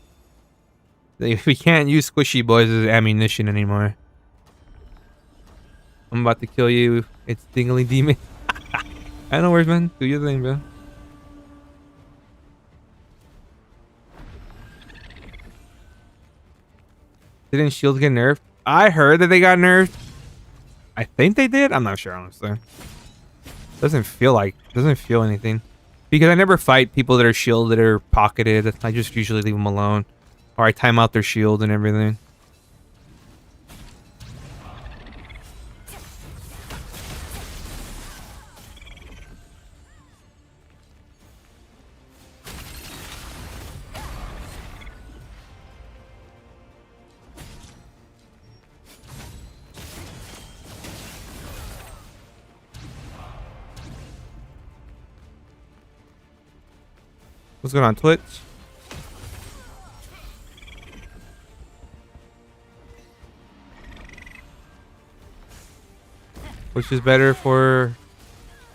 We can't use squishy boys as ammunition anymore. I'm about to kill you. It's Dingly Demon. I know where's man. Do your thing, bro. Didn't shields get nerfed? I heard that they got nerfed. I think they did. I'm not sure, honestly. Doesn't feel anything. Because I never fight people that are shielded or pocketed. I just usually leave them alone. Or I time out their shield and everything. What's going on, Twitch? Which is better for...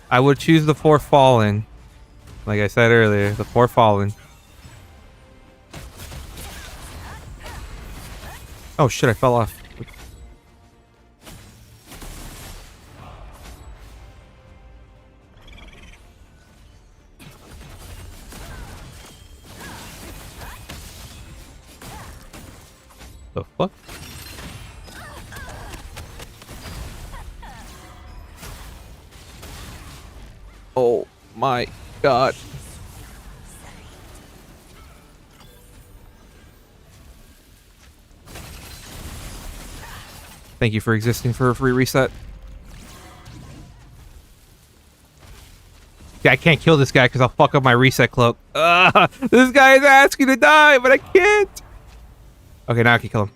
I would choose the 4 Fallen. Like I said earlier, the 4 Fallen. Oh shit, I fell off. The fuck? Oh my god. Thank you for existing for a free reset. Yeah, I can't kill this guy because I'll fuck up my reset cloak. This guy is asking to die, but I can't. Okay, now I can kill him.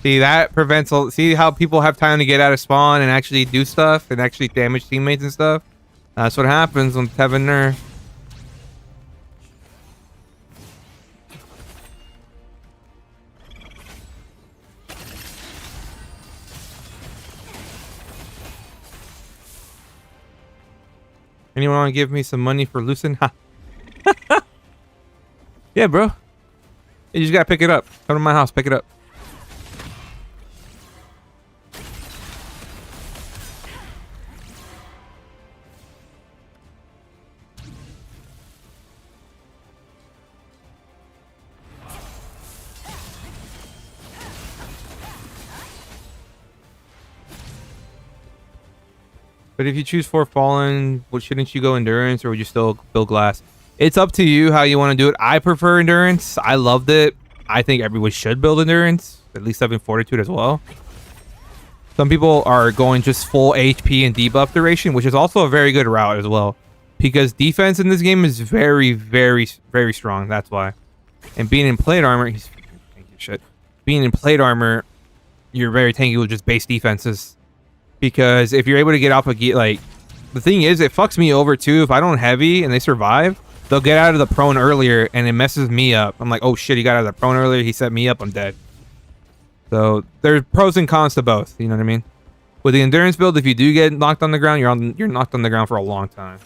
See, that prevents... See how people have time to get out of spawn and actually do stuff and actually damage teammates and stuff? That's what happens when Tevent Nerf. Anyone want to give me some money for Lucen? Yeah, bro. You just gotta pick it up. Come to my house, pick it up. But if you choose 4 Fallen, shouldn't you go Endurance or would you still build Glass? It's up to you how you want to do it. I prefer Endurance. I loved it. I think everyone should build Endurance. At least having Fortitude as well. Some people are going just full HP and debuff duration, which is also a very good route as well. Because defense in this game is very, very, very strong. That's why. And being in plate armor... Being in plate armor, you're very tanky with just base defenses. Because if you're able to get off a gear, like, the thing is, it fucks me over too. If I don't heavy and they survive, they'll get out of the prone earlier and it messes me up. I'm like, oh shit, he got out of the prone earlier. He set me up. I'm dead. So there's pros and cons to both. You know what I mean? With the endurance build, if you do get knocked on the ground, you're knocked on the ground for a long time.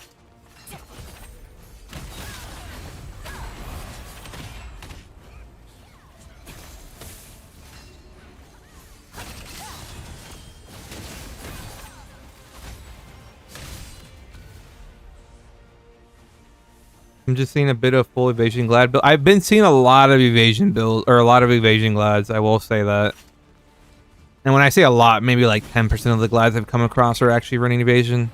I'm just seeing a bit of full evasion glad build. I've been seeing a lot of evasion build or a lot of evasion glads. I will say that. And when I say a lot, maybe like 10% of the glads I've come across are actually running evasion,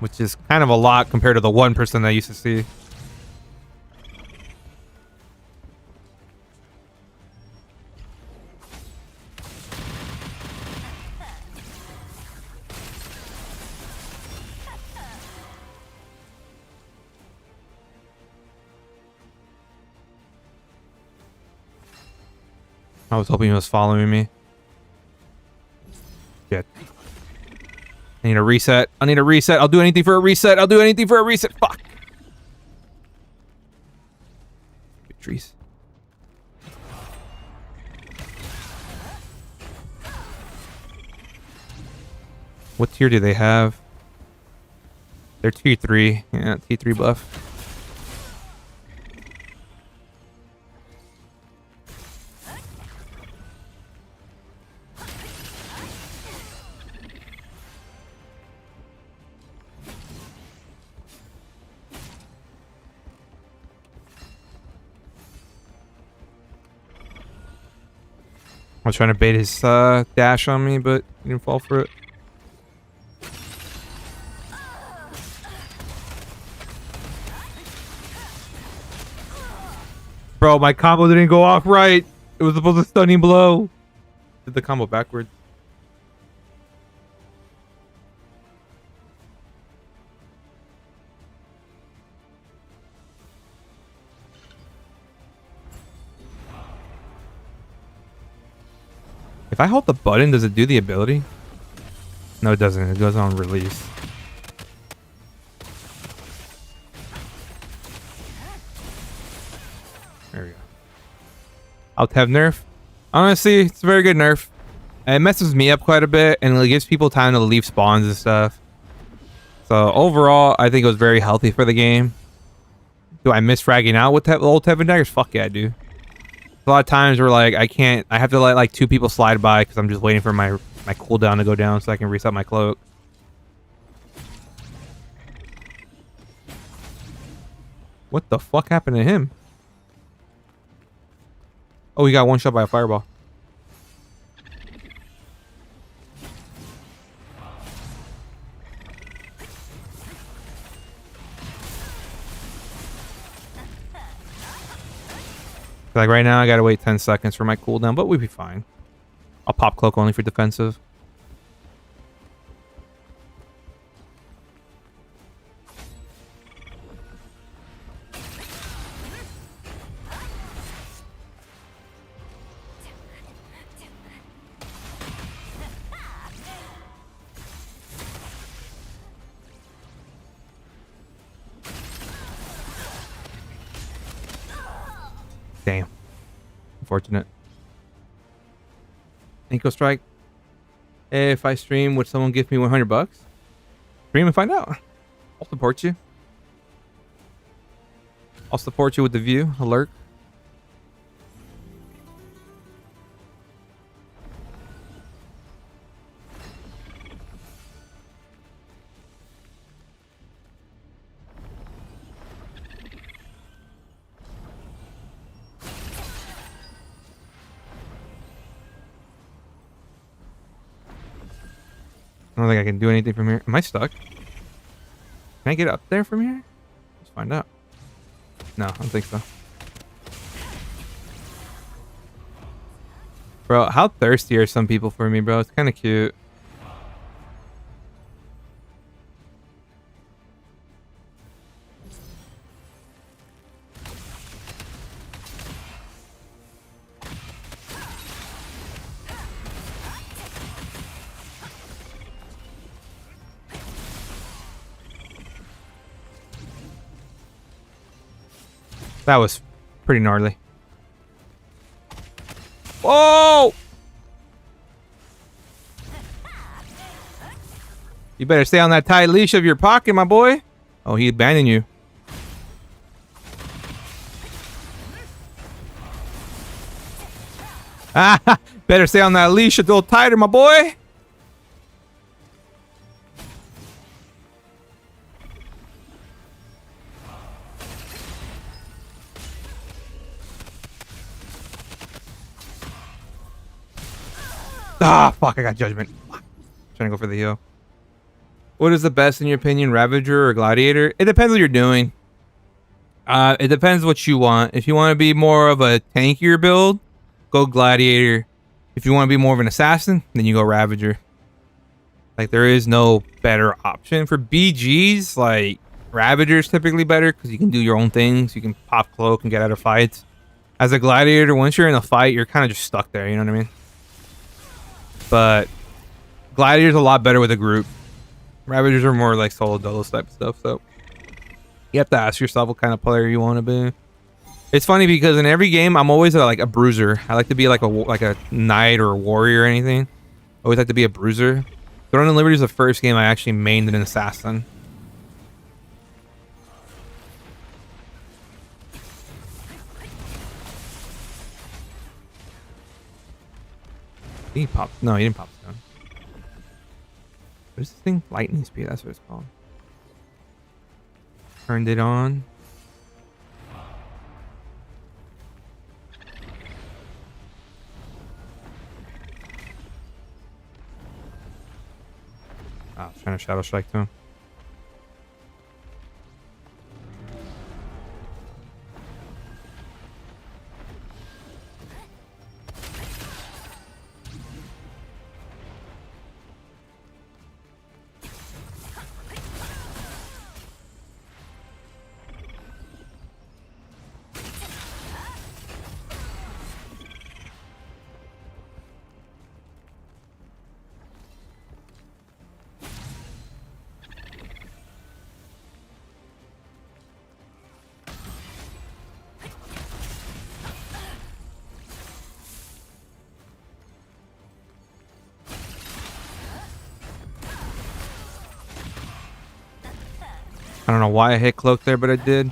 which is kind of a lot compared to the 1% I used to see. I was hoping he was following me. Shit. I need a reset. I need a reset. I'll do anything for a reset. I'll do anything for a reset. Fuck. Petries. What tier do they have? They're tier 3. Yeah, tier 3 buff. I was trying to bait his dash on me, but he didn't fall for it. Bro, my combo didn't go off right. It was supposed to stunning blow. Did the combo backwards. If I hold the button, does it do the ability? No, it doesn't. It goes on release. There we go. I'll have nerf. Honestly, it's a very good nerf. It messes me up quite a bit, and it gives people time to leave spawns and stuff. So overall, I think it was very healthy for the game. Do I miss fragging out with old Tevent Daggers? Fuck yeah, I do. A lot of times we're like, I have to let like 2 people slide by because I'm just waiting for my cooldown to go down so I can reset my cloak. What the fuck happened to him? Oh, he got one shot by a fireball. Like right now, I gotta wait 10 seconds for my cooldown, but we'll be fine. I'll pop cloak only for defensive. Damn. Unfortunate. Ankle strike. If I stream, would someone give me 100 bucks? Stream and find out. I'll support you. I'll support you with the view alert. I don't think I can do anything from here. Am I stuck? Can I get up there from here? Let's find out. No, I don't think so. Bro, how thirsty are some people for me, bro? It's kind of cute. That was pretty gnarly. Whoa! You better stay on that tight leash of your pocket, my boy. Oh, he abandoned you. Ah, better stay on that leash a little tighter, my boy. Ah, fuck, I got judgment. Trying to go for the heal. What is the best in your opinion, Ravager or Gladiator? It depends what you're doing. It depends what you want. If you want to be more of a tankier build, go Gladiator. If you want to be more of an assassin, then you go Ravager. Like, there is no better option. For BGs, like, Ravager is typically better because you can do your own things. You can pop cloak and get out of fights. As a Gladiator, once you're in a fight, you're kind of just stuck there, you know what I mean? But Gladiator's a lot better with a group. Ravagers are more like solo dolo type of stuff, so you have to ask yourself what kind of player you want to be. It's funny because in every game I'm always like a bruiser. I like to be like a knight or a warrior or anything. I always like to be a bruiser. Throne and Liberty is the first game I actually mained an assassin. He popped. No, he didn't pop stone. What is this thing? Lightning speed. That's what it's called. Turned it on. Oh, I was trying to shadow strike to him. I don't know why I hit cloak there, but I did.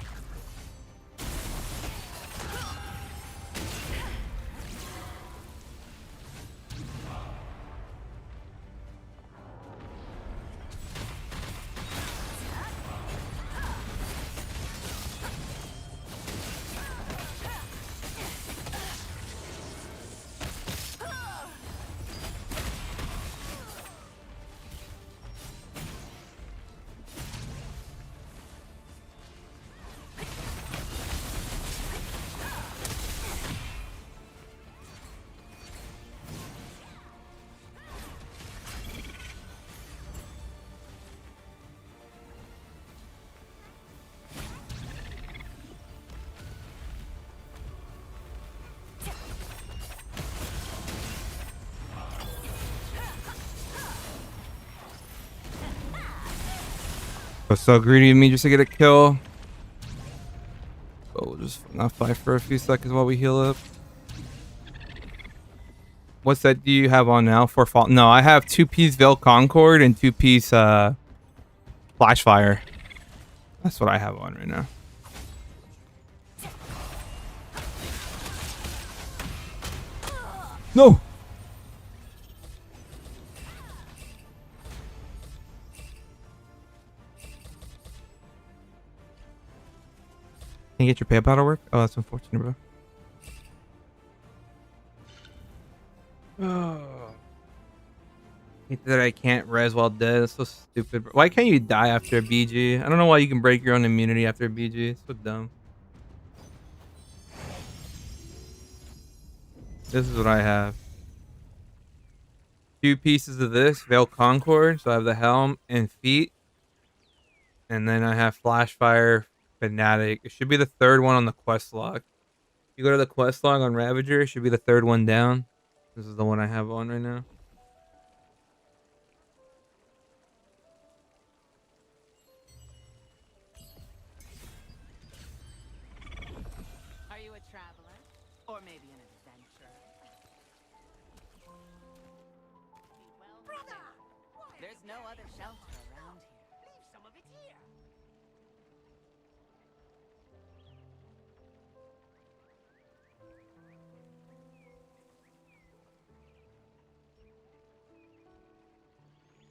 Was so greedy of me just to get a kill. But we'll just not fight for a few seconds while we heal up. What set do you have on now for fall? No, I have 2-piece Veil Concord and 2-piece Flash Fire. That's what I have on right now. No! Can you get your PayPal to work? Oh, that's unfortunate, bro. Oh. Hate that I can't res while dead. That's so stupid. Why can't you die after a BG? I don't know why you can break your own immunity after a BG. It's so dumb. This is what I have. 2 pieces of this Veil Concord. So I have the helm and feet. And then I have Flash Fire Fanatic. It should be the 3rd one on the quest log. If you go to the quest log on Ravager, it should be the 3rd one down. This is the one I have on right now. Are you a traveler? Or maybe an adventurer? Brother, why There's no other shelter around here. Leave some of it here.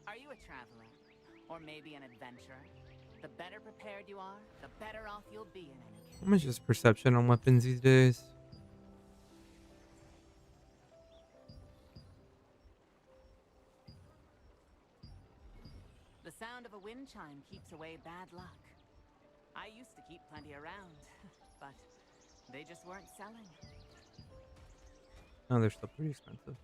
Are you a traveler? Or maybe an adventurer? The better prepared you are, the better off you'll be in any case. How much is perception on weapons these days? The sound of a wind chime keeps away bad luck. I used to keep plenty around, but they just weren't selling. Oh, they're still pretty expensive.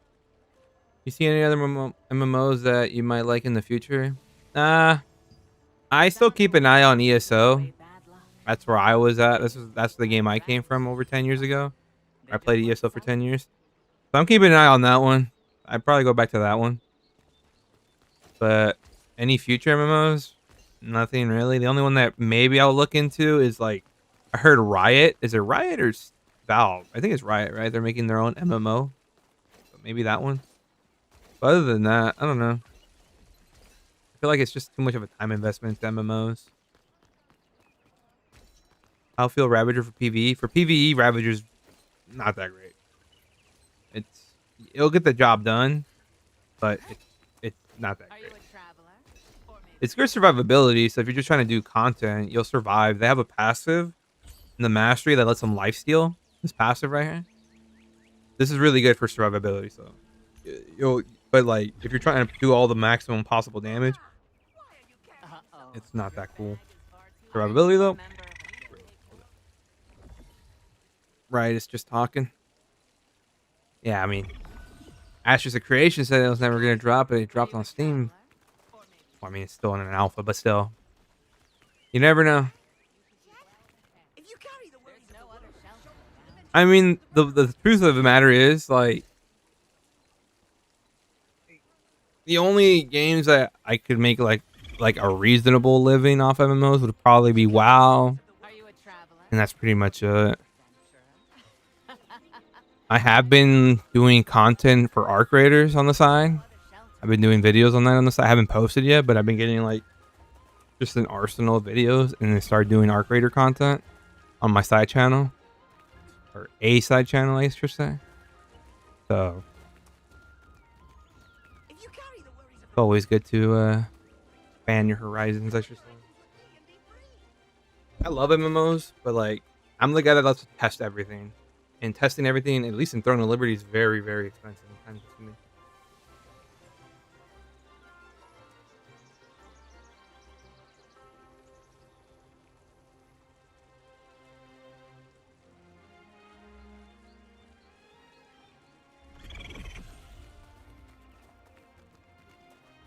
You see any other MMOs that you might like in the future? I still keep an eye on ESO. That's where I was at. That's the game I came from over 10 years ago. I played ESO for 10 years. So I'm keeping an eye on that one. I'd probably go back to that one. But any future MMOs? Nothing really. The only one that maybe I'll look into is like, I heard Riot. Is it Riot or Valve? I think it's Riot, right? They're making their own MMO. So maybe that one. But other than that, I don't know. I feel like it's just too much of a time investment into MMOs. I'll feel Ravager for PvE. For PvE, Ravager's not that great. It'll get the job done, but it's not that Are you great. a traveler? Or maybe It's good survivability, so if you're just trying to do content, you'll survive. They have a passive in the mastery that lets them lifesteal. This passive right here. This is really good for survivability, so but like if you're trying to do all the maximum possible damage, Uh-oh. it's not that cool. Bag is far too Survivability light. though, Member of a- right? It's just talking. Yeah, I mean, Ashes of Creation said it was never gonna drop, but it dropped on Steam. Or maybe Well, I mean, it's still in an alpha, but still, you never know. If you carry the there's worries of no the other world, shelter around. I mean, the truth of the matter is, like, the only games that I could make like a reasonable living off MMOs would probably be WoW, Are you a traveler? and that's pretty much it. Adventurer? I have been doing content for Arc Raiders on the side. Other shelter. I've been doing videos on that on the side. I haven't posted yet, but I've been getting like just an arsenal of videos, and then started doing Arc Raider content on my side channel, or a side channel, I should say. So if you carry the worries of it's always good to expand your horizons, I should say. I love MMOs, but like I'm the guy that loves to test everything, and testing everything, at least in Throne of Liberty, is very, very expensive and time consuming.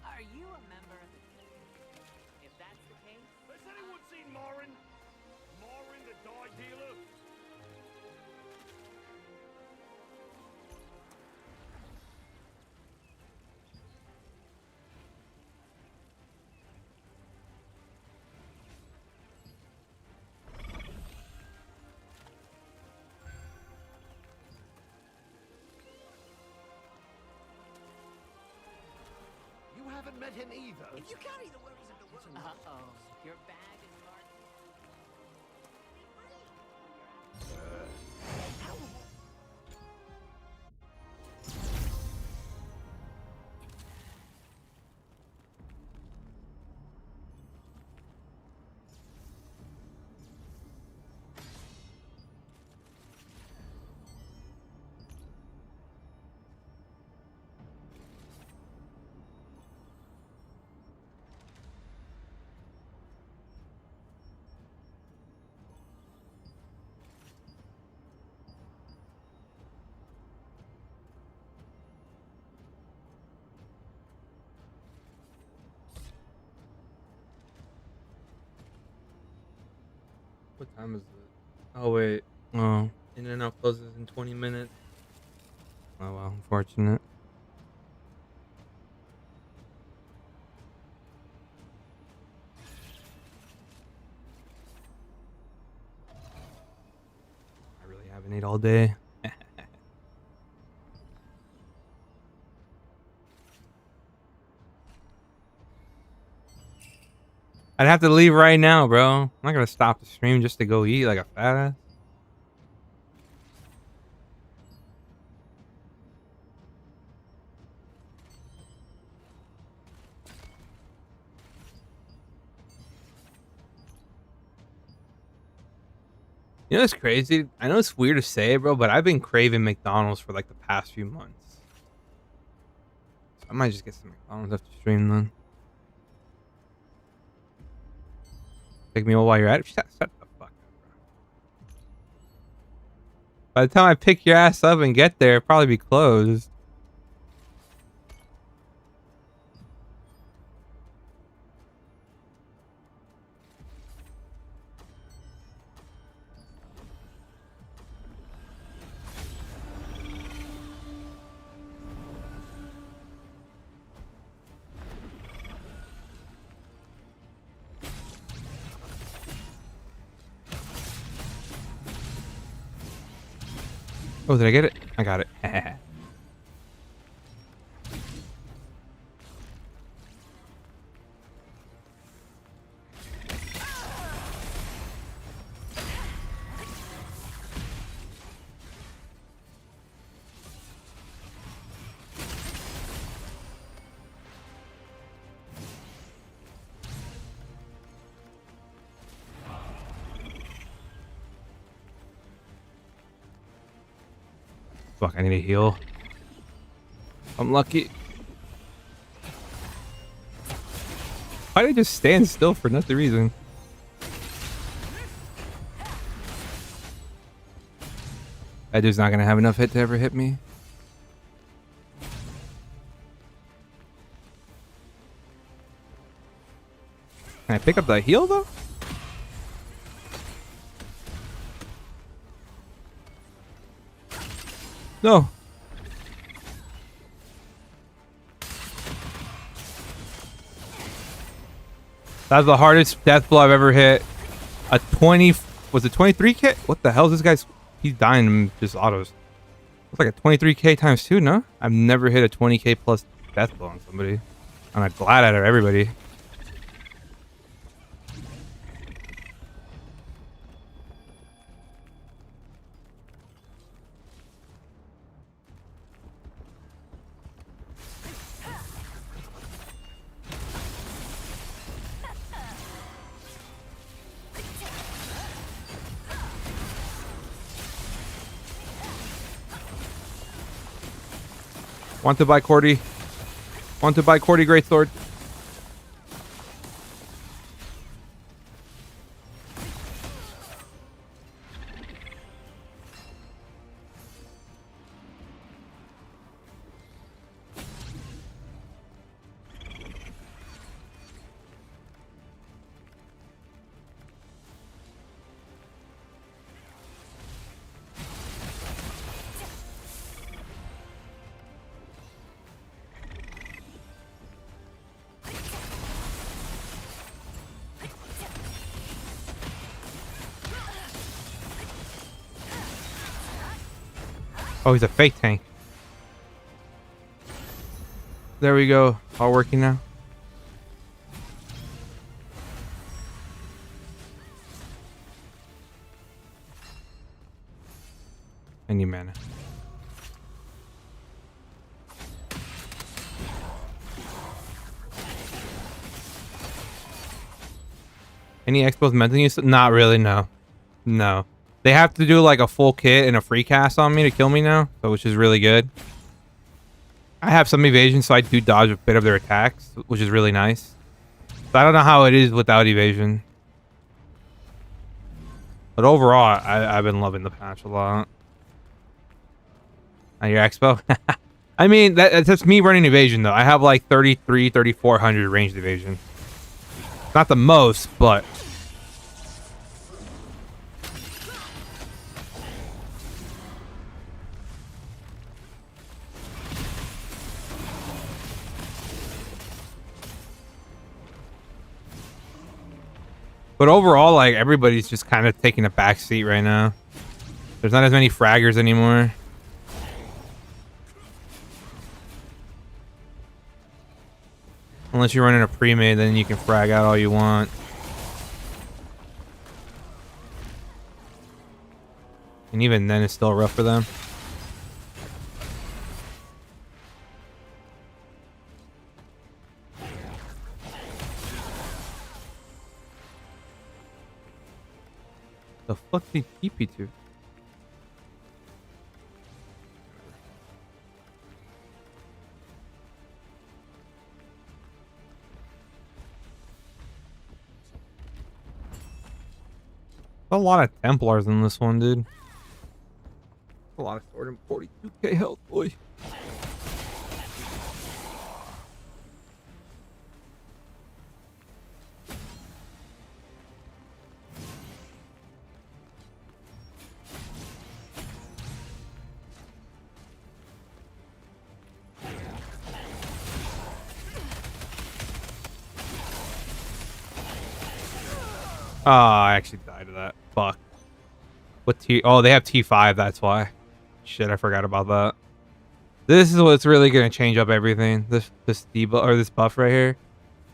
Are you a member of the guild? If that's the case, Has anyone seen Morin? Morin the dye dealer? You haven't met him either. if you carry the worries of the world, uh-oh, your bag is far What time is it? Oh wait. Oh, In-N-Out closes in 20 minutes. Oh well, unfortunate. I really haven't ate all day. I'd have to leave right now, bro. I'm not gonna stop the stream just to go eat like a fat ass. You know what's crazy? I know it's weird to say, bro, but I've been craving McDonald's for like the past few months. So I might just get some McDonald's after stream then. Take me a while you're at it. Shut the fuck up, bro. By the time I pick your ass up and get there, it'll probably be closed. Oh, did I get it? I got it. Fuck, I need a heal. I'm lucky. Why did I just stand still for nothing reason? That dude's not gonna have enough hit to ever hit me. Can I pick up the heal though? No. That's the hardest death blow I've ever hit. A 20, was it 23k? What the hell is this guy's, he's dying in just autos. It's like a 23k times 2, no? I've never hit a 20k plus death blow on somebody. I'm like glad out of everybody. Want to buy Cordy. Want to buy Cordy Greatsword. Oh, he's a fake tank. There we go. All working now. I need mana. Any expos meant to use? Not really, no. No. They have to do like a full kit and a free cast on me to kill me now, so which is really good. I have some evasion, so I do dodge a bit of their attacks, which is really nice. So I don't know how it is without evasion. But overall, I've been loving the patch a lot. Your expo? I mean, that's me running evasion, though. I have like 3,400 ranged evasion. Not the most, but... But overall, like, everybody's just kind of taking a back seat right now. There's not as many fraggers anymore. Unless you're running a pre-made, then you can frag out all you want. And even then, it's still rough for them. The fuck did he keep you to? A lot of Templars in this one, dude. A lot of sword and 42k health, boy. Oh, I actually died to that. Fuck. What T? Oh, they have T5. That's why. Shit, I forgot about that. This is what's really gonna change up everything. This debuff or this buff right here.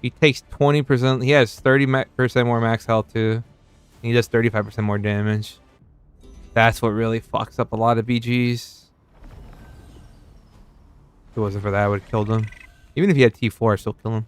He takes 20%. He has 30% more max health too. He does 35% more damage. That's what really fucks up a lot of BGs. If it wasn't for that, I would have killed him. Even if he had T4, I'd still kill him.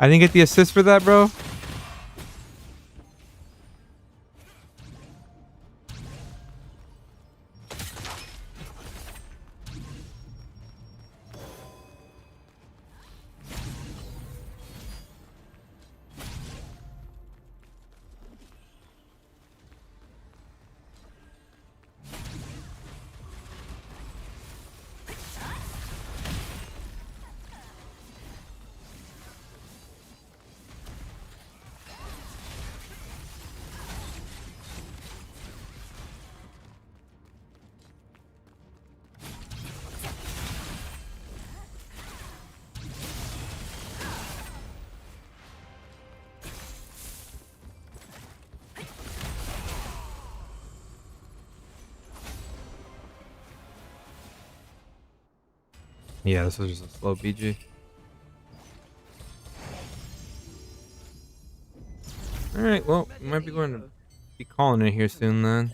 I didn't get the assist for that, bro. Yeah, this was just a slow BG. Alright, well, we might be going to be calling it here soon then.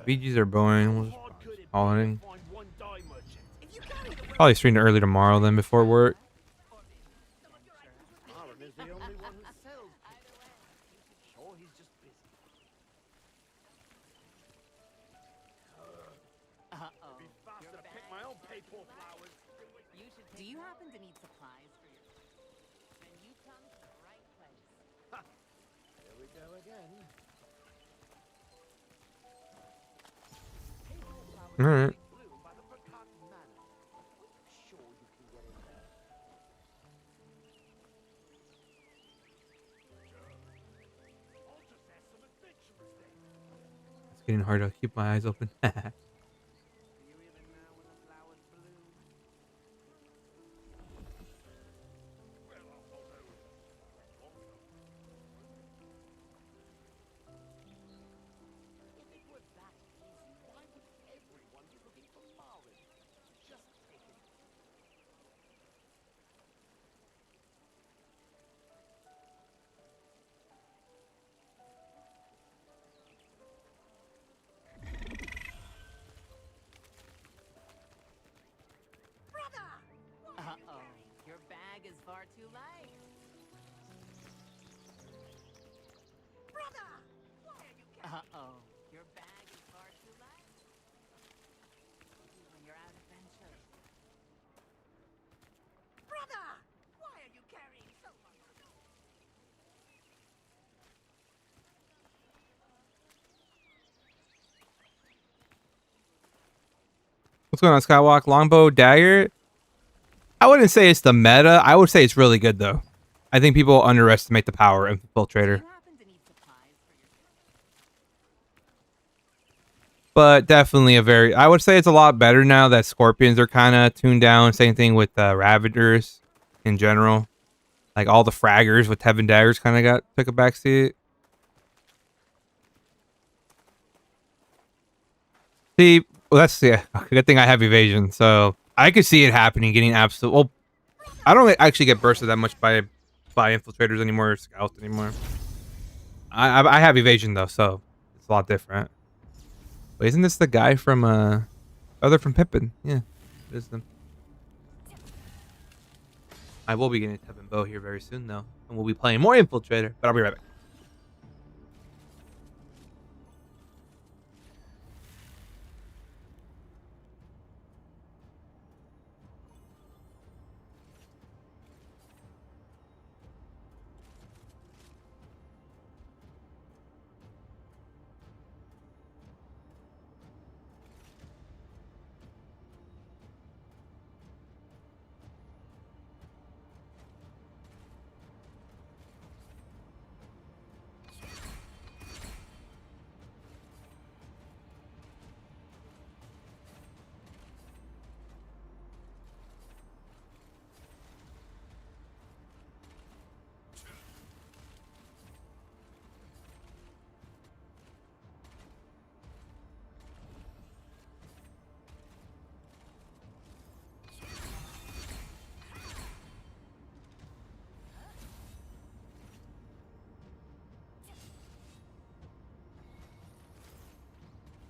BGs are boring. We'll just call it in. Probably stream it early tomorrow then before work. Aaron is the only one who sells. Sure, he's just busy. Uh-oh. Be faster Your to pick bag my own is paper far too flowers. light. Do you happen to need supplies for your... Then you come to the right place. Here we go again. Alright. Bloom by the forgotten manor. Sure you can get in there. I'll just have some adventurers then. It's getting hard to keep my eyes open. Do you even know when the flowers bloom? If it were that easy, why would everyone be looking for Marin? Just take it. Uh-oh. Your bag is far too light. Uh-oh. Your bag is far too light. When you're out adventuring. Brother! Why are you carrying so much? What's going on, Skywalk? Longbow Dagger? I wouldn't say it's the meta. I would say it's really good, though. I think people underestimate the power of Do Infiltrator. you happen to need supplies for your... But definitely I would say it's a lot better now that Scorpions are kind of tuned down. Same thing with Ravagers in general. Like all the fraggers with Tevent Daggers kind of took a backseat. See, well, that's a good thing I have evasion, so I could see it happening, getting absolute. Well, I don't actually get bursted that much by infiltrators anymore, or scouts anymore. I have evasion though, so it's a lot different. Wait, isn't this the guy from oh, they're from Pippin? Yeah, it is them. I will be getting a Tevin bow here very soon though, and we'll be playing more infiltrator. But I'll be right back.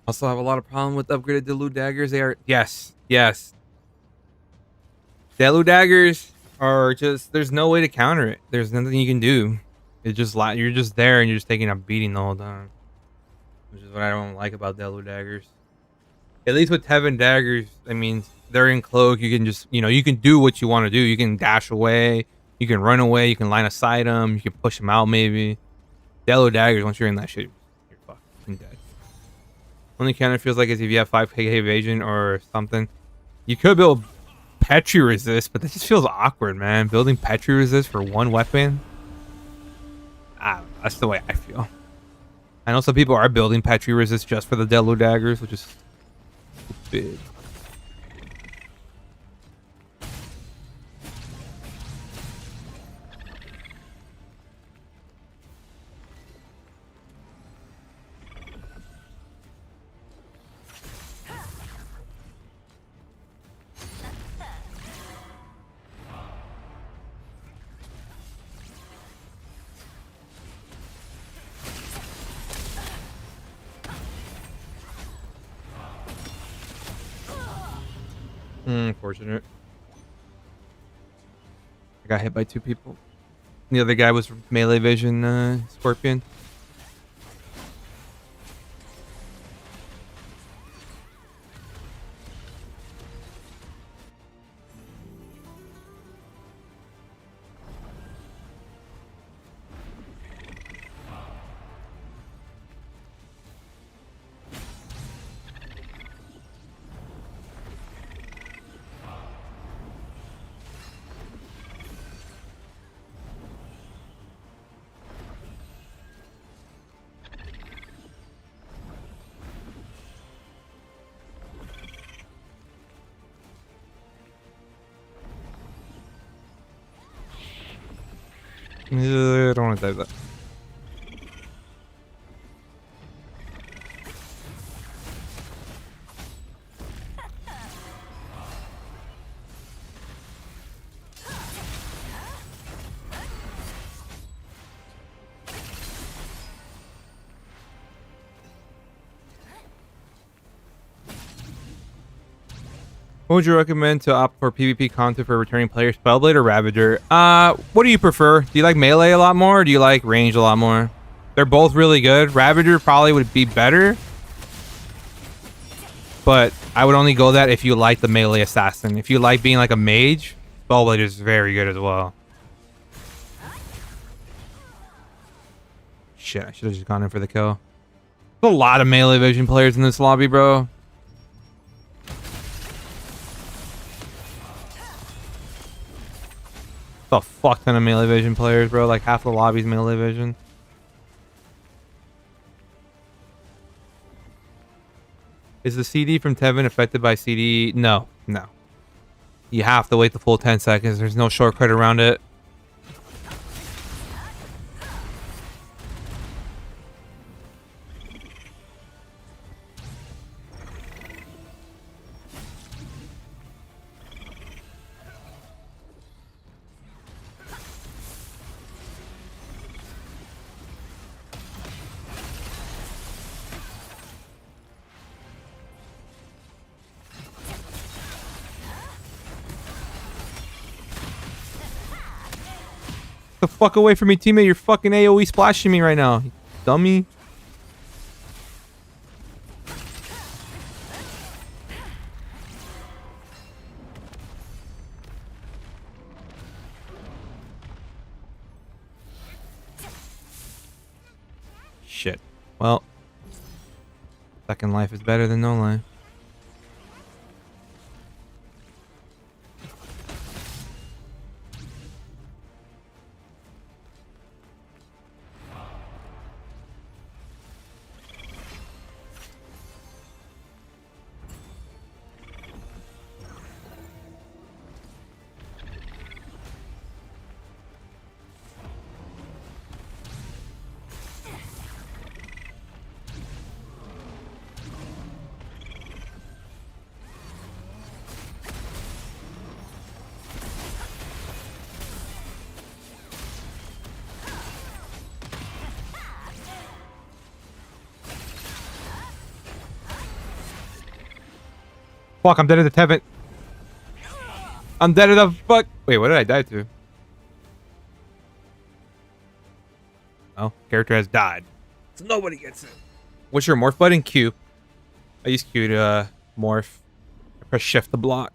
Also have a lot of problem with upgraded Delu daggers. They are yes. Delu daggers are just there's no way to counter it. There's nothing you can do. It's just like you're just there and you're just taking a beating the whole time. Which is what I don't like about Delu daggers. At least with Tevent daggers, I mean, they're in cloak. You can just you can do what you want to do. You can dash away. You can run away. You can line of sight them. You can push them out maybe. Delu daggers, once you're in that shit, you're fucking dead. Only counter feels like is if you have 5k evasion or something. You could build Petri resist, but that just feels awkward, man. Building Petri resist for one weapon. That's the way I feel. I know some people are building Petri resist just for the Delu daggers, which is stupid. Unfortunate. I got hit by 2 people. The other guy was melee vision Scorpion. I don't want to dive that. What would you recommend to opt for PvP content for returning players, Spellblade or Ravager? What do you prefer? Do you like melee a lot more, or do you like range a lot more? They're both really good. Ravager probably would be better, but I would only go that if you like the melee assassin. If you like being like a mage, Spellblade is very good as well. Shit, I should have just gone in for the kill. There's a lot of melee vision players in this lobby, bro. A fuck ton of melee vision players, bro. Like half the lobby's melee vision. Is the CD from Tevent affected by CD? No, no. You have to wait the full 10 seconds. There's no shortcut around it. The fuck away from me, teammate. You're fucking AoE splashing me right now, you dummy. Shit. Well, second life is better than no life. Fuck, I'm dead at the Tevent. I'm dead at the fuck. Wait, what did I die to? Oh, character has died. So nobody gets it. What's your morph button? Q. I use Q to morph. I press shift to block.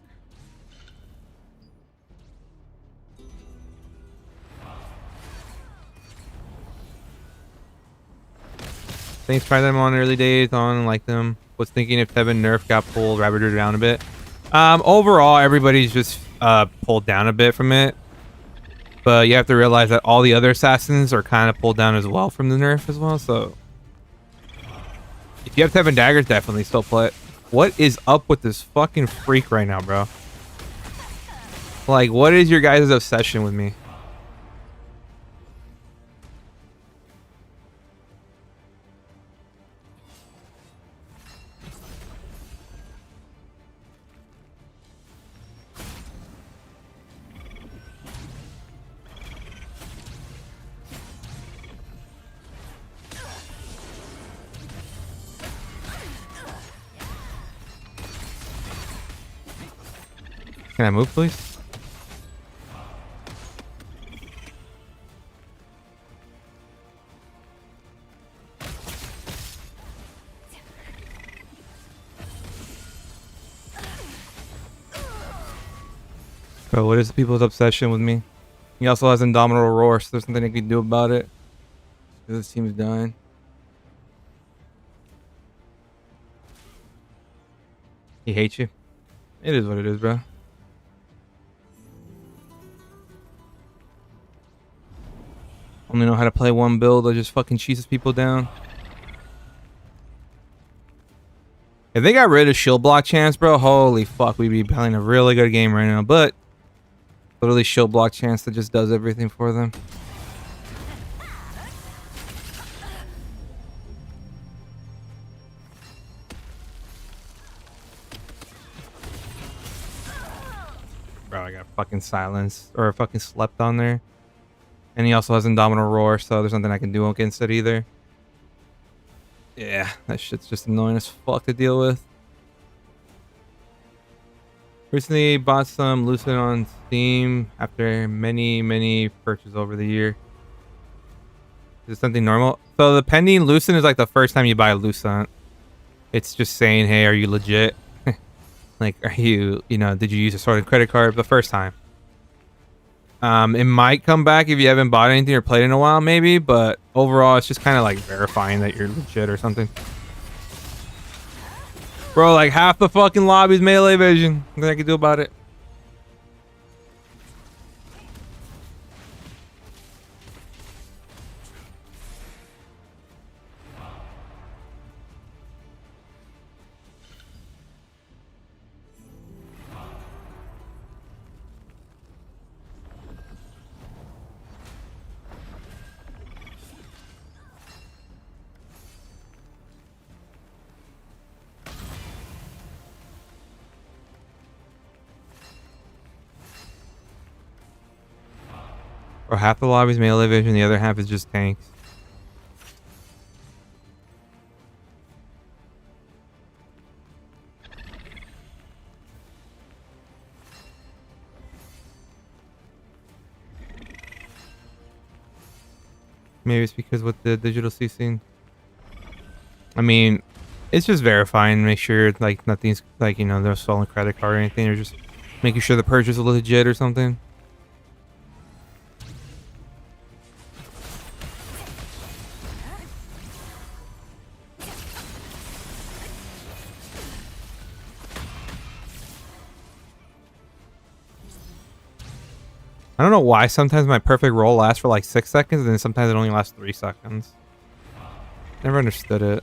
Thanks, try them on early days on, like them. Was thinking if Tevent Nerf got pulled, Ravager down a bit. Overall, everybody's just pulled down a bit from it. But you have to realize that all the other assassins are kind of pulled down as well from the nerf as well. So if you have Tevent Daggers, definitely still play it. What is up with this fucking freak right now, bro? Like, what is your guys' obsession with me? Can I move, please? Bro, what is the people's obsession with me? He also has Indomitable Roar, so there's nothing I can do about it. This team's dying. He hates you. It is what it is, bro. Only know how to play one build that just fucking cheeses people down. If they got rid of shield block chance, bro, holy fuck, we'd be playing a really good game right now. But literally shield block chance that just does everything for them. Bro, I got fucking silenced or fucking slept on there. And he also has Indomitable Roar, so there's nothing I can do against it either. Yeah, that shit's just annoying as fuck to deal with. Recently bought some Lucent on Steam after many purchases over the year. Is it something normal? So the pending Lucent is like the first time you buy a Lucent. It's just saying, hey, are you legit? Like, are you, did you use a certain credit card the first time? It might come back if you haven't bought anything or played in a while, maybe, but overall, it's just kind of like verifying that you're legit or something. Bro, like half the fucking lobby's melee vision. Nothing I can do about it. Or half the lobby's melee vision, the other half is just tanks. Maybe it's because with the digital CC. I mean, it's just verifying, make sure like nothing's like, you know, they're stolen credit card or anything, or just making sure the purchase is legit or something. I don't know why sometimes my perfect roll lasts for like 6 seconds and then sometimes it only lasts 3 seconds. Never understood it.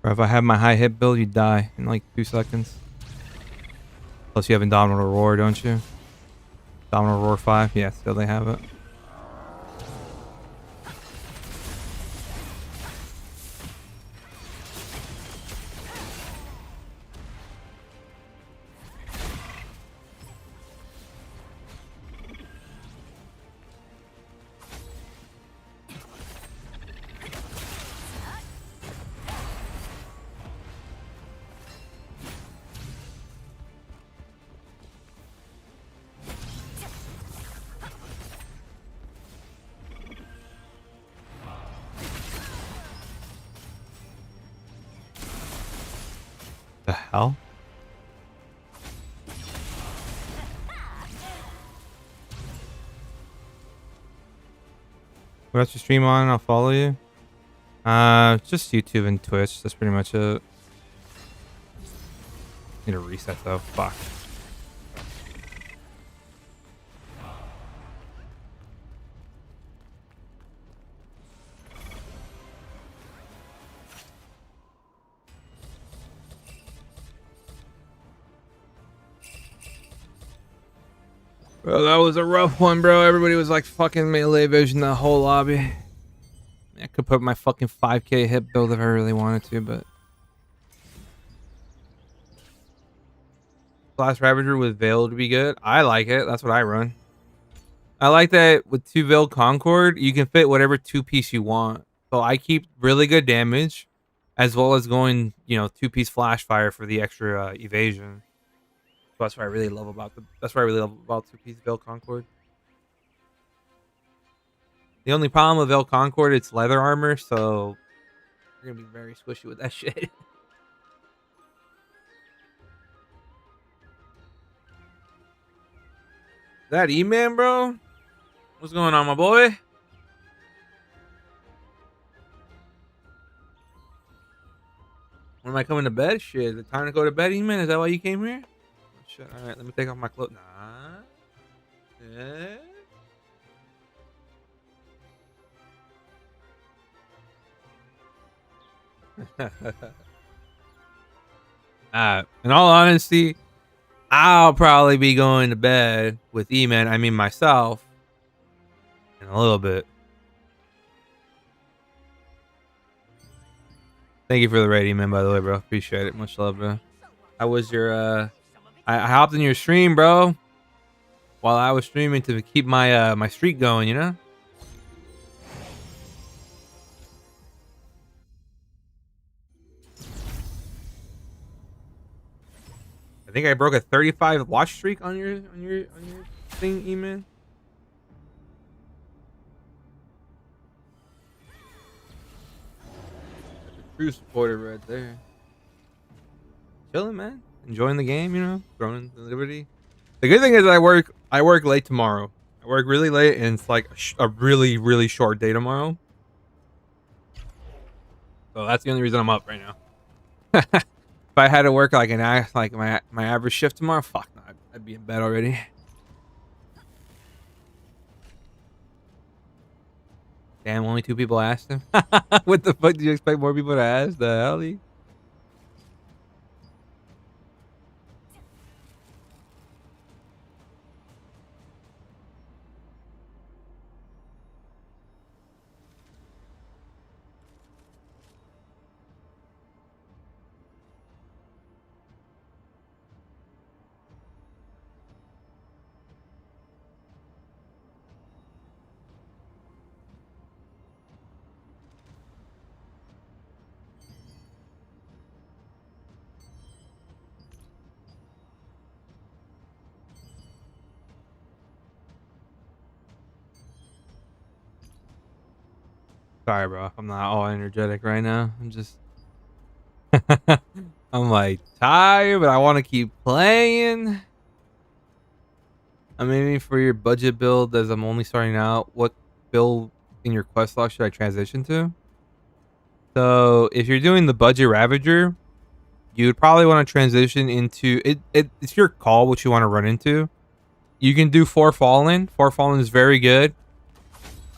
Or if I have my high hit build, you die in like 2 seconds. Plus you have Indomitable Roar, don't you? Indomitable Roar 5? Yeah, still they have it. The hell? What else you stream on? I'll follow you. Just YouTube and Twitch. That's pretty much it. Need to reset though. Fuck. Well, that was a rough one, bro. Everybody was like fucking melee vision the whole lobby. I could put my fucking 5k hit build if I really wanted to, but Blast Ravager with Veil would be good. I like it. That's what I run. I like that with 2 Veil Concord, you can fit whatever 2-piece you want. So I keep really good damage, as well as going, you know, 2-piece flash fire for the extra evasion. So that's what I really love about 2-piece Veil Concord. The only problem with Veil Concord, it's leather armor, so you're gonna be very squishy with that shit. That E-Man, bro? What's going on, my boy? When am I coming to bed? Shit, is it time to go to bed, E-Man? Is that why you came here? Oh, shit, alright, let me take off my clothes. Nah. Yeah. In all honesty, I'll probably be going to bed with E-Man, I mean myself, in a little bit. Thank you for the raid, E-Man, by the way, bro. Appreciate it. Much love, bro. How was your, I hopped in your stream, bro, while I was streaming to keep my, my streak going, you know? I think I broke a 35 watch streak on your thing, E-Man. True supporter right there. Chilling, man. Enjoying the game, you know. Growing the liberty. The good thing is I work late tomorrow. I work really late, and it's like a really short day tomorrow. So that's the only reason I'm up right now. If I had to work like my average shift tomorrow, fuck no, I'd be in bed already. Damn, only 2 people asked him. What the fuck do you expect more people to ask? The hell? Sorry, bro. I'm not all energetic right now. I'm just... I'm like tired, but I want to keep playing. I'm aiming for your budget build as I'm only starting out. What build in your quest log should I transition to? So if you're doing the budget Ravager, you would probably want to transition into... It's your call what you want to run into. You can do 4 Fallen. 4 Fallen is very good.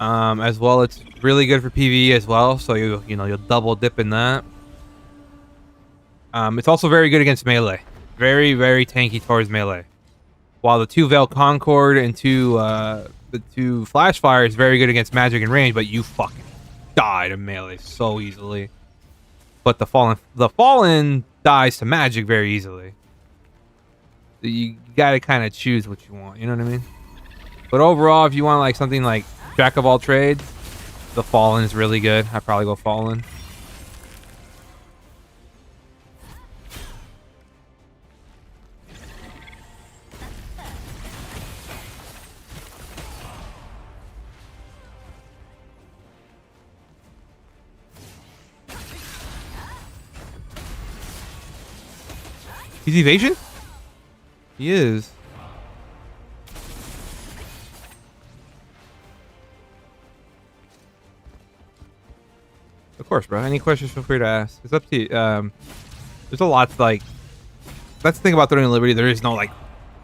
As well, it's really good for PvE as well, so you'll double dip in that. It's also very good against melee. Very, very tanky towards melee. While the 2 Veil Concord and the 2 Flashfire is very good against magic and range, but you fucking die to melee so easily. But the Fallen dies to magic very easily. So you gotta kind of choose what you want, you know what I mean? But overall, if you want like something like Jack of all trades, the Fallen is really good. I'd probably go Fallen. He's evasion? He is. Of course, bro. Any questions, feel free to ask. It's up to you. There's a lot to, like... That's the thing about Throwing Liberty. There is no, like,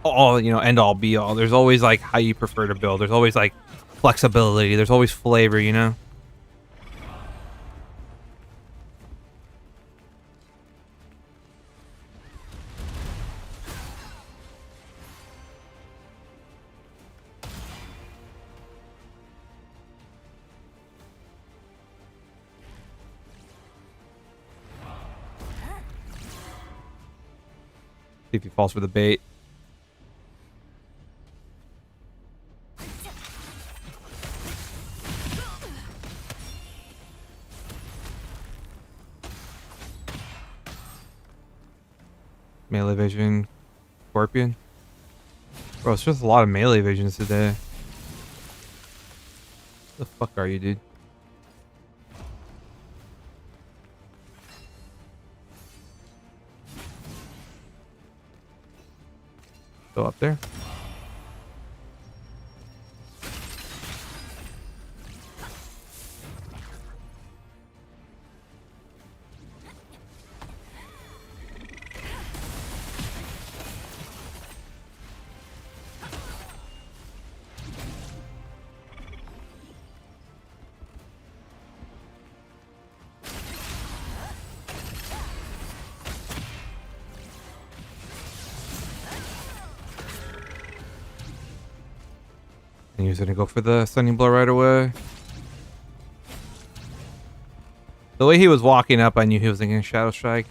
end all, be all. There's always, like, how you prefer to build. There's always, like, flexibility. There's always flavor, you know? See if he falls for the bait. Melee vision, Scorpion. Bro, it's just a lot of melee visions today. The fuck are you, dude? Still up there? And he was gonna go for the Stunning Blow right away. The way he was walking up, I knew he was thinking Shadow Strike.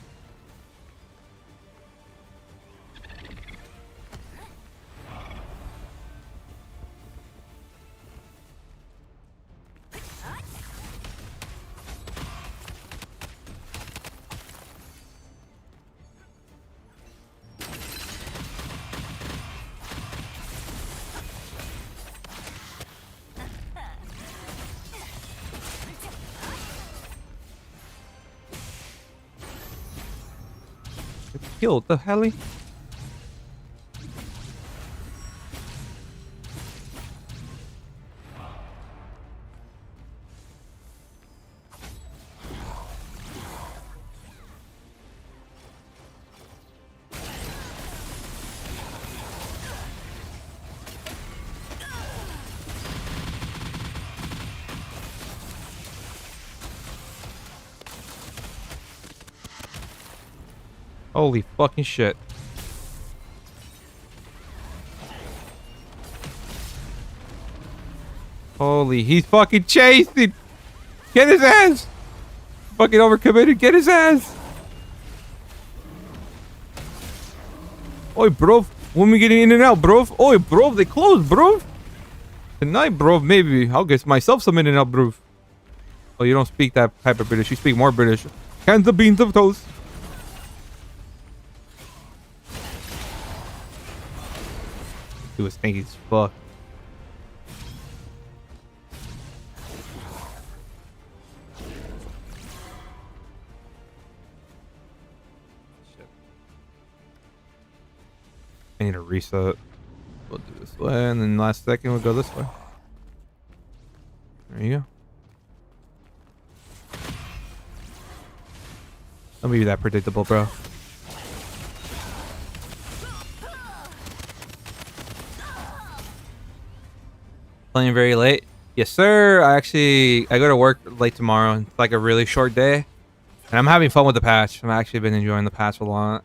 Killed the hell? Holy fucking shit. Holy, he's fucking chasing. Get his ass. Fucking overcommitted. Get his ass. Oi, bro. When we getting in and out, bro? Oi, bro. They closed, bro. Tonight, bro. Maybe I'll get myself some in and out, bro. Oh, you don't speak that type of British. You speak more British. Cans of beans of toast. He was stinky as fuck. Shit. I need a reset. We'll do this way, and then last second we'll go this way. There you go. Don't be that predictable, bro. Playing very late? Yes, sir. I go to work late tomorrow. It's like a really short day. And I'm having fun with the patch. I've actually been enjoying the patch a lot.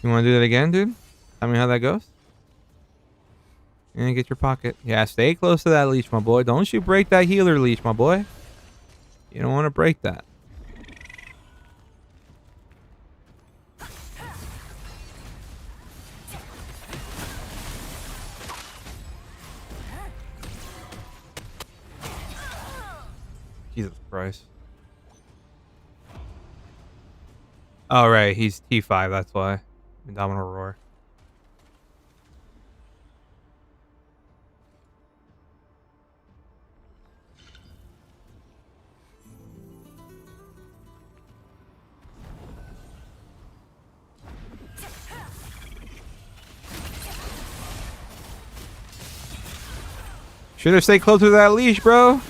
You want to do that again, dude? Tell me how that goes. And get your pocket. Yeah, stay close to that leash, my boy. Don't you break that healer leash, my boy. You don't want to break that. Jesus Christ. Oh, right. He's T5, that's why. Indomitable Roar. Should have stayed close to that leash, bro.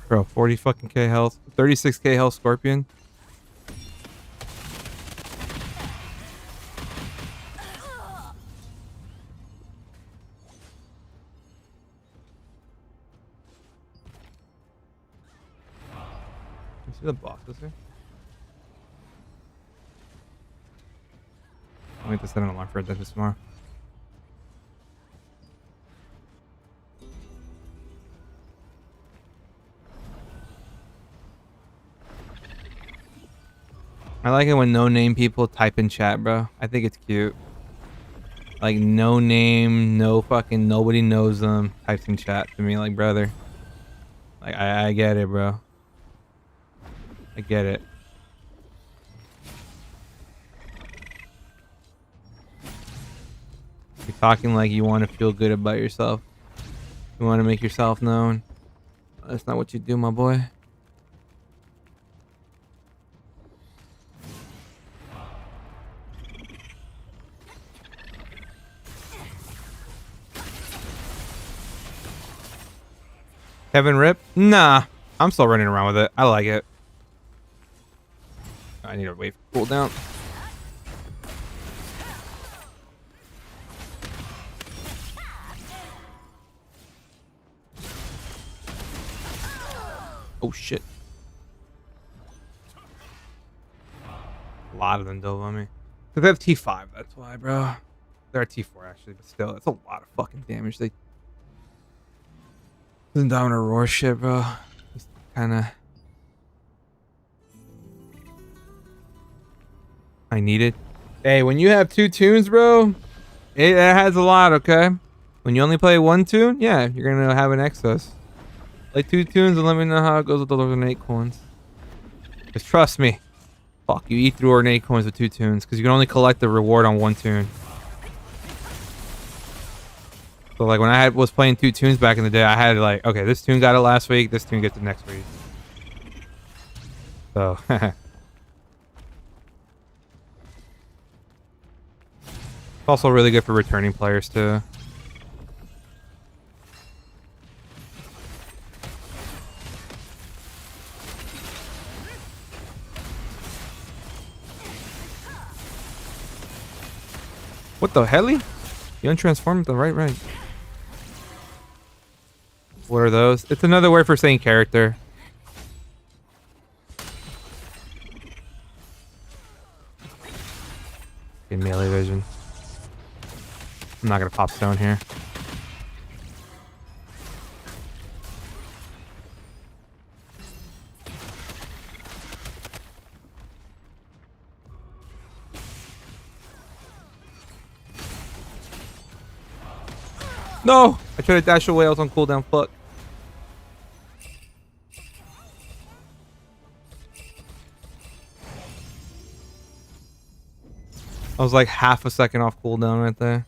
Bro, 40 fucking K health. 36K health Scorpion. You see the bosses here? I need to set an alarm for this tomorrow. I like it when no-name people type in chat, bro. I think it's cute. Like, no name, no fucking, nobody knows them types in chat to me, like, brother. Like, I get it, bro. I get it. You're talking like you want to feel good about yourself. You want to make yourself known. That's not what you do, my boy. Kevin Rip? Nah. I'm still running around with it. I like it. I need to wait for cooldown. Oh shit. A lot of them dove on me. They have T5, that's why, bro. They're at T4 actually, but still, that's a lot of fucking damage. They isn't Dominant Roar shit, bro. Just kinda I need it. Hey, when you have 2 tunes, bro, it has a lot, okay? When you only play 1 tune, yeah, you're gonna have an excess. Play 2 tunes and let me know how it goes with those ornate coins. Just trust me. Fuck, you eat through ornate coins with 2 tunes because you can only collect the reward on 1 tune. So like when I was playing 2 tunes back in the day, I had like, okay, this tune got it last week, this tune gets it next week. So it's also really good for returning players too. What the hell? You untransformed the right. What are those? It's another word for saying character. In melee vision. I'm not gonna pop stone here. No! I tried to dash away, I was on cooldown, fuck. I was like half a second off cooldown right there.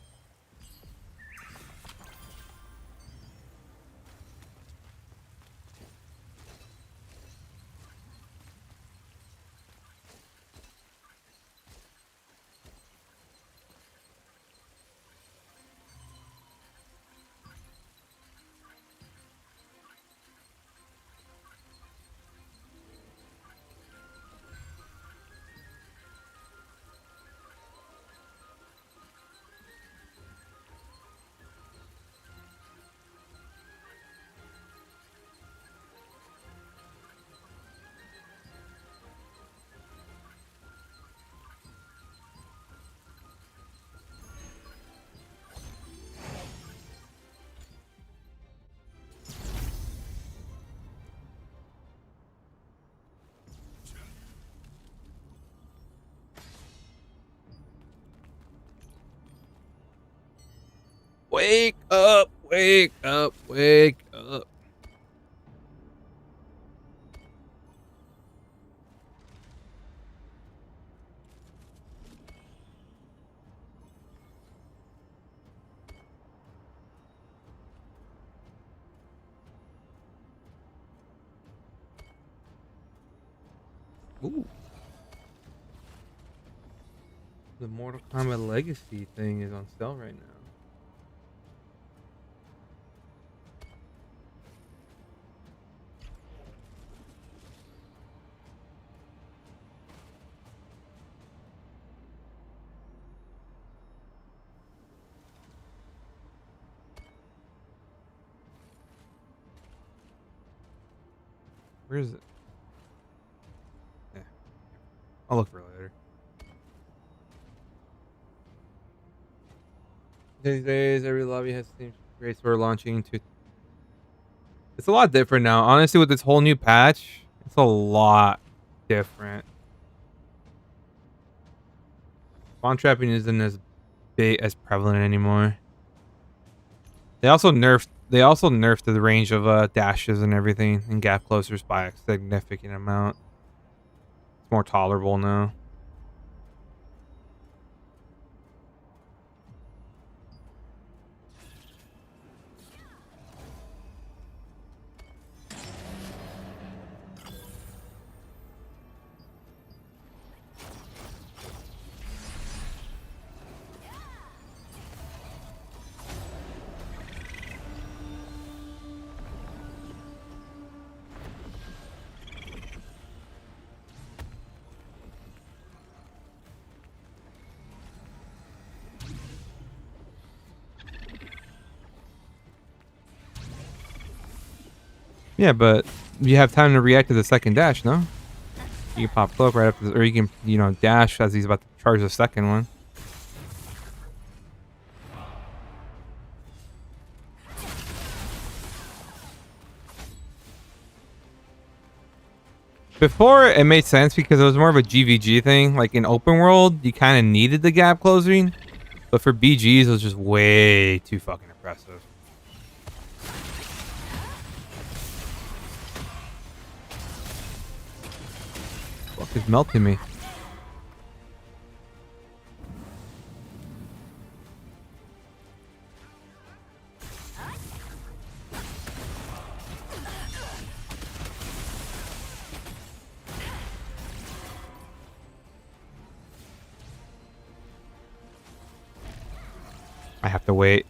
Wake up, wake up, wake up. Ooh. The Mortal Kombat Legacy thing is on sale right now. Where is it? Yeah. I'll look for it later. These days, every lobby has the same race we're launching to. It's a lot different now. Honestly, with this whole new patch, it's a lot different. Spawn trapping isn't as big as prevalent anymore. They also nerfed the range of dashes and everything and gap closers by a significant amount. It's more tolerable now. Yeah, but you have time to react to the second dash, no? You can pop cloak right after, or you can, you know, dash as he's about to charge the second one. Before, it made sense because it was more of a GVG thing. Like in open world, you kind of needed the gap closing. But for BGs, it was just way too fucking impressive. Fuck is melting me? I have to wait.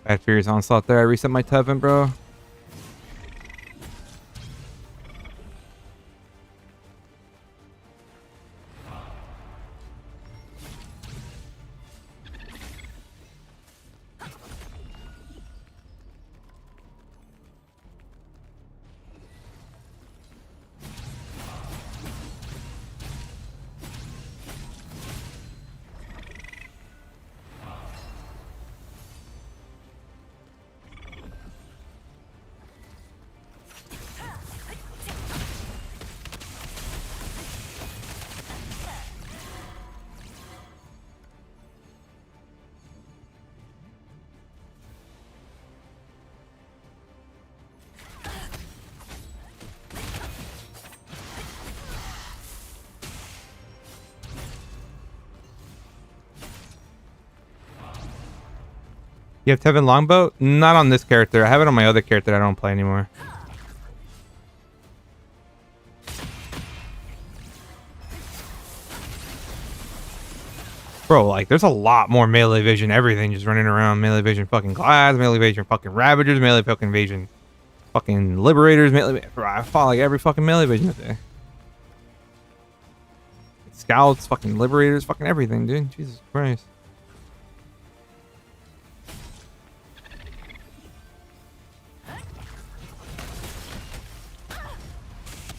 Bad Furious Onslaught there. I reset my Tevent, bro. You have Tevent Longbow? Not on this character. I have it on my other character that I don't play anymore. Bro, like, there's a lot more melee vision everything just running around. Melee vision fucking glass, melee vision fucking ravagers, melee fucking vision fucking liberators, melee. Bro, I fought like every fucking melee vision today. Scouts, fucking liberators, fucking everything, dude. Jesus Christ.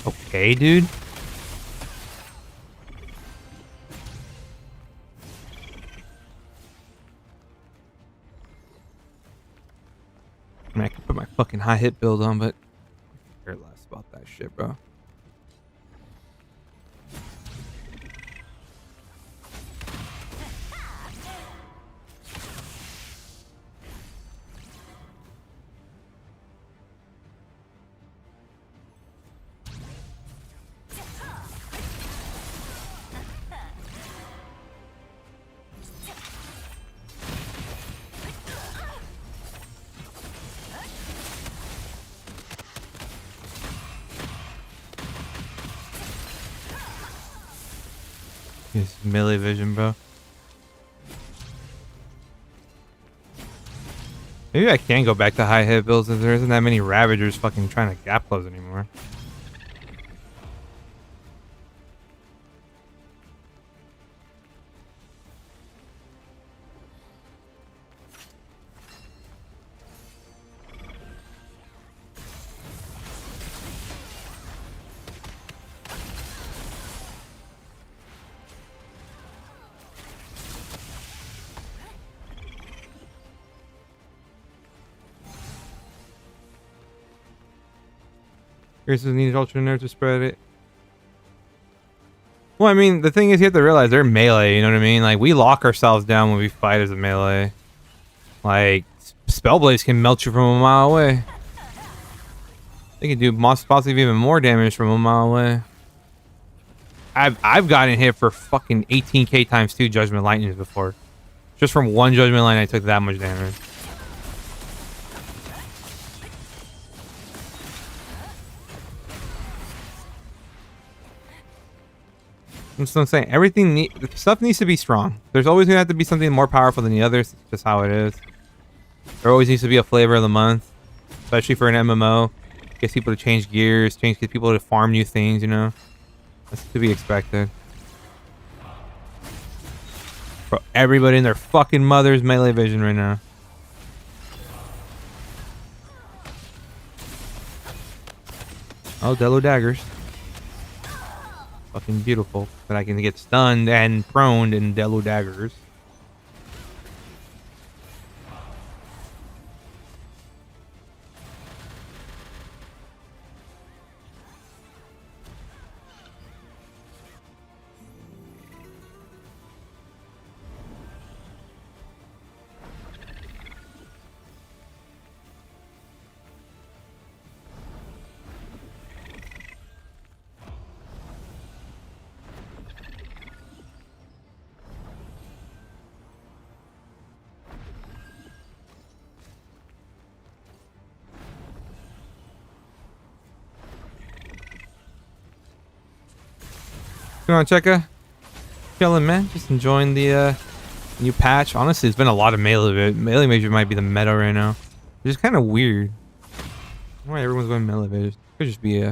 Okay, dude. I mean, I can put my fucking high hit build on, but I care less about that shit, bro. This melee vision, bro. Maybe I can go back to high hit builds if there isn't that many Ravagers fucking trying to gap close anymore. Here's needed ultra nerf to spread it. Well, I mean, the thing is, you have to realize they're melee, you know what I mean? Like, we lock ourselves down when we fight as a melee. Like, Spellblades can melt you from a mile away. They can do possibly even more damage from a mile away. I've gotten hit for fucking 18k times 2 Judgment Lightnings before. Just from one Judgment Lightning, I took that much damage. That's what I'm saying. Everything stuff needs to be strong. There's always gonna have to be something more powerful than the others. It's just how it is. There always needs to be a flavor of the month, especially for an MMO. Gets people to change gears, get people to farm new things. You know, that's to be expected. Bro, everybody and their fucking mother's melee vision right now. Oh, Delo daggers. Fucking beautiful. But I can get stunned and proned in Delo daggers. Come on, Checka. Chilling, man. Just enjoying the new patch. Honestly, it's been a lot of melee. Melee major might be the meta right now. It's just kind of weird. Why everyone's going melee major? Could just be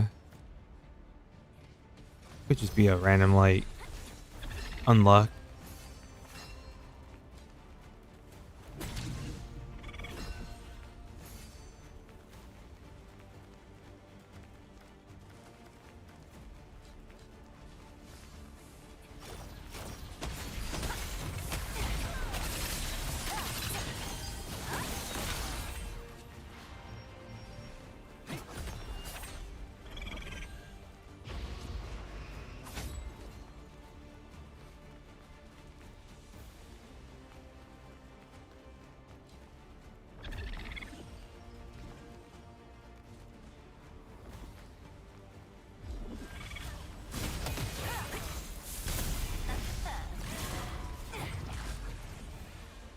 a random like unluck.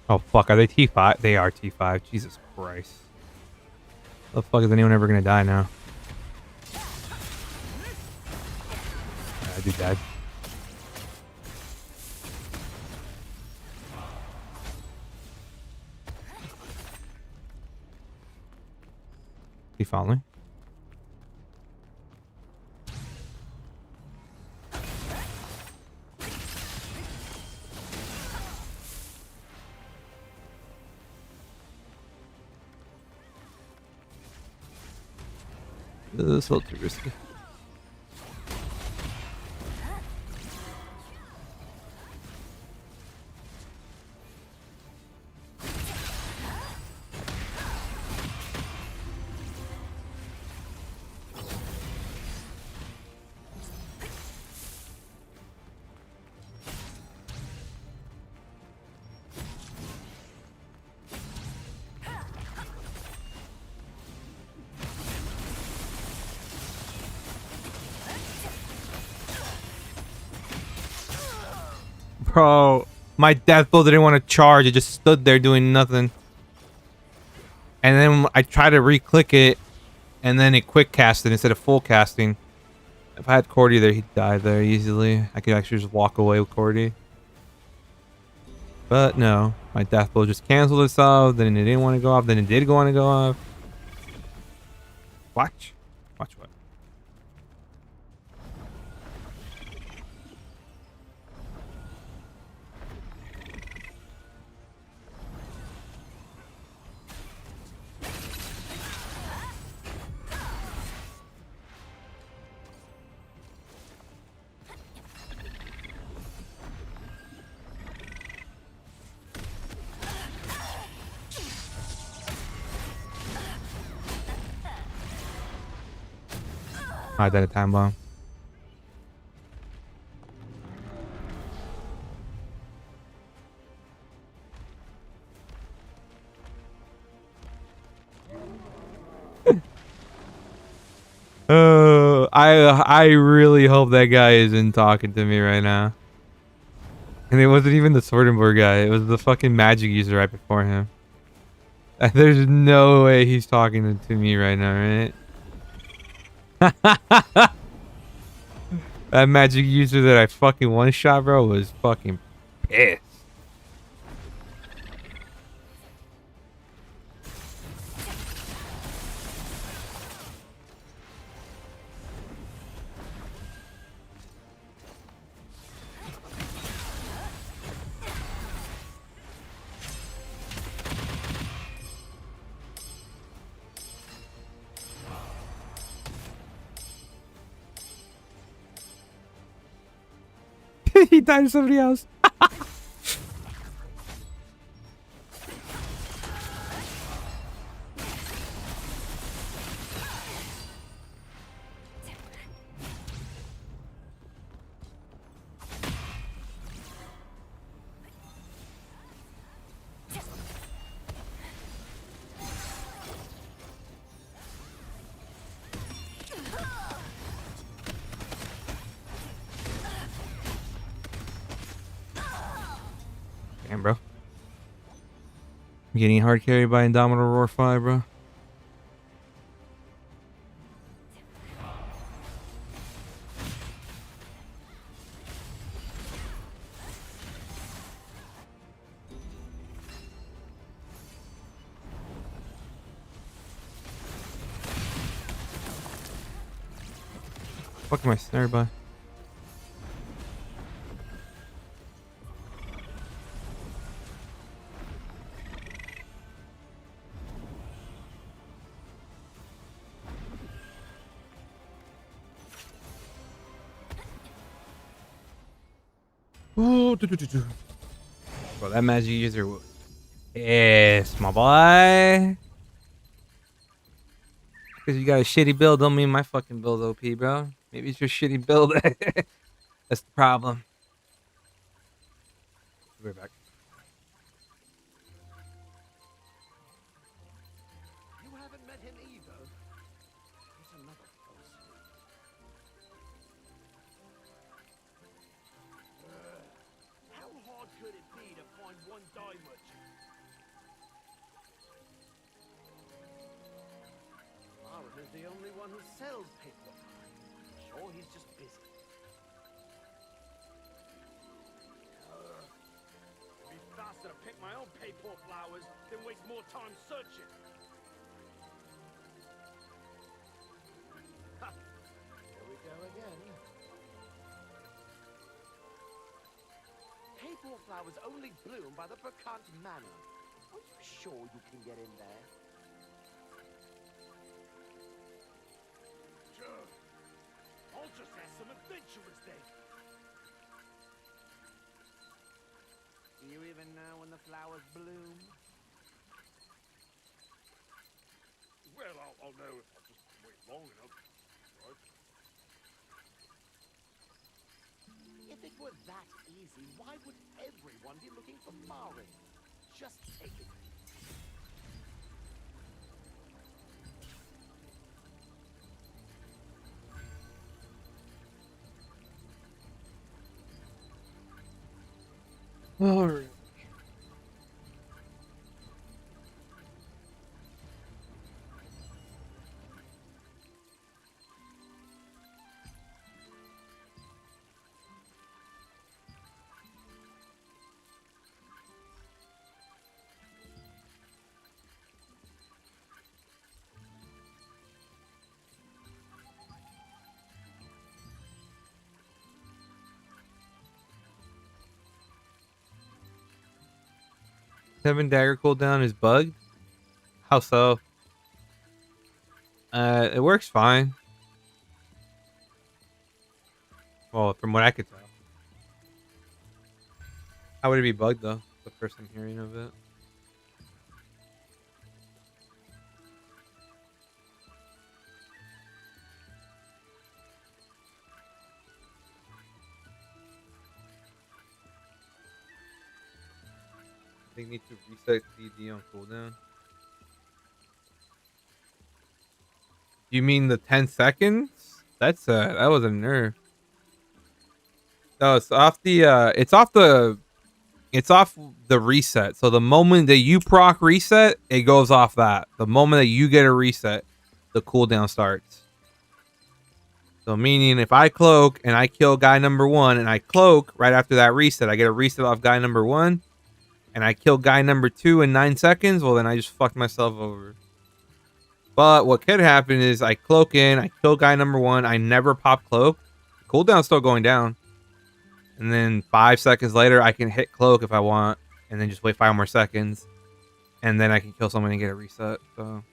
Oh fuck, are they T5? They are T5. Jesus Christ. How the fuck is anyone ever gonna die now? Yeah, I do dead. He following? This is a little too risky. Bro, my death blow didn't want to charge. It just stood there doing nothing. And then I tried to re-click it, and then it quick casted instead of full casting. If I had Cordy there, he'd die there easily. I could actually just walk away with Cordy. But no, my death blow just canceled itself. Then it didn't want to go off. Then it did want to go off. Watch. Watch what? I did a time bomb. Oh, I really hope that guy isn't talking to me right now. And it wasn't even the Swordenborg guy. It was the fucking magic user right before him. There's no way he's talking to me right now, right? That magic user that I fucking one-shot, bro, was fucking pissed. He died to somebody else. Damn, bro. I'm getting hard carried by Indomitable Roar 5, bro. Fuck am I snared by? Ooh, bro, that magic user. Yes, my boy. Because you got a shitty build don't mean my fucking build OP, bro. Maybe it's your shitty build. That's the problem. Be right back. You haven't met him either. He's another false. How hard could it be to find one dye merchant? Maren is the only one who sells paper. Sure, he's just busy. It'd be faster to pick my own paper flowers than waste more time searching. Ha! Here we go again. Paper flowers only bloom by the Berkant Manor. Are you sure you can get in there? Sure. I'll just ask some adventurers then. Do you even know when the flowers bloom? Well, I'll know if I just wait long enough, right? If it were that easy, why would everyone be looking for Maren? Just take it. Alright. Tevent Dagger cooldown is bugged. How so? It works fine. Well, from what I could tell. How would it be bugged though? The first I'm hearing of it. They need to reset CD on cooldown. You mean the 10 seconds? That was a nerf. No, it's off the it's off the reset. So the moment that you proc reset, it goes off that. The moment that you get a reset, the cooldown starts. So meaning if I cloak and I kill guy number 1 and I cloak right after that reset, I get a reset off guy number 1. And I kill guy number 2 in 9 seconds, well then I just fucked myself over. But what could happen is I cloak in, I kill guy number 1, I never pop cloak. Cooldown's still going down. And then 5 seconds later, I can hit cloak if I want. And then just wait 5 more seconds. And then I can kill someone and get a reset. So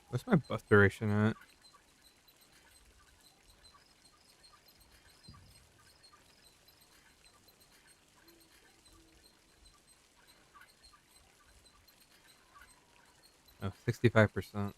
What's my buff duration at? Oh, 65%.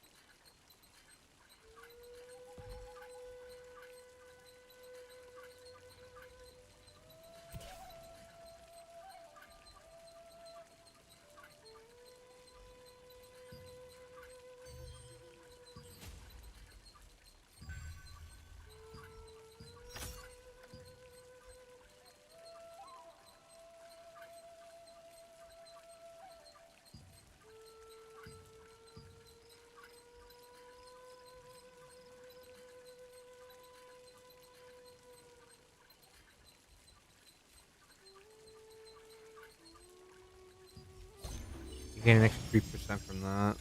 You gain an extra 3% from that.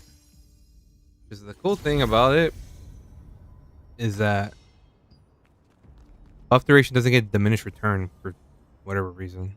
Because the cool thing about it is that buff duration doesn't get diminished return for whatever reason.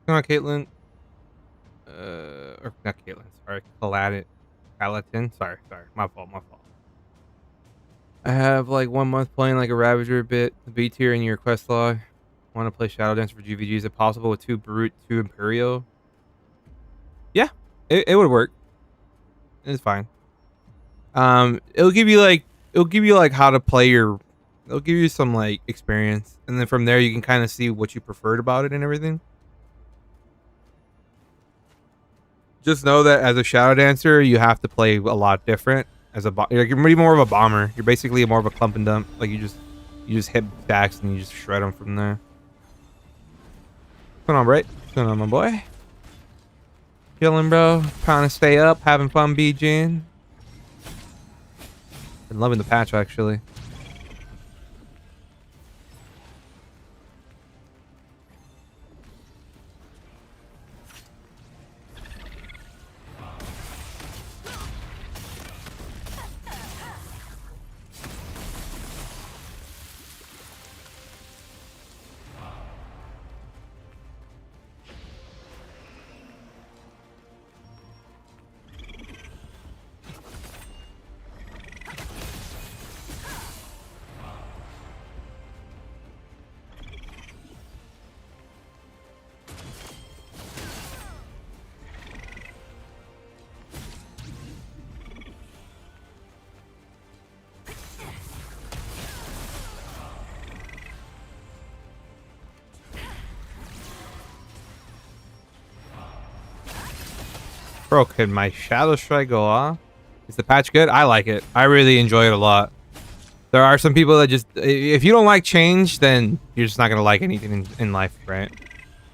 Come on, Caitlin. Or not Caitlin. Sorry, Calatin. Sorry. My fault. I have like 1 month playing like a Ravager bit, the B tier in your quest log. Want to play Shadow Dancer for GVG? Is it possible with 2 Brute, 2 Imperial? Yeah, it would work. It's fine. It'll give you like how to play your. It'll give you some like experience, and then from there you can kind of see what you preferred about it and everything. Just know that as a Shadow Dancer, you have to play a lot different. You're really more of a bomber. You're basically more of a clump and dump. Like you just hit stacks and you just shred them from there. What's going on, Bright? What's going on, my boy? Chilling, bro. Trying to stay up, having fun, BGing. Been loving the patch actually. Bro, can my Shadow Strike go off? Is the patch good? I like it. I really enjoy it a lot. There are some people that just... If you don't like change, then you're just not going to like anything in life, right?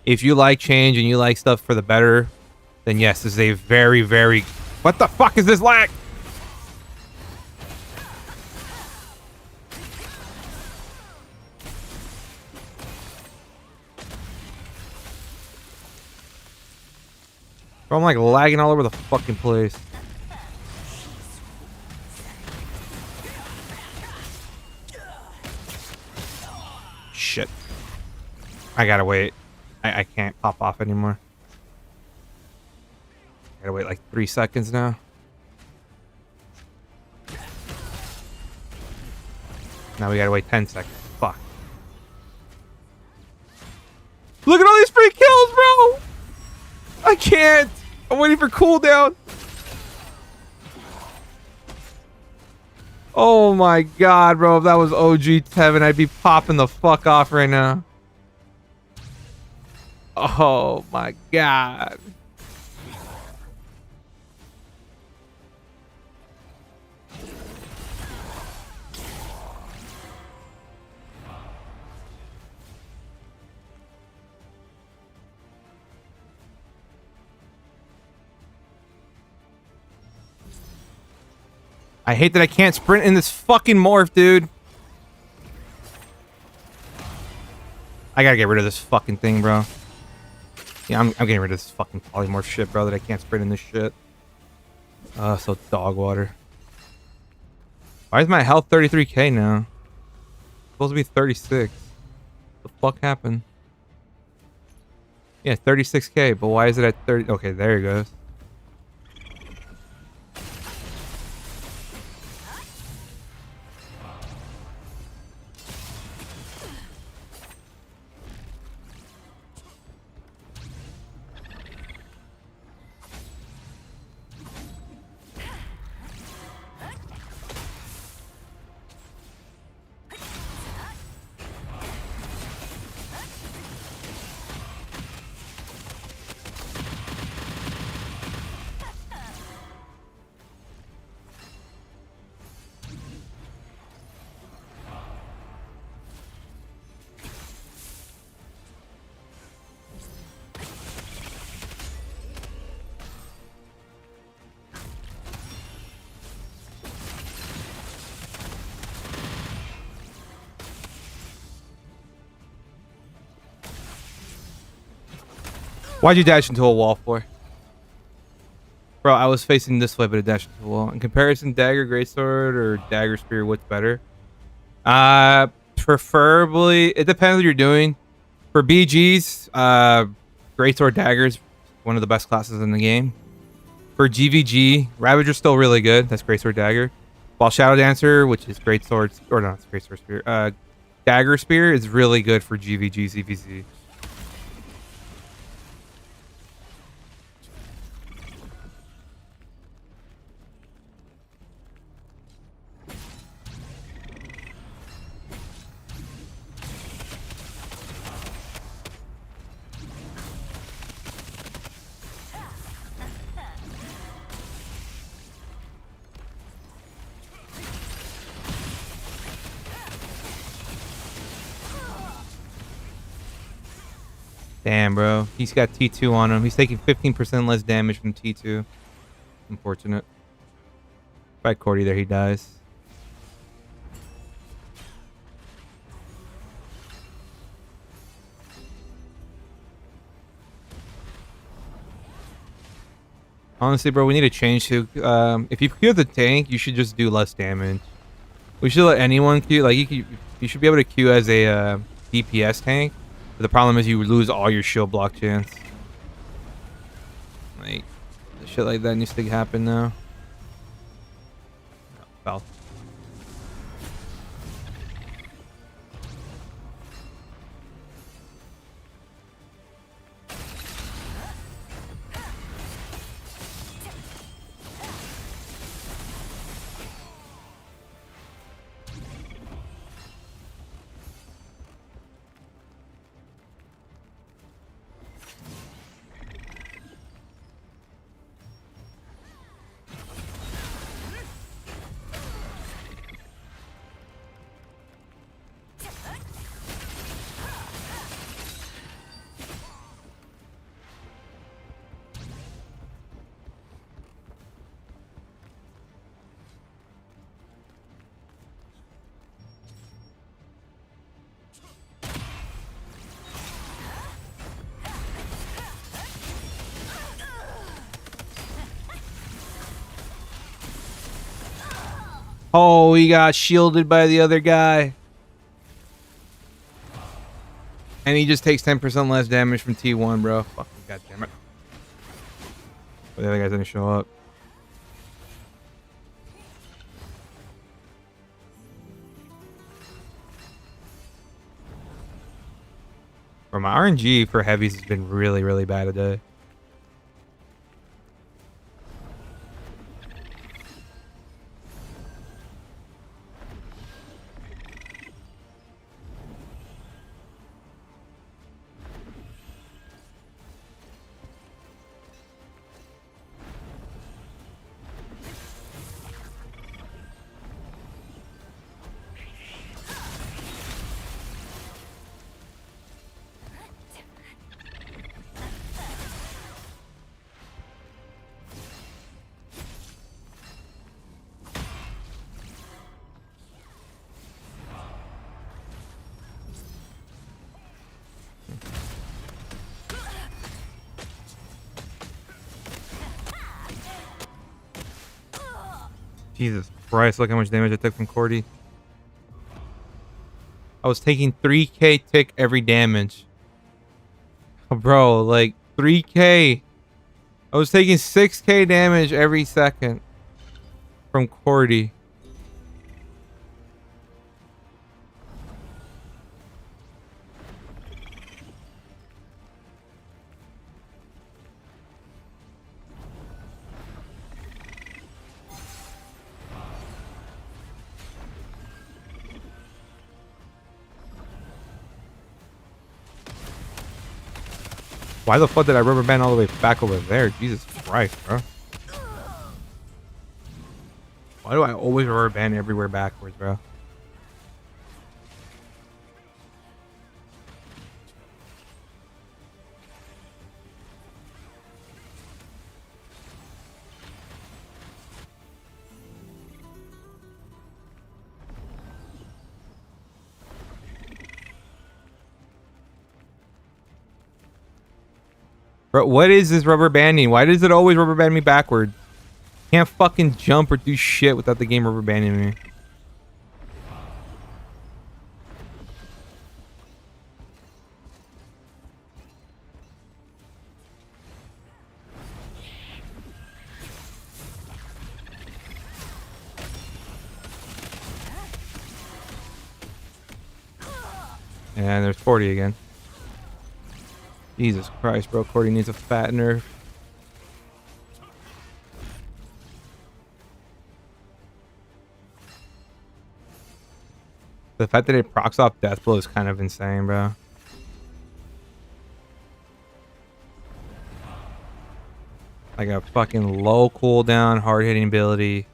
If you like change and you like stuff for the better, then yes, this is a very, very... What the fuck is this lag? Bro, I'm like lagging all over the fucking place. Shit. I gotta wait. I can't pop off anymore. I gotta wait like 3 seconds now. Now we gotta wait 10 seconds. Fuck. free kills, bro. I can't. I'm waiting for cooldown. Oh my god, bro. If that was OG Tevent, I'd be popping the fuck off right now. Oh my god. I hate that I can't sprint in this fucking morph, dude. I gotta get rid of this fucking thing, bro. Yeah, I'm getting rid of this fucking polymorph shit, bro, that I can't sprint in this shit. So dog water. Why is my health 33k now? It's supposed to be 36. What the fuck happened? Yeah, 36k, but why is it at 30? Okay, there he goes. Why'd you dash into a wall for? Bro, I was facing this way, but it dashed into a wall. In comparison, dagger, greatsword, or dagger spear, what's better? Preferably, it depends what you're doing. For BGs, greatsword daggers, one of the best classes in the game. For GVG, Ravager's still really good. That's greatsword dagger. While Shadow Dancer, which is greatsword, or no, it's greatsword spear. Dagger spear is really good for GVG, ZVZ. Damn, bro. He's got T2 on him. He's taking 15% less damage from T2. Unfortunate. If I Cordy there, he dies. Honestly, bro, we need to change to... if you queue the tank, you should just do less damage. We should let anyone queue. Like, you should be able to queue as a DPS tank. But the problem is you lose all your shield block chance. Like, shit like that needs to happen now. Oh, foul. Oh, he got shielded by the other guy. And he just takes 10% less damage from T1, bro. Fucking goddammit. But the other guy didn't show up. Bro, my RNG for heavies has been really, really bad today. Jesus Christ, look how much damage I took from Cordy. I was taking 3k tick every damage. Oh, bro, like 3k. I was taking 6k damage every second from Cordy. Why the fuck did I rubber band all the way back over there? Jesus Christ, bro. Why do I always rubber band everywhere backwards, bro? Bro, what is this rubber banding? Why does it always rubber band me backward? Can't fucking jump or do shit without the game rubber banding me. And there's 40 again. Jesus Christ, bro. Cordy needs a fat nerf. The fact that it procs off death blow is kind of insane, bro. Like a fucking low cooldown, hard hitting ability.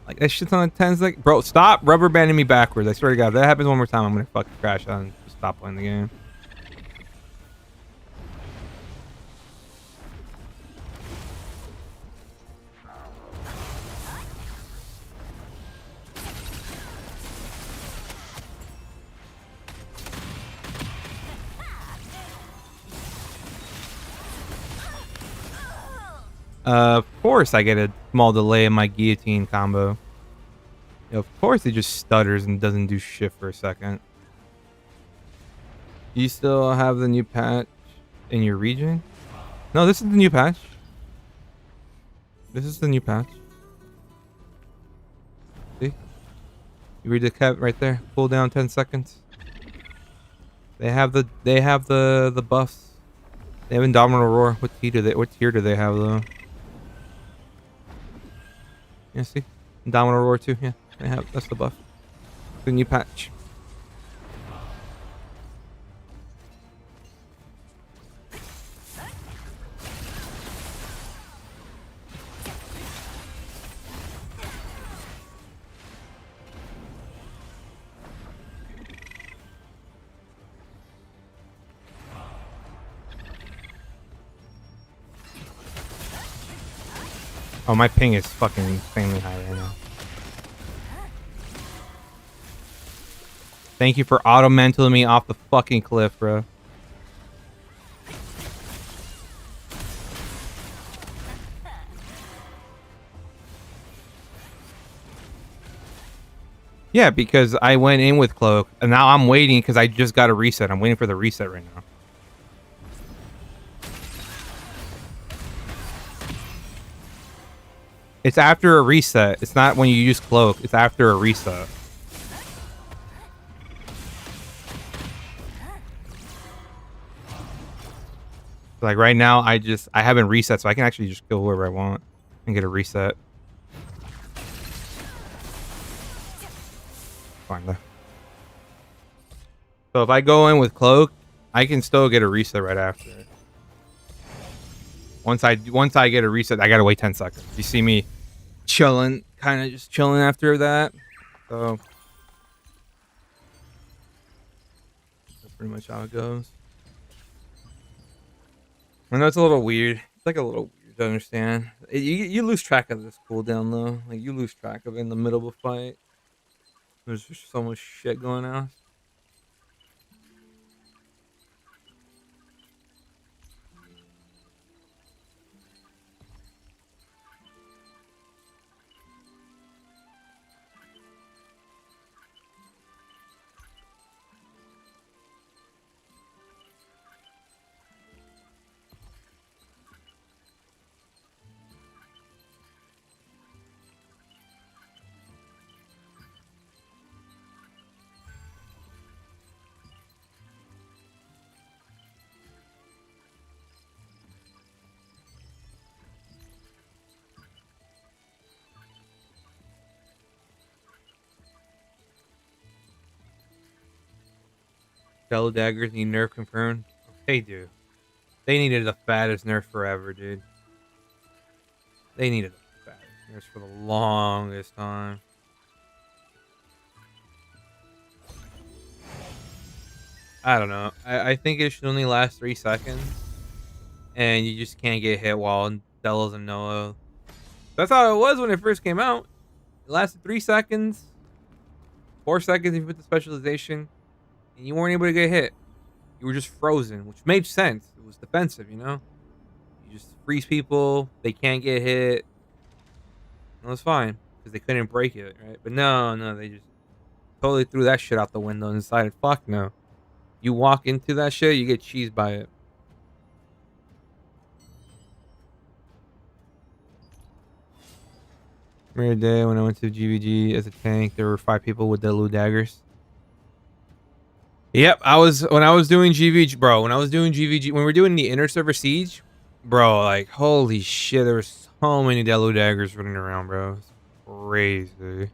Like that shit's on a 10 second. Bro, stop rubber banding me backwards. I swear to God, if that happens one more time, I'm gonna fucking crash out and just stop playing the game. Of course I get a small delay in my guillotine combo. Of course it just stutters and doesn't do shit for a second. You still have the new patch in your region? No, this is the new patch. This is the new patch. See? You read the cap right there. Cool down 10 seconds. They have the buffs. They have Indomitable Roar. What tier do they have though? Yeah, see? Indomitable Roar too. Yeah, they have. That's the buff. The new patch. Oh, my ping is fucking insanely high right now. Thank you for auto-mentaling me off the fucking cliff, bro. Yeah, because I went in with Cloak, and now I'm waiting because I just got a reset. I'm waiting for the reset right now. It's after a reset. It's not when you use Cloak. It's after a reset. Like right now, I haven't reset, so I can actually just kill whoever I want and get a reset. Fine though. So if I go in with cloak, I can still get a reset right after. Once I get a reset, I gotta wait 10 seconds. You see me chilling, kind of just chilling after that. So that's pretty much how it goes. I know it's a little weird. It's like a little weird to understand. You lose track of this cooldown though. Like you lose track of it in the middle of a fight. There's just so much shit going on. Fellow Daggers need nerf confirmed. They do. They needed the fattest nerf forever, dude. They needed the fattest nerfs for the longest time. I don't know. I think it should only last 3 seconds. And you just can't get hit while Delos and Noah. That's how it was when it first came out. It lasted 3 seconds. 4 seconds if you put the specialization. And you weren't able to get hit. You were just frozen, which made sense. It was defensive, you know? You just freeze people. They can't get hit. It was fine. Because they couldn't break it, right? But no, they just totally threw that shit out the window and decided, fuck no. You walk into that shit, you get cheesed by it. Remember the day when I went to GVG as a tank, there were 5 people with Delu daggers. Yep, when I was doing GVG, bro. When I was doing GVG, when we were doing the inner server siege, bro, like holy shit, there were so many Delu daggers running around, bro. It's crazy.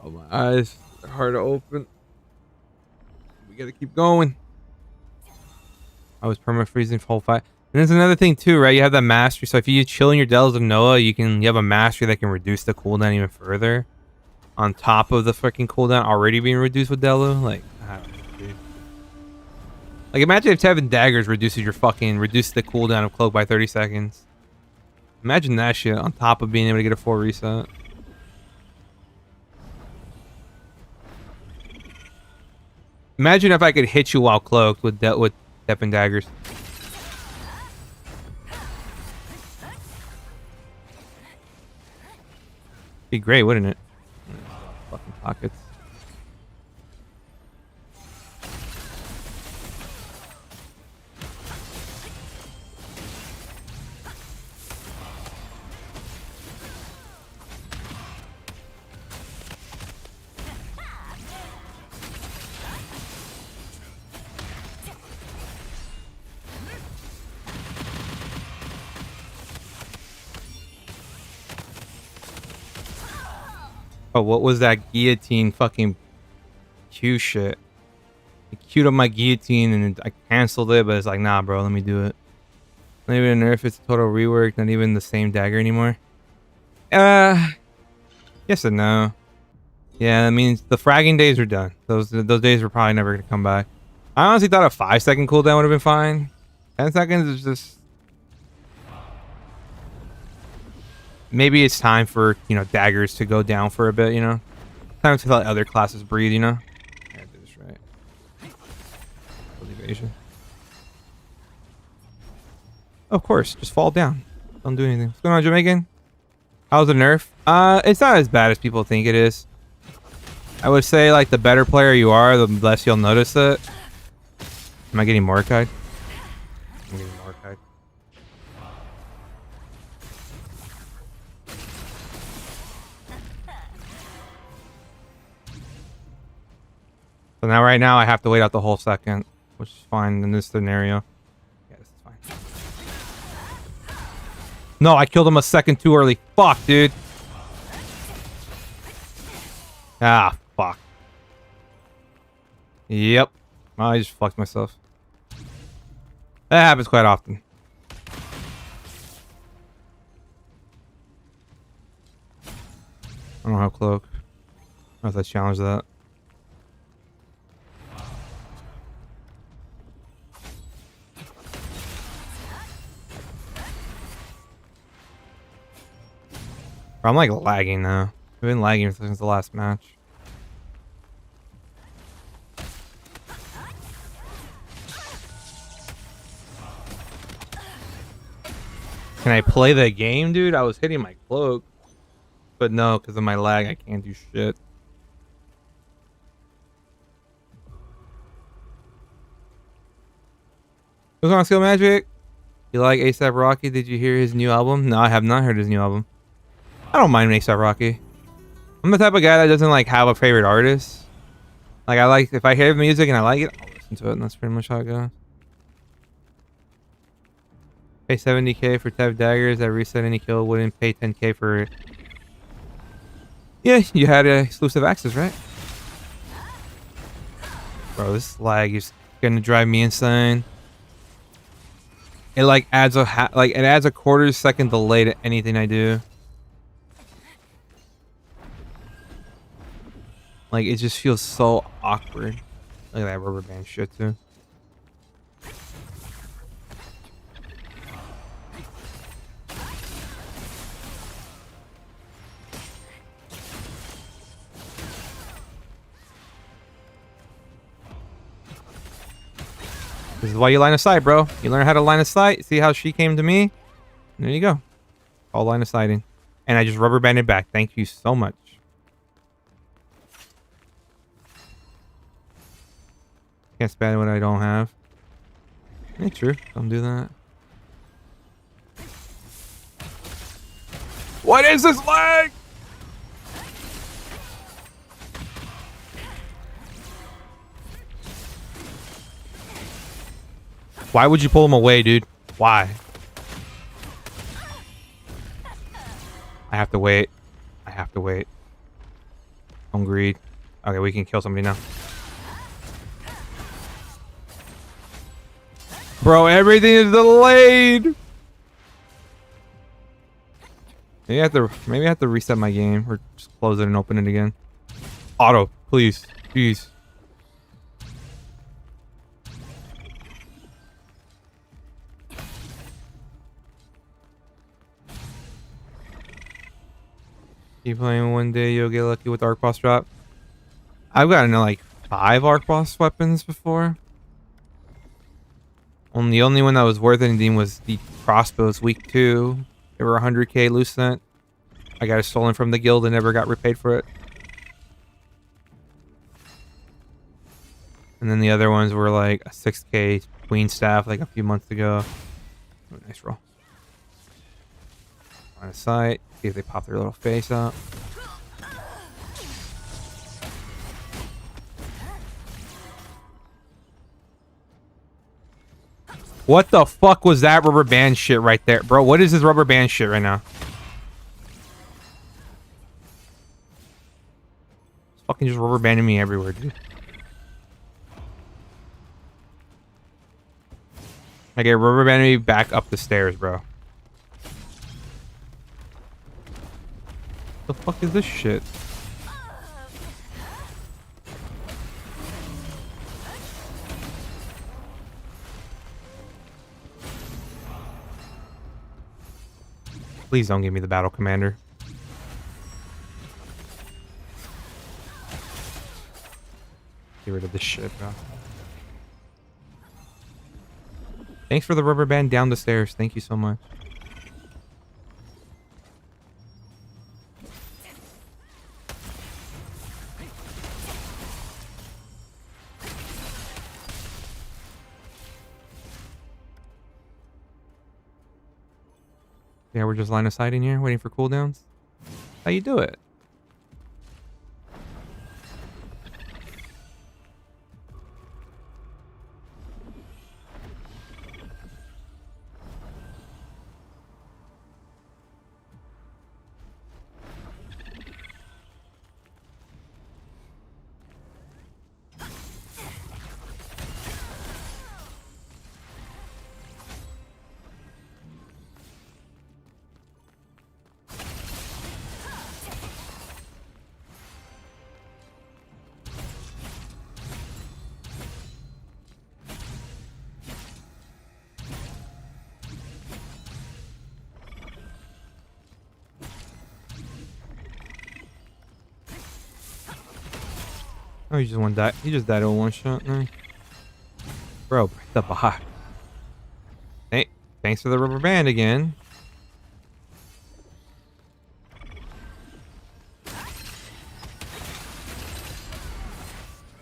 Oh, my eyes are hard to open. We gotta keep going. I was perma freezing for whole fight. And there's another thing too, right? You have that mastery. So if you chill in your Delos of Noah, you have a mastery that can reduce the cooldown even further. On top of the freaking cooldown already being reduced with Delu. Like, I don't know, dude. Like imagine if Tevent Daggers reduces the cooldown of Cloak by 30 seconds. Imagine that shit on top of being able to get a full reset. Imagine if I could hit you while cloaked with Tevent Daggers. Be great, wouldn't it? Fucking pockets. Oh, what was that guillotine fucking Q shit? I queued up my guillotine and I canceled it, but it's like, nah, bro, let me do it. Not even a nerf, it's a total rework, not even the same dagger anymore. Yes and no. Yeah, that means the fragging days are done. Those days are probably never gonna come back. I honestly thought a 5-second cooldown would have been fine. 10 seconds is just... Maybe it's time for, you know, daggers to go down for a bit, you know? Time to let other classes breathe, you know? I do this right. Evasion. Of course, just fall down. Don't do anything. What's going on, Jamaican? How's the nerf? It's not as bad as people think it is. I would say, like, the better player you are, the less you'll notice it. Am I getting Mordecai? I'm getting Mordecai. So now, right now, I have to wait out the whole second, which is fine in this scenario. Yeah, this is fine. No, I killed him a second too early. Fuck, dude. Ah, fuck. Yep. I just fucked myself. That happens quite often. I don't have cloak. I have to challenge that. I'm like lagging now. I've been lagging since the last match. Can I play the game, dude? I was hitting my cloak. But no, because of my lag, I can't do shit. Who's on Skill Magic? You like A$AP Rocky? Did you hear his new album? No, I have not heard his new album. I don't mind A$AP Rocky. I'm the type of guy that doesn't like have a favorite artist. Like I like, if I hear music and I like it, I'll listen to it, and that's pretty much how it goes. Pay 70k for Tevent Daggers that reset any kill, wouldn't pay 10k for it. Yeah, you had exclusive access, right? Bro, this lag is gonna drive me insane. It like adds a it adds a quarter-second delay to anything I do. Like it just feels so awkward. Look at that rubber band shit too. This is why you line of sight, bro. You learn how to line of sight. See how she came to me? And there you go. All line of sighting. And I just rubber banded back. Thank you so much. Can't spend what I don't have. Yeah, true. Don't do that. What is this lag? Why would you pull him away, dude? Why? I have to wait. I have to wait. Don't greed. Okay, we can kill somebody now. Bro, everything is delayed. Maybe I have to reset my game or just close it and open it again. Auto, please. Jeez. Keep playing, one day you'll get lucky with Arc Boss drop. I've gotten like 5 Arc Boss weapons before. The only one that was worth anything was the crossbows week 2. They were 100k loose cent. I got it stolen from the guild and never got repaid for it. And then the other ones were like a 6k queen staff like a few months ago. Oh, nice roll. On a sight. See if they pop their little face out. What the fuck was that rubber band shit right there? Bro, what is this rubber band shit right now? It's fucking just rubber banding me everywhere, dude. I get rubber banding me back up the stairs, bro. The fuck is this shit? Please don't give me the battle commander. Get rid of this shit, bro. Thanks for the rubber band down the stairs. Thank you so much. Yeah, we're just line of sight in here, waiting for cooldowns. How you do it? Oh, you just died. You just died in one shot. No. Bro, break the box. Hey, thanks for the rubber band again.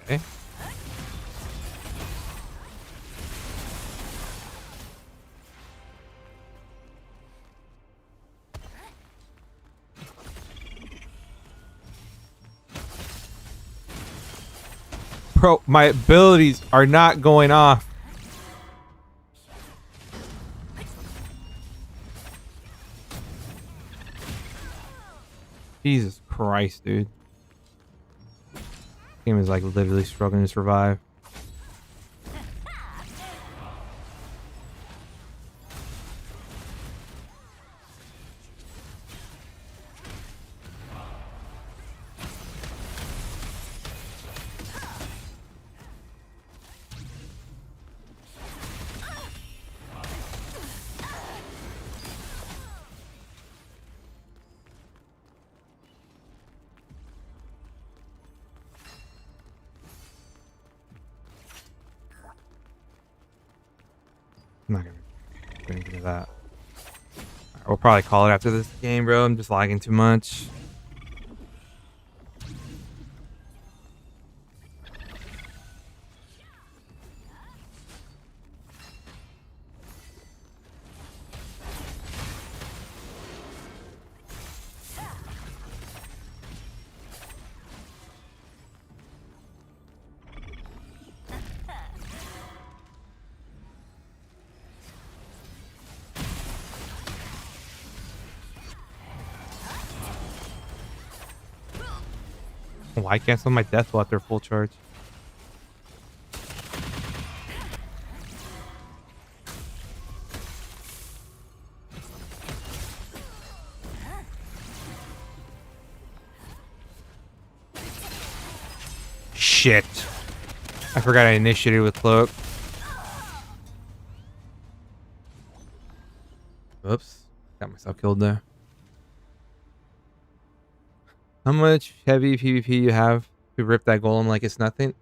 Okay. Bro, my abilities are not going off. Jesus Christ, dude. Game is like literally struggling to survive. I'm not gonna get into that. Alright, we'll probably call it after this game, bro. I'm just lagging too much. Why cancel my death while they're full charge? Shit. I forgot I initiated with cloak. Oops. Got myself killed there. How much heavy PvP you have to rip that golem like it's nothing?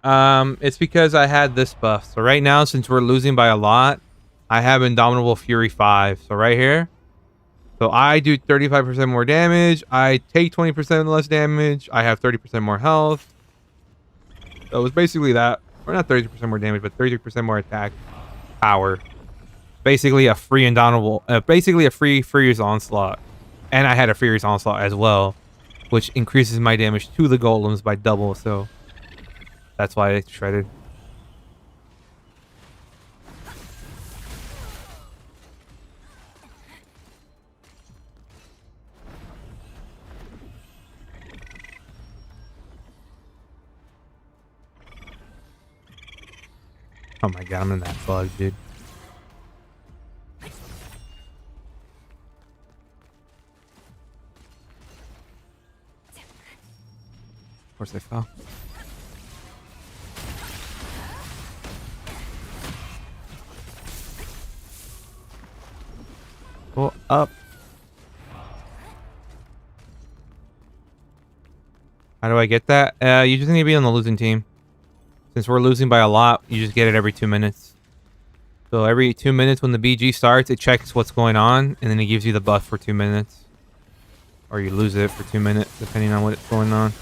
It's because I had this buff. So right now, since we're losing by a lot, I have Indomitable Fury 5. So right here. So I do 35% more damage. I take 20% less damage. I have 30% more health. So it was basically that. Or not 30% more damage, but 30% more attack power. Basically a free Indomitable. Basically a free Furious Onslaught. And I had a Furious Onslaught as well, which increases my damage to the golems by double, so that's why I shredded. Oh my god, I'm in that bug, dude. Of course they fell. Go up. How do I get that? You just need to be on the losing team. Since we're losing by a lot, you just get it every 2 minutes. So every 2 minutes when the BG starts, it checks what's going on, and then it gives you the buff for 2 minutes. Or you lose it for 2 minutes, depending on what's going on.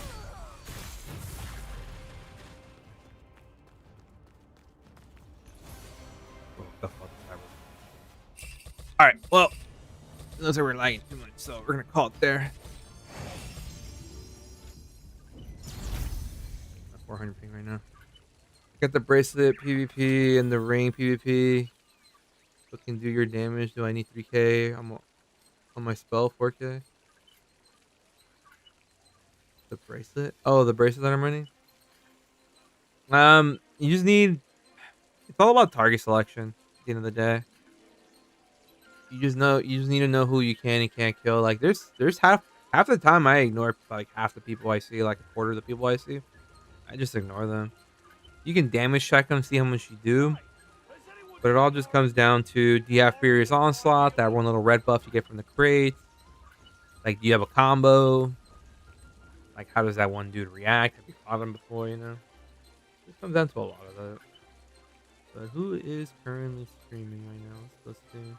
Alright, well, those are lagging too much, so we're gonna call it there. 400 ping right now. Got the bracelet PvP and the ring PvP. So can do your damage. Do I need 3k? I'm on my spell 4k. The bracelet? Oh, the bracelet that I'm running? You just need, it's all about target selection at the end of the day. You just need to know who you can and can't kill. Like there's half the time I ignore like half the people I see, like a quarter of the people I see. I just ignore them. You can damage check them, see how much you do. But it all just comes down to, do you have Furious Onslaught, that one little red buff you get from the crate? Like, do you have a combo? Like, how does that one dude react? Have you fought him before, you know? It comes down to a lot of that. But who is currently streaming right now? Let's see.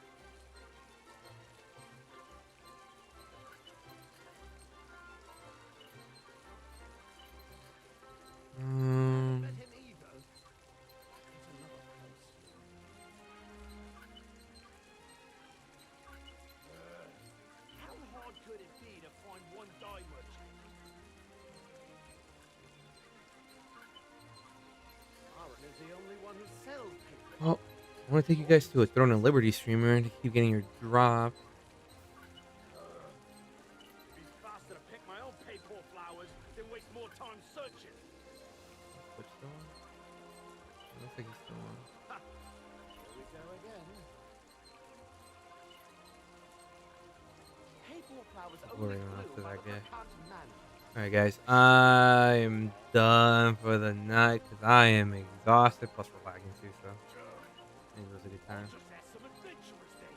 How hard could it be to find one diamond? Aaron is the only one who sells people. Oh, I want to take you guys to a Throne of Liberty streamer to keep getting your drop. It'd be faster to pick my own pay-poor flowers than waste more time searching. What's still on? I don't think he's still on. Ha! Here we go again. Pay-poor flowers We're only going after bloom that under guy. the can't manage. Alright guys, I am done for the night because I am exhausted, plus we're lagging too, so I think it was a good time. Just have some adventurous day.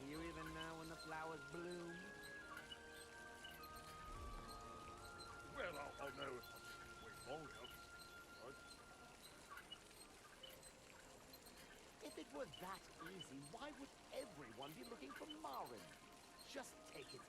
Do you even know when the flowers bloom? Well, I'll know if I wait long enough. Right? If it were that easy, why would everyone be looking for Marin? Just take it.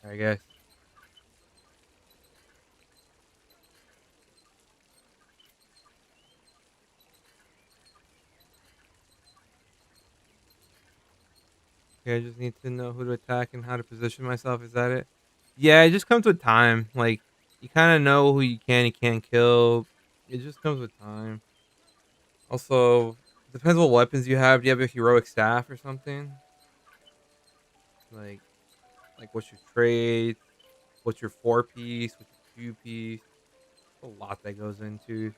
Alright guys. Okay, I just need to know who to attack and how to position myself. Is that it? Yeah, it just comes with time. Like, you kind of know who you can and can't kill. It just comes with time. Also, depends what weapons you have. Do you have a heroic staff or something? Like what's your trade? What's your 4-piece? What's your 2-piece? A lot that goes into.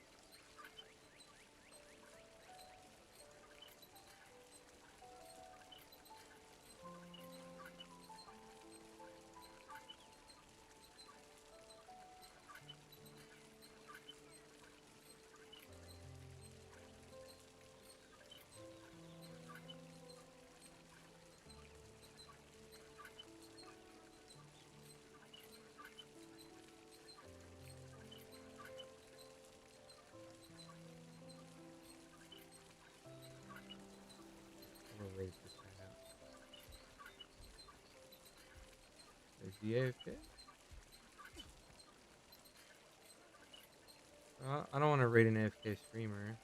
Raise this guy out. Is he AFK? I don't want to raid an AFK streamer.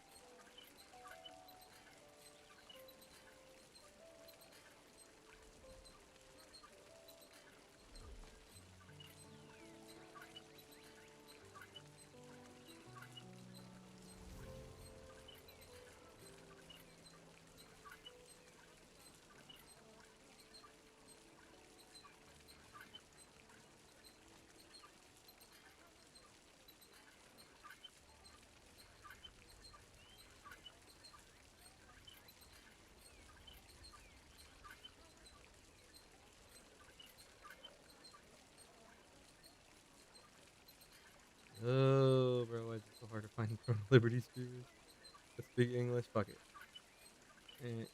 Oh, bro, why is it so hard to find Liberty streamers? Let's speak English. Fuck it. Eh.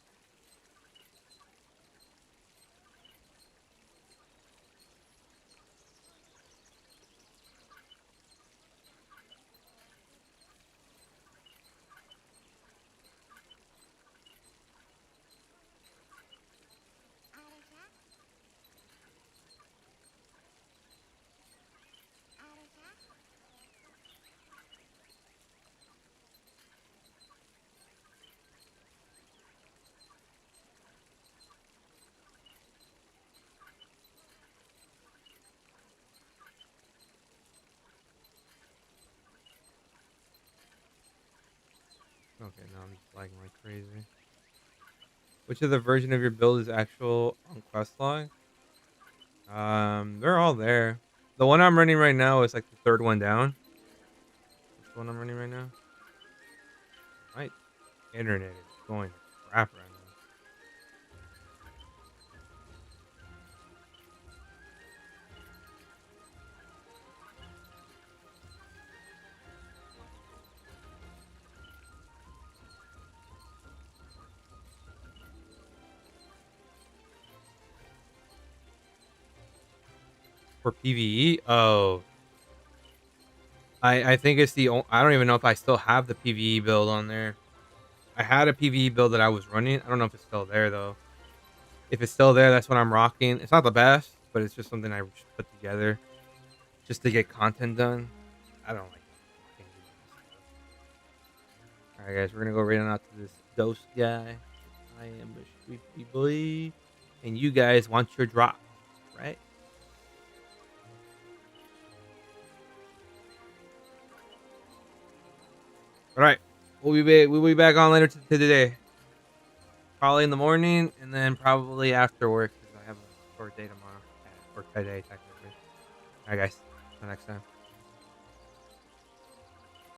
Okay, now I'm just lagging like crazy. Which of the version of your build is actual on quest log? They're all there. The one I'm running right now is like the third one down. That's the one I'm running right now. My internet is going to crap right now. For PvE? Oh. I think it's the I don't even know if I still have the PvE build on there. I had a PvE build that I was running. I don't know if it's still there though. If it's still there, that's what I'm rocking. It's not the best, but it's just something I just put together just to get content done. I don't like fucking doing this stuff. Alright guys, we're gonna go right on out to this ghost guy. I am a sweepy boy. And you guys want your drop, right? All right, we'll be back on later today. Probably in the morning, and then probably after work because I have a short day tomorrow, or today technically. All right, guys. Until next time.